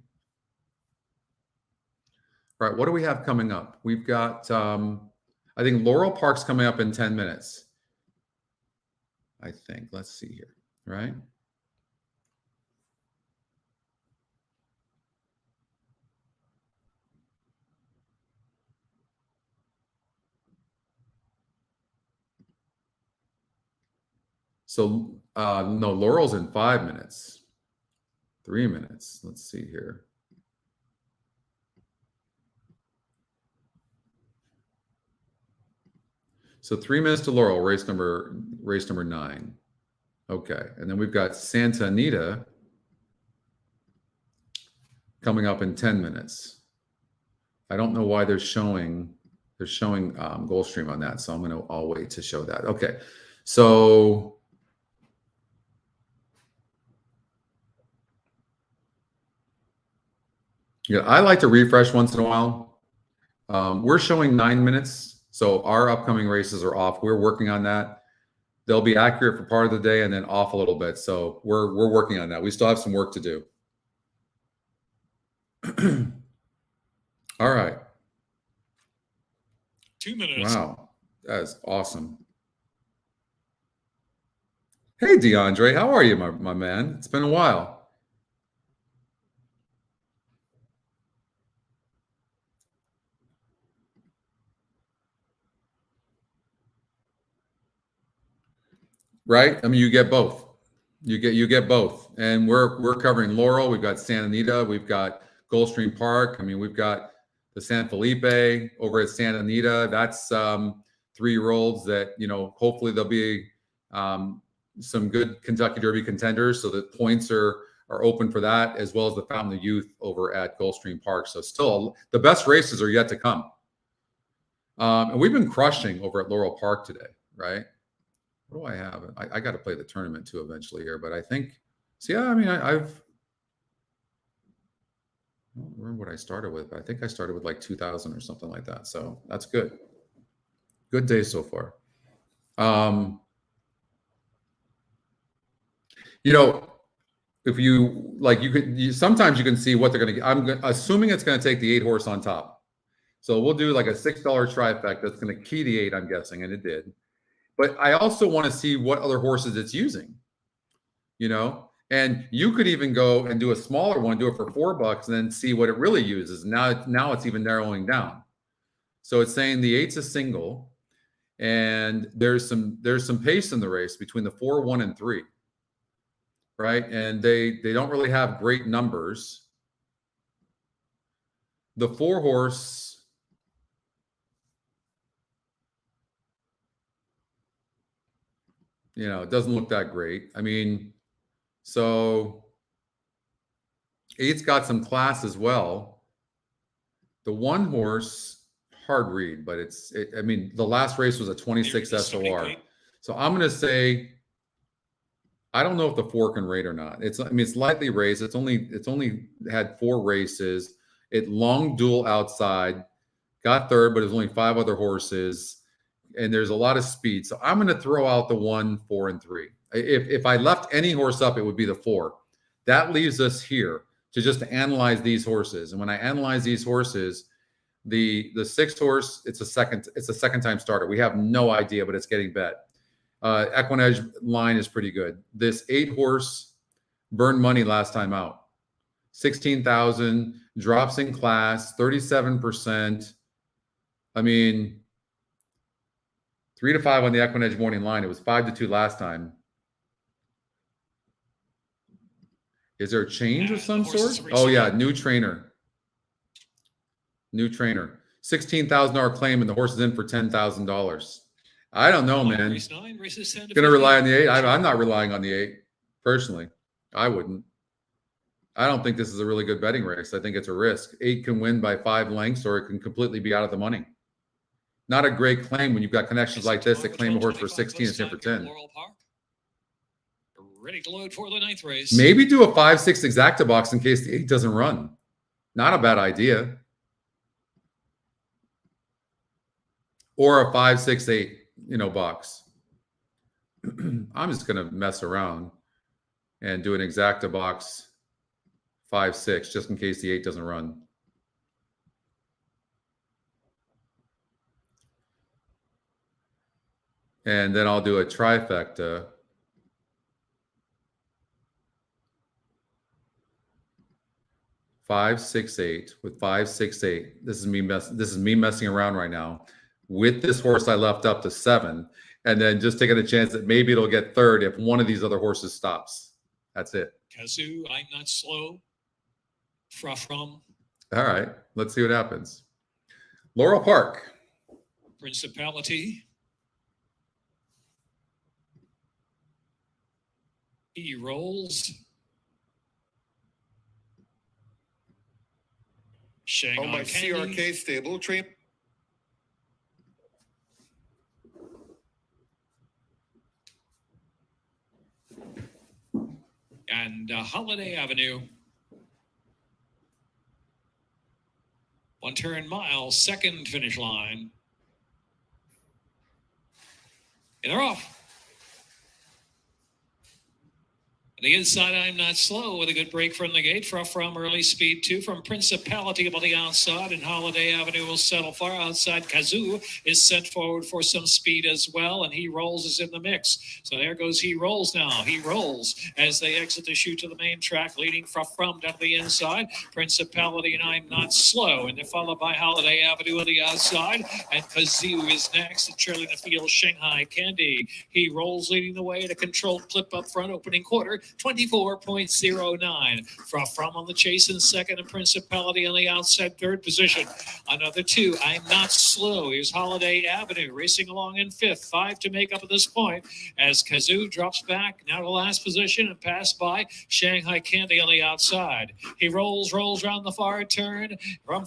Speaker 1: All right, what do we have coming up? We've got, I think Laurel Park's coming up in 10 minutes. I think. Let's see here, right? So, no, Laurel's in 5 minutes. 3 minutes. Let's see here. So 3 minutes to Laurel, race number 9. Okay, and then we've got Santa Anita coming up in 10 minutes. I don't know why they're showing Gulfstream on that, so I'll wait to show that. Okay, so yeah, I like to refresh once in a while. We're showing 9 minutes, so our upcoming races are off. We're working on that. They'll be accurate for part of the day and then off a little bit. So we're working on that. We still have some work to do. All right.
Speaker 3: 2 minutes.
Speaker 1: Wow, that is awesome. Hey, DeAndre, how are you, my man? It's been a while. Right? I mean, you get both. You get both, and we're covering Laurel. We've got Santa Anita. We've got Gulfstream Park. I mean, we've got the San Felipe over at Santa Anita. That's 3-year-olds that, you know, hopefully there'll be some good Kentucky Derby contenders, so that points are open for that, as well as the Fountain of Youth over at Gulfstream Park. So still, the best races are yet to come. And we've been crushing over at Laurel Park today, right? What do I have? I got to play the tournament too eventually here, but I think, see, I mean, I don't remember what I started with, but I think I started with like 2,000 or something like that. So that's good. Good day so far. You know, if you like, sometimes you can see what they're going to get. I'm assuming it's going to take the 8-horse on top. So we'll do like a $6 trifecta that's going to key the 8, I'm guessing, and it did. But I also want to see what other horses it's using, you know, and you could even go and do a smaller one, do it for $4 and then see what it really uses. Now it's even narrowing down. So it's saying the 8's a single, and there's some pace in the race between the 4, 1, and 3, right? And they don't really have great numbers. The 4-horse, you know, it doesn't look that great. I mean, so 8's got some class as well. The 1-horse, hard read, but I mean, the last race was a 26 SOR. So I'm going to say, I don't know if the 4 can rate or not. I mean, it's lightly raced. It's only had 4 races. It long duel outside, got third, but there's only 5 other horses. And there's a lot of speed. So I'm going to throw out the 1, 4, and 3. If I left any horse up, it would be the 4. That leaves us here to just analyze these horses. And when I analyze these horses, the 6th horse, it's a second time starter. We have no idea, but it's getting bet. EquinEdge line is pretty good. This 8-horse burned money last time out. 16,000, drops in class, 37%. I mean, 3 to 5 on the EquinEdge morning line. It was 5 to 2 last time. Is there a change of some sort? Oh yeah, new trainer. New trainer. $16,000 claim, and the horse is in for $10,000. I don't know, man. Gonna rely on the 8. I'm not relying on the 8 personally. I wouldn't. I don't think this is a really good betting race. I think it's a risk. 8 can win by 5 lengths, or it can completely be out of the money. Not a great claim when you've got connections like this that claim a horse for 16, it's in for 10.
Speaker 3: Laurel Park. Ready to load for the 9th race.
Speaker 1: Maybe do a 5-6 exacta box in case the 8 doesn't run. Not a bad idea. Or a 5-6-8, box. I'm just going to mess around and do an exacta box 5-6 just in case the 8 doesn't run. And then I'll do a trifecta. Five, 6, 8 with 5, 6, 8. This is me messing around right now with this horse I left up to 7, and then just taking a chance that maybe it'll get third if one of these other horses stops. That's it.
Speaker 3: Kazoo, I'm not slow. From.
Speaker 1: All right, let's see what happens. Laurel Park.
Speaker 3: Principality. He rolls. Shanghai
Speaker 5: my
Speaker 3: Candy.
Speaker 5: CRK stable train.
Speaker 3: And Holiday Avenue. 1 turn mile, second finish line. And they're off. On the inside, I'm Not Slow with a good break from the gate. From early speed 2 from Principality on the outside, and Holiday Avenue will settle far outside. Kazoo is sent forward for some speed as well, and He Rolls is in the mix. So there goes He Rolls now. He Rolls as they exit the chute to the main track, leading from down to the inside. Principality and I'm Not Slow, and they're followed by Holiday Avenue on the outside, and Kazoo is next, and trailing the field Shanghai Candy. He Rolls leading the way at a controlled clip up front, opening quarter. 24.09. From on the chase in second, and Principality on the outside third position. Another 2. I'm Not Slow. Here's Holiday Avenue racing along in fifth. 5 to make up at this point as Kazoo drops back now to last position and passed by Shanghai Candy on the outside. He rolls around the far turn. From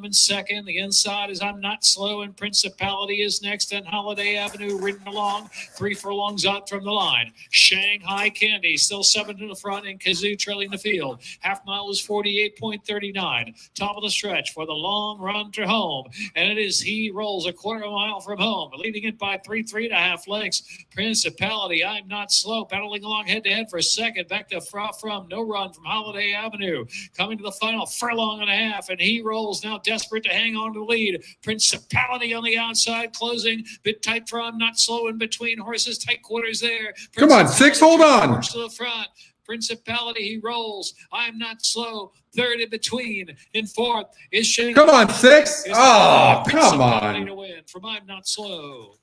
Speaker 3: in second. The inside is I'm Not Slow, and Principality is next, and Holiday Avenue ridden along 3 furlongs out from the line. Shanghai Candy still 7 to the front, and Kazoo trailing the field. Half mile is 48.39. Top of the stretch for the long run to home. And it is He Rolls a quarter mile from home, leading it by 3.5 lengths. Principality, I'm Not Slow, battling along head to head for second. Back to from no run from Holiday Avenue. Coming to the final furlong and a half, and He Rolls now desperate to hang on to the lead. Principality on the outside, closing. Bit tight for I'm Not Slow in between horses. Tight quarters there.
Speaker 1: Come on, 6, hold on.
Speaker 3: To the front. Principality, He Rolls. I'm Not Slow. Third in between. In fourth is Shane.
Speaker 1: Come on, 6. Oh, come
Speaker 3: Principality
Speaker 1: on.
Speaker 3: to win from I'm Not Slow.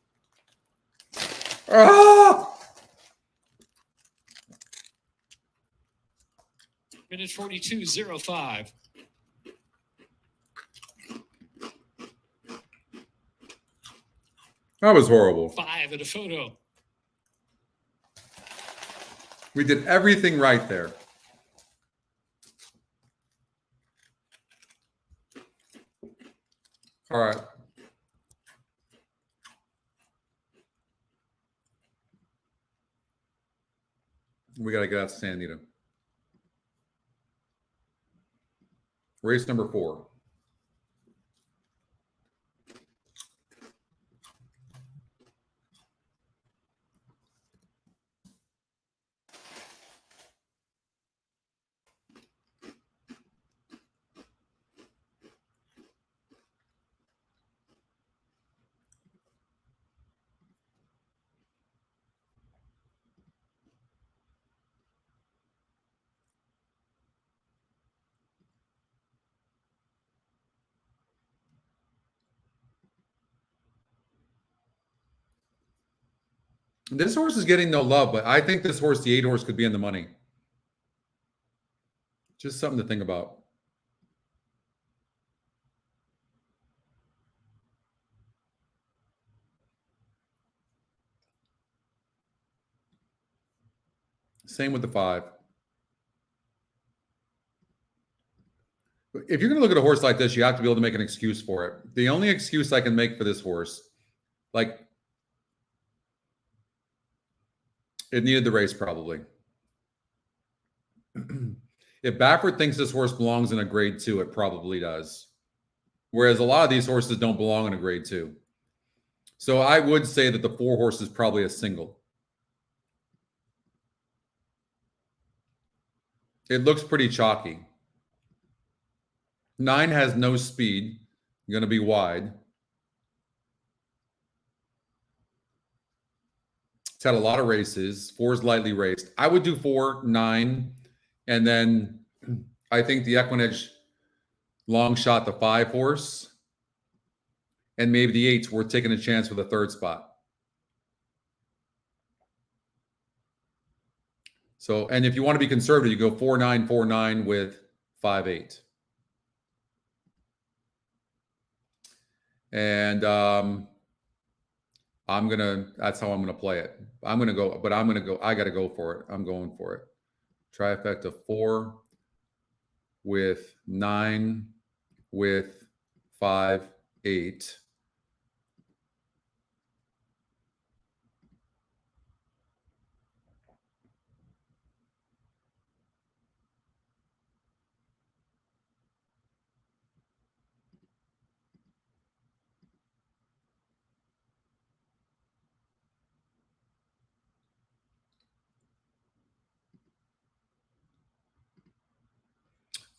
Speaker 1: Oh.
Speaker 3: Minute 42.05.
Speaker 1: That was horrible.
Speaker 3: 5 in a photo.
Speaker 1: We did everything right there. All right. We got to get out to San Anita. Race number 4. This horse is getting no love, but I think this horse, the 8 horse, could be in the money. Just something to think about. Same with the 5. If you're going to look at a horse like this, you have to be able to make an excuse for it. The only excuse I can make for this horse, like, it needed the race probably. If Baffert thinks this horse belongs in a grade 2, it probably does. Whereas a lot of these horses don't belong in a grade 2. So I would say that the 4 horse is probably a single. It looks pretty chalky. 9 has no speed, going to be wide. It's had a lot of races. 4 is lightly raced. I would do 4, 9, and then I think the EquinEdge long shot, the 5 horse, and maybe the 8's worth taking a chance for the 3rd spot. So, and if you want to be conservative, you go 4-9, 4-9 with 5-8. And that's how I'm going to play it. I got to go for it. I'm going for it. Trifecta 4 with 9 with 5, 8.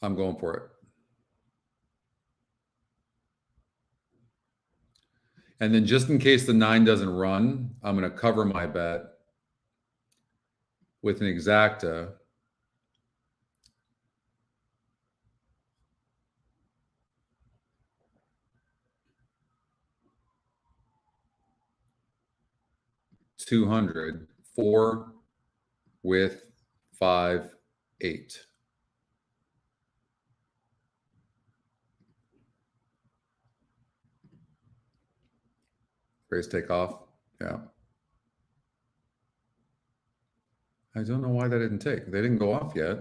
Speaker 1: I'm going for it. And then just in case the 9 doesn't run, I'm going to cover my bet with an exacta. $200, 4 with 5, 8. Race take off. Yeah. I don't know why that didn't take. They didn't go off yet.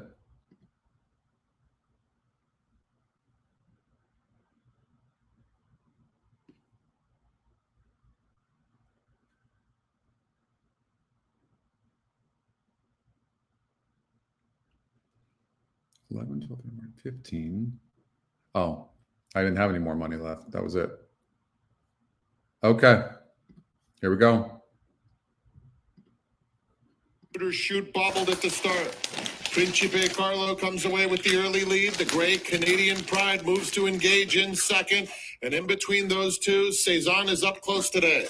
Speaker 1: $11, $12, $15. Oh, I didn't have any more money left. That was it. Okay. Here we go.
Speaker 5: Shoot bobbled at the start. Principe Carlo comes away with the early lead. The gray Canadian Pride moves to engage in second. And in between those two, Cezanne is up close today.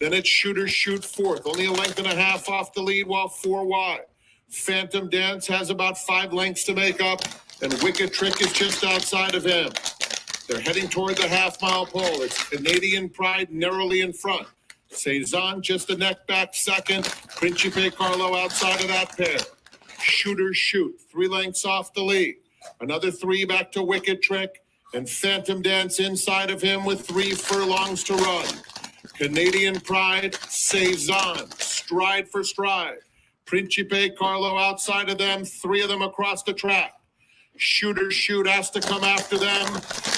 Speaker 5: Then it's Shooter Shoot fourth, only a length and a half off the lead while 4 wide. Phantom Dance has about 5 lengths to make up, and Wicked Trick is just outside of him. They're heading toward the half-mile pole. It's Canadian Pride narrowly in front. Cezanne just a neck back second. Principe Carlo outside of that pair. Shooter Shoot, 3 lengths off the lead. Another 3 back to Wicked Trick. And Phantom Dance inside of him with 3 furlongs to run. Canadian Pride, Cezanne, stride for stride. Principe Carlo outside of them, 3 of them across the track. Shooter Shoot has to come after them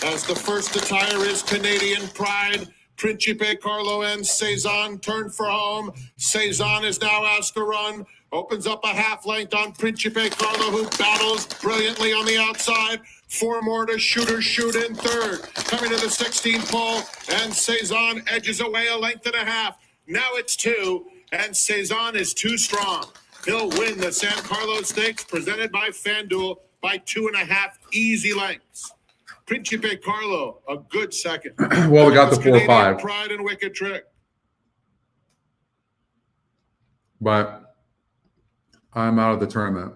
Speaker 5: as the first to tire is Canadian Pride. Principe Carlo and Cezanne turn for home. Cezanne is now asked to run. Opens up a half length on Principe Carlo, who battles brilliantly on the outside. 4 more to Shooter Shoot in third. Coming to the 16th pole, and Cezanne edges away a length and a half. Now it's 2, and Cezanne is too strong. He'll win the San Carlos Stakes presented by FanDuel by 2.5 easy lengths. Principe Carlo, a good second.
Speaker 1: Well, we got the 4-5.
Speaker 5: Pride and Wicked Trick.
Speaker 1: But I'm out of the tournament.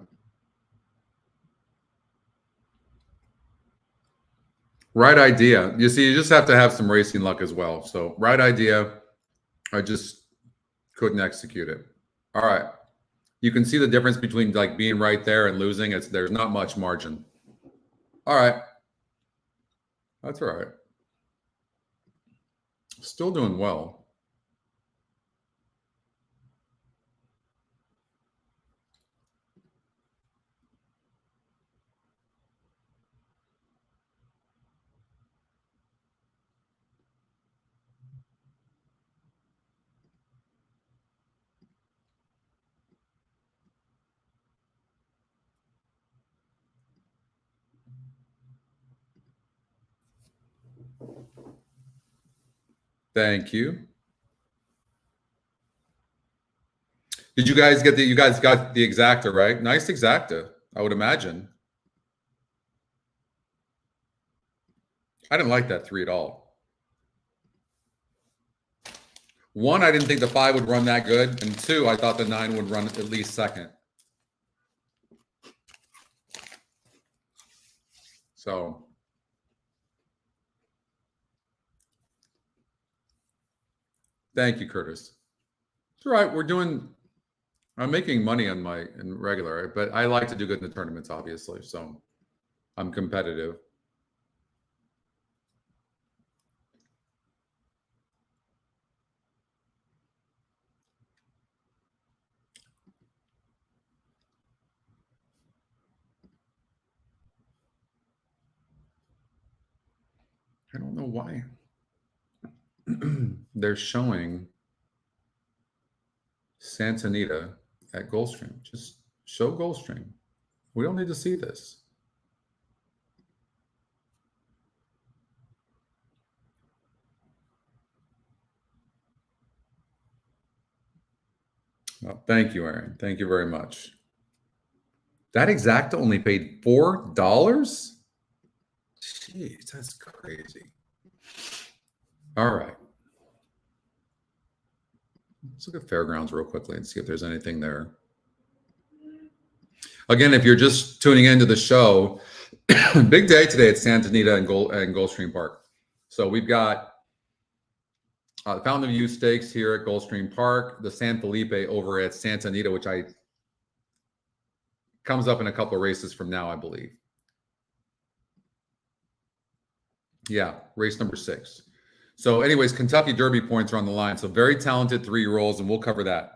Speaker 1: Right idea. You see, you just have to have some racing luck as well. So right idea. I just couldn't execute it. All right. You can see the difference between like being right there and losing. There's not much margin. All right. That's all right. Still doing well. Thank you. Did you guys get you guys got the exacta, right? Nice exacta, I would imagine. I didn't like that 3 at all. 1, I didn't think the 5 would run that good. And 2, I thought the 9 would run at least second. So thank you, Curtis. It's all right. I'm making money on in regular, but I like to do good in the tournaments, obviously. So I'm competitive. I don't know why. They're showing Santa Anita at Gulfstream. Just show Gulfstream. We don't need to see this. Well, thank you, Aaron. Thank you very much. That exacta only paid $4? Jeez, that's crazy. All right. Let's look at Fairgrounds real quickly and see if there's anything there. Again, if you're just tuning into the show, big day today at Santa Anita and Gulfstream Park. So we've got the Fountain of Youth Stakes here at Gulfstream Park, the San Felipe over at Santa Anita, which comes up in a couple of races from now, I believe. Yeah, race number 6. So anyways, Kentucky Derby points are on the line. So very talented 3-year-olds, and we'll cover that.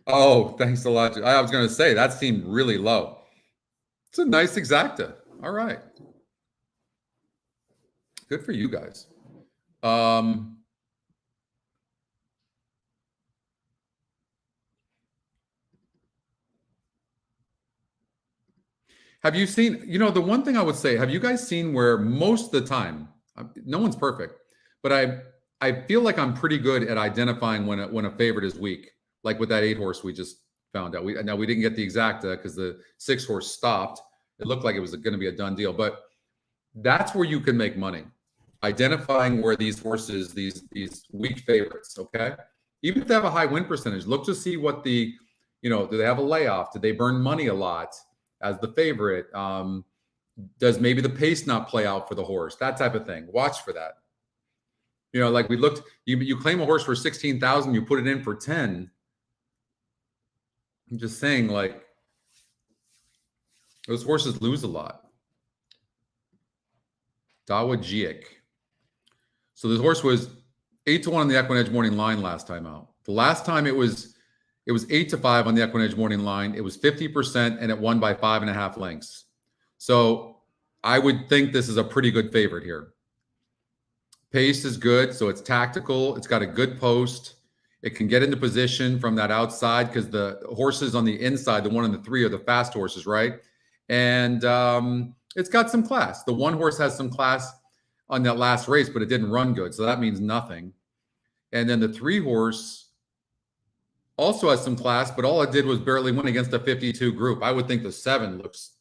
Speaker 1: Oh, thanks a lot. I was going to say, that seemed really low. It's a nice exacta. All right. Good for you guys. Have you seen, the one thing I would say, have you guys seen where most of the time, no one's perfect, but I feel like I'm pretty good at identifying when a favorite is weak, like with that 8-horse we just found out. Now we didn't get the exacta because the 6-horse stopped. It looked like it was going to be a done deal, but that's where you can make money, identifying where these horses, these weak favorites, okay? Even if they have a high win percentage, look to see what do they have a layoff? Did they burn money a lot as the favorite? Does maybe the pace not play out for the horse? That type of thing. Watch for that. Like we looked, you claim a horse for 16,000, you put it in for 10. I'm just saying, like, those horses lose a lot. Dawa Giek. So this horse was 8-1 on the EquinEdge morning line last time out. The last time it was 8-5 on the EquinEdge morning line. It was 50% and it won by 5.5 lengths. So I would think this is a pretty good favorite here. Pace is good, so it's tactical. It's got a good post. It can get into position from that outside because the horses on the inside, the 1 and the 3, are the fast horses, right? And it's got some class. The 1 horse has some class on that last race, but it didn't run good, so that means nothing. And then the 3 horse also has some class, but all it did was barely win against a 52 group. I would think the 7 looks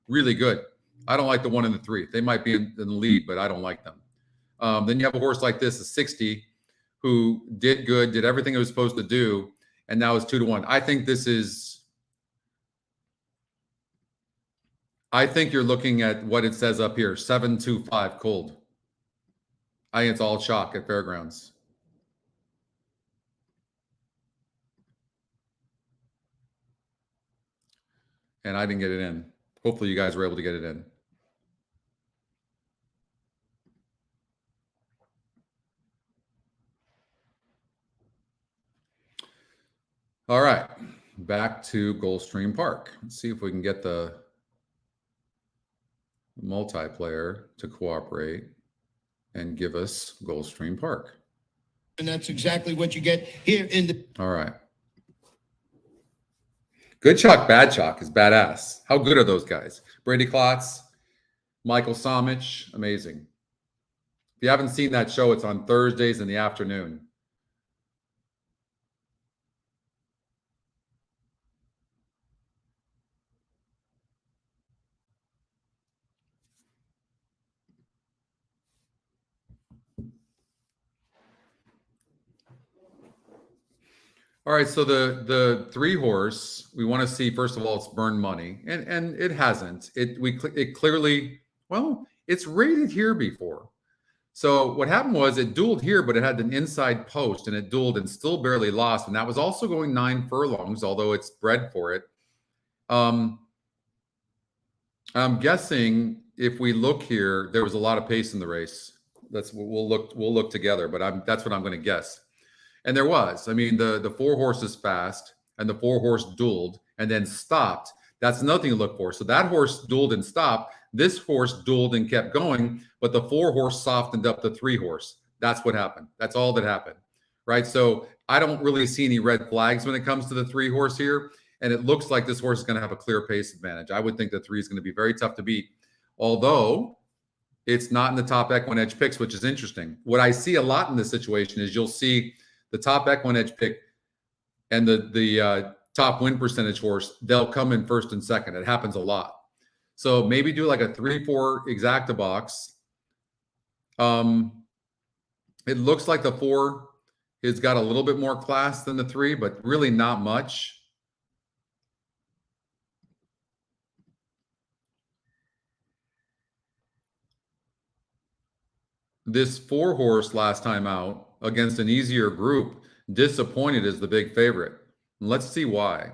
Speaker 1: really good. I don't like the 1 and the 3. They might be in the lead, but I don't like them. Then you have a horse like this, a 60, who did good, did everything it was supposed to do, and now it's 2-1. I think you're looking at what it says up here, 7-2-5 cold. I think it's all chalk at Fairgrounds. And I didn't get it in. Hopefully you guys were able to get it in. All right, back to Gulfstream Park. Let's see if we can get the multiplayer to cooperate and give us Gulfstream Park.
Speaker 7: And that's exactly what you get here in the...
Speaker 1: All right. Good chalk, bad chalk is badass. How good are those guys? Brady Klotz, Michael Samich, amazing. If you haven't seen that show, it's on Thursdays in the afternoon. All right, so the 3 horse, we want to see, first of all, it's burned money, and it hasn't. It clearly, well, it's rated here before. So what happened was it dueled here, but it had an inside post, and it dueled and still barely lost, and that was also going 9 furlongs, although it's bred for it. I'm guessing if we look here, there was a lot of pace in the race. We'll look together, but that's what I'm going to guess. And there was. I mean, the 4 horses fast, and the 4 horse dueled and then stopped. That's nothing to look for. So that horse dueled and stopped. This horse dueled and kept going, but the 4 horse softened up the 3 horse. That's what happened. That's all that happened, right? So I don't really see any red flags when it comes to the 3 horse here. And it looks like this horse is going to have a clear pace advantage. I would think the 3 is going to be very tough to beat, although it's not in the top EquinEdge picks, which is interesting. What I see a lot in this situation is you'll see the top EquinEdge pick and the top win percentage horse, they'll come in first and second. It happens a lot. So maybe do like a 3-4 exacta box. It looks like the 4 has got a little bit more class than the 3, but really not much. This 4 horse last time out against an easier group, Disappointed is the big favorite. Let's see why.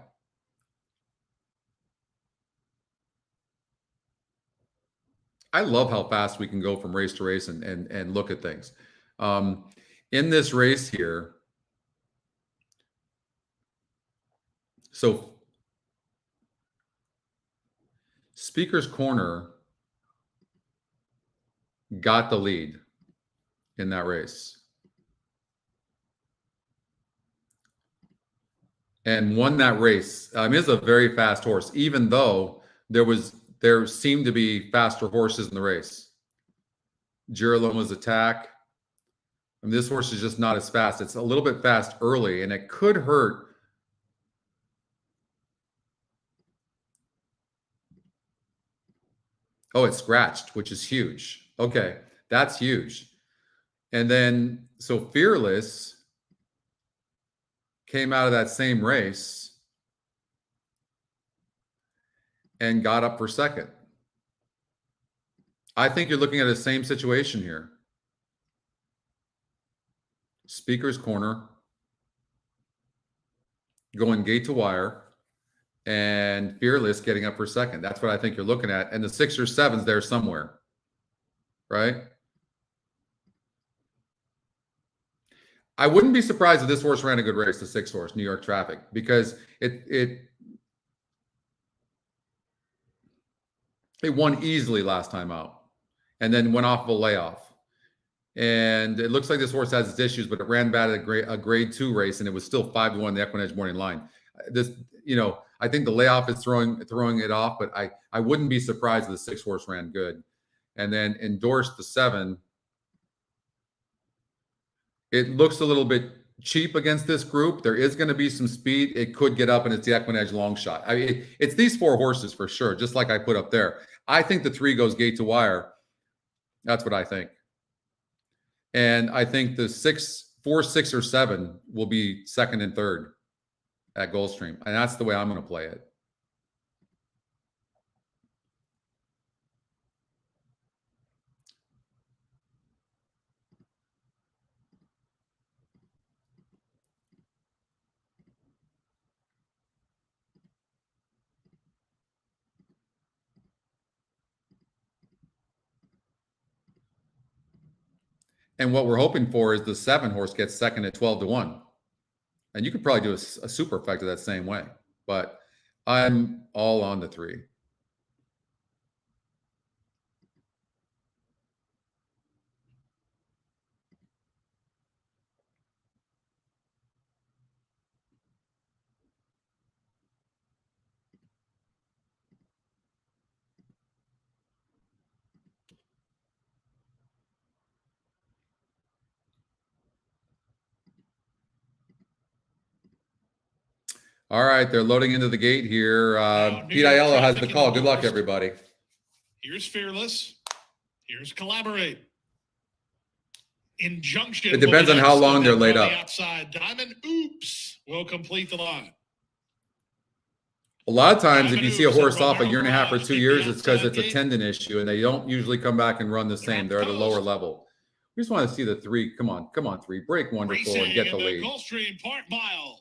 Speaker 1: I love how fast we can go from race to race and look at things. In this race here, so Speaker's Corner got the lead in that race and won that race. It's a very fast horse, even though there seemed to be faster horses in the race. Girolimo's Attack. This horse is just not as fast. It's a little bit fast early, and it could hurt. Oh, it's scratched, which is huge. Okay, that's huge. And then, so Fearless came out of that same race and got up for second. I think you're looking at the same situation here. Speaker's Corner going gate to wire and Fearless getting up for second. That's what I think you're looking at. And the 6 or 7's there somewhere, right? I wouldn't be surprised if this horse ran a good race, the 6 horse, New York Traffic, because it won easily last time out and then went off of a layoff. And it looks like this horse has its issues, but it ran bad at a grade 2 race, and it was still 5-1 the EquinEdge morning line. This, I think the layoff is throwing it off, but I wouldn't be surprised if the 6 horse ran good. And then Endorsed the 7. It looks a little bit cheap against this group. There is going to be some speed. It could get up, and it's the EquinEdge long shot. It's these 4 horses for sure, just like I put up there. I think the 3 goes gate to wire. That's what I think. And I think the 4, 6, or 7 will be second and third at Gulfstream. And that's the way I'm going to play it. And what we're hoping for is the 7 horse gets second at 12-1. And you could probably do a super effective that same way. But I'm all on the 3. All right, they're loading into the gate here. Pete Aiello has the call. Good luck, everybody.
Speaker 2: Here's Fearless. Here's Collaborate. Injunction.
Speaker 1: It depends on how long they're laid up.
Speaker 2: Outside. Diamond Oops will complete the line.
Speaker 1: A lot of times, if you see a horse off a year and a half or 2 years, it's because it's a tendon issue, and they don't usually come back and run the same. They're at a lower level. We just want to see the 3. Come on, 3. Break wonderful and get the lead.
Speaker 2: Gulfstream Park mile.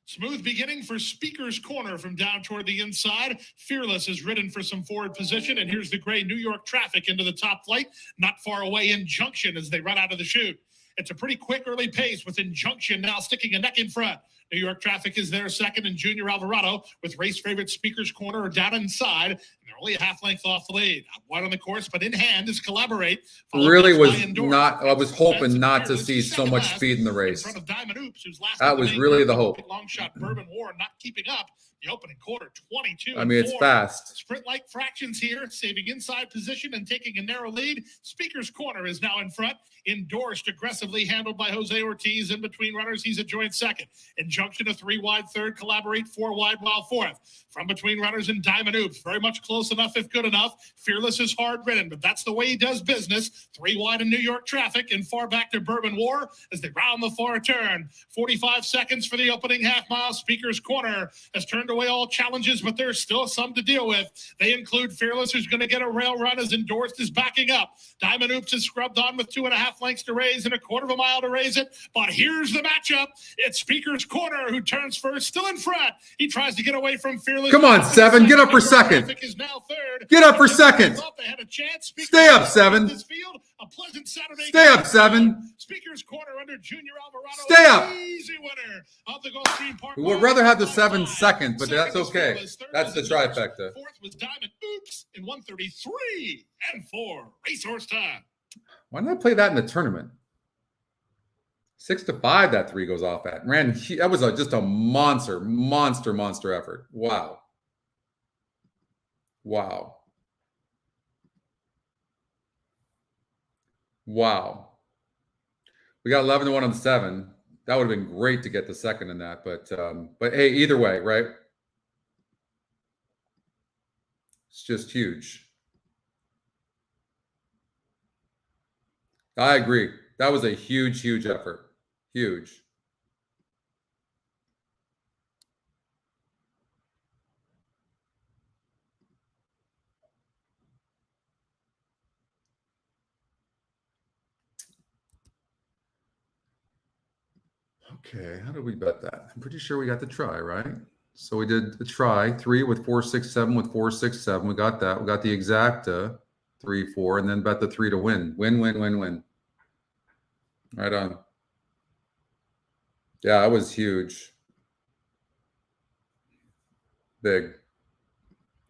Speaker 2: Smooth beginning for Speaker's Corner from down toward the inside. Fearless is ridden for some forward position. And here's the gray New York Traffic into the top flight. Not far away, Injunction as they run out of the chute. It's a pretty quick early pace with Injunction now sticking a neck in front. New York Traffic is there second, and Junior Alvarado with race favorite Speaker's Corner are down inside. And they're only a half length off the lead. Out wide on the course, but in hand is Collaborate.
Speaker 1: Really was not. I was hoping not to see so much speed in the race.
Speaker 2: In front of Diamond Oops, who's last
Speaker 1: that was really the hope.
Speaker 2: Long shot Bourbon War not keeping up. The opening quarter, 22.
Speaker 1: I mean, it's fast.
Speaker 2: Sprint-like fractions here, saving inside position and taking a narrow lead. Speaker's Corner is now in front. Endorsed, aggressively handled by Jose Ortiz. In between runners, he's a joint second. Injunction, a 3 wide third. Collaborate, 4 wide while fourth. From between runners and Diamond Oops, very much close enough if good enough. Fearless is hard ridden, but that's the way he does business. 3 wide in New York traffic and far back to Bourbon War as they round the far turn. 45 seconds for the opening half mile. Speaker's Corner has turned away all challenges, but there's still some to deal with. They include Fearless, who's going to get a rail run as Endorsed is backing up. Diamond Oops is scrubbed on with 2.5 lengths to raise and a 1/4 mile to raise it. But here's the matchup. It's Speaker's Corner who turns first, still in front. He tries to get away from Fearless.
Speaker 1: Come on, 7. Get up for second.
Speaker 2: Is now third.
Speaker 1: Get up for second.
Speaker 2: They had a chance.
Speaker 1: Stay up, 7.
Speaker 2: This field, a pleasant Saturday.
Speaker 1: Stay up, 7.
Speaker 2: Speaker's Corner under Junior Alvarado.
Speaker 1: Stay up.
Speaker 2: Easy winner of the Gulfstream Park.
Speaker 1: We would rather have the 7 second, but that's okay. That's the trifecta.
Speaker 2: Fourth was Diamond Oops in 1:33 and 4 racehorse time.
Speaker 1: Why didn't I play that in the tournament? 6-5, that 3 goes off at. That was just a monster effort. Wow. Wow. Wow. We got 11-1 on the 7. That would have been great to get the second in that, but hey, either way, right? It's just huge. I agree. That was a huge effort. Huge. Okay, how did we bet that? I'm pretty sure we got the try, right? So we did the try, 3 with 4, 6, 7 with 4, 6, 7. We got that. We got the exacta, 3, 4, and then bet the 3 to win. Win. Right on. Yeah, that was huge. Big.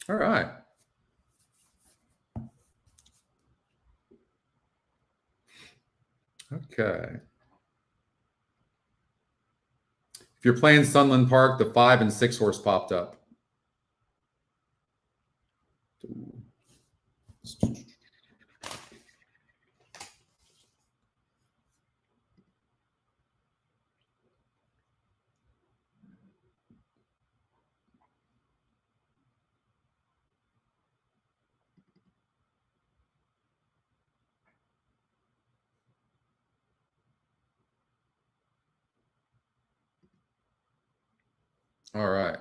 Speaker 1: All right. Okay. If you're playing Sunland Park, the 5 and 6 horse popped up. All right.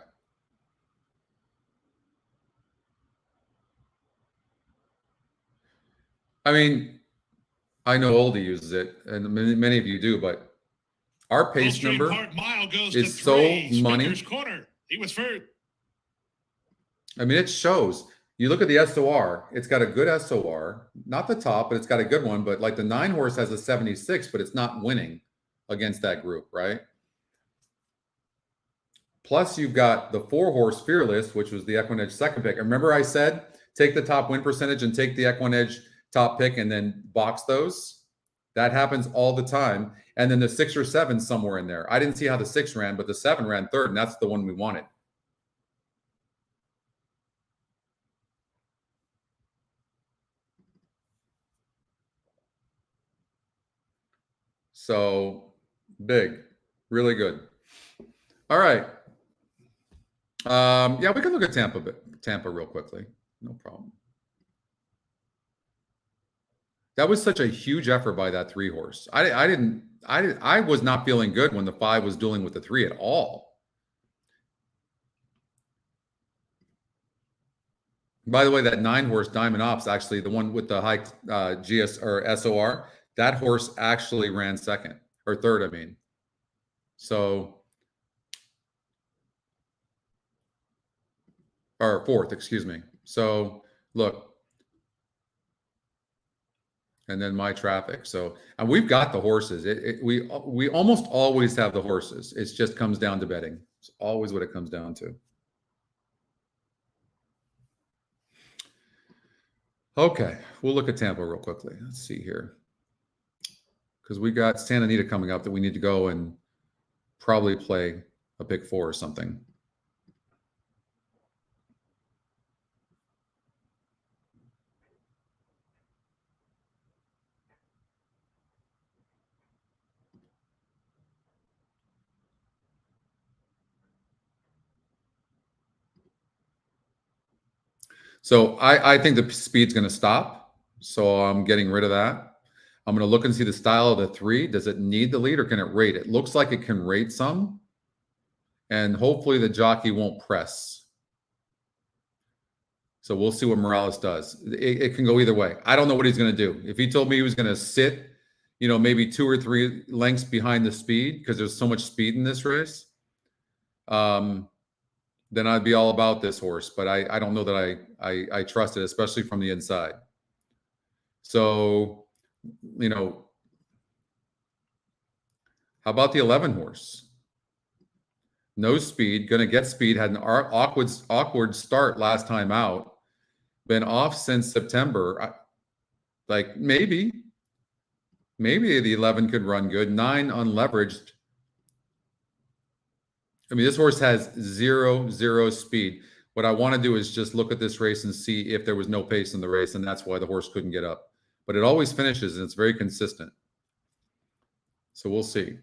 Speaker 1: I mean, I know Oldie uses it, and many of you do, but our pace
Speaker 2: Gulfstream
Speaker 1: number
Speaker 2: Park mile goes
Speaker 1: is
Speaker 2: to
Speaker 1: so
Speaker 2: 3.
Speaker 1: money.
Speaker 2: Speaker's Corner. He was first.
Speaker 1: I mean, it shows. You look at the SOR, it's got a good SOR, not the top, but it's got a good one. But like the 9 horse has a 76, but it's not winning against that group, right? Plus, you've got the 4 horse Fearless, which was the EquinEdge second pick. Remember, I said take the top win percentage and take the EquinEdge top pick and then box those. That happens all the time. And then the 6 or 7 somewhere in there. I didn't see how the 6 ran, but the 7 ran third, and that's the one we wanted. So big, really good. All right. Yeah, we can look at Tampa real quickly. No problem. That was such a huge effort by that 3 horse. I was not feeling good when the 5 was dueling with the 3 at all. By the way, that 9 horse Diamond Ops, actually the one with the high GS or SOR, that horse actually ran second or third, I mean. So, or fourth, excuse me. So look, and then my traffic. So, and we've got the horses. We almost always have the horses. It just comes down to betting. It's always what it comes down to. Okay, we'll look at Tampa real quickly. Let's see here. Because we got Santa Anita coming up that we need to go and probably play a pick 4 or something. So I think the speed's going to stop. So I'm getting rid of that. I'm going to look and see the style of the 3. Does it need the lead or can it rate? It looks like it can rate some. And hopefully the jockey won't press. So we'll see what Morales does. It can go either way. I don't know what he's going to do. If he told me he was going to sit, you know, maybe 2 or 3 lengths behind the speed because there's so much speed in this race, then I'd be all about this horse. But I don't know that I trust it, especially from the inside. So, you know, how about the 11 horse? No speed, going to get speed, had an awkward start last time out. Been off since September. Like maybe the 11 could run good. 9 unleveraged. I mean, this horse has zero speed. What I want to do is just look at this race and see if there was no pace in the race, and that's why the horse couldn't get up. But it always finishes, and it's very consistent. So we'll see.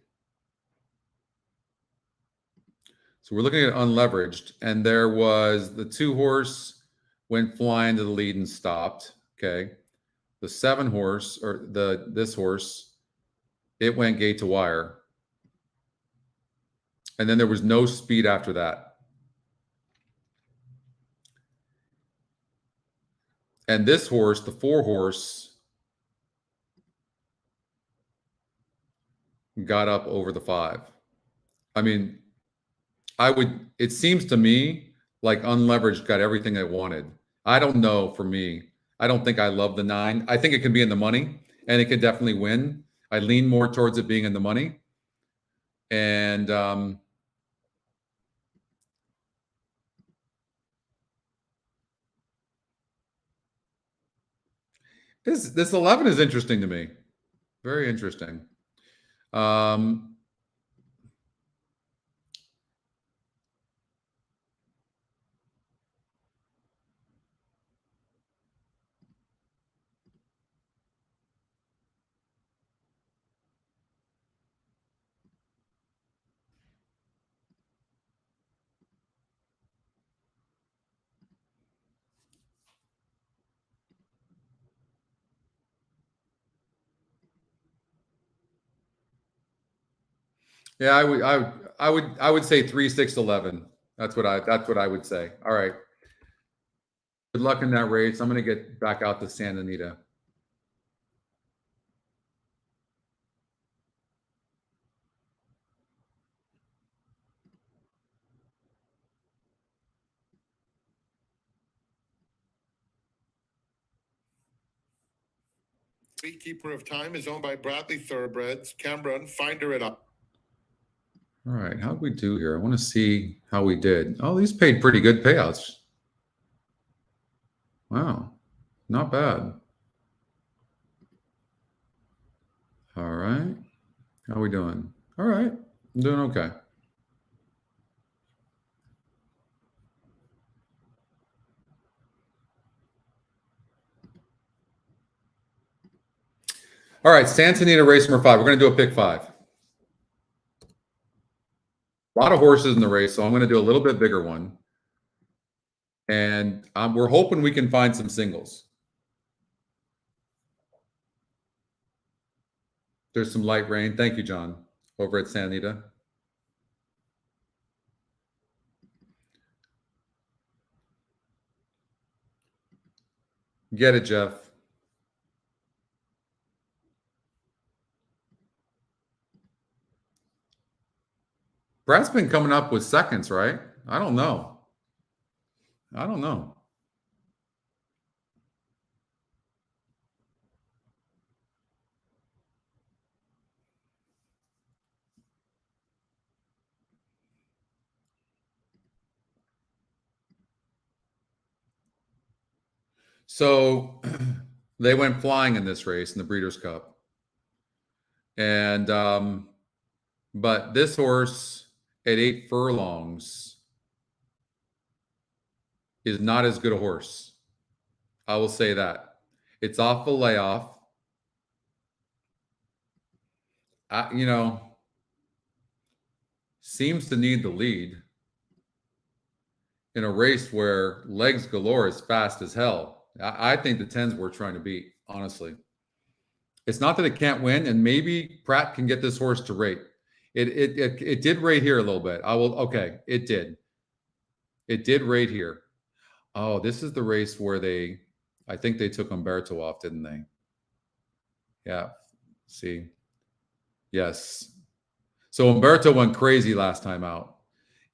Speaker 1: So we're looking at unleveraged, and there was the 2 horse went flying to the lead and stopped. Okay. The 7 horse, or this horse, it went gate to wire. And then there was no speed after that. And this horse, the 4 horse, got up over the 5. I mean, it seems to me like unleveraged got everything it wanted. I don't know for me. I don't think I love the 9. I think it can be in the money and it could definitely win. I lean more towards it being in the money. And this 11 is interesting to me. Very interesting. Yeah, I would say 3, 6, 11. That's what I would say. All right. Good luck in that race. I'm going to get back out to Santa Anita.
Speaker 5: Beekeeper of Time is owned by Bradley Thoroughbreds. Cameron, Finder it up.
Speaker 1: All right, how'd we do here? I want to see how we did. Oh, these paid pretty good payouts. Wow, not bad. All right, how are we doing? All right, I'm doing okay. All right, Santa Anita race number 5. We're going to do a pick 5. A lot of horses in the race, so I'm going to do a little bit bigger one. And we're hoping we can find some singles. There's some light rain. Thank you, John, over at Santa Anita. Get it, Jeff. Brad's been coming up with seconds, right? I don't know. So they went flying in this race in the Breeders' Cup. And but this horse at 8 furlongs is not as good a horse. I will say that. It's off the layoff. You know, seems to need the lead. in a race where legs galore is fast as hell. I think the 10's we're trying to beat, honestly. It's not that it can't win, and maybe Pratt can get this horse to rate. It did rate here a little bit. Okay, it did. It did rate here. Oh, this is the race where I think they took Umberto off, didn't they? Yeah. See? Yes. So Umberto went crazy last time out.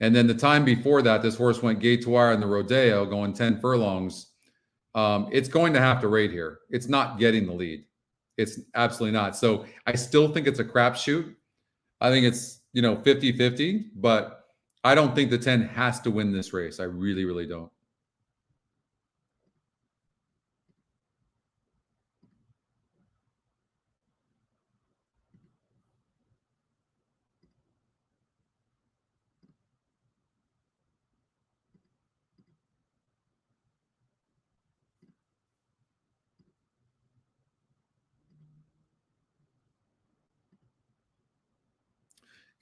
Speaker 1: And then the time before that, this horse went gate to wire in the Rodeo, going 10 furlongs. It's going to have to rate here. It's not getting the lead. It's absolutely not. So I still think it's a crapshoot. I think it's, 50-50, but I don't think the 10 has to win this race. I really, really don't.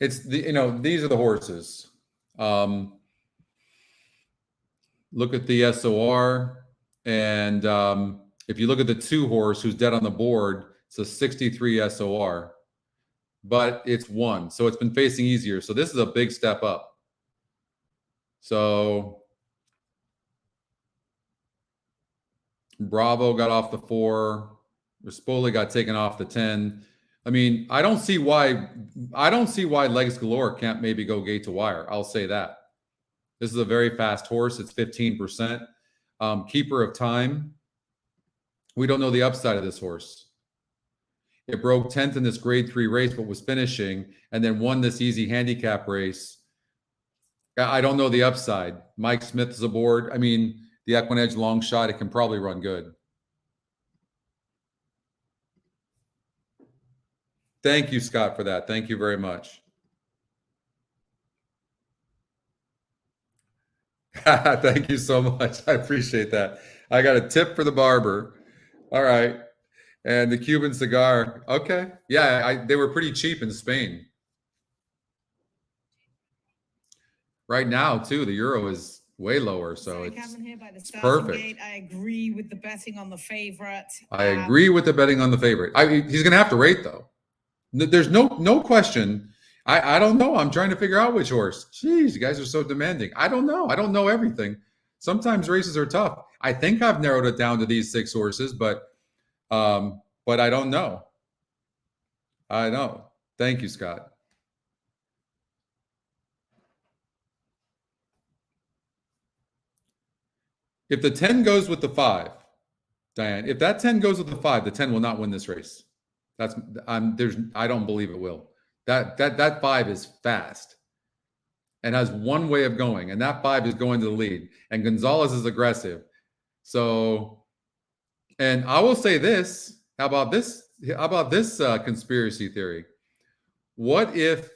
Speaker 1: It's these are the horses. Look at the SOR, and if you look at the 2 horse who's dead on the board, it's a 63 SOR, but it's 1, so it's been facing easier. So this is a big step up. So Bravo got off the 4, Rispoli got taken off the 10. I mean, I don't see why Legs Galore can't maybe go gate to wire. I'll say that. This is a very fast horse. It's 15%. Keeper of Time. We don't know the upside of this horse. It broke 10th in this grade 3 race, but was finishing, and then won this easy handicap race. I don't know the upside. Mike Smith is aboard. I mean, the EquinEdge long shot, it can probably run good. Thank you, Scott, for that. Thank you very much. Thank you so much. I appreciate that. I got a tip for the barber. All right. And the Cuban cigar. Okay. Yeah, they were pretty cheap in Spain. Right now, too, the euro is way lower, so it's perfect.
Speaker 8: Gate. I agree with the betting on the favorite.
Speaker 1: I agree with the betting on the favorite. He's going to have to rate, though. There's no question. I don't know. I'm trying to figure out which horse. Jeez, you guys are so demanding. I don't know. I don't know everything. Sometimes races are tough. I think I've narrowed it down to these 6 horses, but I don't know. I know. Thank you, Scott. If the 10 goes with the 5, Diane, if that 10 goes with the 5, the 10 will not win this race. I don't believe it will. That 5 is fast and has one way of going, and that 5 is going to the lead. And Gonzalez is aggressive. So, and I will say this: how about this conspiracy theory? What if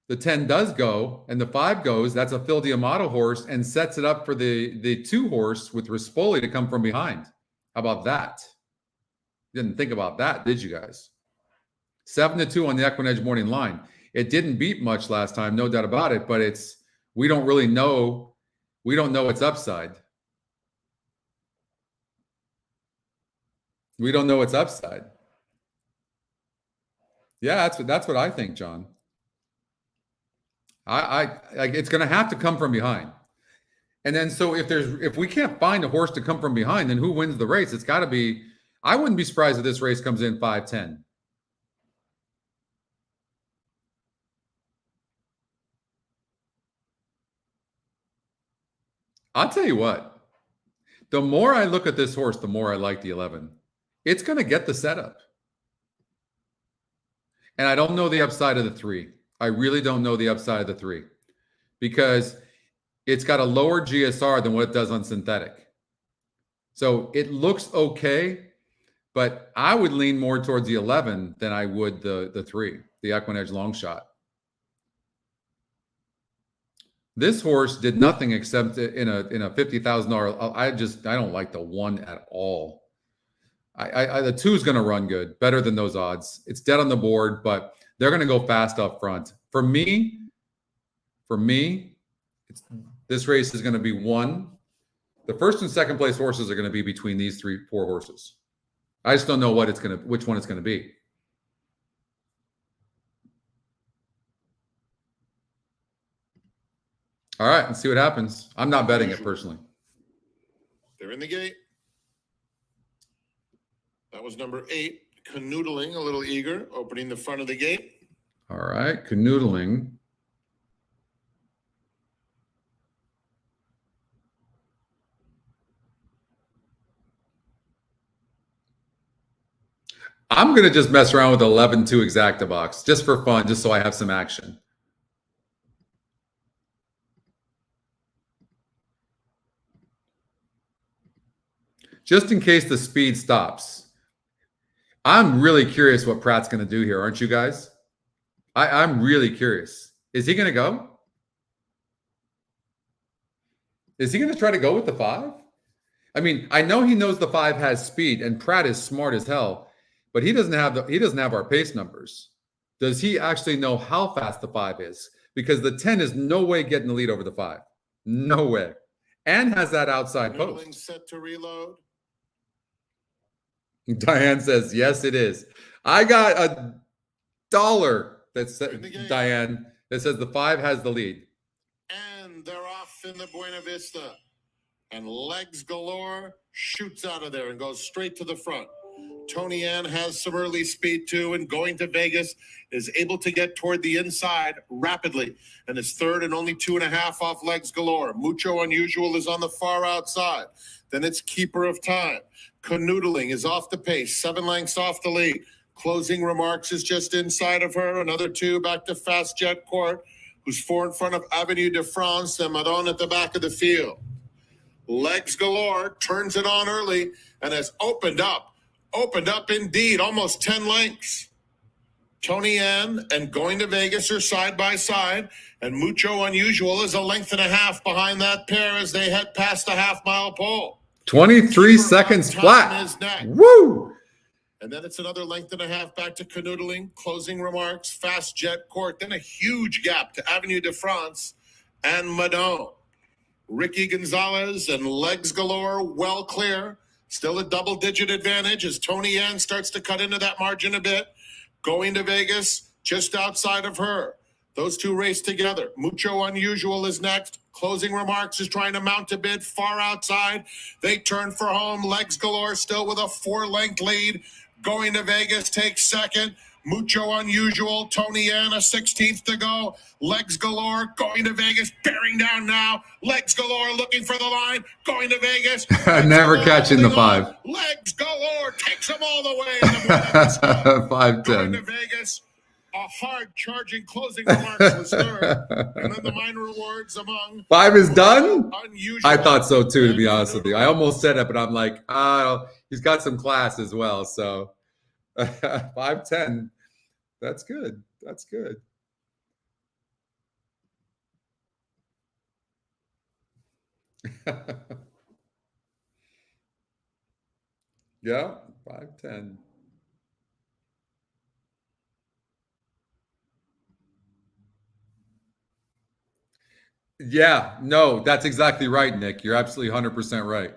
Speaker 1: the 10 does go and the 5 goes? That's a Phil D'Amato horse and sets it up for the 2 horse with Rispoli to come from behind. How about that? Didn't think about that, did you guys? 7-2 on the EquinEdge morning line. It didn't beat much last time, no doubt about it, but we don't really know. We don't know its upside. We don't know its upside. Yeah, that's what I think, John. It's going to have to come from behind. And then so if we can't find a horse to come from behind, then who wins the race? It's got to be. I wouldn't be surprised if this race comes in 5-10. I'll tell you what. The more I look at this horse, the more I like the 11. It's going to get the setup. And I don't know the upside of the 3. I really don't know the upside of the 3 because it's got a lower GSR than what it does on synthetic. So it looks okay. But I would lean more towards the 11 than I would the 3, the EquinEdge long shot. This horse did nothing except in a $50,000. I don't like the 1 at all. The 2 is going to run good, better than those odds. It's dead on the board, but they're going to go fast up front. For me, This race is going to be one. The first and second place horses are going to be between these 4 horses. I just don't know which one it's going to be. All right, let's see what happens. I'm not betting it personally.
Speaker 5: They're in the gate. That was number 8, Canoodling, a little eager, opening the front of the gate.
Speaker 1: All right, Canoodling. I'm going to just mess around with 11-2 exacta box just for fun, just so I have some action. Just in case the speed stops. I'm really curious what Pratt's going to do here, aren't you guys? I'm really curious. Is he going to go? Is he going to try to go with the 5? I mean, I know he knows the 5 has speed, and Pratt is smart as hell, but he doesn't have our pace numbers. Does he actually know how fast the 5 is? Because the 10 is no way getting the lead over the 5. No way. And has that outside post.
Speaker 5: Set to reload.
Speaker 1: Diane says, yes, it is. I got $1 that said, Diane, that says the 5 has the lead.
Speaker 5: And they're off in the Buena Vista. And Legs Galore shoots out of there and goes straight to the front. Tony Ann has some early speed too, and Going to Vegas is able to get toward the inside rapidly and is third and only 2.5 off Legs Galore. Mucho Unusual is on the far outside. Then it's Keeper of Time. Canoodling is off the pace, 7 lengths off the lead. Closing Remarks is just inside of her. Another 2 back to Fast Jet Court, who's 4 in front of Avenue de France and Madon at the back of the field. Legs Galore turns it on early and has opened up indeed, almost 10 lengths. Tony Ann and Going to Vegas are side by side, and Mucho Unusual is 1.5 lengths behind that pair as they head past the half-mile pole.
Speaker 1: 23 seconds flat. Woo!
Speaker 5: And then it's another 1.5 lengths back to Canoodling, Closing Remarks, Fast Jet Court, then a huge gap to Avenue de France and Madon. Ricky Gonzalez and Legs Galore well clear. Still a double-digit advantage as Tony Ann starts to cut into that margin a bit. Going to Vegas just outside of her. Those 2 race together. Mucho Unusual is next. Closing Remarks is trying to mount a bit far outside. They turn for home. Legs Galore still with a 4-length lead. Going to Vegas takes second. Mucho Unusual, Tony Ann, a 16th to go. Legs Galore, Going to Vegas, bearing down now. Legs Galore looking for the line. Going to Vegas.
Speaker 1: Never catching the 5.
Speaker 5: Legs Galore takes them all the way. 5-10. Going to Vegas. A hard charging Closing Remarks was third. And then the minor rewards among
Speaker 1: 5 is done?
Speaker 5: Unusual.
Speaker 1: I thought so too, to be honest with you. I almost said it, but I'm like, he's got some class as well. So 5-10. That's good. That's good. Yeah, 5-10. Yeah, no, that's exactly right, Nick. You're absolutely 100% right.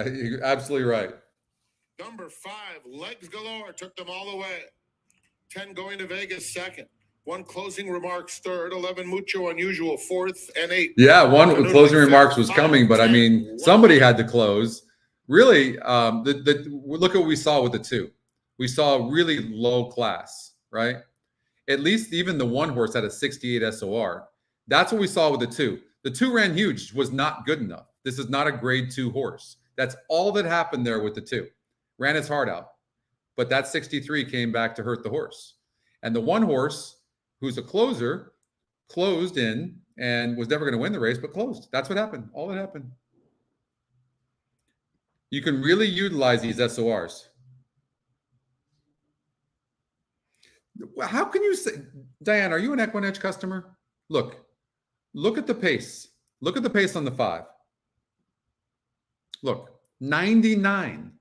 Speaker 1: You're absolutely right.
Speaker 5: Number 5, Legs Galore, took them all the way. 10 Going to Vegas second. 1 Closing Remarks third. 11 Mucho Unusual fourth and 8.
Speaker 1: Yeah, 1 Closing Remarks was coming, but I mean, somebody had to close. Really, look at what we saw with the 2. We saw really low class, right? At least even the 1 horse had a 68 SOR. That's what we saw with the 2. The 2 ran huge, was not good enough. This is not a grade 2 horse. That's all that happened there with the 2. Ran his heart out. But that 63 came back to hurt the horse. And the 1 horse, who's a closer, closed in and was never going to win the race, but closed. That's what happened. All that happened. You can really utilize these SORs. How can you say, Diane, are you an EquinEdge customer? Look at the pace. Look at the pace on the 5. Look, 99.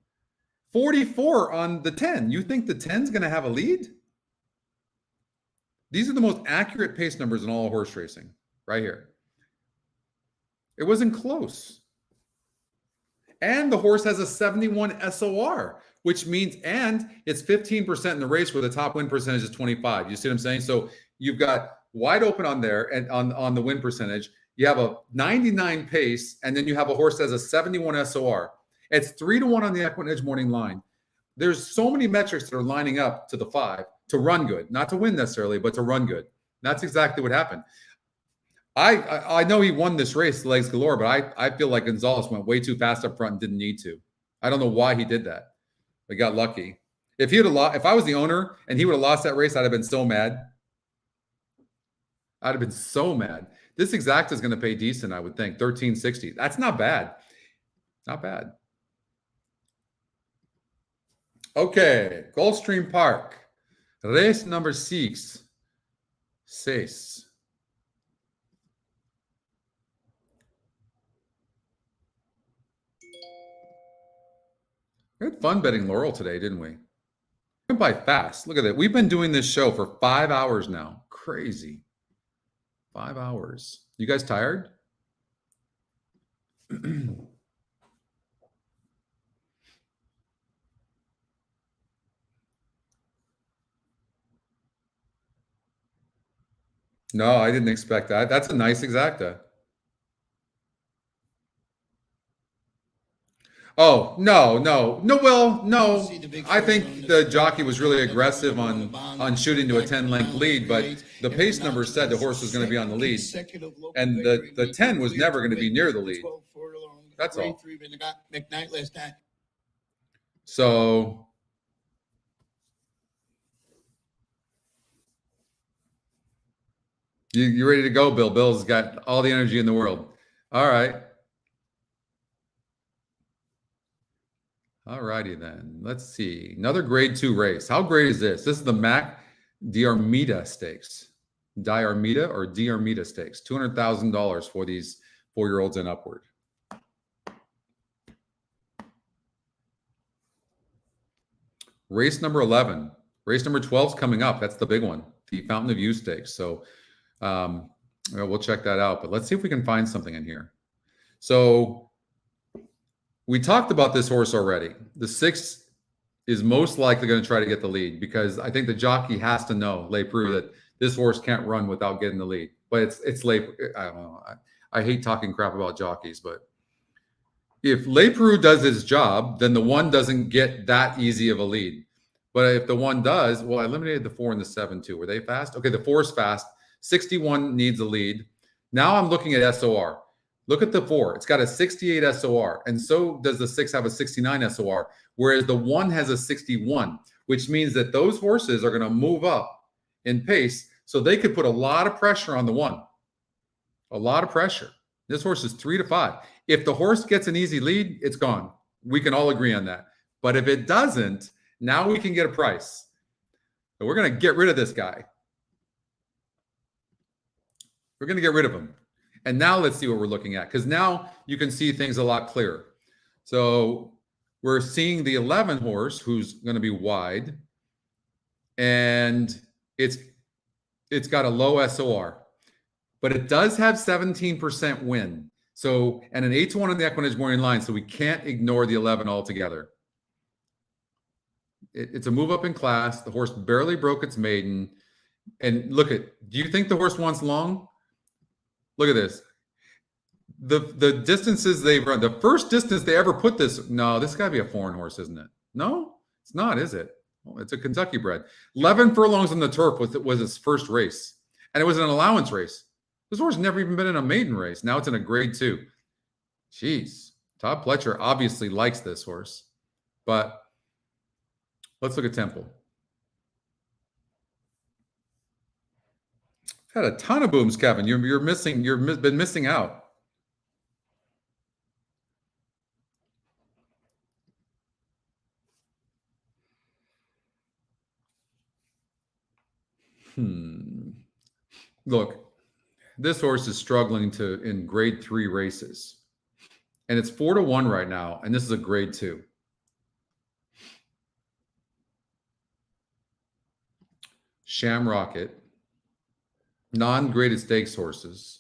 Speaker 1: 44 on the 10. You think the 10's going to have a lead? These are the most accurate pace numbers in all horse racing. right here. It wasn't close. And the horse has a 71 SOR, which means, and it's 15% in the race where the top win percentage is 25. You see what I'm saying? So you've got wide open on there and on the win percentage. You have a 99 pace, and then you have a horse that has a 71 SOR. It's 3-1 on the EquinEdge morning line. There's so many metrics that are lining up to the 5 to run good, not to win necessarily, but to run good. That's exactly what happened. I know he won this race, legs galore, but I feel like Gonzalez went way too fast up front and didn't need to. I don't know why he did that. But got lucky. If he would have lost, if I was the owner and he would have lost that race, I'd have been so mad. I'd have been so mad. This exacta is going to pay decent, I would think. 1360. That's not bad. Not bad. Okay, Gulfstream Park. Race number 6. 6. We had fun betting Laurel today, didn't we? Went by fast. Look at that. We've been doing this show for 5 hours now. Crazy. 5 hours. You guys tired? No, I didn't expect that. That's a nice exacta. Oh, no. Well, no. I think the jockey was really aggressive on shooting to a 10-length lead, but the pace number said the horse was going to be on the lead. And the 10 was never going to be near the lead. That's all. So you ready to go, Bill? Bill's got all the energy in the world. All right. All righty then. Let's see. Another grade 2 race. How great is this? This is the Mac Diarmida Stakes. Diarmida or Diarmida Stakes. $200,000 for these 4-year-olds and upward. Race number 11. Race number 12 is coming up. That's the big one. The Fountain of Youth Stakes. So we'll check that out. But let's see if we can find something in here. So we talked about this horse already. The 6 is most likely going to try to get the lead because I think the jockey has to know, Le Preux, that this horse can't run without getting the lead. But it's Le Preux. I don't know. I hate talking crap about jockeys, but if Le Preux does his job, then the 1 doesn't get that easy of a lead. But if the 1 does, well, I eliminated the 4 and the 7 too. Were they fast? Okay, the 4 is fast. 61 needs a lead. Now I'm looking at SOR. Look at the 4. It's got a 68 SOR. And so does the 6 have a 69 SOR, whereas the 1 has a 61, which means that those horses are going to move up in pace. So they could put a lot of pressure on the 1. A lot of pressure. This horse is 3 to 5. If the horse gets an easy lead, it's gone. We can all agree on that. But if it doesn't, now we can get a price. So we're going to get rid of this guy. We're going to get rid of him. And now let's see what we're looking at, because now you can see things a lot clearer. So we're seeing the 11 horse who's going to be wide, and it's got a low SOR, but it does have 17% win. So, and an 8-1 on the EquinEdge morning line, so we can't ignore the 11 altogether. It's a move up in class. The horse barely broke its maiden. And look at, do you think the horse wants long? Look at this. The distances they've run, the first distance they ever put this, no, this got to be a foreign horse, isn't it? No, it's not, is it? Well, it's a Kentucky bred. 11 furlongs on the turf was his first race. And it was an allowance race. This horse never even been in a maiden race. Now it's in a grade 2. Jeez. Todd Pletcher obviously likes this horse. But let's look at Temple. Had a ton of booms, Kevin. You've been missing out. Look, this horse is struggling in grade 3 races. And it's 4 to 1 right now, and this is a grade 2. Sham Rocket. Non-graded stakes horses.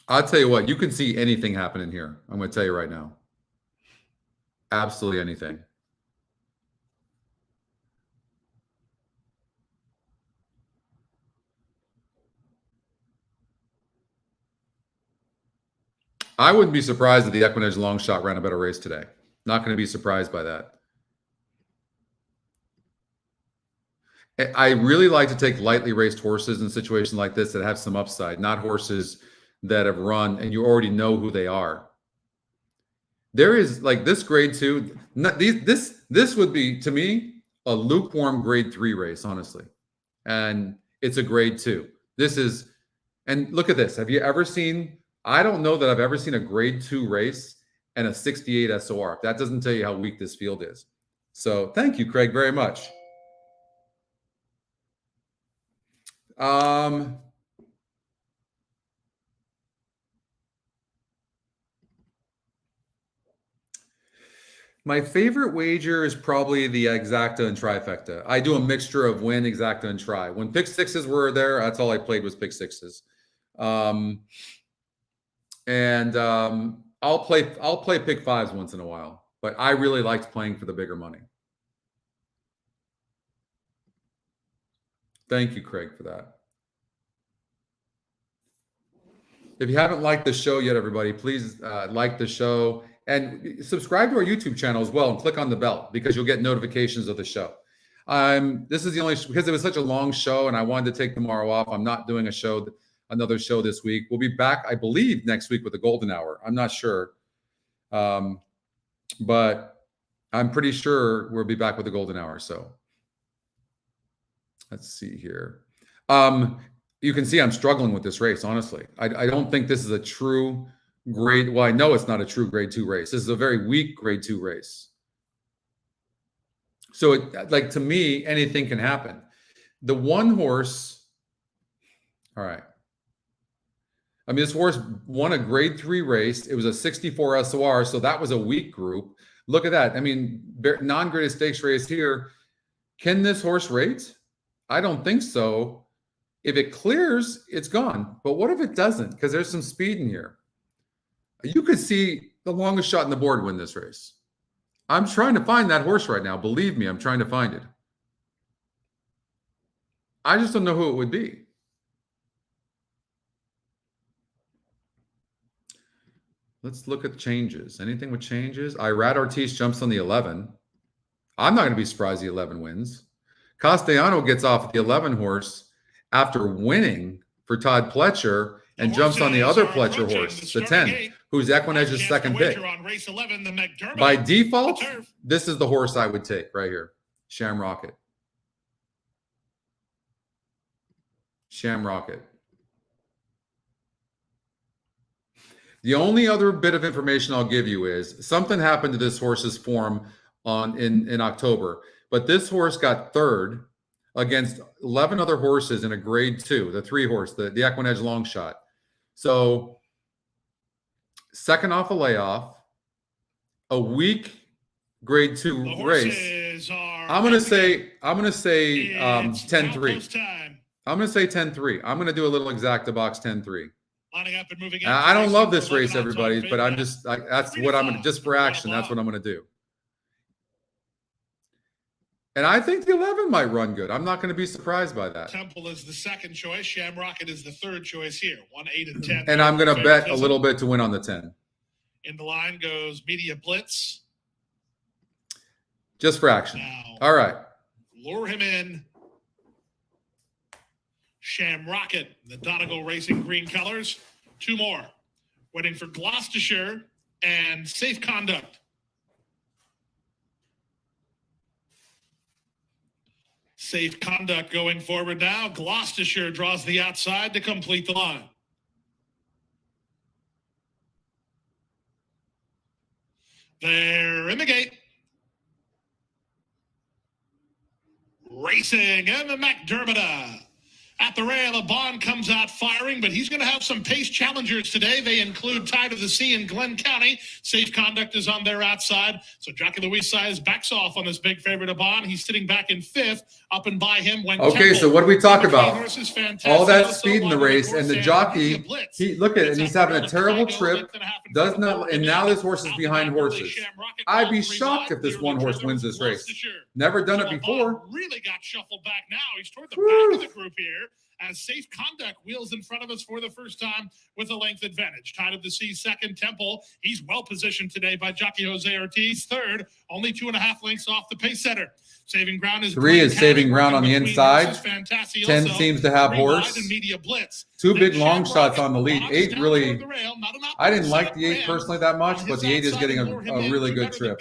Speaker 1: I'll tell you what, you can see anything happening here. I'm going to tell you right now. Absolutely anything. I wouldn't be surprised if the EquinEdge long shot ran a better race today. Not going to be surprised by that. I really like to take lightly raced horses in situations like this that have some upside, not horses that have run and you already know who they are. There is like this grade 2. This would be, to me, a lukewarm grade 3 race, honestly. And it's a grade 2. This is, and look at this. Have you ever seen, I don't know that I've ever seen a grade 2 race and a 68 SOR. That doesn't tell you how weak this field is. So thank you, Craig, very much. My favorite wager is probably the exacta and trifecta. I do a mixture of win, exacta, and try. When pick sixes were there, that's all I played was pick sixes. I'll play pick fives once in a while, but I really liked playing for the bigger money. Thank you, Craig, for that. If you haven't liked the show yet, everybody, please like the show and subscribe to our YouTube channel as well and click on the bell because you'll get notifications of the show. This is the only, because it was such a long show and I wanted to take tomorrow off. I'm not doing another show this week. We'll be back, I believe, next week with the golden hour. I'm not sure. But I'm pretty sure we'll be back with the golden hour. So let's see here. You can see I'm struggling with this race, honestly. I don't think this is a true grade. Well, I know it's not a true grade 2 race. This is a very weak grade 2 race. So, like, to me, anything can happen. The one horse, all right. I mean, this horse won a grade 3 race. It was a 64 SOR, so that was a weak group. Look at that. I mean, non-graded stakes race here. Can this horse rate? I don't think so. If it clears, it's gone. But what if it doesn't? Because there's some speed in here. You could see the longest shot in the board win this race. I'm trying to find that horse right now. Believe me, I'm trying to find it. I just don't know who it would be. Let's look at changes. Anything with changes? Irad Ortiz jumps on the 11. I'm not going to be surprised the 11 wins. Castellano gets off at the 11 horse after winning for Todd Pletcher and jumps on the other Pletcher horse, the 10, who's EquinEdge's second pick. By default, this is the horse I would take right here, Shamrocket. Shamrocket. The only other bit of information I'll give you is something happened to this horse's form in October, but this horse got third against 11 other horses in a grade 2, the 3 horse, the EquinEdge long shot. So second off a layoff, a weak grade 2 race. I'm going to say 10-3. I'm going to say 10-3. I'm going to do a little exacta box 10-3.
Speaker 2: Lining up and moving
Speaker 1: I don't love this race, everybody, but I'm just, that's what I'm going to, just for action, that's what I'm going to do. And I think the 11 might run good. I'm not going to be surprised by that.
Speaker 2: Temple is the second choice. Shamrocket is the third choice here. 1, 8, and 10.
Speaker 1: And I'm going to bet a little bit to win on the 10.
Speaker 2: In the line goes Media Blitz.
Speaker 1: Just for action.
Speaker 2: Now,
Speaker 1: all right.
Speaker 2: Lure him in. Shamrocket, the Donegal Racing green colors. 2 more. Waiting for Gloucestershire and Safe Conduct. Safe Conduct going forward now. Gloucestershire draws the outside to complete the line. They're in the gate. Racing and the McDermott. At the rail, a Bond comes out firing, but he's going to have some pace challengers today. They include Tide of the Sea in Glenn County. Safe Conduct is on their outside. So Jockey Louis Size backs off on this big favorite of Bond. He's sitting back in fifth. Up and by him went
Speaker 1: Okay,
Speaker 2: Temple.
Speaker 1: so what do we talk about? All that
Speaker 2: Also
Speaker 1: speed in the race, and the jockey, look at it, and he's having a terrible trip. Does not, and now this horse is behind horses. I'd be shocked if this one horse wins this race. Never done it before.
Speaker 2: Really got shuffled back now. He's toward the back of the group here. As Safe Conduct wheels in front of us for the first time with a length advantage. Tide of the Sea second. Temple. He's well positioned today by jockey Jose Ortiz. Third, only 2.5 lengths off the pace setter. Saving ground is
Speaker 1: 3 is saving ground on the inside. 10 seems to have horse. 2 big long shots on the lead. 8 really, I didn't like the 8 personally that much, but the 8 is getting a really good trip.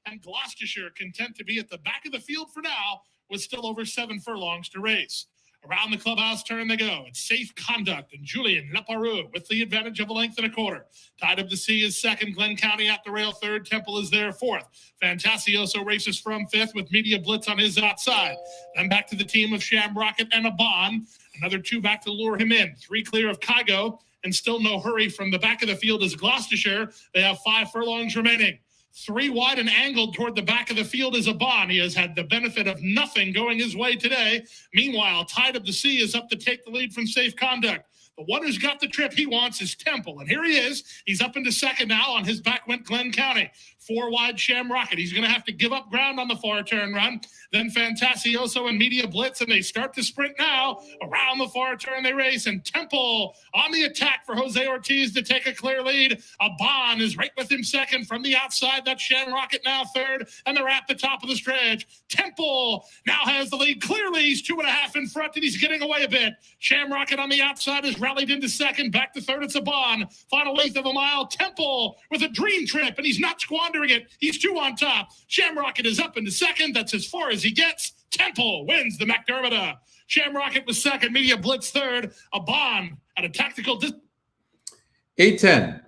Speaker 2: And Gloucestershire content to be at the back of the field for now with still over 7 furlongs to race. Around the clubhouse turn they go. It's Safe Conduct and Julian Leparoux with the advantage of a length and a quarter. Tide of the Sea is second. Glenn County at the rail third. Temple is there fourth. Fantasioso races from fifth with Media Blitz on his outside. Then back to the team of Shamrocket and a Bond. Another 2 back to lure him in. 3 clear of Kygo and still no hurry from the back of the field is Gloucestershire. They have 5 furlongs remaining. 3 wide and angled toward the back of the field is a Bond. He has had the benefit of nothing going his way today. Meanwhile, Tide of the Sea is up to take the lead from Safe Conduct. The one who's got the trip he wants is Temple. And here he is. He's up into second now. On his back went Glenn County. 4 wide Shamrocket. He's going to have to give up ground on the far turn run. Then Fantasioso and Media Blitz, and they start to sprint now. Around the far turn they race, and Temple on the attack for Jose Ortiz to take a clear lead. A Bond is right with him second from the outside. That's Shamrocket now third, and they're at the top of the stretch. Temple now has the lead clearly. He's 2.5 in front, and he's getting away a bit. Shamrocket on the outside is rallied into second. Back to third, it's a Bond. Final length of a mile. Temple with a dream trip, and he's not squandering it. He's 2 on top. Shamrocket is up into second. That's as far as he gets. Temple wins the McDermott. Shamrocket was second. Media Blitz third. A Bond at a tactical
Speaker 1: 8-10.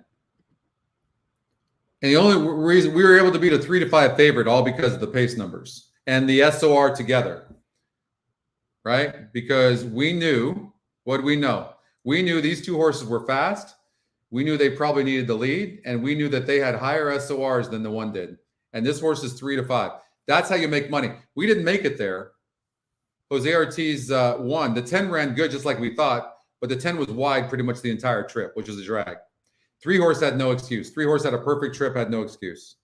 Speaker 1: And the only reason we were able to beat a 3-5 favorite, all because of the pace numbers and the SOR together, right? Because we knew, what do we know? We knew these 2 horses were fast. We knew they probably needed the lead, and we knew that they had higher SORs than the one did. And this horse is 3-5. That's how you make money. We didn't make it there. Jose Ortiz won. The 10 ran good, just like we thought, but the 10 was wide pretty much the entire trip, which was a drag. 3 horse had no excuse. 3 horse had a perfect trip, had no excuse.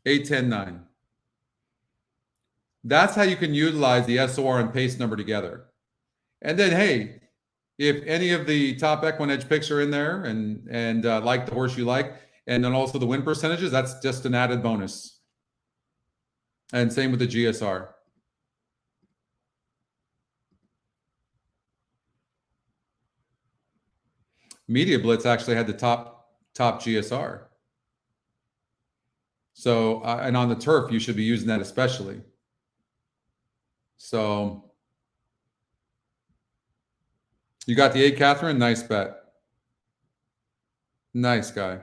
Speaker 1: 8-10-9. That's how you can utilize the SOR and pace number together. And then, hey, if any of the top EquinEdge picks are in there and like the horse you like, and then also the win percentages, that's just an added bonus. And same with the GSR. Media Blitz actually had the top GSR. So, and on the turf, you should be using that especially. So, you got the 8, Catherine. Nice bet. Nice guy.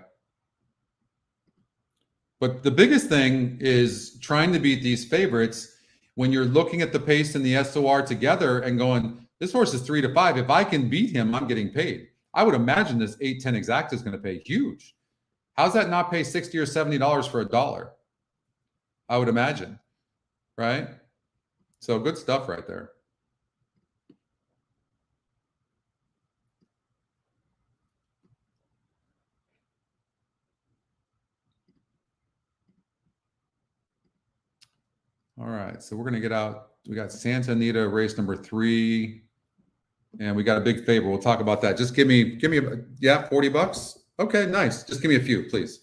Speaker 1: But the biggest thing is trying to beat these favorites when you're looking at the pace and the SOR together and going, this horse is 3-5. If I can beat him, I'm getting paid. I would imagine this 8-10 exact is going to pay huge. How's that not pay $60 or $70 for $1? I would imagine, right? So good stuff right there. All right, so we're going to get out. We got Santa Anita, race number 3, and we got a big favor. We'll talk about that. Just give me, yeah, $40. Okay, nice. Just give me a few, please.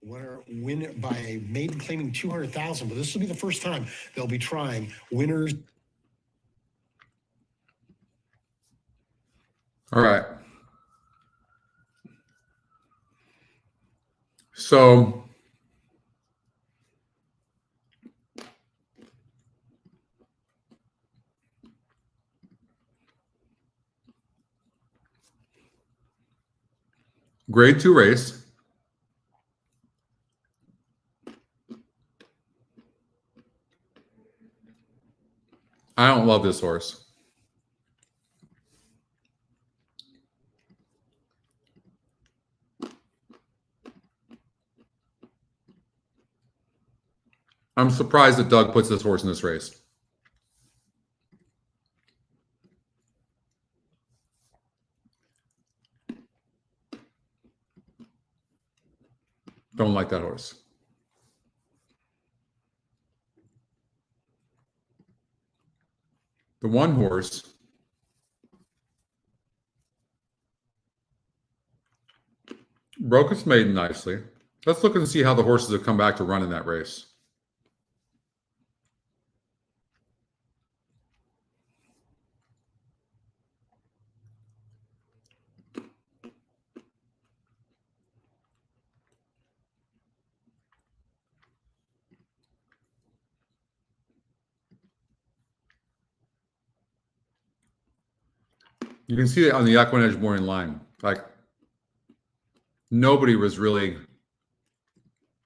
Speaker 7: Winner by a maiden claiming 200,000, but this will be the first time they'll be trying winners.
Speaker 1: All right. So grade 2 race. I don't love this horse. I'm surprised that Doug puts this horse in this race. Don't like that horse. The one horse broke its maiden nicely. Let's look and see how the horses have come back to run in that race. You can see it on the EquinEdge morning line. Like, nobody was really.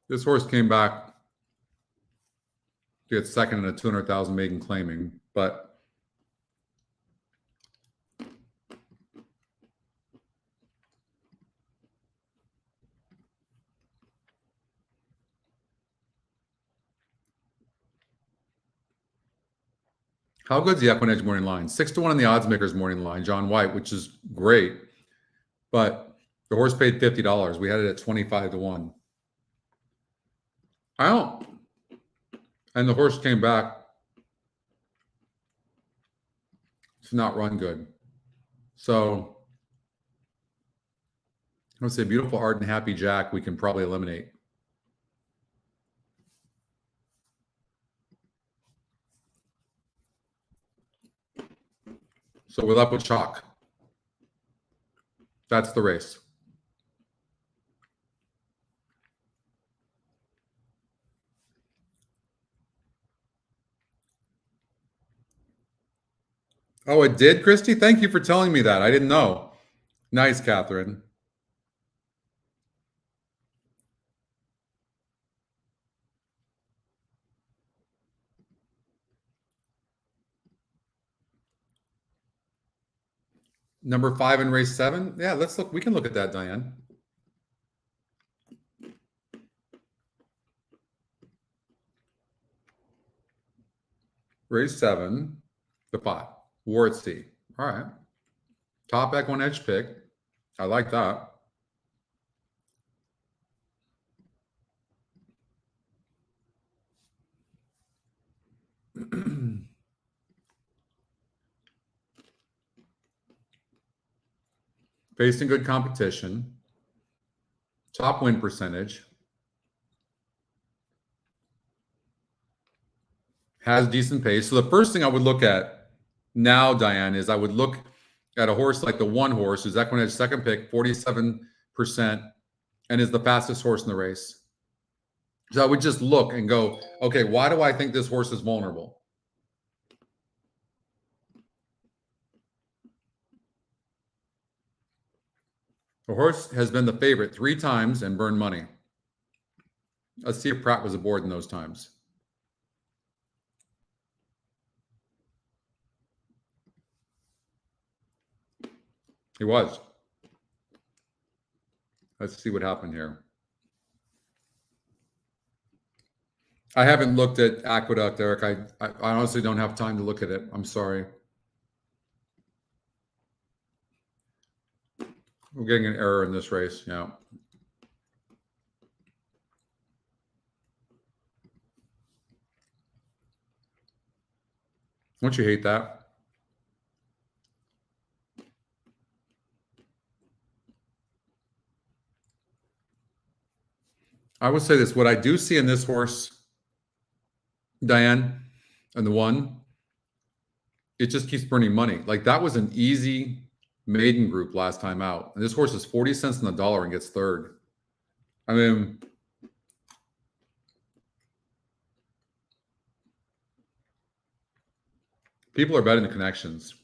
Speaker 1: This horse came back to get second in a 200,000 maiden claiming, but how good's the EquinEdge morning line? 6-1 on the odds makers morning line, John White, which is great, but the horse paid $50. We had it at 25-1. I don't. And the horse came back to not run good. So I would say Beautiful Heart and Happy Jack we can probably eliminate. So we're left with chalk. That's the race. Oh, it did, Christy? Thank you for telling me that. I didn't know. Nice, Catherine. Number 5 in race 7. Yeah, let's look. We can look at that, Diane. Race 7, the 5. War at Sea. All right. Top EquinEdge pick. I like that. Facing good competition. Top win percentage. Has decent pace. So the first thing I would look at now, Diane, is I would look at a horse like the one horse, who's EquinEdge second pick, 47%, and is the fastest horse in the race. So I would just look and go, okay, why do I think this horse is vulnerable? The horse has been the favorite 3 times and burned money. Let's see if Pratt was aboard in those times. He was. Let's see what happened here. I haven't looked at Aqueduct, Eric. I honestly don't have time to look at it. I'm sorry. We're getting an error in this race. Yeah. Don't you hate that? I would say this. What I do see in this horse, Diane, and the one, it just keeps burning money. Like that was an easy maiden group last time out. And this horse is 40 cents on the dollar and gets third. I mean, people are betting the connections.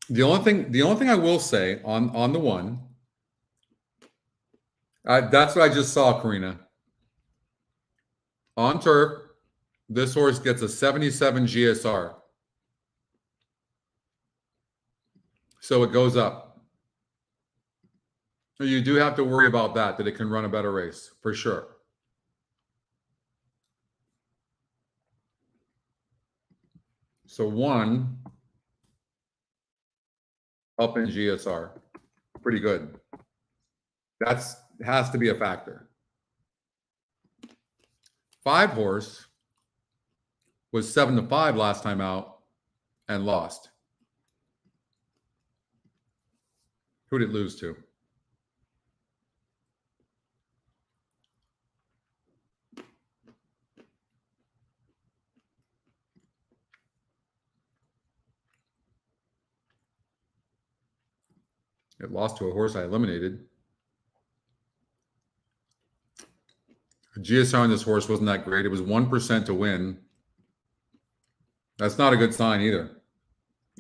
Speaker 1: The only thing I will say on the one, that's what I just saw, Karina. On turf, this horse gets a 77 GSR. So it goes up. You do have to worry about that it can run a better race, for sure. So one up in GSR. Pretty good. Has to be a factor. 5 horse was 7-5 last time out and lost. Who did it lose to? It lost to a horse I eliminated. The GSR on this horse wasn't that great. It was 1% to win. That's not a good sign either.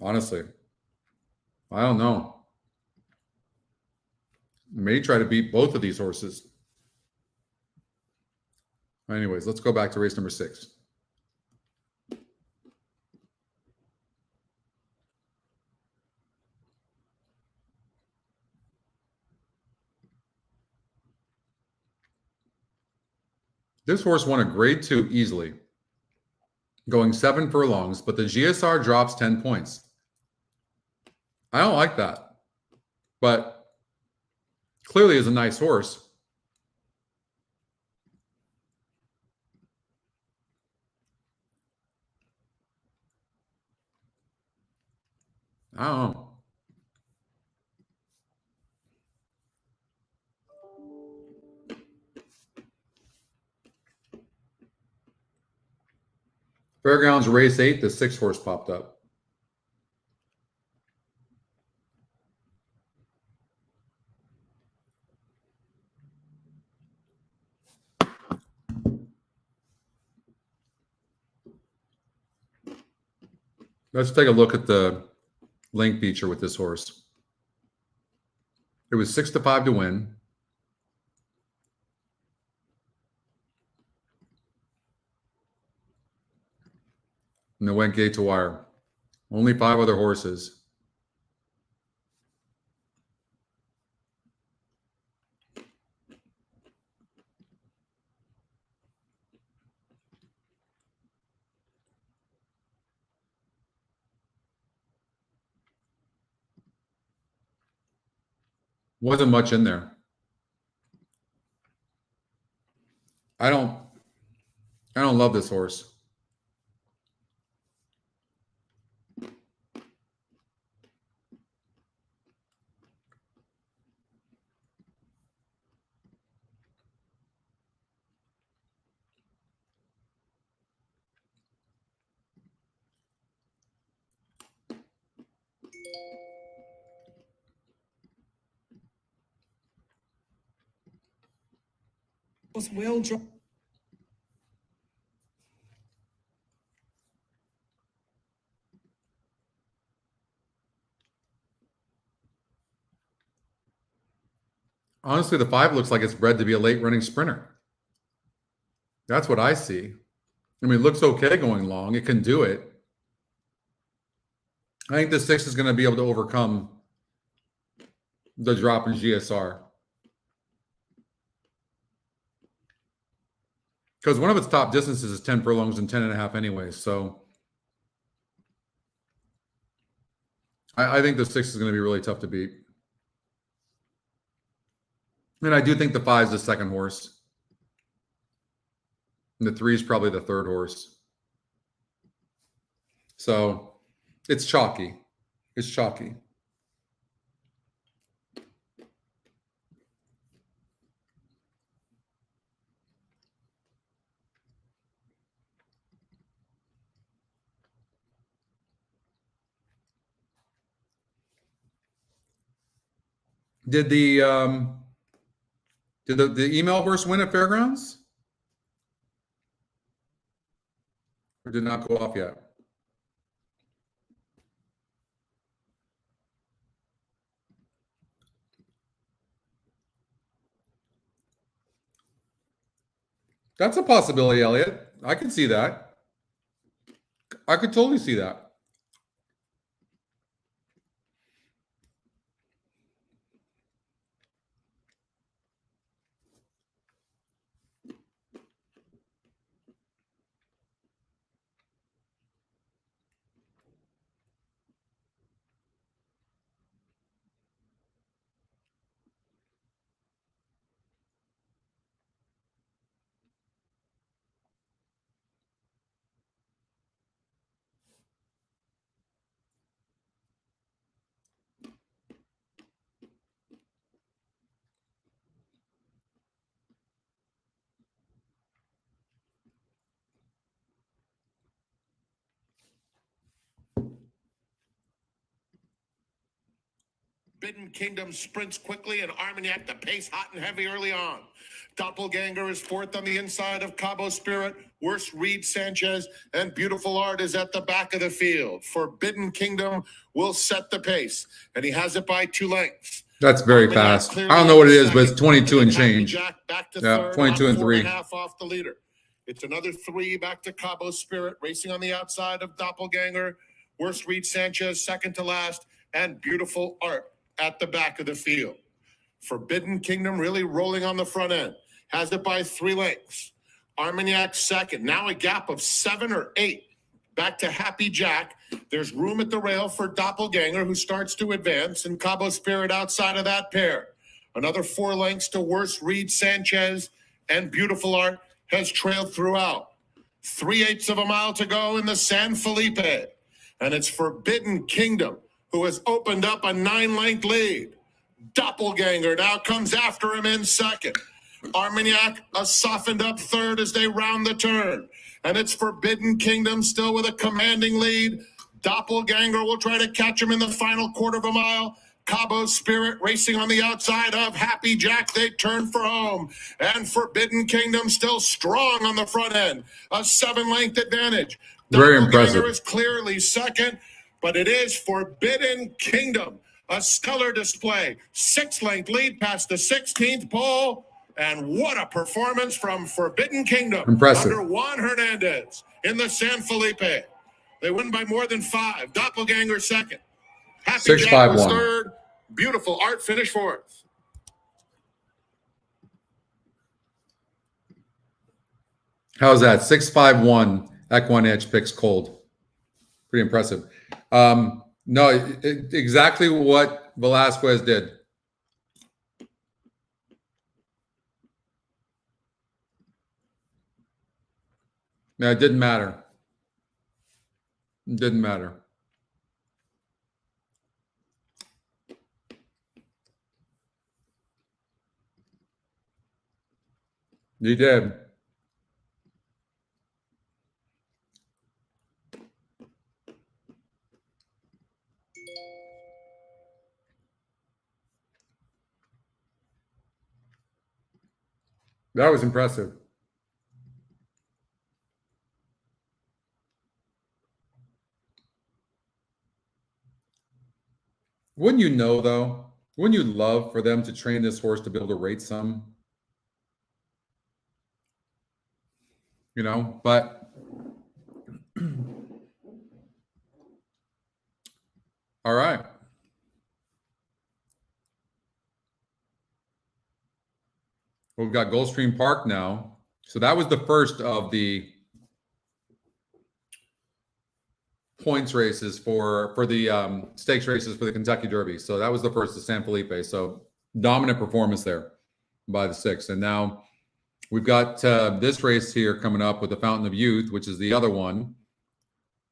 Speaker 1: Honestly. I don't know. May try to beat both of these horses. Anyways, let's go back to race number 6. This horse won a grade 2 easily, going 7 furlongs, but the GSR drops 10 points. I don't like that, but clearly is a nice horse. I don't know. Fairgrounds race 8, the 6 horse popped up. Let's take a look at the link feature with this horse. It was 6-5 to win. And it went gate to wire. Only 5 other horses. Wasn't much in there. I don't love this horse.
Speaker 8: Will drop.
Speaker 1: Honestly, the 5 looks like it's bred to be a late running sprinter. That's what I see. I mean, it looks okay going long. It can do it. I think the 6 is going to be able to overcome the drop in GSR. Because one of its top distances is 10 furlongs and 10.5 anyways. So I think the 6 is going to be really tough to beat. And I do think the 5 is the second horse. And the 3 is probably the third horse. So it's chalky. It's chalky. Did the email horse win at Fairgrounds? Or did not go off yet? That's a possibility, Elliot. I can see that. I could totally see that.
Speaker 5: Bidden Kingdom sprints quickly, and Armagnac the pace hot and heavy early on. Doppelganger is fourth on the inside of Cabo Spirit. Worst Reed Sanchez and Beautiful Art is at the back of the field. Forbidden Kingdom will set the pace, and he has it by 2 lengths.
Speaker 1: That's very fast. I don't know what it is, but it's 22 and change.
Speaker 5: Back to
Speaker 1: Yeah,
Speaker 5: third,
Speaker 1: 22 and 3.
Speaker 5: 4.5 off the leader. It's another 3 back to Cabo Spirit, racing on the outside of Doppelganger. Worst Reed Sanchez second to last, and Beautiful Art at the back of the field. Forbidden Kingdom really rolling on the front end. Has it by 3 lengths. Armagnac second. Now a gap of 7 or 8. Back to Happy Jack. There's room at the rail for Doppelganger, who starts to advance, and Cabo Spirit outside of that pair. Another 4 lengths to Worst Reed Sanchez, and Beautiful Art has trailed throughout. 3/8 of a mile to go in the San Felipe. And it's Forbidden Kingdom, who has opened up a 9-length lead. Doppelganger now comes after him in second. Armagnac a softened up third as they round the turn. And it's Forbidden Kingdom still with a commanding lead. Doppelganger will try to catch him in the final quarter of a mile. Cabo Spirit racing on the outside of Happy Jack. They turn for home. And Forbidden Kingdom still strong on the front end. A 7-length advantage.
Speaker 1: Very impressive.
Speaker 5: Doppelganger is clearly second, but it is Forbidden Kingdom. A stellar display. 6-length lead past the 16th pole. And what a performance from Forbidden Kingdom.
Speaker 1: Impressive.
Speaker 5: Under Juan Hernandez in the San Felipe. They win by more than 5. Doppelganger second. Happy Jack was
Speaker 1: 6-5-1.
Speaker 5: third. Beautiful Art finished fourth.
Speaker 1: How's that? 6-5-1. EquinEdge picks cold. Pretty impressive. No, exactly what Velasquez did. No, it didn't matter. It didn't matter. He did. That was impressive. Wouldn't you know, though? Wouldn't you love for them to train this horse to be able to rate some? You know, but all right. We've got Gulfstream Park now. So that was the first of the points races for the stakes races for the Kentucky Derby. So that was the first of San Felipe. So dominant performance there by the 6th. And now we've got this race here coming up with the Fountain of Youth, which is the other one.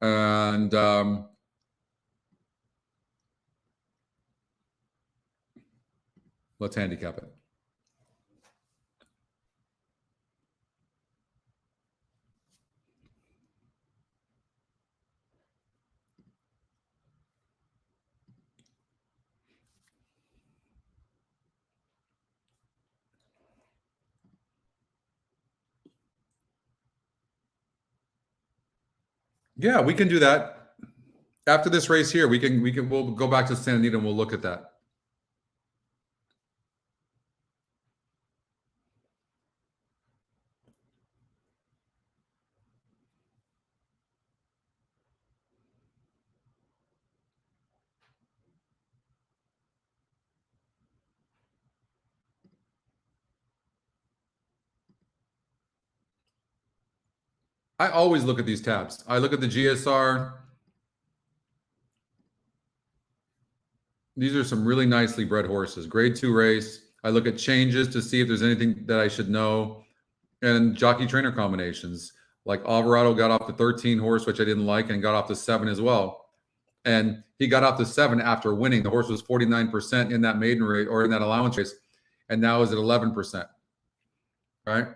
Speaker 1: And let's handicap it. Yeah, we can do that. After this race here, we'll go back to Santa Anita and we'll look at that. I always look at these tabs. I look at the GSR. These are some really nicely bred horses. Grade 2 race. I look at changes to see if there's anything that I should know. And jockey trainer combinations. Like Alvarado got off the 13 horse, which I didn't like, and got off the 7 as well. And he got off the 7 after winning. The horse was 49% in that maiden race or in that allowance race. And now is at 11%. Right?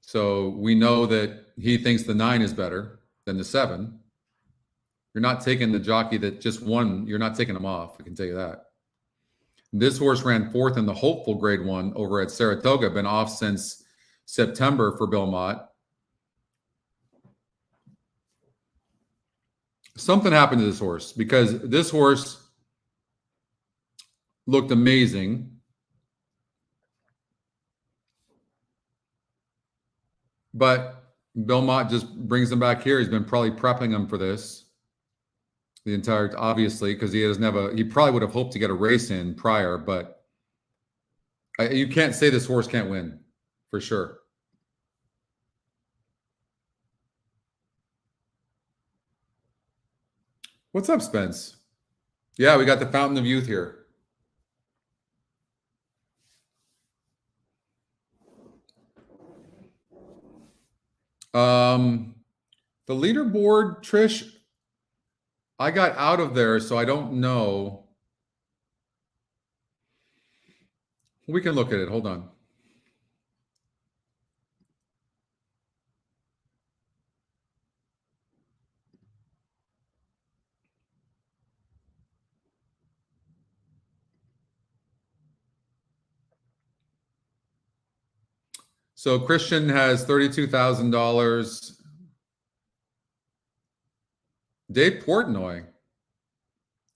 Speaker 1: So we know that he thinks the 9 is better than the 7. You're not taking the jockey that just won. You're not taking him off. I can tell you that. This horse ran 4th in the hopeful grade 1 over at Saratoga. Been off since September for Bill Mott. Something happened to this horse because this horse looked amazing. But Bill Mott just brings him back here. He's been probably prepping him for this the entire, obviously, because he probably would have hoped to get a race in prior, but you can't say this horse can't win for sure. What's up, Spence? Yeah, we got the Fountain of Youth here. The leaderboard, Trish, I got out of there, so I don't know. We can look at it. Hold on. So Christian has $32,000. Dave Portnoy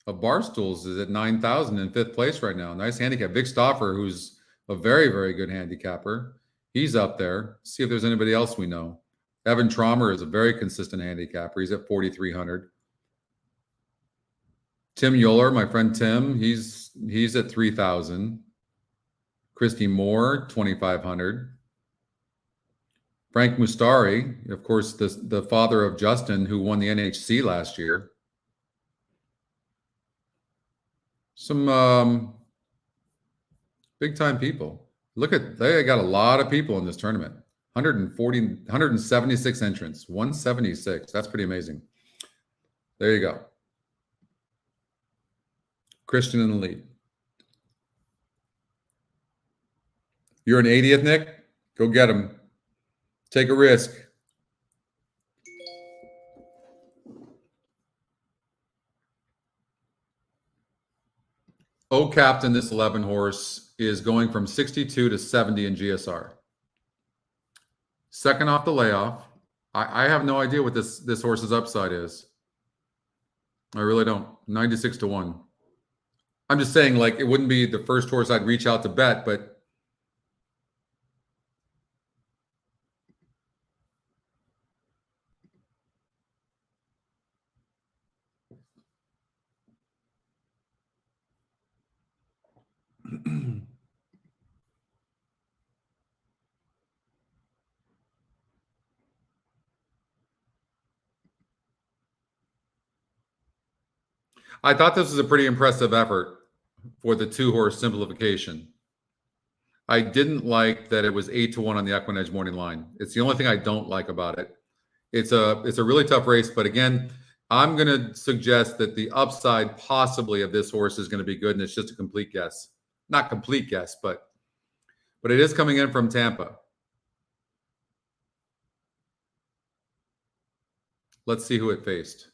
Speaker 1: of Barstools is at 9,000 in 5th place right now. Nice handicap. Vic Stauffer, who's a very, very good handicapper. He's up there. See if there's anybody else we know. Evan Traumer is a very consistent handicapper. He's at 4,300. Tim Yoler, my friend Tim, he's at 3,000. Christy Moore, 2,500. Frank Mustari, of course, the father of Justin, who won the NHC last year. Some big-time people. They got a lot of people in this tournament. 176 entrants, 176. That's pretty amazing. There you go. Christian in the lead. You're an 80th, Nick? Go get him. Take a risk. O-Captain, this 11 horse, is going from 62 to 70 in GSR. Second off the layoff. I have no idea what this horse's upside is. I really don't. 96 to 1. I'm just saying, like, it wouldn't be the first horse I'd reach out to bet, but I thought this was a pretty impressive effort for the 2-horse simplification. I didn't like that it was 8-1 on the EquinEdge morning line. It's the only thing I don't like about it. It's a really tough race, but again, I'm going to suggest that the upside possibly of this horse is going to be good, and it's just a complete guess. Not complete guess, but it is coming in from Tampa. Let's see who it faced.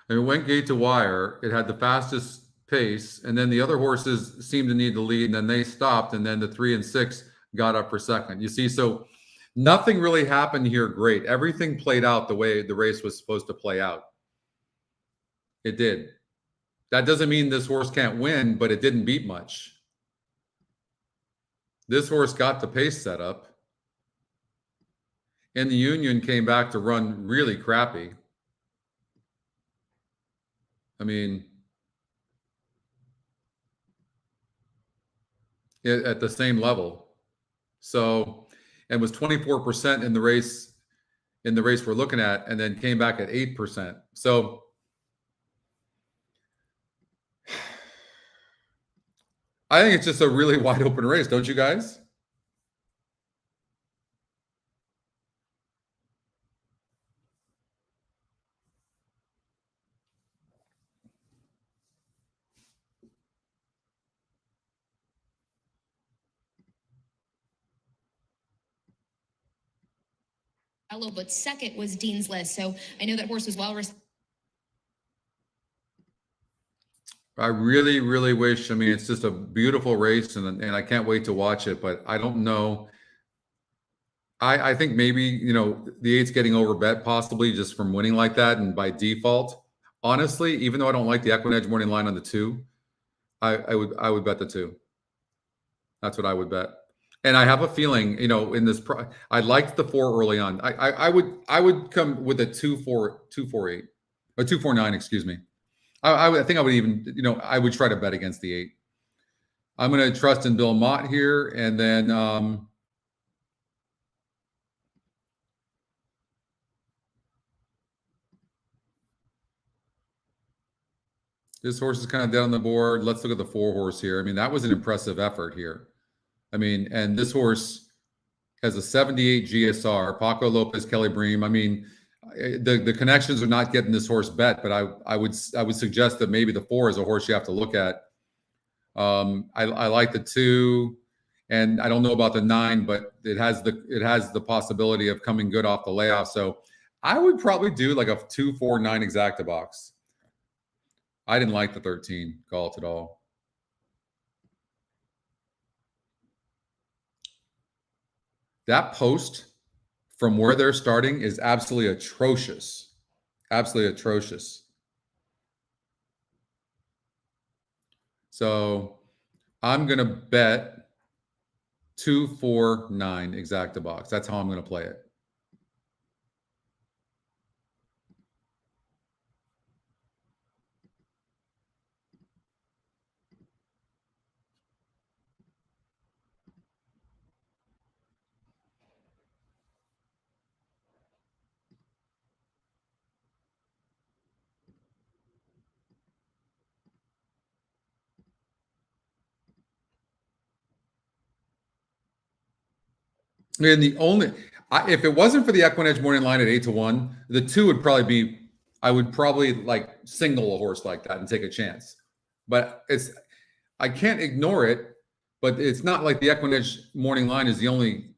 Speaker 1: And it went gate to wire. It had the fastest pace, and then the other horses seemed to need the lead, and then they stopped, and then the 3 and 6 got up for second. You see, so nothing really happened here great. Everything played out the way the race was supposed to play out. It did. That doesn't mean this horse can't win, but it didn't beat much. This horse got the pace set up, and the Union came back to run really crappy. I mean, at the same level. So, and was 24% in the race we're looking at, and then came back at 8%. So I think it's just a really wide open race, don't you guys?
Speaker 6: But second was Dean's List. So I know that horse was well received.
Speaker 1: I really, really wish. I mean, it's just a beautiful race, and I can't wait to watch it. But I don't know. I think maybe the 8's getting overbet possibly just from winning like that and by default. Honestly, even though I don't like the EquinEdge morning line on the 2, I would bet the 2. That's what I would bet. And I have a feeling, in this, I liked the 4 early on. I would come with a 2-4-8 or 2-4-9, excuse me. I think I would even, I would try to bet against the 8. I'm going to trust in Bill Mott here, and then this horse is kind of dead on the board. Let's look at the 4 horse here. I mean, that was an impressive effort here. I mean, and this horse has a 78 GSR, Paco Lopez, Kelly Bream. I mean, the connections are not getting this horse bet, but I would suggest that maybe the 4 is a horse you have to look at. I like the 2, and I don't know about the 9, but it has the possibility of coming good off the layoff. So I would probably do like a 2-4-9 exacta box. I didn't like the 13 call it at all. That post from where they're starting is absolutely atrocious. Absolutely atrocious. So I'm going to bet 2-4-9 exacta box. That's how I'm going to play it. And the only, if it wasn't for the EquinEdge morning line at 8-1, the 2 would probably be, I would probably like single a horse like that and take a chance. But I can't ignore it, but it's not like the EquinEdge morning line is the only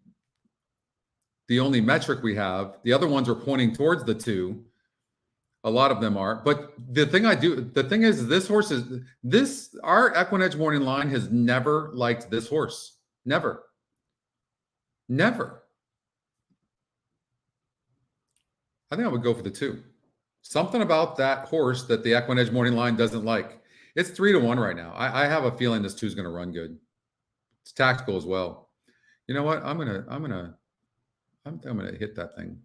Speaker 1: metric we have. The other ones are pointing towards the 2. A lot of them are. But the thing is this horse our EquinEdge morning line has never liked this horse. Never. Never. I think I would go for the 2. Something about that horse that the EquinEdge morning line doesn't like. It's 3-1 right now. I have a feeling this 2 is going to run good. It's tactical as well. You know what? I'm gonna hit that thing.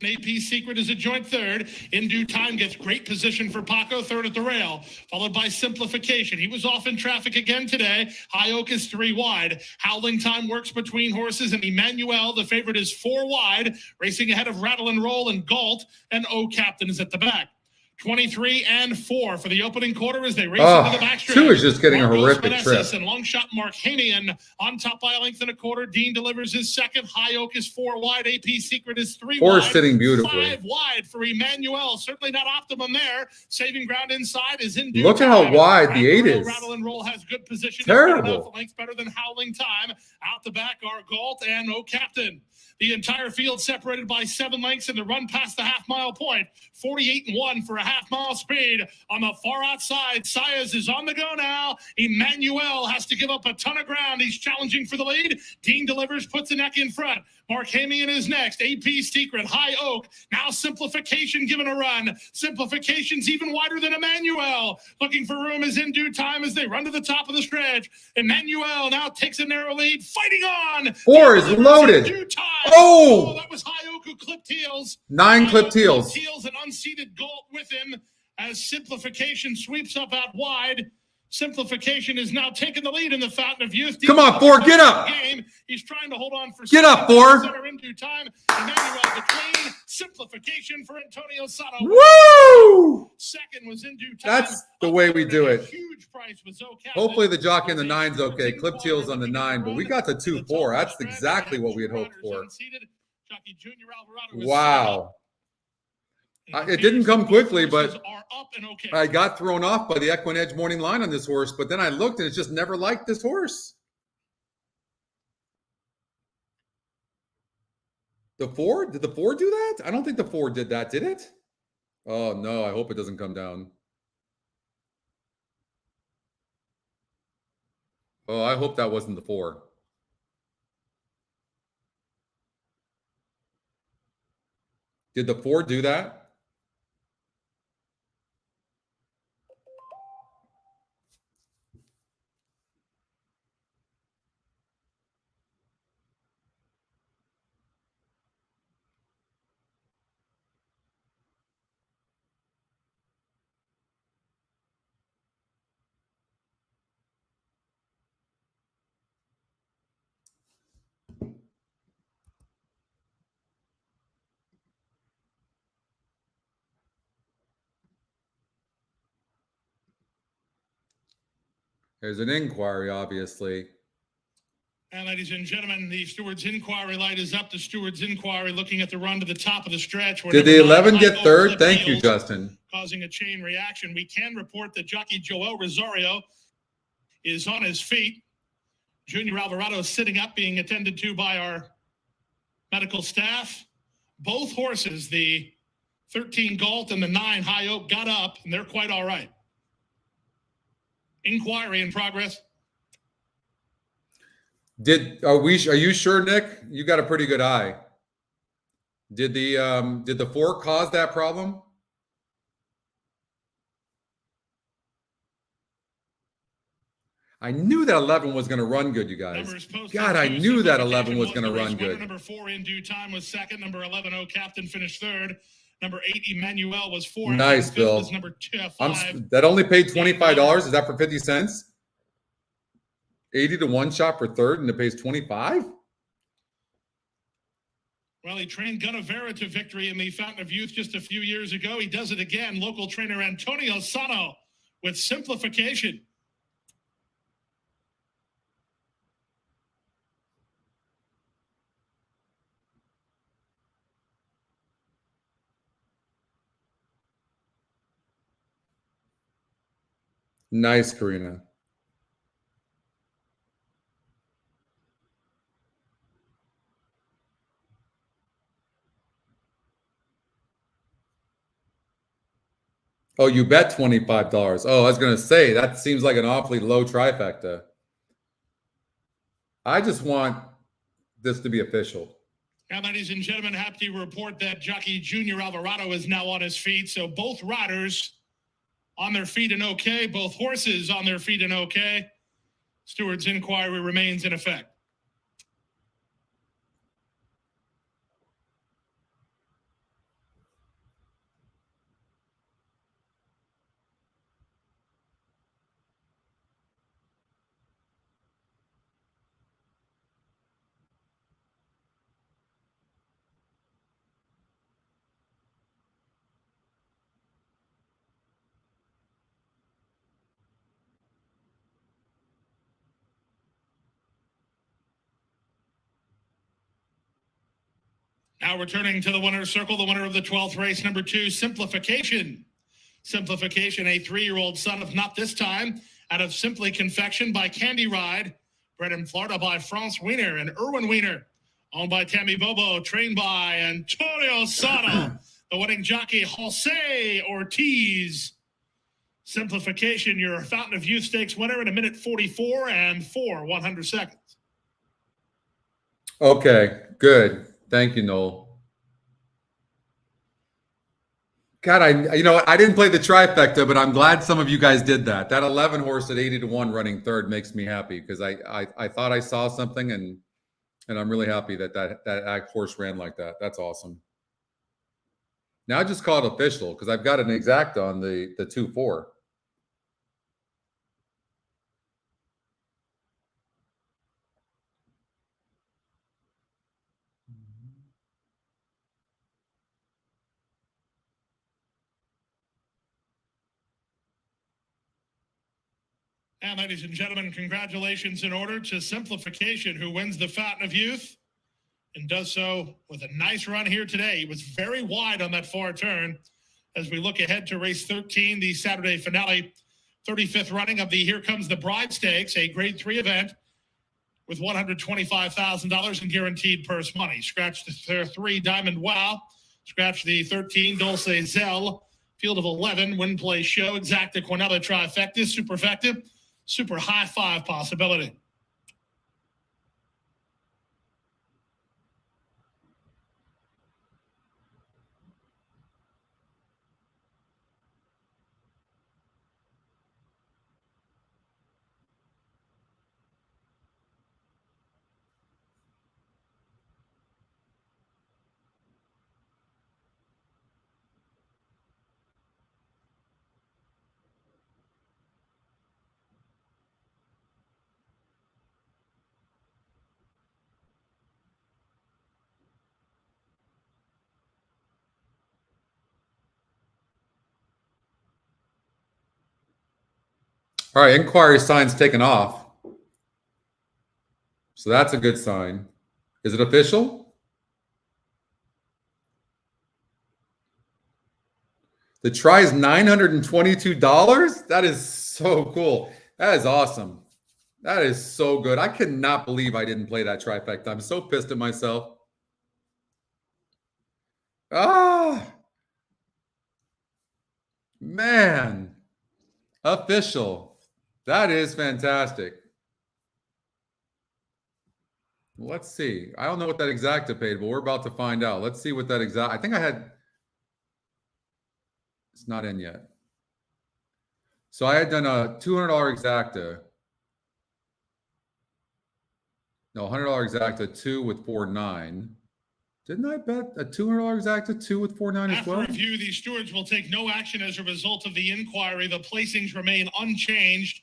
Speaker 2: AP Secret is a joint third. In Due Time gets great position for Paco, third at the rail, followed by Simplification. He was off in traffic again today. High Oak is 3 wide. Howling Time works between horses, and Emmanuel, the favorite, is 4 wide, racing ahead of Rattle and Roll and Galt, and O Captain is at the back. 23 and 4 for the opening quarter as they race into the backstretch.
Speaker 1: 2 is just getting
Speaker 2: Marcos
Speaker 1: a horrific
Speaker 2: Meneses
Speaker 1: trip.
Speaker 2: and long shot Markhamian on top by a length and a quarter. Dean delivers his second. High Oak is 4 wide. AP Secret is 3
Speaker 1: 4
Speaker 2: wide.
Speaker 1: is sitting beautifully.
Speaker 2: 5 wide for Emmanuel. Certainly not optimum there. Saving ground inside is in Due
Speaker 1: Look at
Speaker 2: Time.
Speaker 1: how wide the 8 is.
Speaker 2: Rattle and Roll has good position.
Speaker 1: Terrible.
Speaker 2: Lengths better than Howling Time. Out the back are Galt and O Captain. The entire field separated by 7 lengths in the run past the half-mile point. 48 and 1 for a half-mile speed. On the far outside, Saez is on the go now. Emmanuel has to give up a ton of ground. He's challenging for the lead. Dean delivers, puts the neck in front. Markhamian is next. AP Secret, High Oak. Now Simplification given a run. Simplification's even wider than Emmanuel. Looking for room is In Due Time as they run to the top of the stretch. Emmanuel now takes a narrow lead. Fighting on.
Speaker 1: 4 is loaded.
Speaker 2: In Due Time.
Speaker 1: Oh!
Speaker 2: That was High Oak who clipped heels.
Speaker 1: 9 clipped heels.
Speaker 2: Heels and unseated Galt with him as Simplification sweeps up out wide. Simplification is now taking the lead in the Fountain of Youth.
Speaker 1: Come on, 4, get up.
Speaker 2: Game. He's trying to hold on for
Speaker 1: Get up, 4.
Speaker 2: center In Due Time. Emmanuel between. Simplification for Antonio Sato.
Speaker 1: Woo!
Speaker 2: Second was In Due Time.
Speaker 1: That's the way we do it.
Speaker 2: Huge price was okay.
Speaker 1: Hopefully the jockey in the 9's okay. Clipped heels on the 9, but we got the 2-4. That's exactly what we had hoped for. Wow. It didn't come quickly, but I got thrown off by the EquinEdge morning line on this horse, but then I looked and it's just never liked this horse. The 4? Did the 4 do that? I don't think the 4 did that, did it? Oh, no. I hope it doesn't come down. Oh, I hope that wasn't the 4. Did the 4 do that? There's an inquiry, obviously.
Speaker 2: And ladies and gentlemen, the steward's inquiry light is up. The steward's inquiry looking at the run to the top of the stretch.
Speaker 1: Did the 11 get third? Thank you, Justin.
Speaker 2: Causing a chain reaction. We can report that jockey Joel Rosario is on his feet. Junior Alvarado is sitting up, being attended to by our medical staff. Both horses, the 13 Galt and the 9 High Oak, got up, and they're quite all right. Inquiry in progress.
Speaker 1: Are you sure, Nick? You got a pretty good eye. Did the 4 cause that problem? I knew that 11 was going to run good, you guys. God, I knew that 11 was going to run good.
Speaker 2: Number 4 In Due Time was second. Number 11 O Captain finished third. Number 8 Emmanuel was 4.
Speaker 1: Nice, Bill.
Speaker 2: Number 5.
Speaker 1: That only paid $25. Is that for 50 cents? 80 to 1 shot for third, and it pays 25.
Speaker 2: Well, he trained Gunnavera to victory in the Fountain of Youth just a few years ago. He does it again. Local trainer Antonio Sato with Simplification.
Speaker 1: Nice, Karina. Oh, you bet $25. Oh, I was going to say, that seems like an awfully low trifecta. I just want this to be official.
Speaker 2: Now, ladies and gentlemen, happy to report that jockey Junior Alvarado is now on his feet. So both riders on their feet and okay. Both horses on their feet and okay. Steward's inquiry remains in effect. Now returning to the winner's circle, the winner of the 12th race, number 2, Simplification. Simplification, a 3-year-old son of Not This Time, out of Simply Confection by Candy Ride, bred in Florida by France Wiener and Erwin Wiener, owned by Tammy Bobo, trained by Antonio Sano, the winning jockey Jose Ortiz. Simplification, your Fountain of Youth Stakes winner in 1:44 and 4 seconds.
Speaker 1: Okay, good. Thank you, Noel. God, I didn't play the trifecta, but I'm glad some of you guys did that. That 11 horse at 80-1 running third makes me happy because I thought I saw something, and I'm really happy that horse ran like that. That's awesome. Now just call it official because I've got an exact on the 2-4.
Speaker 2: And ladies and gentlemen, congratulations in order to Simplification, who wins the Fountain of Youth and does so with a nice run here today. He was very wide on that far turn. As we look ahead to race 13, the Saturday finale, 35th running of the Here Comes the Bride Stakes, a grade 3 event with $125,000 in guaranteed purse money. Scratch the 3 Diamond Wow. Scratch the 13 Dulce Zell. Field of 11, Win Play Show, Exacta Quinella Trifecta, Superfecta, Super High 5 possibility.
Speaker 1: All right, inquiry sign's taken off. So that's a good sign. Is it official? The try is $922? That is so cool. That is awesome. That is so good. I cannot believe I didn't play that trifecta. I'm so pissed at myself. Ah, man. Official. That is fantastic. Let's see. I don't know what that exacta paid, but we're about to find out. Let's see what that exact. I think I had. It's not in yet. So I had done a $200 exacta. No, $100 exacta, 2 with 4.9. Didn't I bet a $200 exacta, 2 with 4.9 as well?
Speaker 2: After review, the stewards will take no action as a result of the inquiry. The placings remain unchanged.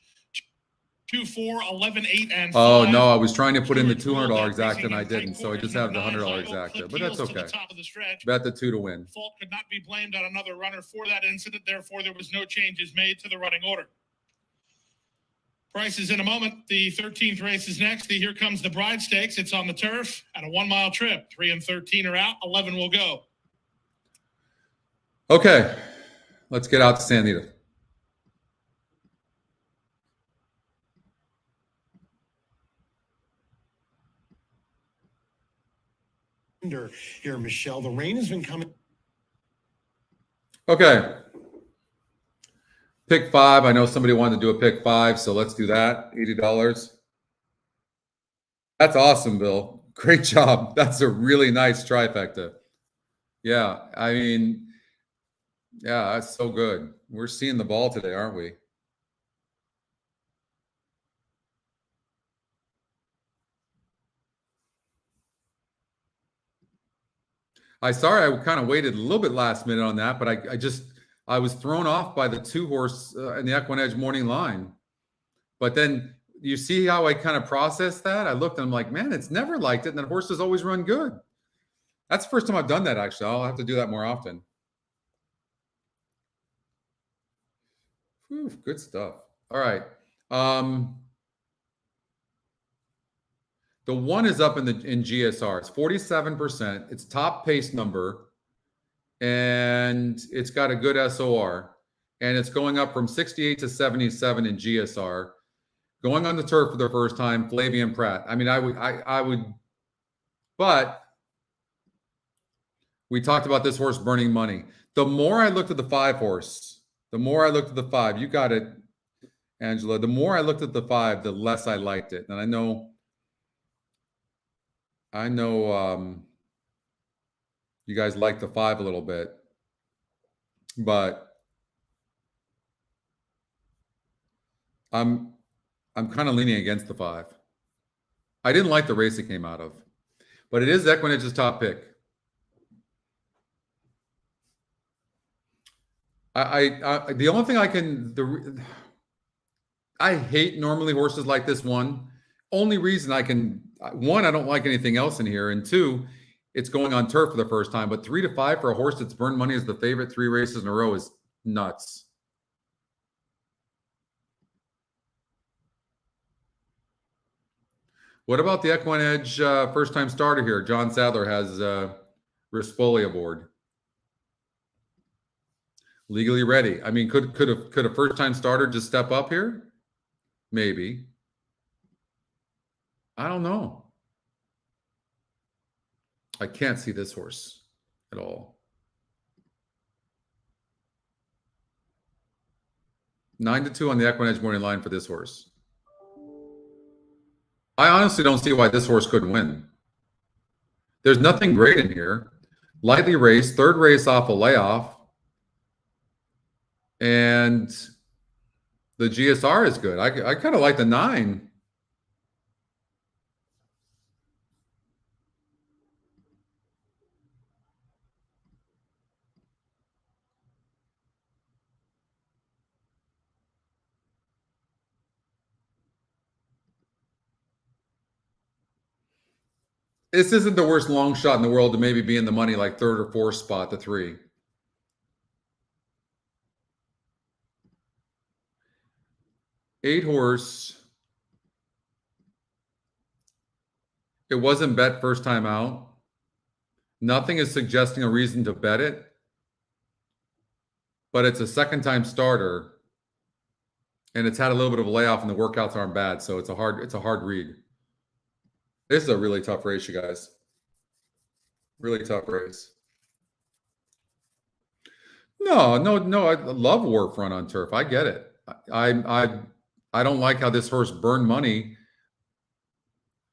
Speaker 2: 2, 4, 11, 8, and 5.
Speaker 1: Oh, no, I was trying to put in the $200 exacta and I didn't, so I just have the $100 exacta, but that's okay. Bet the 2 to win.
Speaker 2: Fault could not be blamed on another runner for that incident. Therefore, there was no changes made to the running order. Prices in a moment. The 13th race is next. The Here Comes the Bride Stakes. It's on the turf at a 1-mile trip. 3 and 13 are out. 11 will go.
Speaker 1: Okay, let's get out to Anita.
Speaker 7: Here, Michelle. The rain has been coming.
Speaker 1: Okay. Pick 5. I know somebody wanted to do a pick 5, so let's do that. $80. That's awesome, Bill. Great job. That's a really nice trifecta. Yeah, I mean, yeah, that's so good. We're seeing the ball today, aren't we? Sorry, I kind of waited a little bit last minute on that, but I was thrown off by the 2-horse in the EquinEdge morning line. But then you see how I kind of processed that? I looked and I'm like, man, it's never liked it. And then horses always run good. That's the first time I've done that, actually. I'll have to do that more often. Whew, good stuff. All right. The 1 is up in GSR. It's 47%. It's top pace number, and it's got a good SOR, and it's going up from 68 to 77 in GSR. Going on the turf for the first time, Flavian Pratt. I mean, I would, but we talked about this horse burning money. The more I looked at the 5 horse, the more I looked at the 5. You got it, Angela. The more I looked at the 5, the less I liked it. And I know you guys like the 5 a little bit, but I'm kind of leaning against the 5. I didn't like the race it came out of, but it is EquinEdge's top pick. The only thing I hate normally horses like this one. Only reason I can, 1, I don't like anything else in here, and 2, it's going on turf for the first time. But 3 to 5 for a horse that's burned money as the favorite 3 races in a row is nuts. What about the EquinEdge first-time starter here? John Sadler has Rispoli aboard. Legally ready. I mean, could a first-time starter just step up here? Maybe. I don't know. I can't see this horse at all. 9-2 on the EquinEdge morning line for this horse. I honestly don't see why this horse couldn't win. There's nothing great in here. Lightly raced, 3rd race off a layoff. And the GSR is good. I kind of like the 9. This isn't the worst long shot in the world to maybe be in the money, like 3rd or 4th spot, the 3. Eight horse. It wasn't bet first time out. Nothing is suggesting a reason to bet it, but it's a second-time starter, and it's had a little bit of a layoff, and the workouts aren't bad, so it's a hard read. This is a really tough race, you guys. Really tough race. No. I love Warfront on turf. I get it. I don't like how this horse burned money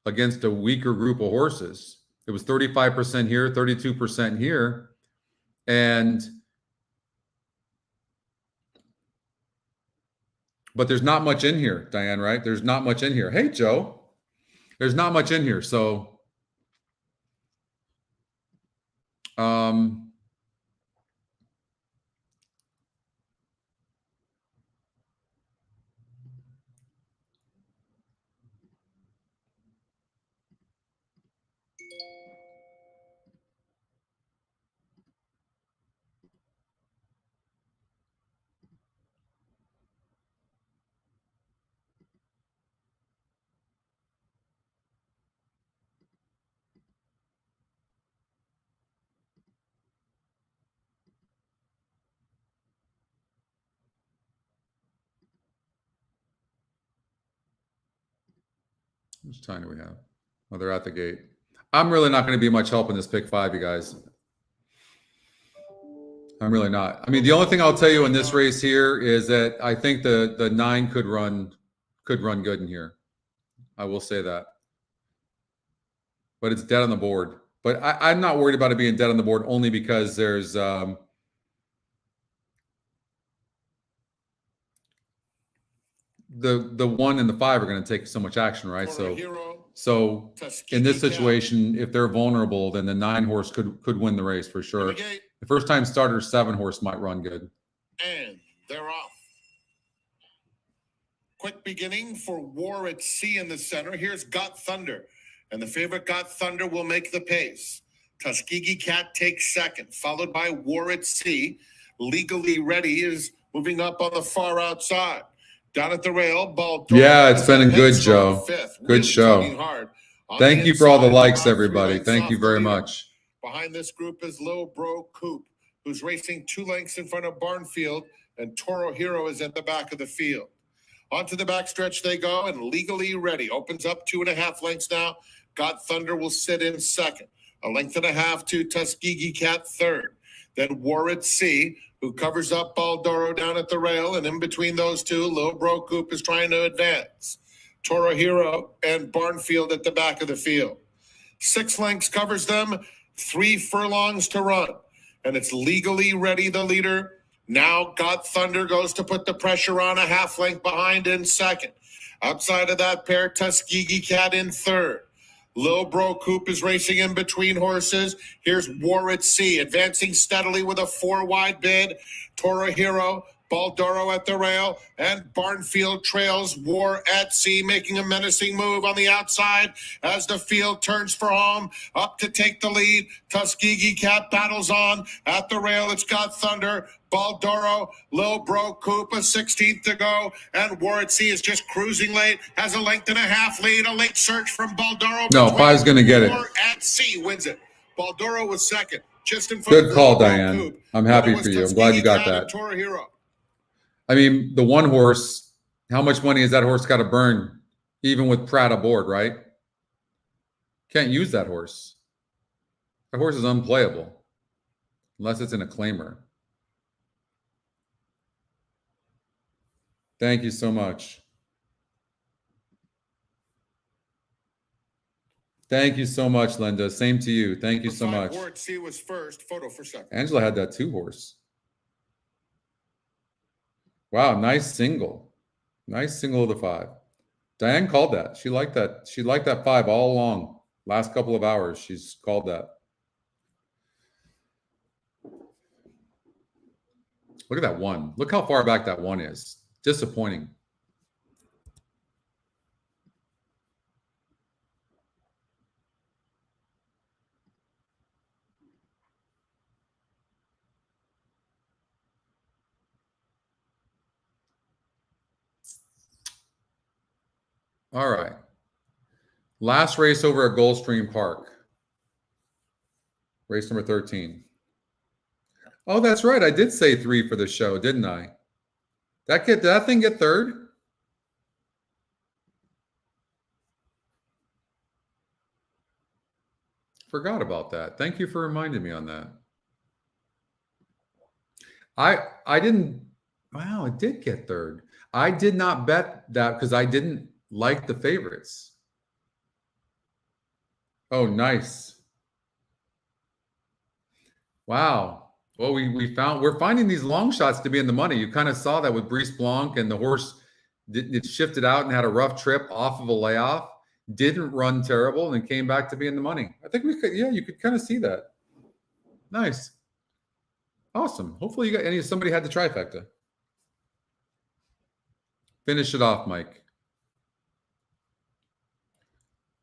Speaker 1: against a weaker group of horses. It was 35% here, 32% here, but there's not much in here, Diane, right? There's not much in here. Hey, Joe. There's not much in here, so how much time do we have? Oh, they're at the gate. I'm really not going to be much help in this pick 5, you guys. I'm really not. I mean, the only thing I'll tell you in this race here is that I think the 9 could run good in here. I will say that. But it's dead on the board. But I'm not worried about it being dead on the board only because there's the 1 and the 5 are going to take so much action, right? So in this situation, if they're vulnerable, then the 9 horse could win the race for sure. The first time starter 7 horse might run good.
Speaker 5: And they're off. Quick beginning for War at Sea in the center. Here's Got Thunder. And the favorite Got Thunder will make the pace. Tuskegee Cat takes 2nd, followed by War at Sea. Legally Ready is moving up on the far outside. Down at the rail, ball.
Speaker 1: Yeah, it's been a good show. Good show.
Speaker 5: Hard
Speaker 1: Thank you for all the likes, everybody. Thank you very much.
Speaker 5: Behind this group is Lil Bro Coop, who's racing 2 lengths in front of Barnfield, and Toro Hero is at the back of the field. Onto the backstretch they go, and Legally Ready opens up 2.5 lengths now. God Thunder will sit in second. 1.5 lengths to Tuskegee Cat third. Then Warren C, who covers up Baldoro down at the rail, and in between those two, Lil Bro Coop is trying to advance. Toro Hero and Barnfield at the back of the field. 6 lengths covers them, 3 furlongs to run. And it's Legally Ready, the leader. Now God Thunder goes to put the pressure on, 1/2 length behind in second. Outside of that pair, Tuskegee Cat in third. Lil Bro Coop is racing in between horses. Here's Warren C advancing steadily with a 4-wide bid. Toro Hero, Baldoro at the rail, and Barnfield trails War at Sea, making a menacing move on the outside as the field turns for home. Up to take the lead, Tuskegee Cat battles on. At the rail, it's got Thunder, Baldoro, Lil Bro Coop, a 16th to go, and War at Sea is just cruising late, has a 1.5 length lead, a late search from Baldoro.
Speaker 1: No, 5's going to get it.
Speaker 5: War at Sea wins it. Baldoro was second, just in front
Speaker 1: Good
Speaker 5: of
Speaker 1: call,
Speaker 5: Lil Bro
Speaker 1: Diane.
Speaker 5: Coop.
Speaker 1: I'm happy
Speaker 5: Then it was
Speaker 1: for you. I'm glad you
Speaker 5: Tuskegee
Speaker 1: got
Speaker 5: Cat
Speaker 1: that.
Speaker 5: and Toro Hero.
Speaker 1: I mean, the one horse, how much money has that horse got to burn, even with Pratt aboard, right? Can't use that horse. That horse is unplayable unless it's in a claimer. Thank you so much. Thank you so much, Linda. Same to you. Thank you so much.
Speaker 5: War at Sea was first, photo for second.
Speaker 1: Angela had that 2 horse. Wow, nice single. Nice single of the 5. Diane called that. She liked that. She liked that 5 all along. Last couple of hours, she's called that. Look at that 1. Look how far back that 1 is. Disappointing. All right. Last race over at Gulfstream Park. Race number 13. Oh, that's right. I did say 3 for the show, didn't I? Did that thing get third? Forgot about that. Thank you for reminding me on that. I didn't. Wow, it did get third. I did not bet that because I didn't like the favorites. Oh, nice. Wow. Well, we're finding these long shots to be in the money. You kind of saw that with Brice Blanc, and the horse it shifted out and had a rough trip off of a layoff. Didn't run terrible and came back to be in the money. I think we could, yeah, you could kind of see that. Nice. Awesome. Hopefully you got somebody had the trifecta. Finish it off, Mike.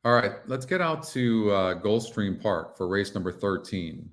Speaker 1: All right, let's get out to Gulfstream Park for race number 13.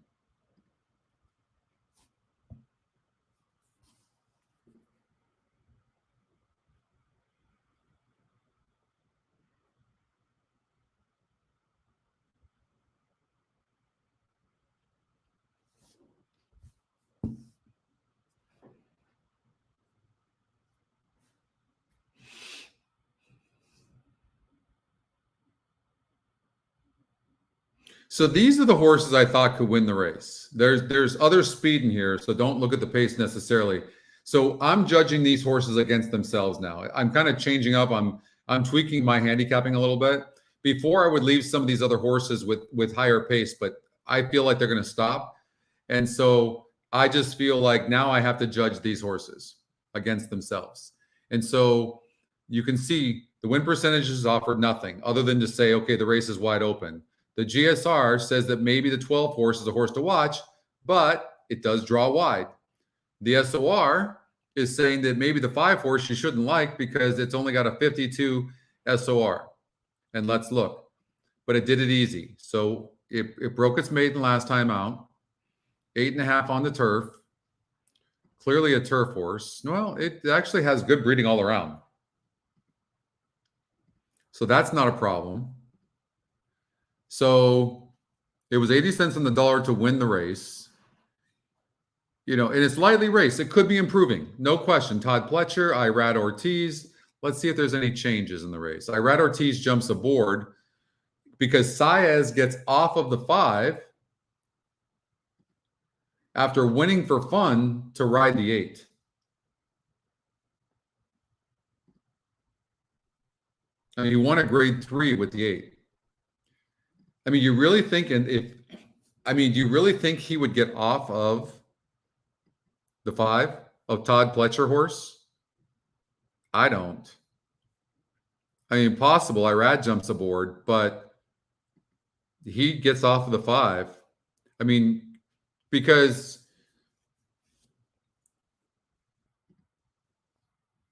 Speaker 1: So these are the horses I thought could win the race. There's other speed in here, so don't look at the pace necessarily. So I'm judging these horses against themselves now. I'm kind of changing up. I'm tweaking my handicapping a little bit. Before I would leave some of these other horses with higher pace, but I feel like they're going to stop. And so I just feel like now I have to judge these horses against themselves. And so you can see the win percentages offered nothing other than to say, okay, the race is wide open. The GSR says that maybe the 12 horse is a horse to watch, but it does draw wide. The SOR is saying that maybe the 5 horse you shouldn't like because it's only got a 52 SOR. And let's look. But it did it easy. So it broke its maiden last time out. 8.5 on the turf. Clearly a turf horse. Well, it actually has good breeding all around. So that's not a problem. So it was 80 cents on the dollar to win the race. And it's lightly raced. It could be improving. No question. Todd Pletcher, Irad Ortiz. Let's see if there's any changes in the race. Irad Ortiz jumps aboard because Saez gets off of the 5 after winning for fun to ride the 8. I mean, he won a grade 3 with the 8. I mean, do you really think he would get off of the 5 of Todd Pletcher horse? I don't. I mean, possible. Irad jumps aboard, but he gets off of the 5. I mean, because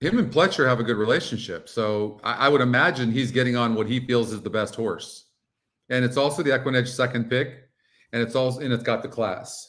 Speaker 1: him and Pletcher have a good relationship. So I would imagine he's getting on what he feels is the best horse. And it's also the EquinEdge second pick, and it's got the class.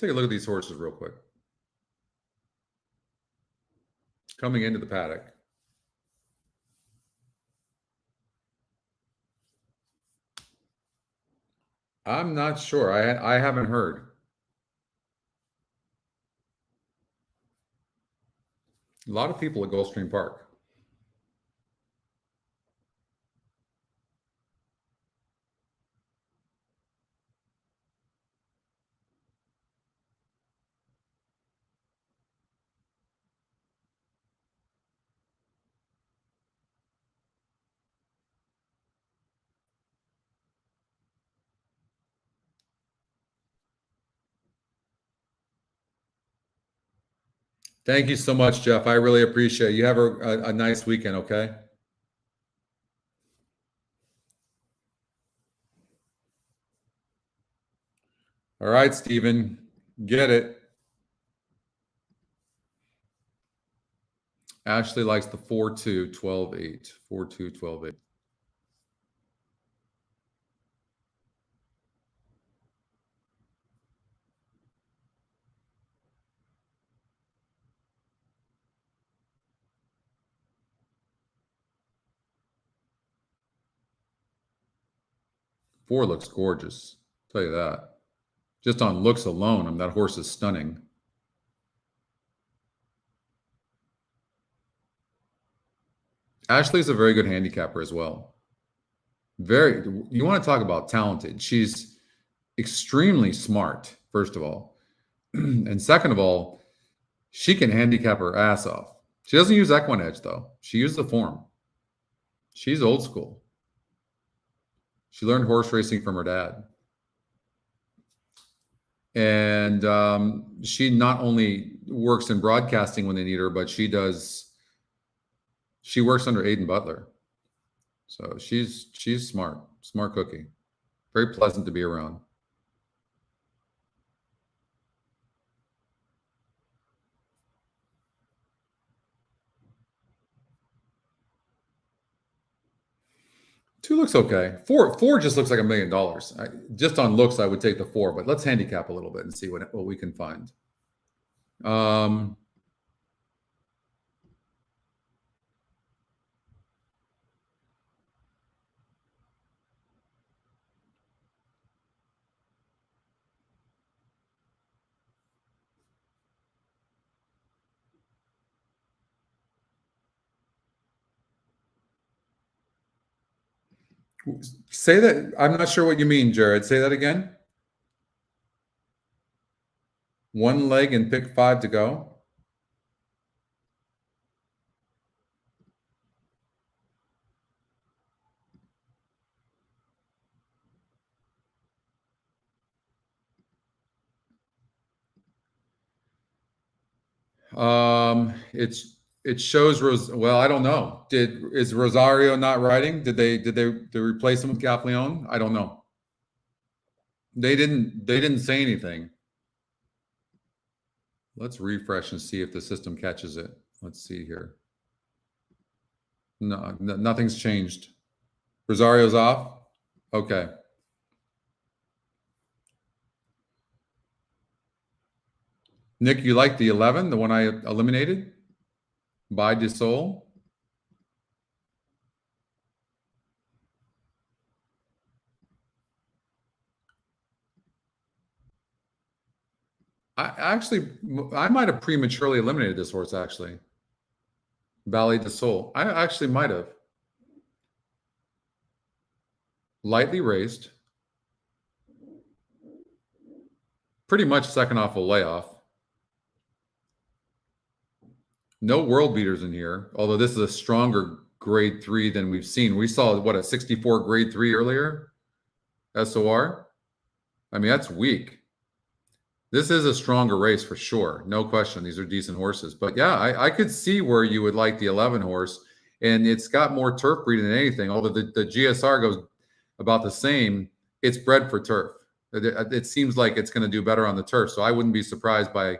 Speaker 1: Let's take a look at these horses real quick. Coming into the paddock. I'm not sure. I haven't heard. A lot of people at Gulfstream Park. Thank you so much, Jeff. I really appreciate it. You have a nice weekend, okay? All right, Stephen. Get it. Ashley likes the 4-2, 12-8. 4-2, 12-8. Four looks gorgeous. I'll tell you that. Just on looks alone, I mean, that horse is stunning. Ashley's a very good handicapper as well. You want to talk about talented. She's extremely smart, first of all. And second of all, she can handicap her ass off. She doesn't use EquinEdge, though. She uses the form. She's old school. She learned horse racing from her dad. And she not only works in broadcasting when they need her, but she works under Aiden Butler. So she's smart cookie. Very pleasant to be around. Two looks okay. Four just looks like $1 million. Just on looks, I would take the 4, but let's handicap a little bit and see what we can find. Say that. I'm not sure what you mean, Jared. Say that again. One leg and pick 5 to go. It shows well, I don't know. Is Rosario not riding? Did they replace him with Gafleon? I don't know. They didn't say anything. Let's refresh and see if the system catches it. Let's see here. No, nothing's changed. Rosario's off. Okay. Nick, you like the 11, the one I eliminated? By de Sol? I might have prematurely eliminated this horse, actually. Ballet de Sol. I actually might have. Lightly raced. Pretty much second off a layoff. No world beaters in here, although this is a stronger grade 3 than we've seen. We saw, what, a 64 grade 3 earlier? SOR? I mean, that's weak. This is a stronger race for sure. No question. These are decent horses. But yeah, I could see where you would like the 11 horse. And it's got more turf breeding than anything. Although the GSR goes about the same, it's bred for turf. It seems like it's going to do better on the turf. So I wouldn't be surprised by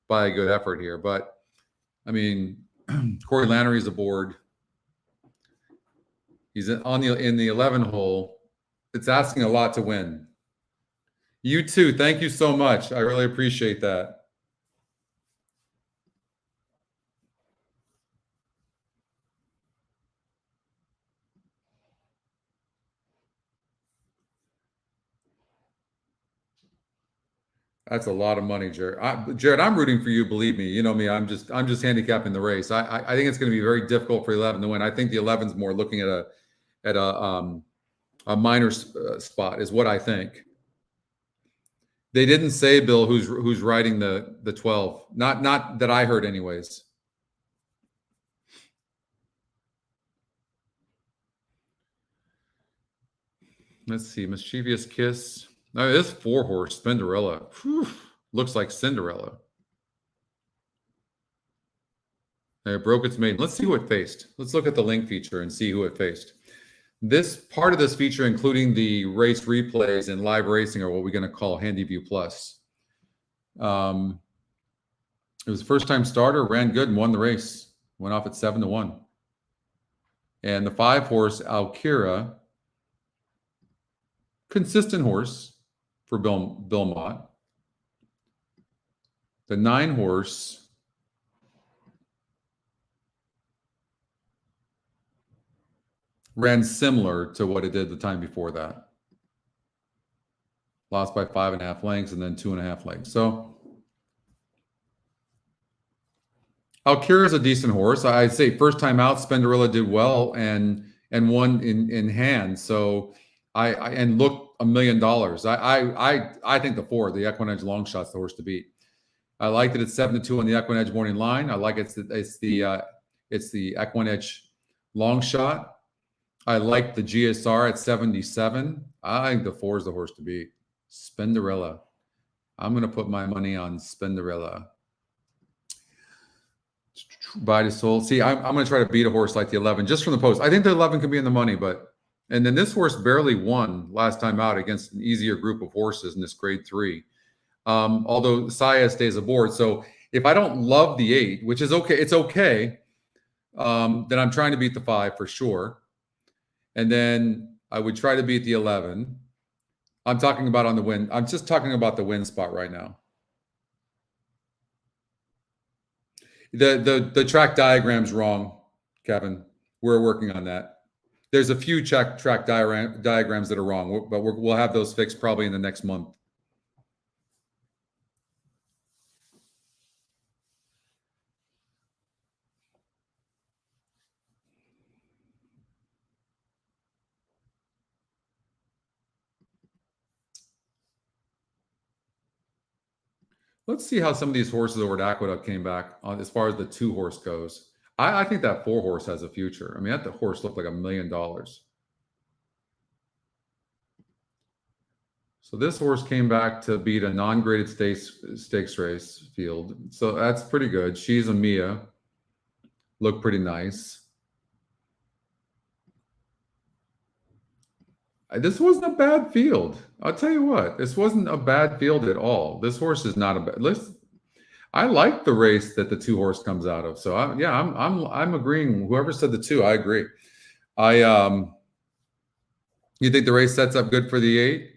Speaker 1: a good effort here. But, I mean, Corey Lannery's aboard. He's in the 11 hole. It's asking a lot to win. You too. Thank you so much. I really appreciate that. That's a lot of money, Jared. Jared, I'm rooting for you. Believe me. You know me. I'm just handicapping the race. I think it's going to be very difficult for 11 to win. I think the 11's more looking at a minor spot is what I think. They didn't say, Bill, who's riding the 12. Not that I heard, anyways. Let's see. Mischievous Kiss. No, this 4-horse Cinderella. Whew, looks like Cinderella. It broke its maiden. Let's see who it faced. Let's look at the link feature and see who it faced. This part of this feature, including the race replays and live racing, are what we're going to call Handy View Plus. It was a first-time starter, ran good and won the race. Went off at 7-1. And the 5-horse Alkira, consistent horse for Bill Mott. The 9-horse ran similar to what it did the time before that. Lost by 5.5 lengths and then 2.5 lengths. So Alkira is a decent horse. I'd say first time out, Spenderilla did well and won in hand. So and looked $1 million. I think the 4, the EquinEdge long shot's the horse to beat. I like that it's 7-2 on the EquinEdge morning line. I like it's the EquinEdge long shot. I like the GSR at 77. I think the 4 is the horse to beat. Spenderilla. I'm going to put my money on Spenderilla. By the soul. See, I'm going to try to beat a horse like the 11 just from the post. I think the 11 can be in the money, and then this horse barely won last time out against an easier group of horses in this grade 3. Although Saya stays aboard. So if I don't love the 8, which is okay, it's okay, then I'm trying to beat the 5 for sure. And then I would try to beat the 11. I'm talking about on the win. I'm just talking about the win spot right now. The track diagram's wrong, Kevin. We're working on that. There's a few track diagrams that are wrong, but we'll have those fixed probably in the next month. Let's see how some of these horses over at Aqueduct came back on as far as the 2-horse goes. I think that 4-horse has a future. I mean, that horse looked like $1 million. So this horse came back to beat a non-graded stakes race field. So that's pretty good. She's a Mia. Looked pretty nice. This wasn't a bad field. I'll tell you what, this wasn't a bad field at all. This horse is not a bad. I like the race that the 2-horse comes out of. So I'm agreeing. Whoever said the 2, I agree. You think the race sets up good for the 8?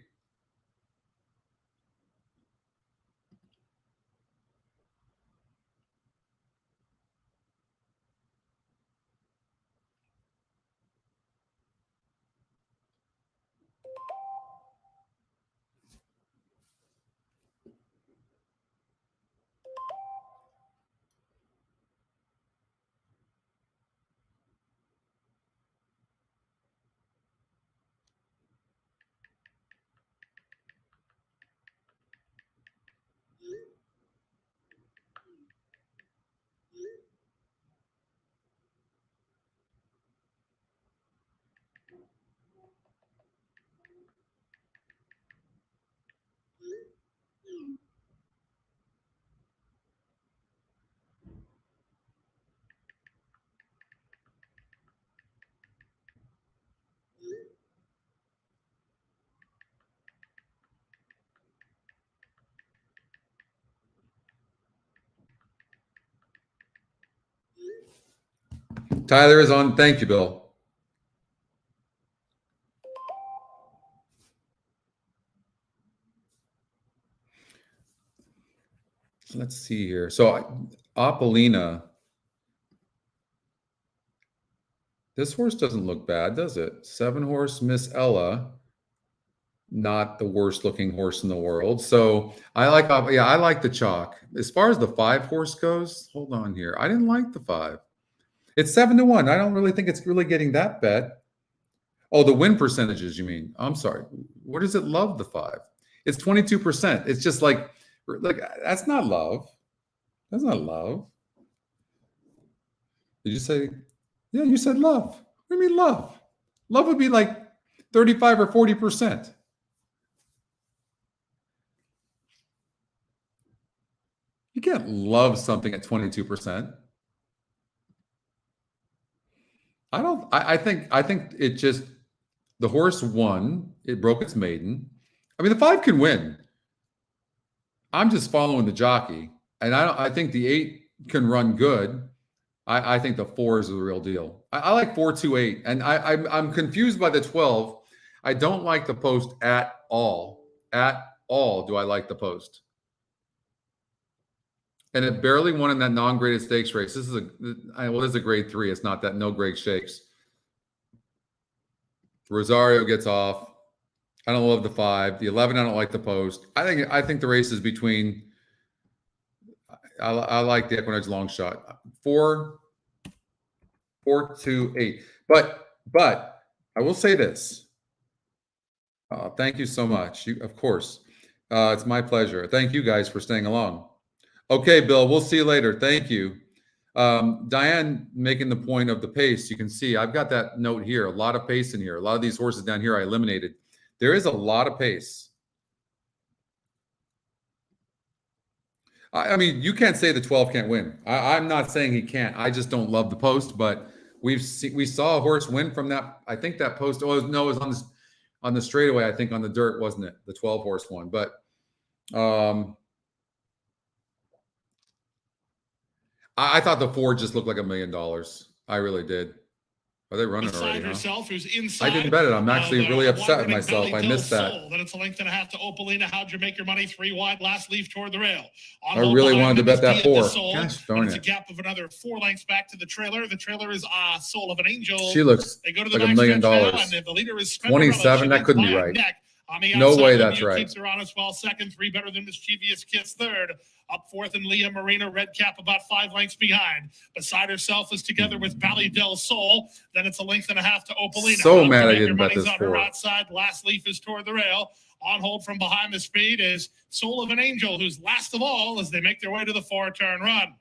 Speaker 1: Tyler is on. Thank you, Bill. Let's see here. So Apollina. This horse doesn't look bad, does it? 7-horse Miss Ella. Not the worst looking horse in the world. So I like the chalk. As far as the 5-horse goes, hold on here. I didn't like the 5. It's 7-1. I don't really think it's really getting that bet. Oh, the win percentages, you mean? I'm sorry. What does it love the 5? It's 22%. It's just like that's not love. That's not love. Did you say? Yeah, you said love. What do you mean love? Love would be like 35 or 40%. You can't love something at 22%. I think it just, the horse won. It broke its maiden. I mean, the 5 can win. I'm just following the jockey, and I think the 8 can run good. I think the 4 is the real deal. I like 4-2-8, and I'm confused by the 12. I don't like the post at all. At all, do I like the post? And it barely won in that non-graded stakes race. This is this is a grade 3. It's not that no grade shakes. Rosario gets off. I don't love the 5. The 11, I don't like the post. I think the race is between. I like the EquinEdge long shot. 4-2-8. But I will say this. Thank you so much. Of course, it's my pleasure. Thank you guys for staying along. Okay, Bill, we'll see you later. Thank you. Diane making the point of the pace. You can see I've got that note here. A lot of pace in here. A lot of these horses down here I eliminated. There is a lot of pace. I mean, you can't say the 12 can't win. I'm not saying he can't. I just don't love the post, but we saw a horse win from that. I think that post. Oh no, it was on the straightaway. I think on the dirt, wasn't it? The 12 horse one, but I thought the 4 just looked like $1 million. I really did. Are they running already?
Speaker 2: Herself, who's inside,
Speaker 1: I didn't bet it. I'm actually really upset with myself. I missed that.
Speaker 2: Then it's a length and a half to Opalina. How'd you make your money? 3 wide, last leaf toward the rail.
Speaker 1: I really wanted to bet that 4. Gosh darn
Speaker 2: it. It's a
Speaker 1: it.
Speaker 2: gap of another 4 lengths back to the trailer. The trailer is Soul of an Angel.
Speaker 1: She looks
Speaker 2: they go to
Speaker 1: like
Speaker 2: the
Speaker 1: $1 million.
Speaker 2: The leader is
Speaker 1: 27. That couldn't be right. No way that's right.
Speaker 2: Keeps her on as well. Second, 3 better than Mischievous Kiss. Third, up 4th, and Leah Marina, red cap about 5 lengths behind. Beside herself is together with Valley del Sol. Then it's a length and a half to Opalina.
Speaker 1: So mad I didn't bet this 4.
Speaker 2: Her outside, last leaf is toward the rail. On hold from behind the speed is Soul of an Angel, who's last of all as they make their way to the 4-turn run.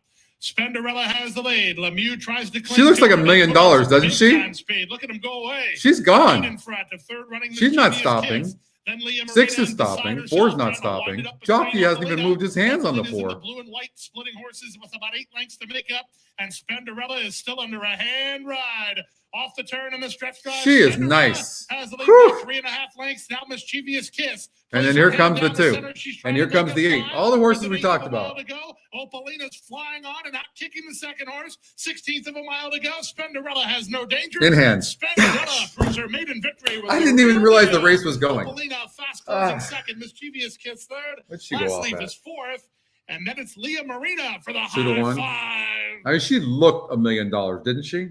Speaker 2: Spenderella has the lead. Lemieux tries to clinch.
Speaker 1: She looks like $1 million, doesn't she?
Speaker 2: Speed. Look at him go away.
Speaker 1: She's gone.
Speaker 2: In front of third running.
Speaker 1: She's not stopping.
Speaker 2: Then Leah
Speaker 1: 6
Speaker 2: Marina
Speaker 1: is
Speaker 2: and beside
Speaker 1: stopping.
Speaker 2: herself,
Speaker 1: 4 is not
Speaker 2: trying to wind
Speaker 1: stopping.
Speaker 2: it up and
Speaker 1: Jockey
Speaker 2: trying to
Speaker 1: hasn't even
Speaker 2: lead
Speaker 1: moved
Speaker 2: out.
Speaker 1: his hands on the
Speaker 2: Equinedge is in
Speaker 1: 4.
Speaker 2: the blue and white splitting horses with about 8 lengths to make up, and Spenderella is still under a hand ride. Off the turn in the stretch drive.
Speaker 1: She is
Speaker 2: Spenderella
Speaker 1: nice.
Speaker 2: has the lead
Speaker 1: Whew.
Speaker 2: by 3.5 lengths. Now Mischievous Kiss.
Speaker 1: And then
Speaker 2: Plays
Speaker 1: here
Speaker 2: her hand
Speaker 1: comes the
Speaker 2: down
Speaker 1: 2.
Speaker 2: center. She's
Speaker 1: And
Speaker 2: trying
Speaker 1: here
Speaker 2: to make
Speaker 1: comes
Speaker 2: up
Speaker 1: the 8.
Speaker 2: 5.
Speaker 1: All the horses
Speaker 2: With
Speaker 1: we
Speaker 2: an 1/8
Speaker 1: talked
Speaker 2: of a mile
Speaker 1: about.
Speaker 2: to go. Opalina's flying on and out kicking the second horse. 1/16 of a mile to go. Spenderella has no danger.
Speaker 1: In hand.
Speaker 2: Spenderella proves her maiden victory. With
Speaker 1: I
Speaker 2: the
Speaker 1: didn't even
Speaker 2: rear
Speaker 1: realize the
Speaker 2: wheel.
Speaker 1: race was going.
Speaker 2: Opalina fast closing
Speaker 1: Ah.
Speaker 2: second. Mischievous Kiss third.
Speaker 1: What'd she go
Speaker 2: Last
Speaker 1: off
Speaker 2: leaf
Speaker 1: at?
Speaker 2: is fourth. And then it's Leah Marina for the
Speaker 1: Should have
Speaker 2: high
Speaker 1: won.
Speaker 2: five.
Speaker 1: I mean, she looked $1 million, didn't she?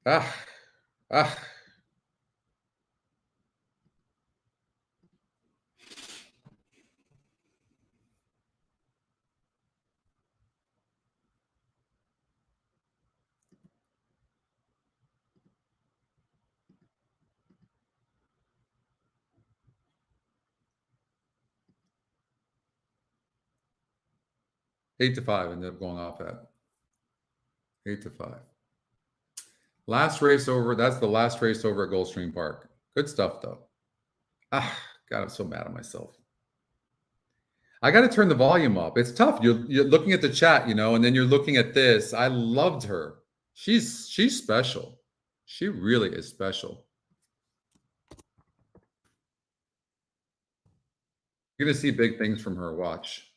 Speaker 1: Ah, ah. Eight to 5 ended up going off at 8 to 5. Last race over. That's the last race over at Gulfstream Park. Good stuff, though. Ah, God, I'm so mad at myself. I got to turn the volume up. It's tough. You're looking at the chat, you know, and then you're looking at this. I loved her. She's special. She really is special. You're gonna see big things from her. Watch.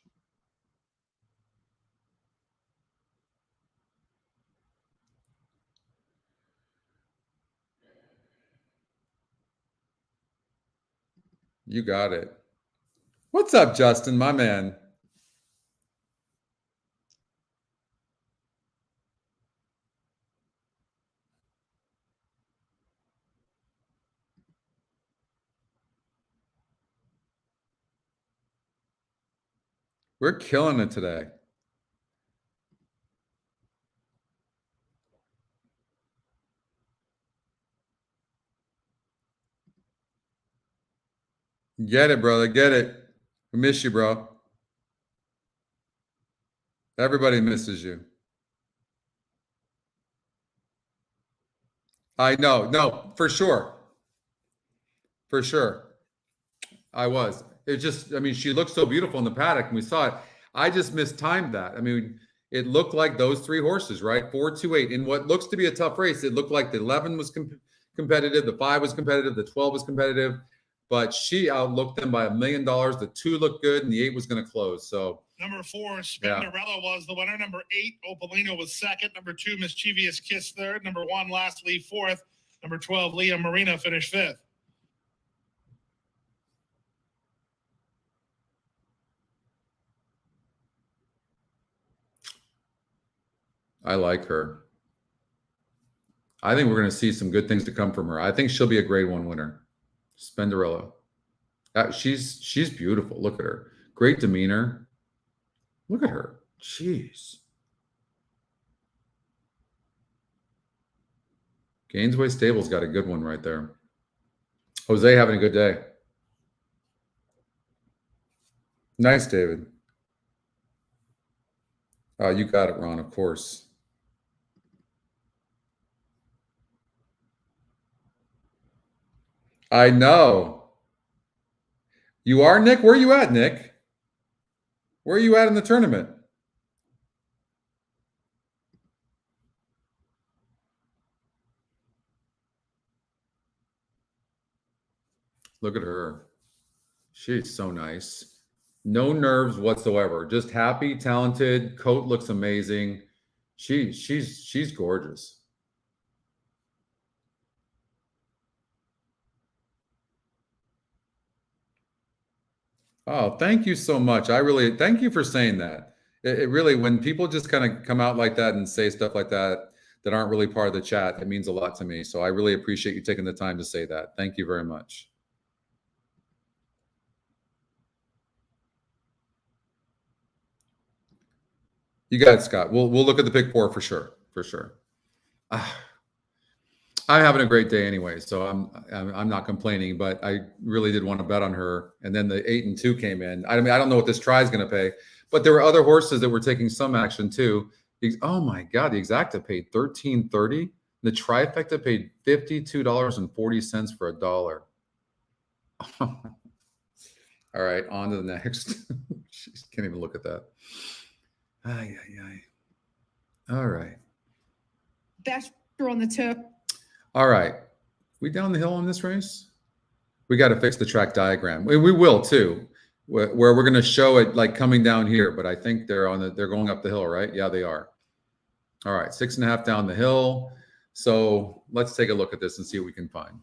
Speaker 1: You got it. What's up, Justin, my man? We're killing it today. Get it, brother. Get it. We miss you, bro. Everybody misses you. I know. No, for sure. For sure. I was. It just, I mean, she looked so beautiful in the paddock and we saw it. I just mistimed that. I mean, it looked like those 3 horses, right? 4, 2, 8. In what looks to be a tough race, it looked like the 11 was competitive, the 5 was competitive, the 12 was competitive, but she outlooked them by $1 million. The 2 looked good and the 8 was going to close. So
Speaker 2: Number 4, Spenderella was the winner. Number 8, Opalina was second. Number 2, Mischievous Kiss third. Number 1, Last Leaf fourth. Number 12, Leah Marina finished fifth.
Speaker 1: I like her. I think we're going to see some good things to come from her. I think she'll be a grade 1 winner. Spenderella. She's beautiful. Look at her. Great demeanor. Look at her. Jeez. Gainesway Stable's got a good one right there. Jose having a good day. Nice, David. Oh, you got it, Ron, of course. I know. You are, Nick? Where are you at, Nick? Where are you at in the tournament? Look at her. She's so nice. No nerves whatsoever. Just happy, talented. Coat looks amazing. She's gorgeous. Oh, thank you so much. I really thank you for saying that. It really, when people just kind of come out like that and say stuff like that that aren't really part of the chat, it means a lot to me. So I really appreciate you taking the time to say that. Thank you very much. You got it, Scott. We'll look at the pick 4 for sure. For sure. I'm having a great day anyway, so I'm not complaining. But I really did want to bet on her, and then the 8 and 2 came in. I mean, I don't know what this try is going to pay, but there were other horses that were taking some action too. Oh my God, the exacta paid $13.30. The trifecta paid $52.40 for $1. All right, on to the next. Jeez, can't even look at that. Ay, ay, ay. All right.
Speaker 8: Better on the turf.
Speaker 1: All right. We down the hill on this race? We got to fix the track diagram. We will too, where we're going to show it like coming down here, but I think they're going up the hill, right? Yeah, they are. All right, 6.5 down the hill. So let's take a look at this and see what we can find.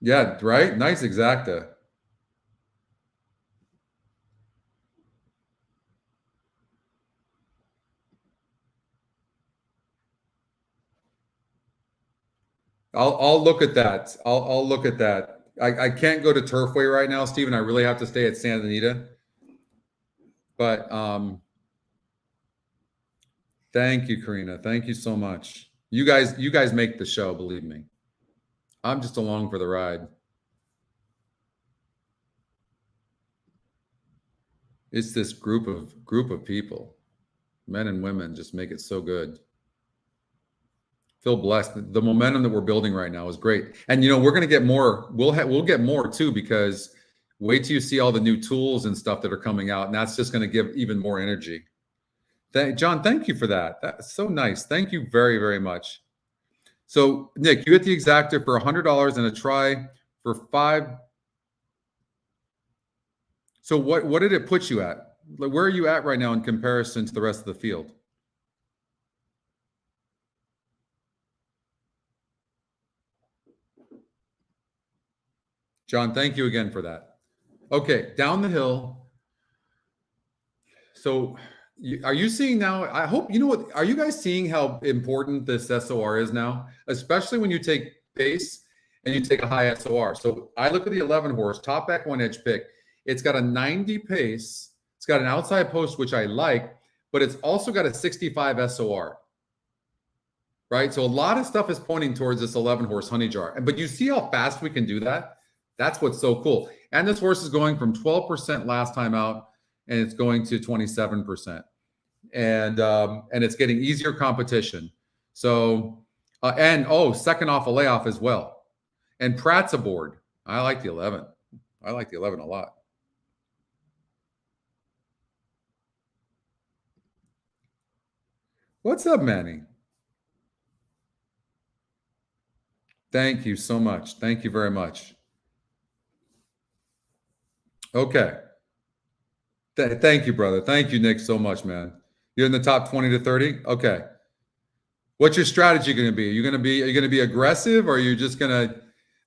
Speaker 1: Yeah, right? Nice exacta. I'll look at that. I'll look at that. I can't go to Turfway right now, Stephen. I really have to stay at Santa Anita. But thank you, Karina. Thank you so much. You guys make the show, believe me. I'm just along for the ride. It's this group of people, men and women, just make it so good. Feel blessed. The momentum that we're building right now is great. And we're going to get more. We'll get more too, because wait till you see all the new tools and stuff that are coming out, and that's just going to give even more energy. John, thank you for that. That's so nice. Thank you very, very much. So, Nick, you hit the exacta for $100 and a try for $5. So what did it put you at? Like, where are you at right now in comparison to the rest of the field? John, thank you again for that. Okay, down the hill. So are you seeing now? I hope, are you guys seeing how important this SOR is now? Especially when you take pace and you take a high SOR. So I look at the 11 horse, top EquinEdge pick. It's got a 90 pace. It's got an outside post, which I like, but it's also got a 65 SOR. Right? So a lot of stuff is pointing towards this 11 horse Honey Jar. But you see how fast we can do that? That's what's so cool. And this horse is going from 12% last time out, and it's going to 27%. And it's getting easier competition. So, second off a layoff as well. And Pratt's aboard. I like the 11. I like the 11 a lot. What's up, Manny? Thank you so much. Thank you very much. Okay. Thank you, brother. Thank you, Nick, so much, man. You're in the top 20 to 30? Okay. What's your strategy going to be? Are you going to be aggressive, or are you just going to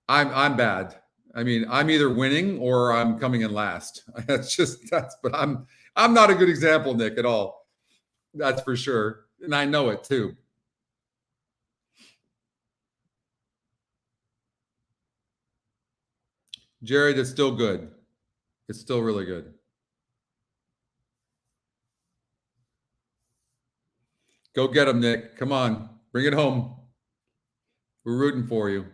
Speaker 1: I'm bad. I mean, I'm either winning or I'm coming in last. But I'm not a good example, Nick, at all. That's for sure. And I know it too. Jerry, that's still good. It's still really good. Go get him, Nick. Come on. Bring it home. We're rooting for you.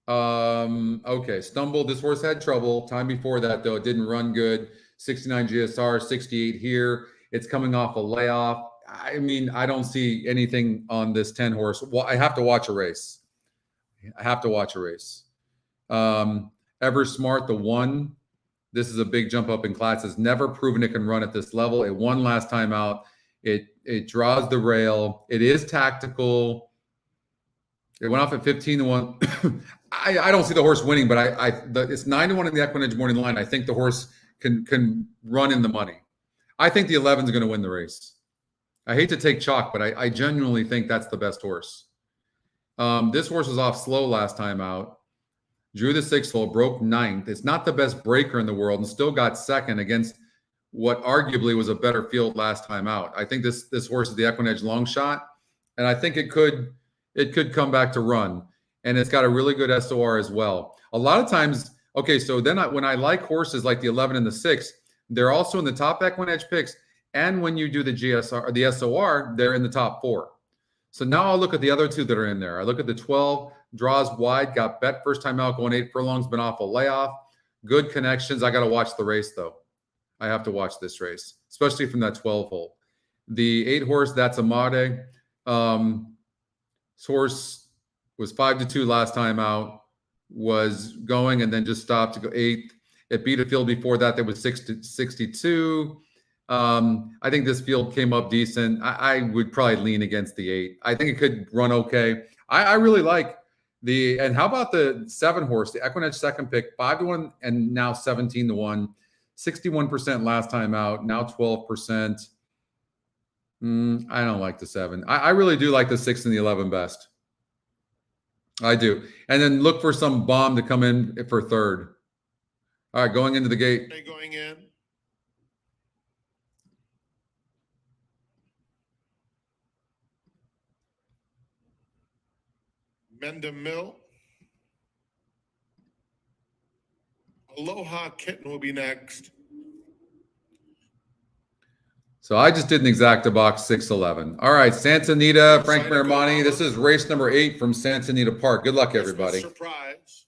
Speaker 1: Okay. Stumbled. This horse had trouble. Time before that, though, it didn't run good. 69 GSR, 68 here. It's coming off a layoff. I mean, I don't see anything on this 10 horse. Well, I have to watch a race. Ever Smart, the 1. This is a big jump up in class. Has never proven it can run at this level. It won last time out. It draws the rail. It is tactical. It went off at 15-1. I don't see the horse winning, but it's 9-1 in the EquinEdge morning line. I think the horse can run in the money. I think the 11 is going to win the race. I hate to take chalk, but I genuinely think that's the best horse. This horse was off slow last time out. Drew the 6th hole, broke 9th. It's not the best breaker in the world, and still got 2nd against what arguably was a better field last time out. I think this horse is the EquinEdge long shot, and I think it could come back to run. And it's got a really good SOR as well. A lot of times, okay, so then when I like horses like the 11 and the 6, they're also in the top EquinEdge picks, And when you do the GSR or the SOR, they're in the top 4. So now I'll look at the other 2 that are in there. I look at the 12, draws wide, got bet first time out, going 8 furlongs, been off a layoff. Good connections. I got to watch the race, though. I have to watch this race, especially from that 12 hole. The 8 horse, that's Amade. This horse was 5-2 last time out, was going and then just stopped to go 8th. It beat a field before that was 62. I think this field came up decent. I would probably lean against the 8. I think it could run okay. I really like the, and how about the 7 horse, the EquinEdge second pick, 5-1 and now 17-1, 61% last time out, now 12%. I don't like the 7. I really do like the 6 and the 11 best. I do. And then look for some bomb to come in for 3rd. All right, going into the gate.
Speaker 5: Going in. Mendham Mill. Aloha Kitten will be next.
Speaker 1: So I just did an exacta box 6-11. All right, Santa Anita, Frank Marimani. This is race number 8 from Santa Anita Park. Good luck, everybody.
Speaker 5: Surprise.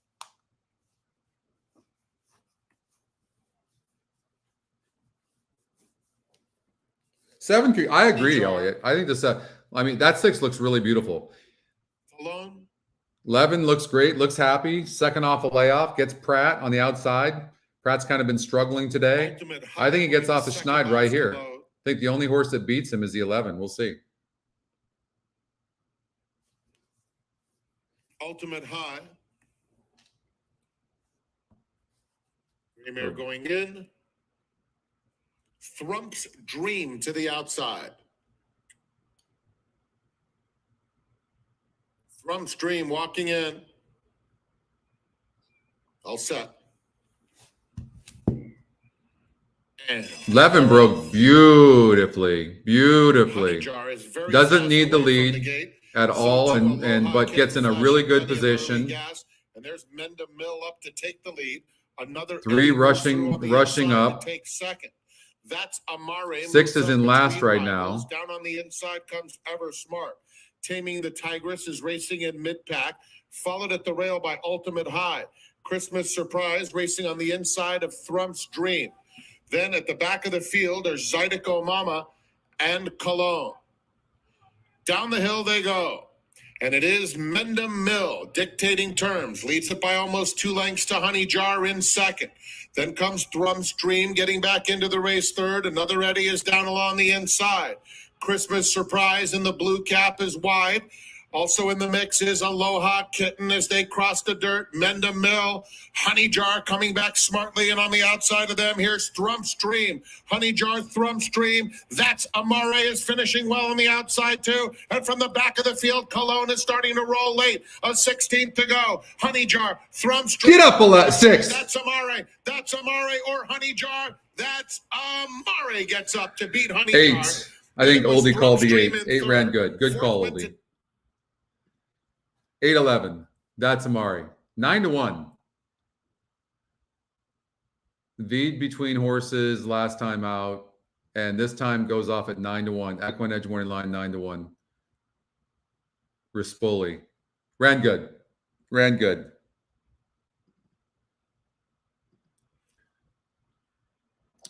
Speaker 1: Seven. I agree, Elliot. I think this. I mean, that 6 looks really beautiful.
Speaker 5: Alone.
Speaker 1: 11 looks great. Looks happy. Second off a layoff. Gets Pratt on the outside. Pratt's kind of been struggling today. I think he gets off the schneid right here. I think the only horse that beats him is the 11. We'll see.
Speaker 5: Ultimate High. Mare going in. Thrump's Dream to the outside. Thrump's Dream walking in. All set. And
Speaker 1: 11 broke beautifully. Doesn't need the lead at all, but gets in a really good position.
Speaker 5: And there's Mendham Mill up to take the lead. Another
Speaker 1: 3 rushing up.
Speaker 5: Take second. That's Amare.
Speaker 1: 6 is in last right now.
Speaker 5: Down on the inside comes Ever Smart. Taming the Tigress is racing in mid-pack, followed at the rail by Ultimate High. Christmas Surprise racing on the inside of Thrump's Dream. Then at the back of the field are Zydeco Mama and Cologne. Down the hill they go. And it is Mendham Mill dictating terms. Leads it by almost 2 lengths to Honey Jar in second. Then comes Thrump's Dream getting back into the race third. Another Eddie is down along the inside. Christmas Surprise in the blue cap is wide. Also in the mix is Aloha Kitten as they cross the dirt. Mendham Mill, Honey Jar coming back smartly, and on the outside of them, here's Thrump's Dream. Honey Jar, Thrump's Dream. That's Amare is finishing well on the outside too. And from the back of the field, Cologne is starting to roll late. A 16th to go. Honey Jar, Thrump's Dream.
Speaker 1: Get up, 6.
Speaker 5: That's Amare. That's Amare or Honey Jar. That's Amare gets up to beat Honey
Speaker 1: 8.
Speaker 5: Jar.
Speaker 1: I think Oldie called the 8. 8 ran good. Good call, Oldie. 8-11. That's Amari. 9-1. Lead between horses last time out, and this time goes off at 9-1. EquinEdge morning line 9-1. Rispoli. Ran good. The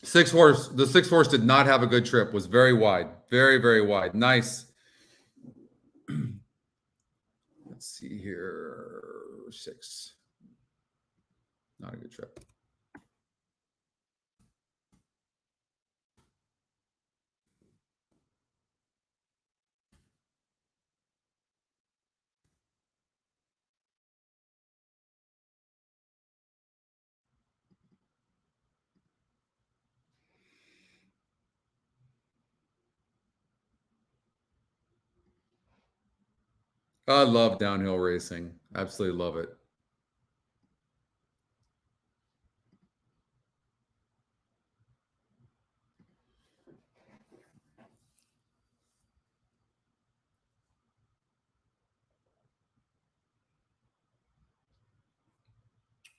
Speaker 1: 6 horse did not have a good trip. Was very wide. Very wide. Nice. Let's see here. 6. Not a good trip. I love downhill racing. Absolutely love it.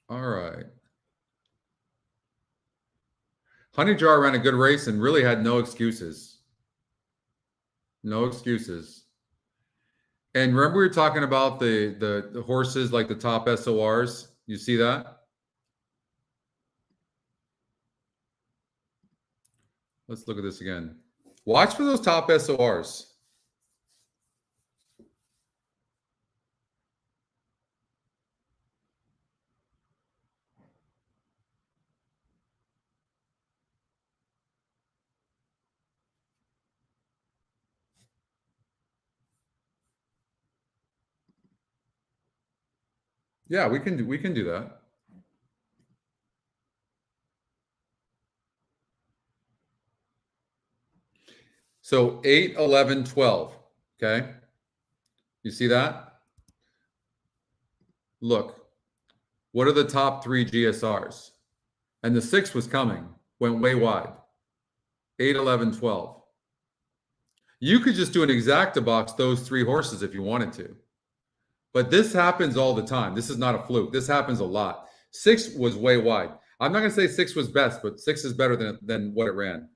Speaker 1: All right. Honey Jar ran a good race and really had no excuses. No excuses. And remember we were talking about the horses like the top SORs? You see that? Let's look at this again. Watch for those top SORs. Yeah, we can do that. So 8, 11, 12. Okay. You see that? Look, what are the top 3 GSRs? And the 6 was coming, went way wide. 8, 11, 12. You could just do an exacta box those 3 horses if you wanted to. But this happens all the time. This is not a fluke. This happens a lot. 6 was way wide. I'm not going to say 6 was best, but 6 is better than what it ran.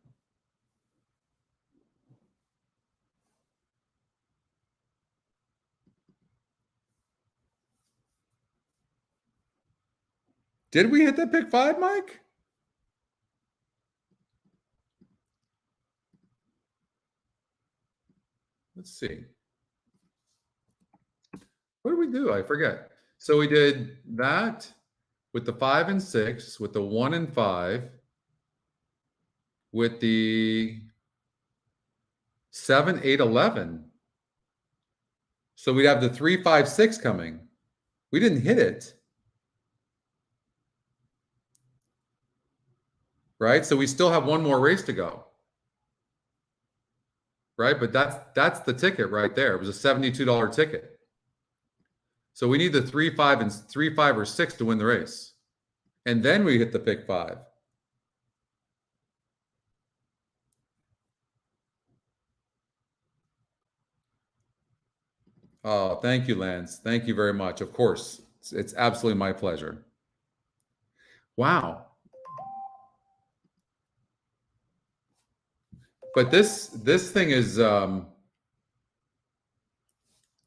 Speaker 1: Did we hit that pick 5, Mike? Let's see. What did we do? I forget. So we did that with the 5 and 6, with the 1 and 5, with the 7, 8, 11. So we'd have the 3, 5, 6 coming. We didn't hit it. Right? So we still have one more race to go. Right? But that's the ticket right there. It was a $72 ticket. So we need the 3, 5, and 3, 5, or 6 to win the race. And then we hit the pick 5. Oh, thank you, Lance. Thank you very much. Of course. It's absolutely my pleasure. Wow. But this thing is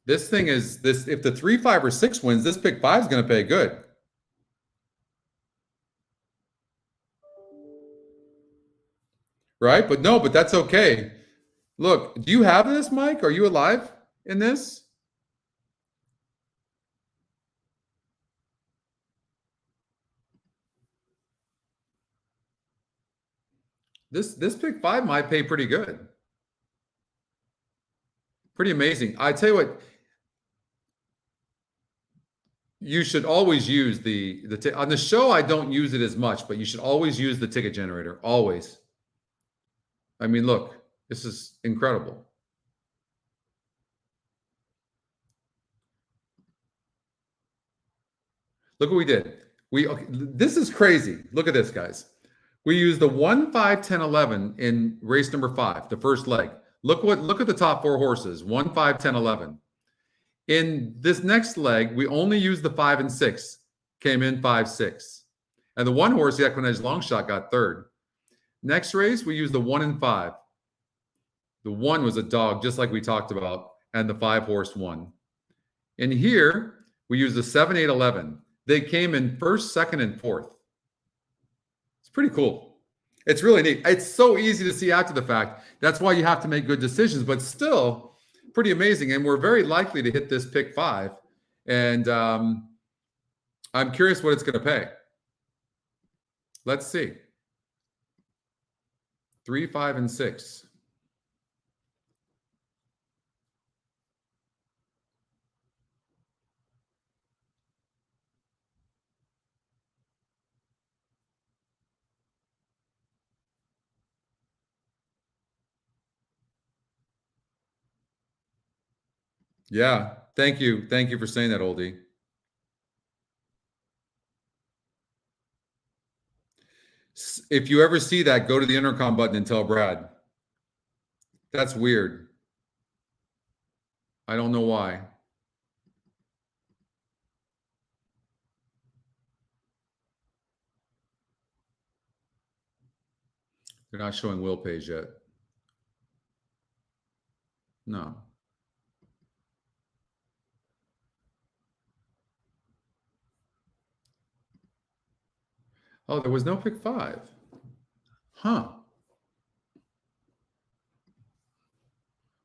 Speaker 1: if the 3, 5, or 6 wins, this pick 5 is going to pay good. Right? But no, but that's okay. Look, do you have this, Mike? Are you alive in this? This pick 5 might pay pretty good. Pretty amazing. I tell you what, you should always use on the show. I don't use it as much, but you should always use the ticket generator. Always. I mean, look, this is incredible. Look what we did. This is crazy. Look at this, guys. We used the 1, 5, 10, 11 in race number 5, the first leg. Look at the top 4 horses, 1, 5, 10, 11. In this next leg, we only used the 5 and 6, came in 5, 6. And the 1 horse, the EquinEdge long shot, got 3rd. Next race, we used the 1 and 5. The 1 was a dog, just like we talked about, and the 5 horse won. And here, we used the 7, 8, 11. They came in 1st, 2nd, and 4th. It's pretty cool. It's really neat. It's so easy to see after the fact. That's why you have to make good decisions, but still pretty amazing. And we're very likely to hit this pick 5. And I'm curious what it's going to pay. Let's see. 3, 5, and 6. Yeah. Thank you. Thank you for saying that, oldie. If you ever see that, go to the intercom button and tell Brad. That's weird. I don't know why. You're not showing Will Page yet. No. Oh, there was no pick 5. Huh.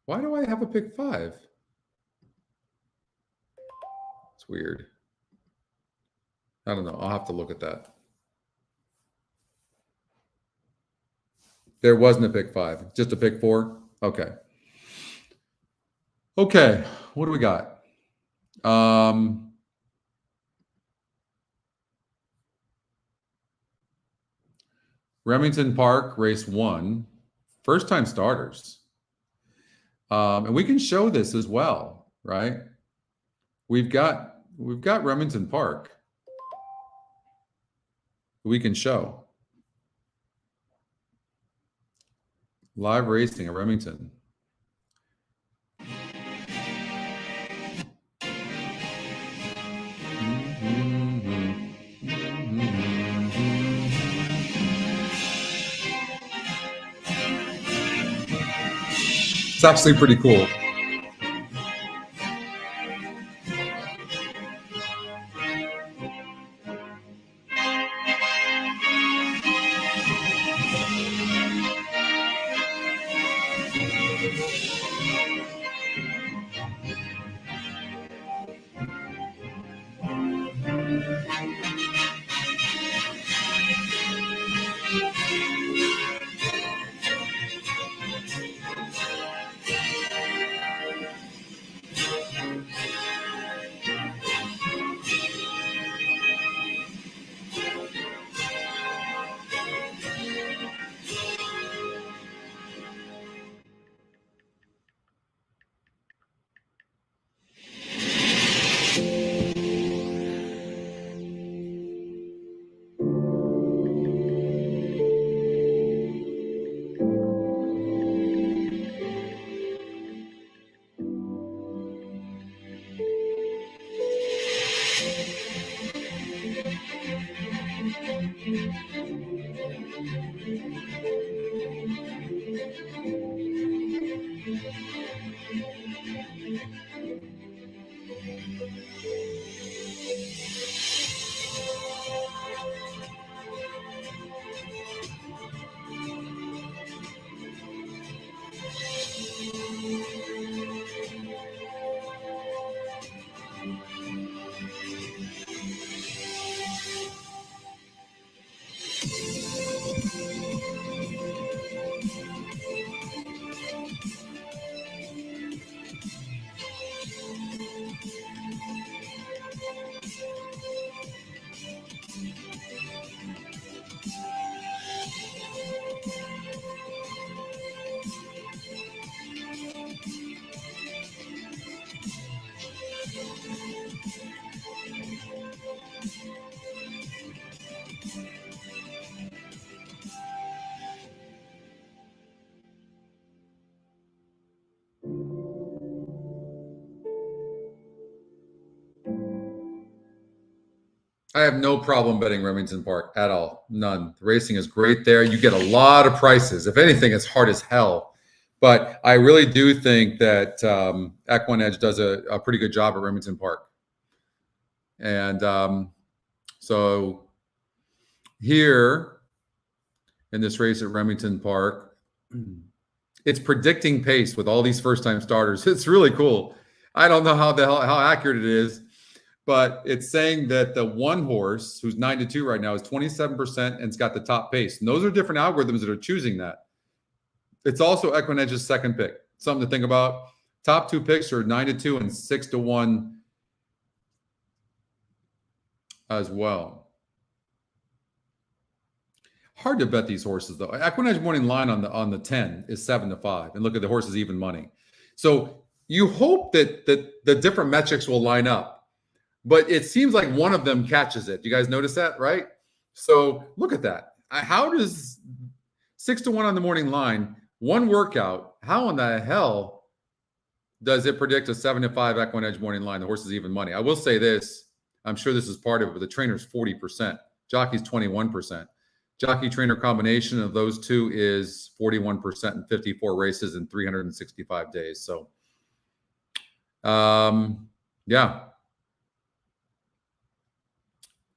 Speaker 1: Why do I have a pick 5? It's weird. I don't know. I'll have to look at that. There wasn't a pick 5, just a pick 4. Okay. Okay. What do we got? Remington Park, race 1, first time starters. And we can show this as well, right? We've got Remington Park. We can show live racing at Remington. It's actually pretty cool. I have no problem betting Remington Park at all. None. The racing is great there. You get a lot of prices. If anything, it's hard as hell. But I really do think that EquinEdge does a pretty good job at Remington Park. And so here in this race at Remington Park, it's predicting pace with all these first-time starters. It's really cool. I don't know how accurate it is, but it's saying that the one horse who's 9-2 right now is 27% and it's got the top pace. And those are different algorithms that are choosing that. It's also EquinEdge's second pick. Something to think about. Top 2 picks are 9-2 and 6-1 as well. Hard to bet these horses though. EquinEdge morning line on the 10 is 7-5, and look at the horses even money. So you hope that the different metrics will line up, but it seems like one of them catches it. You guys notice that, right? So look at that. How does 6-1 on the morning line, one workout? How in the hell does it predict a 7-5 EquinEdge morning line? The horse is even money. I will say this. I'm sure this is part of it, but the trainer's 40%. Jockey's 21%. jockey trainer combination of those two is 41% in 54 races in 365 days. So, yeah.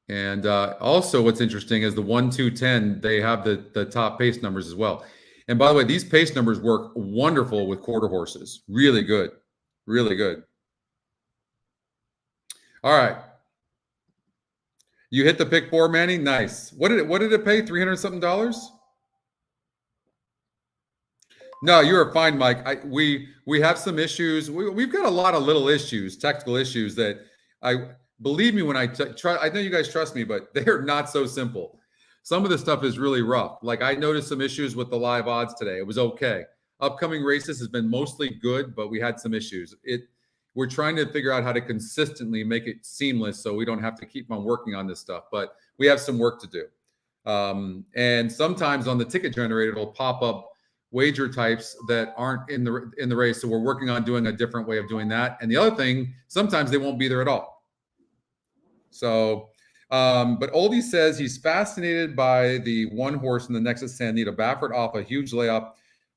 Speaker 1: And also what's interesting is the 1, 2, 10, they have the top pace numbers as well. And by the way, these pace numbers work wonderful with quarter horses. Really good. Really good. All right. You hit the pick 4, Manny. Nice. What did it pay? $300 something? No, you're fine, Mike. We have some issues. We've got a lot of little issues, technical issues that believe me when I try. I know you guys trust me, but they're not so simple. Some of the stuff is really rough. Like I noticed some issues with the live odds today. It was okay. Upcoming races has been mostly good, but we had some issues. We're trying to figure out how to consistently make it seamless so we don't have to keep on working on this stuff, but we have some work to do. And sometimes on the ticket generator, it'll pop up wager types that aren't in the race. So we're working on doing a different way of doing that. And the other thing, sometimes they won't be there at all. So, but Oldie says he's fascinated by the one horse in the Nexus Anita. Baffert off a huge layup.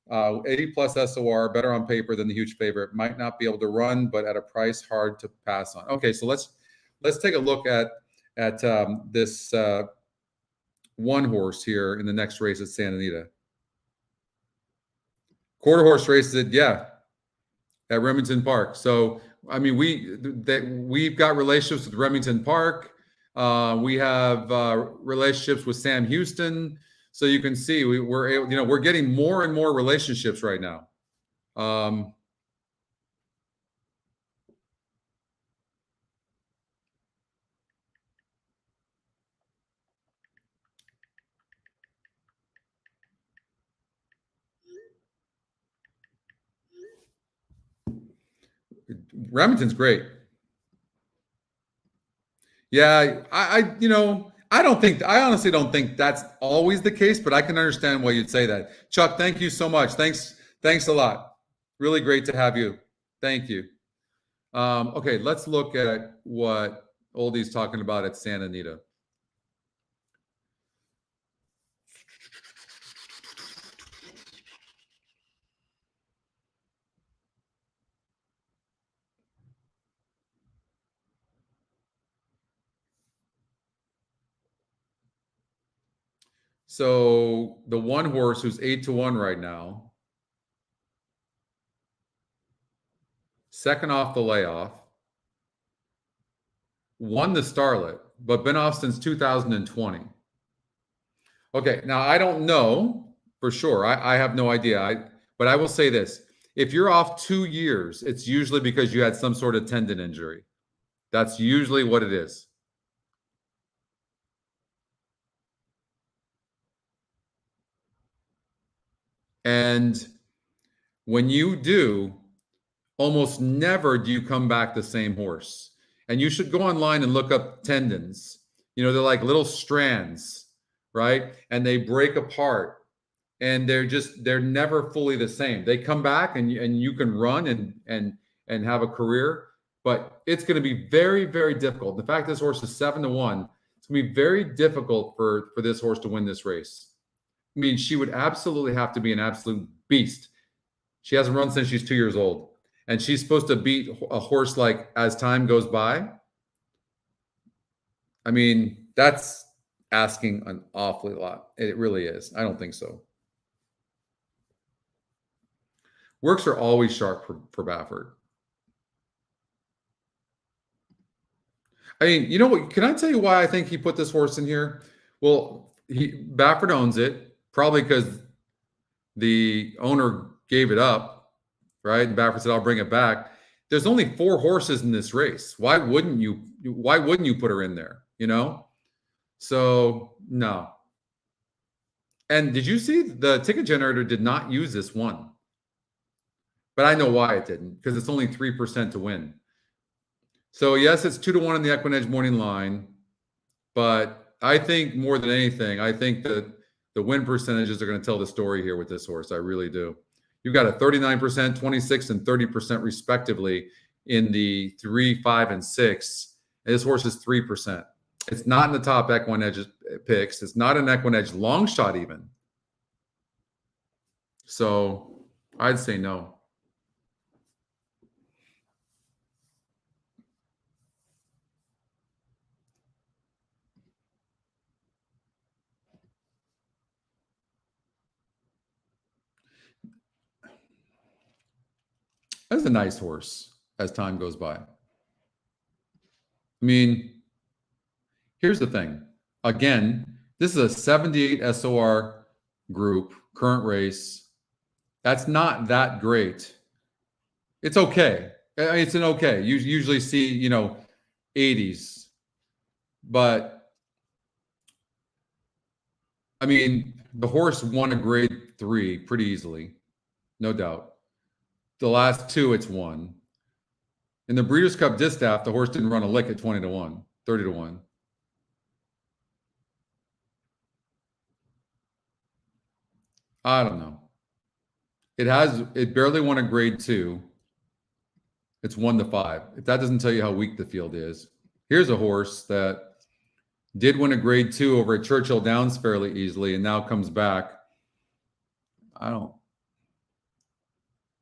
Speaker 1: 80 plus SOR, better on paper than the huge favorite. Might not be able to run, but at a price hard to pass on. Okay, so let's take a look at this one horse here in the next race at Santa Anita. Quarter horse races at Remington Park. So I mean, we've got relationships with Remington Park. We have relationships with Sam Houston. So you can see we're able, we're getting more and more relationships right now. Remington's great. Yeah, I honestly don't think that's always the case, but I can understand why you'd say that. Chuck, thank you so much. Thanks a lot. Really great to have you. Thank you. Okay, let's look at what Oldie's talking about at Santa Anita. So the one horse who's 8-1 right now, second off the layoff, won the Starlet, but been off since 2020. Okay, now I don't know for sure. I have no idea. But I will say this. If you're off 2 years, it's usually because you had some sort of tendon injury. That's usually what it is. And when you do, almost never do you come back the same horse. And you should go online and look up tendons. They're like little strands, right? And they break apart and they're never fully the same. They come back and you can run and have a career, but it's going to be very, very difficult. The fact this horse is 7-1, it's going to be very difficult for this horse to win this race. I mean, she would absolutely have to be an absolute beast. She hasn't run since she's 2 years old. And she's supposed to beat a horse like as time goes by. I mean, that's asking an awfully lot. It really is. I don't think so. Works are always sharp for Baffert. I mean, you know what? Can I tell you why I think he put this horse in here? Well, Baffert owns it. Probably because the owner gave it up, right? And Baffert said, "I'll bring it back." There's only 4 horses in this race. Why wouldn't you put her in there? So no. And did you see the ticket generator did not use this one? But I know why it didn't, because it's only 3% to win. So yes, it's 2-1 in the EquinEdge morning line, but I think more than anything, I think that the win percentages are going to tell the story here with this horse. I really do. You've got a 39%, 26, and 30% respectively in the 3, 5, and 6. And this horse is 3%. It's not in the top EquinEdge picks. It's not an EquinEdge long shot even. So I'd say no. That's a nice horse as time goes by. I mean, here's the thing. Again, this is a 78 SOR group, current race. That's not that great. It's okay. It's an okay. You usually see, you know, 80s. But, I mean, the horse won a grade 3 pretty easily. No doubt. The last 2, it's won. In the Breeders' Cup Distaff, the horse didn't run a lick at 20-1, 30-1. I don't know. It barely won a grade 2. It's 1-5. If that doesn't tell you how weak the field is. Here's a horse that did win a grade 2 over at Churchill Downs fairly easily and now comes back.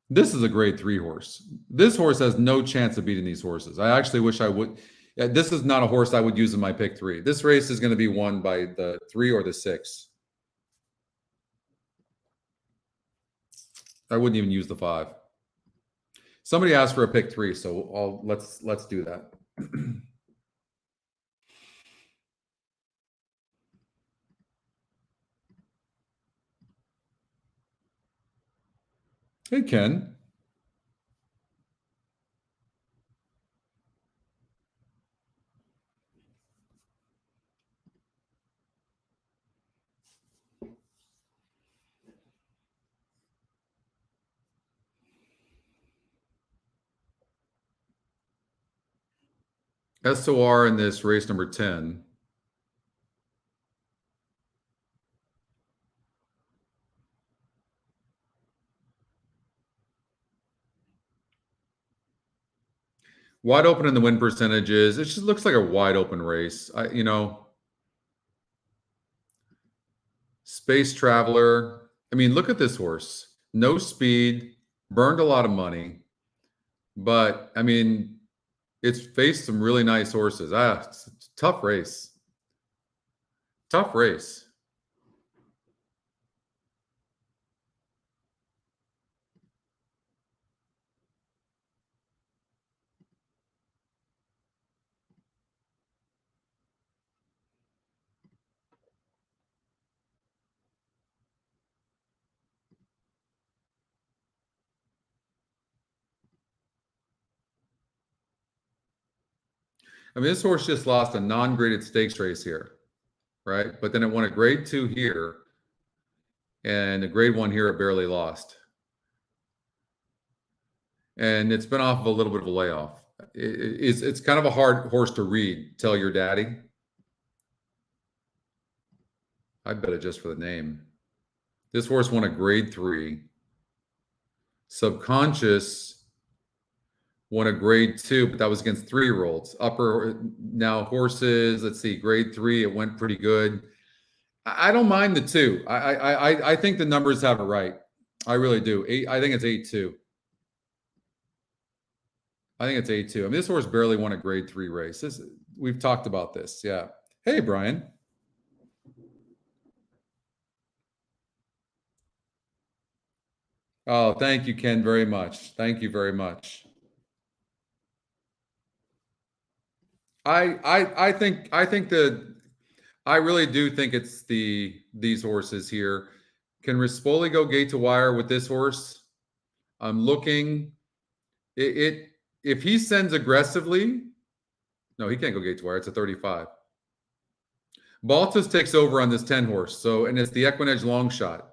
Speaker 1: This is a grade 3 horse. This horse has no chance of beating these horses. I actually wish I would. This is not a horse I would use in my pick 3. This race is going to be won by the 3 or the 6. I wouldn't even use the 5. Somebody asked for a pick 3, so let's do that. Hey, Ken. SOR in this race number 10. Wide open in the win percentages. It just looks like a wide open race. Space Traveler. I mean, look at this horse. No speed, burned a lot of money. But, I mean, it's faced some really nice horses. It's a tough race. Tough race. I mean, this horse just lost a non-graded stakes race here, right? But then it won a grade 2 here, and a grade 1 here it barely lost. And it's been off of a little bit of a layoff. It's kind of a hard horse to read. Tell Your Daddy. I bet it just for the name. This horse won a grade 3. Subconscious won a grade 2, but that was against 3-year-olds. Now horses, let's see, grade 3, it went pretty good. I don't mind the 2. I think the numbers have it right. I really do. I think it's 8-2. I think it's 8-2. I mean, this horse barely won a grade 3 race. We've talked about this. Yeah. Hey, Brian. Oh, thank you, Ken, very much. Thank you very much. I really do think it's these horses here. Can Rispoli go gate to wire with this horse? I'm looking. If he sends aggressively, no, he can't go gate to wire. It's a 35. Baltus takes over on this 10 horse. And it's the EquinEdge long shot.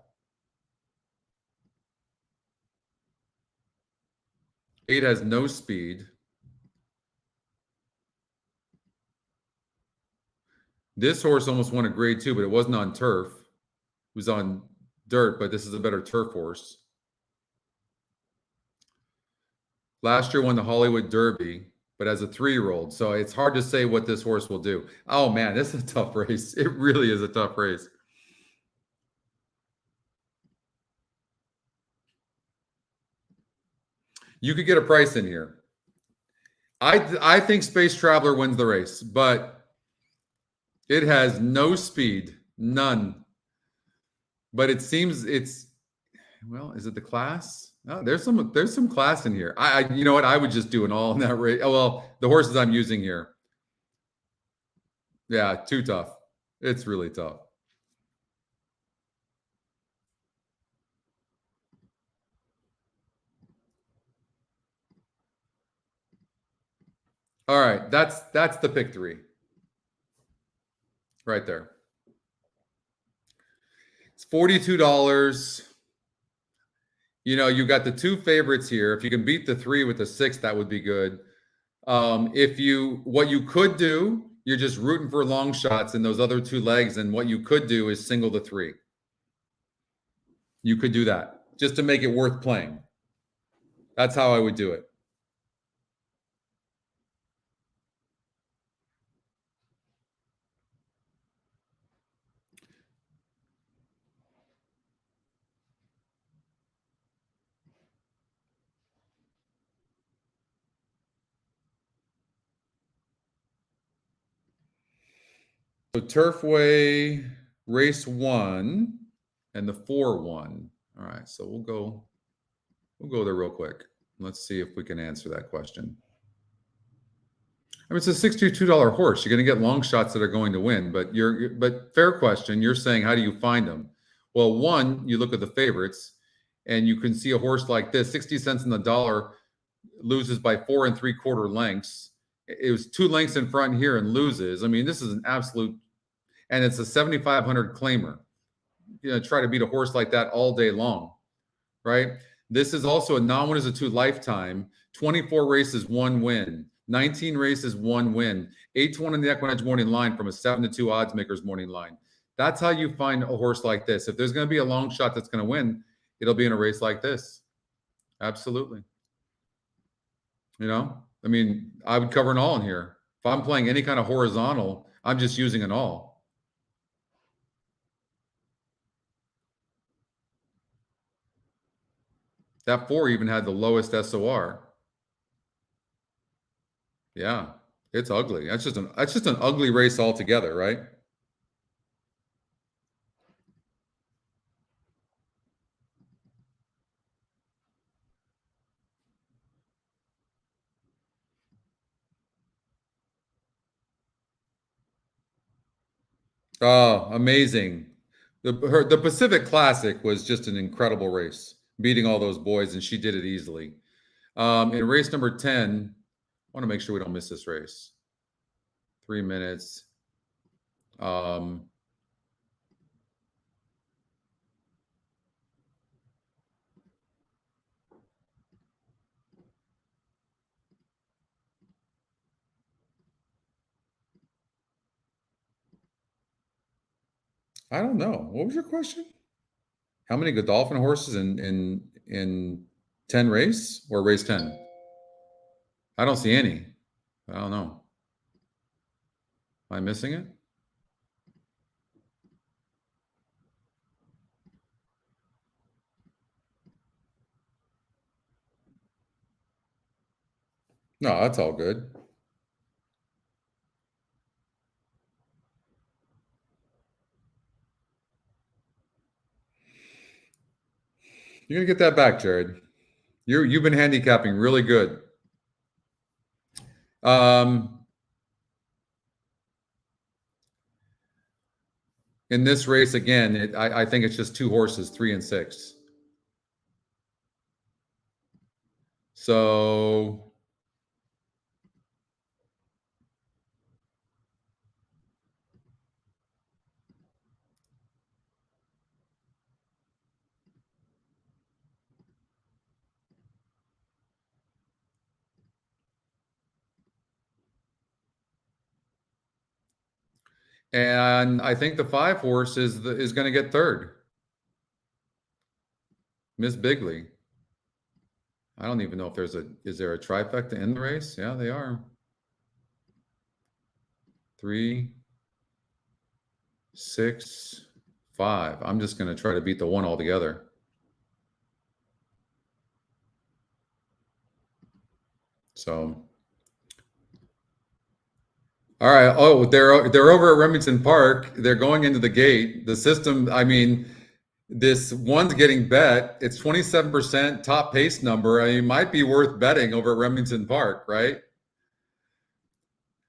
Speaker 1: 8 has no speed. This horse almost won a grade 2, but it wasn't on turf. It was on dirt, but this is a better turf horse. Last year won the Hollywood Derby, but as a 3-year-old. So it's hard to say what this horse will do. Oh man, this is a tough race. It really is a tough race. You could get a price in here. I think Space Traveler wins the race, but it has no speed, none. But it seems it's, well, is it the class? No, there's some class in here. You know what? I would just do an all in that race. Oh, well, the horses I'm using here. Yeah, too tough. It's really tough. All right, that's the pick 3. Right there. It's $42. You know, you got the 2 favorites here. If you can beat the 3 with the 6, that would be good. What you could do, you're just rooting for long shots in those other 2 legs, and what you could do is single the 3. You could do that just to make it worth playing. That's how I would do it. So Turfway race 1 and the 4-1. All right, so we'll go there real quick. Let's see if we can answer that question. I mean, it's a $62 horse. You're going to get long shots that are going to win, but fair question. You're saying, how do you find them? Well, one, you look at the favorites, and you can see a horse like this, 60 cents in the dollar, loses by 4 3/4 lengths. It was 2 lengths in front here and loses. I mean, this is an absolute, and it's a 7,500 claimer. You know, try to beat a horse like that all day long, right? This is also a non-1 is a 2 lifetime, 24 races, 1 win, 19 races, 1 win, 8-1 in the EquinEdge morning line from a 7-2 odds makers morning line. That's how you find a horse like this. If there's going to be a long shot that's going to win, it'll be in a race like this. Absolutely. You know, I mean, I would cover an all in here. If I'm playing any kind of horizontal, I'm just using an all. That 4 even had the lowest SOR. Yeah, it's ugly. That's just an ugly race altogether, right? Oh, amazing. The Pacific Classic was just an incredible race, beating all those boys, and she did it easily. In race number 10, I want to make sure we don't miss this race. 3 minutes. I don't know. What was your question? How many Godolphin horses in 10 race or race 10? I don't see any. I don't know. Am I missing it? No, that's all good. You're gonna get that back, Jared. You've been handicapping really good. In this race again, I think it's just 2 horses, 3 and 6. So and I think the 5 horse is going to get 3rd. Miss Bigley. I don't even know if is there a trifecta in the race? Yeah, they are. 3, 6, 5. I'm just going to try to beat the 1 altogether. So, all right. Oh, they're over at Remington Park. They're going into the gate. The system, I mean, this one's getting bet. It's 27% top pace number. I mean, it might be worth betting over at Remington Park, right?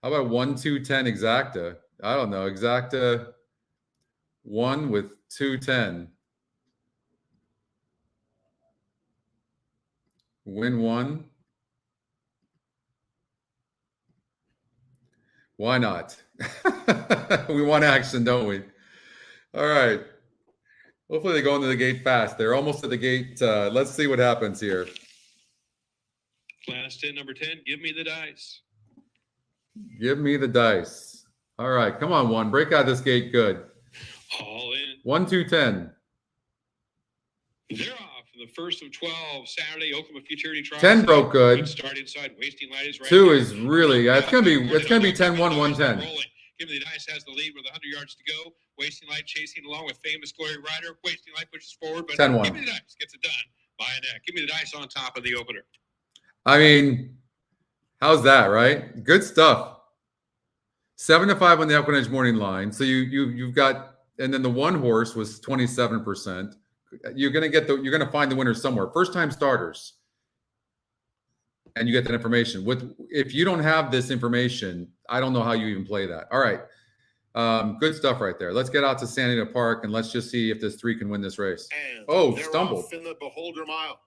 Speaker 1: How about 1, 2, 10 exacta? I don't know. Exacta 1 with 2, 10. Win 1. Why not? We want action, don't we? All right. Hopefully they go into the gate fast. They're almost at the gate. Let's see what happens here.
Speaker 9: Class 10, number 10, give me the dice.
Speaker 1: Give me the dice. All right. Come on, 1. Break out this gate good.
Speaker 9: All in.
Speaker 1: 1, 2, 10.
Speaker 9: They're off for the first of 12 Saturday Oklahoma Futurity Trials.
Speaker 1: 10 broke good.
Speaker 9: Start inside. Wasting light is right.
Speaker 1: 2 is really. It's gonna be 10-1, 110.
Speaker 9: Give me the dice has the lead with 100 yards to go. Wasting light chasing along with famous Glory Rider. Wasting light pushes forward, but
Speaker 1: 10-1.
Speaker 9: give me the dice gets it done by a neck. Give me the dice on top of the opener.
Speaker 1: I mean, how's that, right? Good stuff. 7-5 on the EquinEdge morning line. So you've got, and then the 1 horse was 27%. You're gonna find the winner somewhere. First time starters, and you get that information. If you don't have this information, I don't know how you even play that. All right, good stuff right there. Let's get out to Anita Park and let's just see if this 3 can win this race.
Speaker 5: And
Speaker 1: Stumbled
Speaker 5: in the Beholder Mile.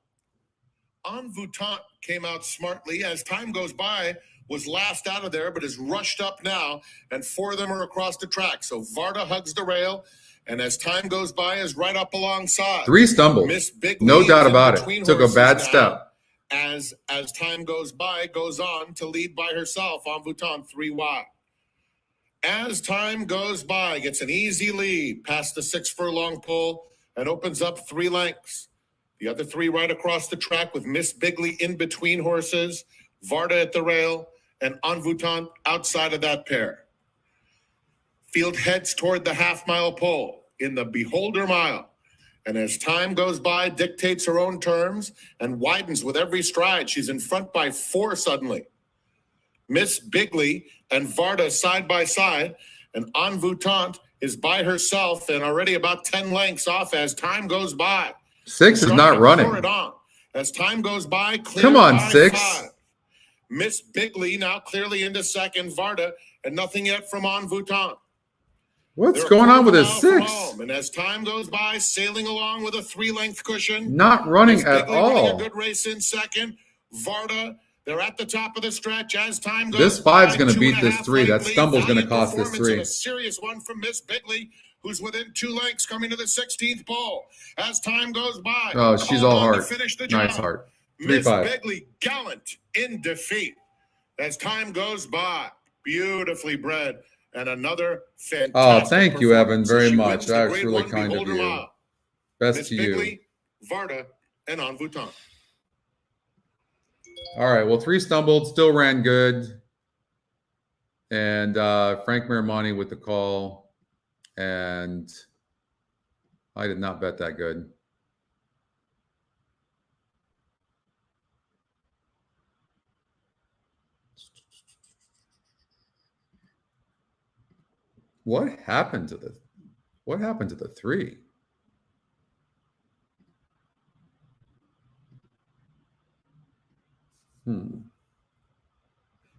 Speaker 5: En Voutante came out smartly as time goes by. Was last out of there, but is rushed up now, and 4 of them are across the track. So Varda hugs the rail, and as time goes by, is right up alongside.
Speaker 1: 3 stumbled.
Speaker 5: Miss Bigley
Speaker 1: No doubt about it.
Speaker 5: between
Speaker 1: Took a
Speaker 5: horses
Speaker 1: bad
Speaker 5: now.
Speaker 1: step.
Speaker 5: As time goes by, goes on to lead by herself. En Voutante 3 wide. As time goes by, gets an easy lead past the 6 furlong pole and opens up 3 lengths. The other 3 right across the track with Miss Bigley in between horses, Varda at the rail, and En Voutante outside of that pair. Field heads toward the half-mile pole in the Beholder Mile. And as time goes by, dictates her own terms and widens with every stride. She's in front by 4 suddenly. Miss Bigley and Varda side by side, and En Voutante is by herself and already about 10 lengths off as time goes by.
Speaker 1: 6 is not running.
Speaker 5: Pour it on. As time goes by, clear
Speaker 1: Come on,
Speaker 5: by
Speaker 1: 6.
Speaker 5: 5. Miss Bigley now clearly into second, Varda, and nothing yet from En Voutante.
Speaker 1: What's going on with this 6?
Speaker 5: And as time goes by, sailing along with a 3-length cushion.
Speaker 1: Not running
Speaker 5: Miss
Speaker 1: at
Speaker 5: Bigley running
Speaker 1: all.
Speaker 5: a good race in second. Varda, they're at the top of the stretch as time goes
Speaker 1: This
Speaker 5: by.
Speaker 1: 5's going to beat
Speaker 5: 2.5
Speaker 1: this 3. That
Speaker 5: length lead.
Speaker 1: stumble's going to
Speaker 5: Valiant
Speaker 1: cost this
Speaker 5: performance
Speaker 1: 3.
Speaker 5: and a serious one from Miss Bigley, who's within 2 lengths coming to the 16th pole. As time goes by.
Speaker 1: Oh, she's
Speaker 5: called
Speaker 1: all
Speaker 5: on to
Speaker 1: heart.
Speaker 5: finish the
Speaker 1: Nice
Speaker 5: job.
Speaker 1: heart.
Speaker 5: Miss
Speaker 1: 3-5.
Speaker 5: Bigley gallant in defeat. As time goes by, beautifully bred. And another fantastic
Speaker 1: Oh, thank you, Evan,
Speaker 5: performance.
Speaker 1: very
Speaker 5: She
Speaker 1: much.
Speaker 5: wins the
Speaker 1: That's
Speaker 5: Grade
Speaker 1: really
Speaker 5: 1
Speaker 1: kind of
Speaker 5: Beholder
Speaker 1: you.
Speaker 5: Mile.
Speaker 1: Best
Speaker 5: Miss
Speaker 1: to you.
Speaker 5: Bigley, Varda, and En Voutante.
Speaker 1: All right. Well, 3 stumbled, still ran good. And Frank Miramani with the call. And I did not bet that good. What happened to the 3?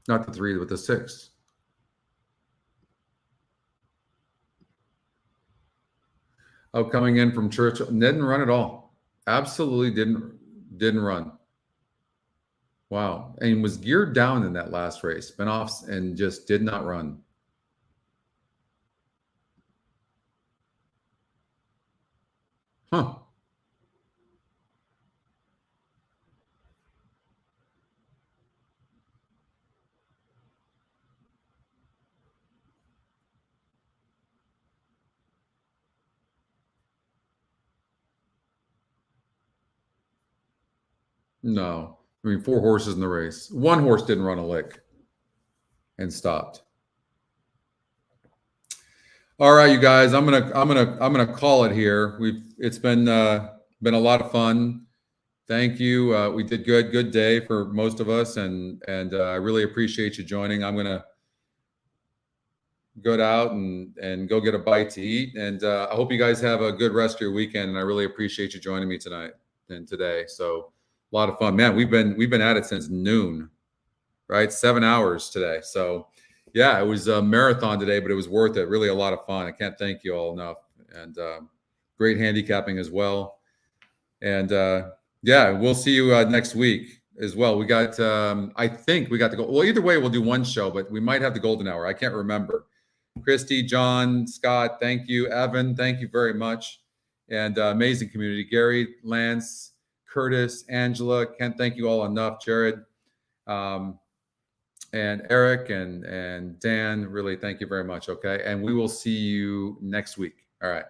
Speaker 1: Not the 3, but the 6. Oh, coming in from Churchill. Didn't run at all. Absolutely didn't run. Wow. And was geared down in that last race. Spin offs and just did not run. Huh. No. I mean, 4 horses in the race. 1 horse didn't run a lick and stopped. All right, you guys, I'm gonna call it here. It's been a lot of fun. Thank you. We did good day for most of us, and I really appreciate you joining. I'm gonna go out and go get a bite to eat, and I hope you guys have a good rest of your weekend. And I really appreciate you joining me tonight and today. So a lot of fun, man. We've been at it since noon, right? 7 hours today. So yeah, it was a marathon today, but it was worth it. Really a lot of fun. I can't thank you all enough, and great handicapping as well. And yeah, we'll see you next week as well. We got, I think we got the gold. Well, either way, we'll do one show, but we might have the golden hour. I can't remember. Christy, John, Scott, thank you. Evan, thank you very much. And amazing community. Gary, Lance, Curtis, Angela, can't thank you all enough. Jared, and Eric and Dan, really thank you very much. Okay. And we will see you next week. All right.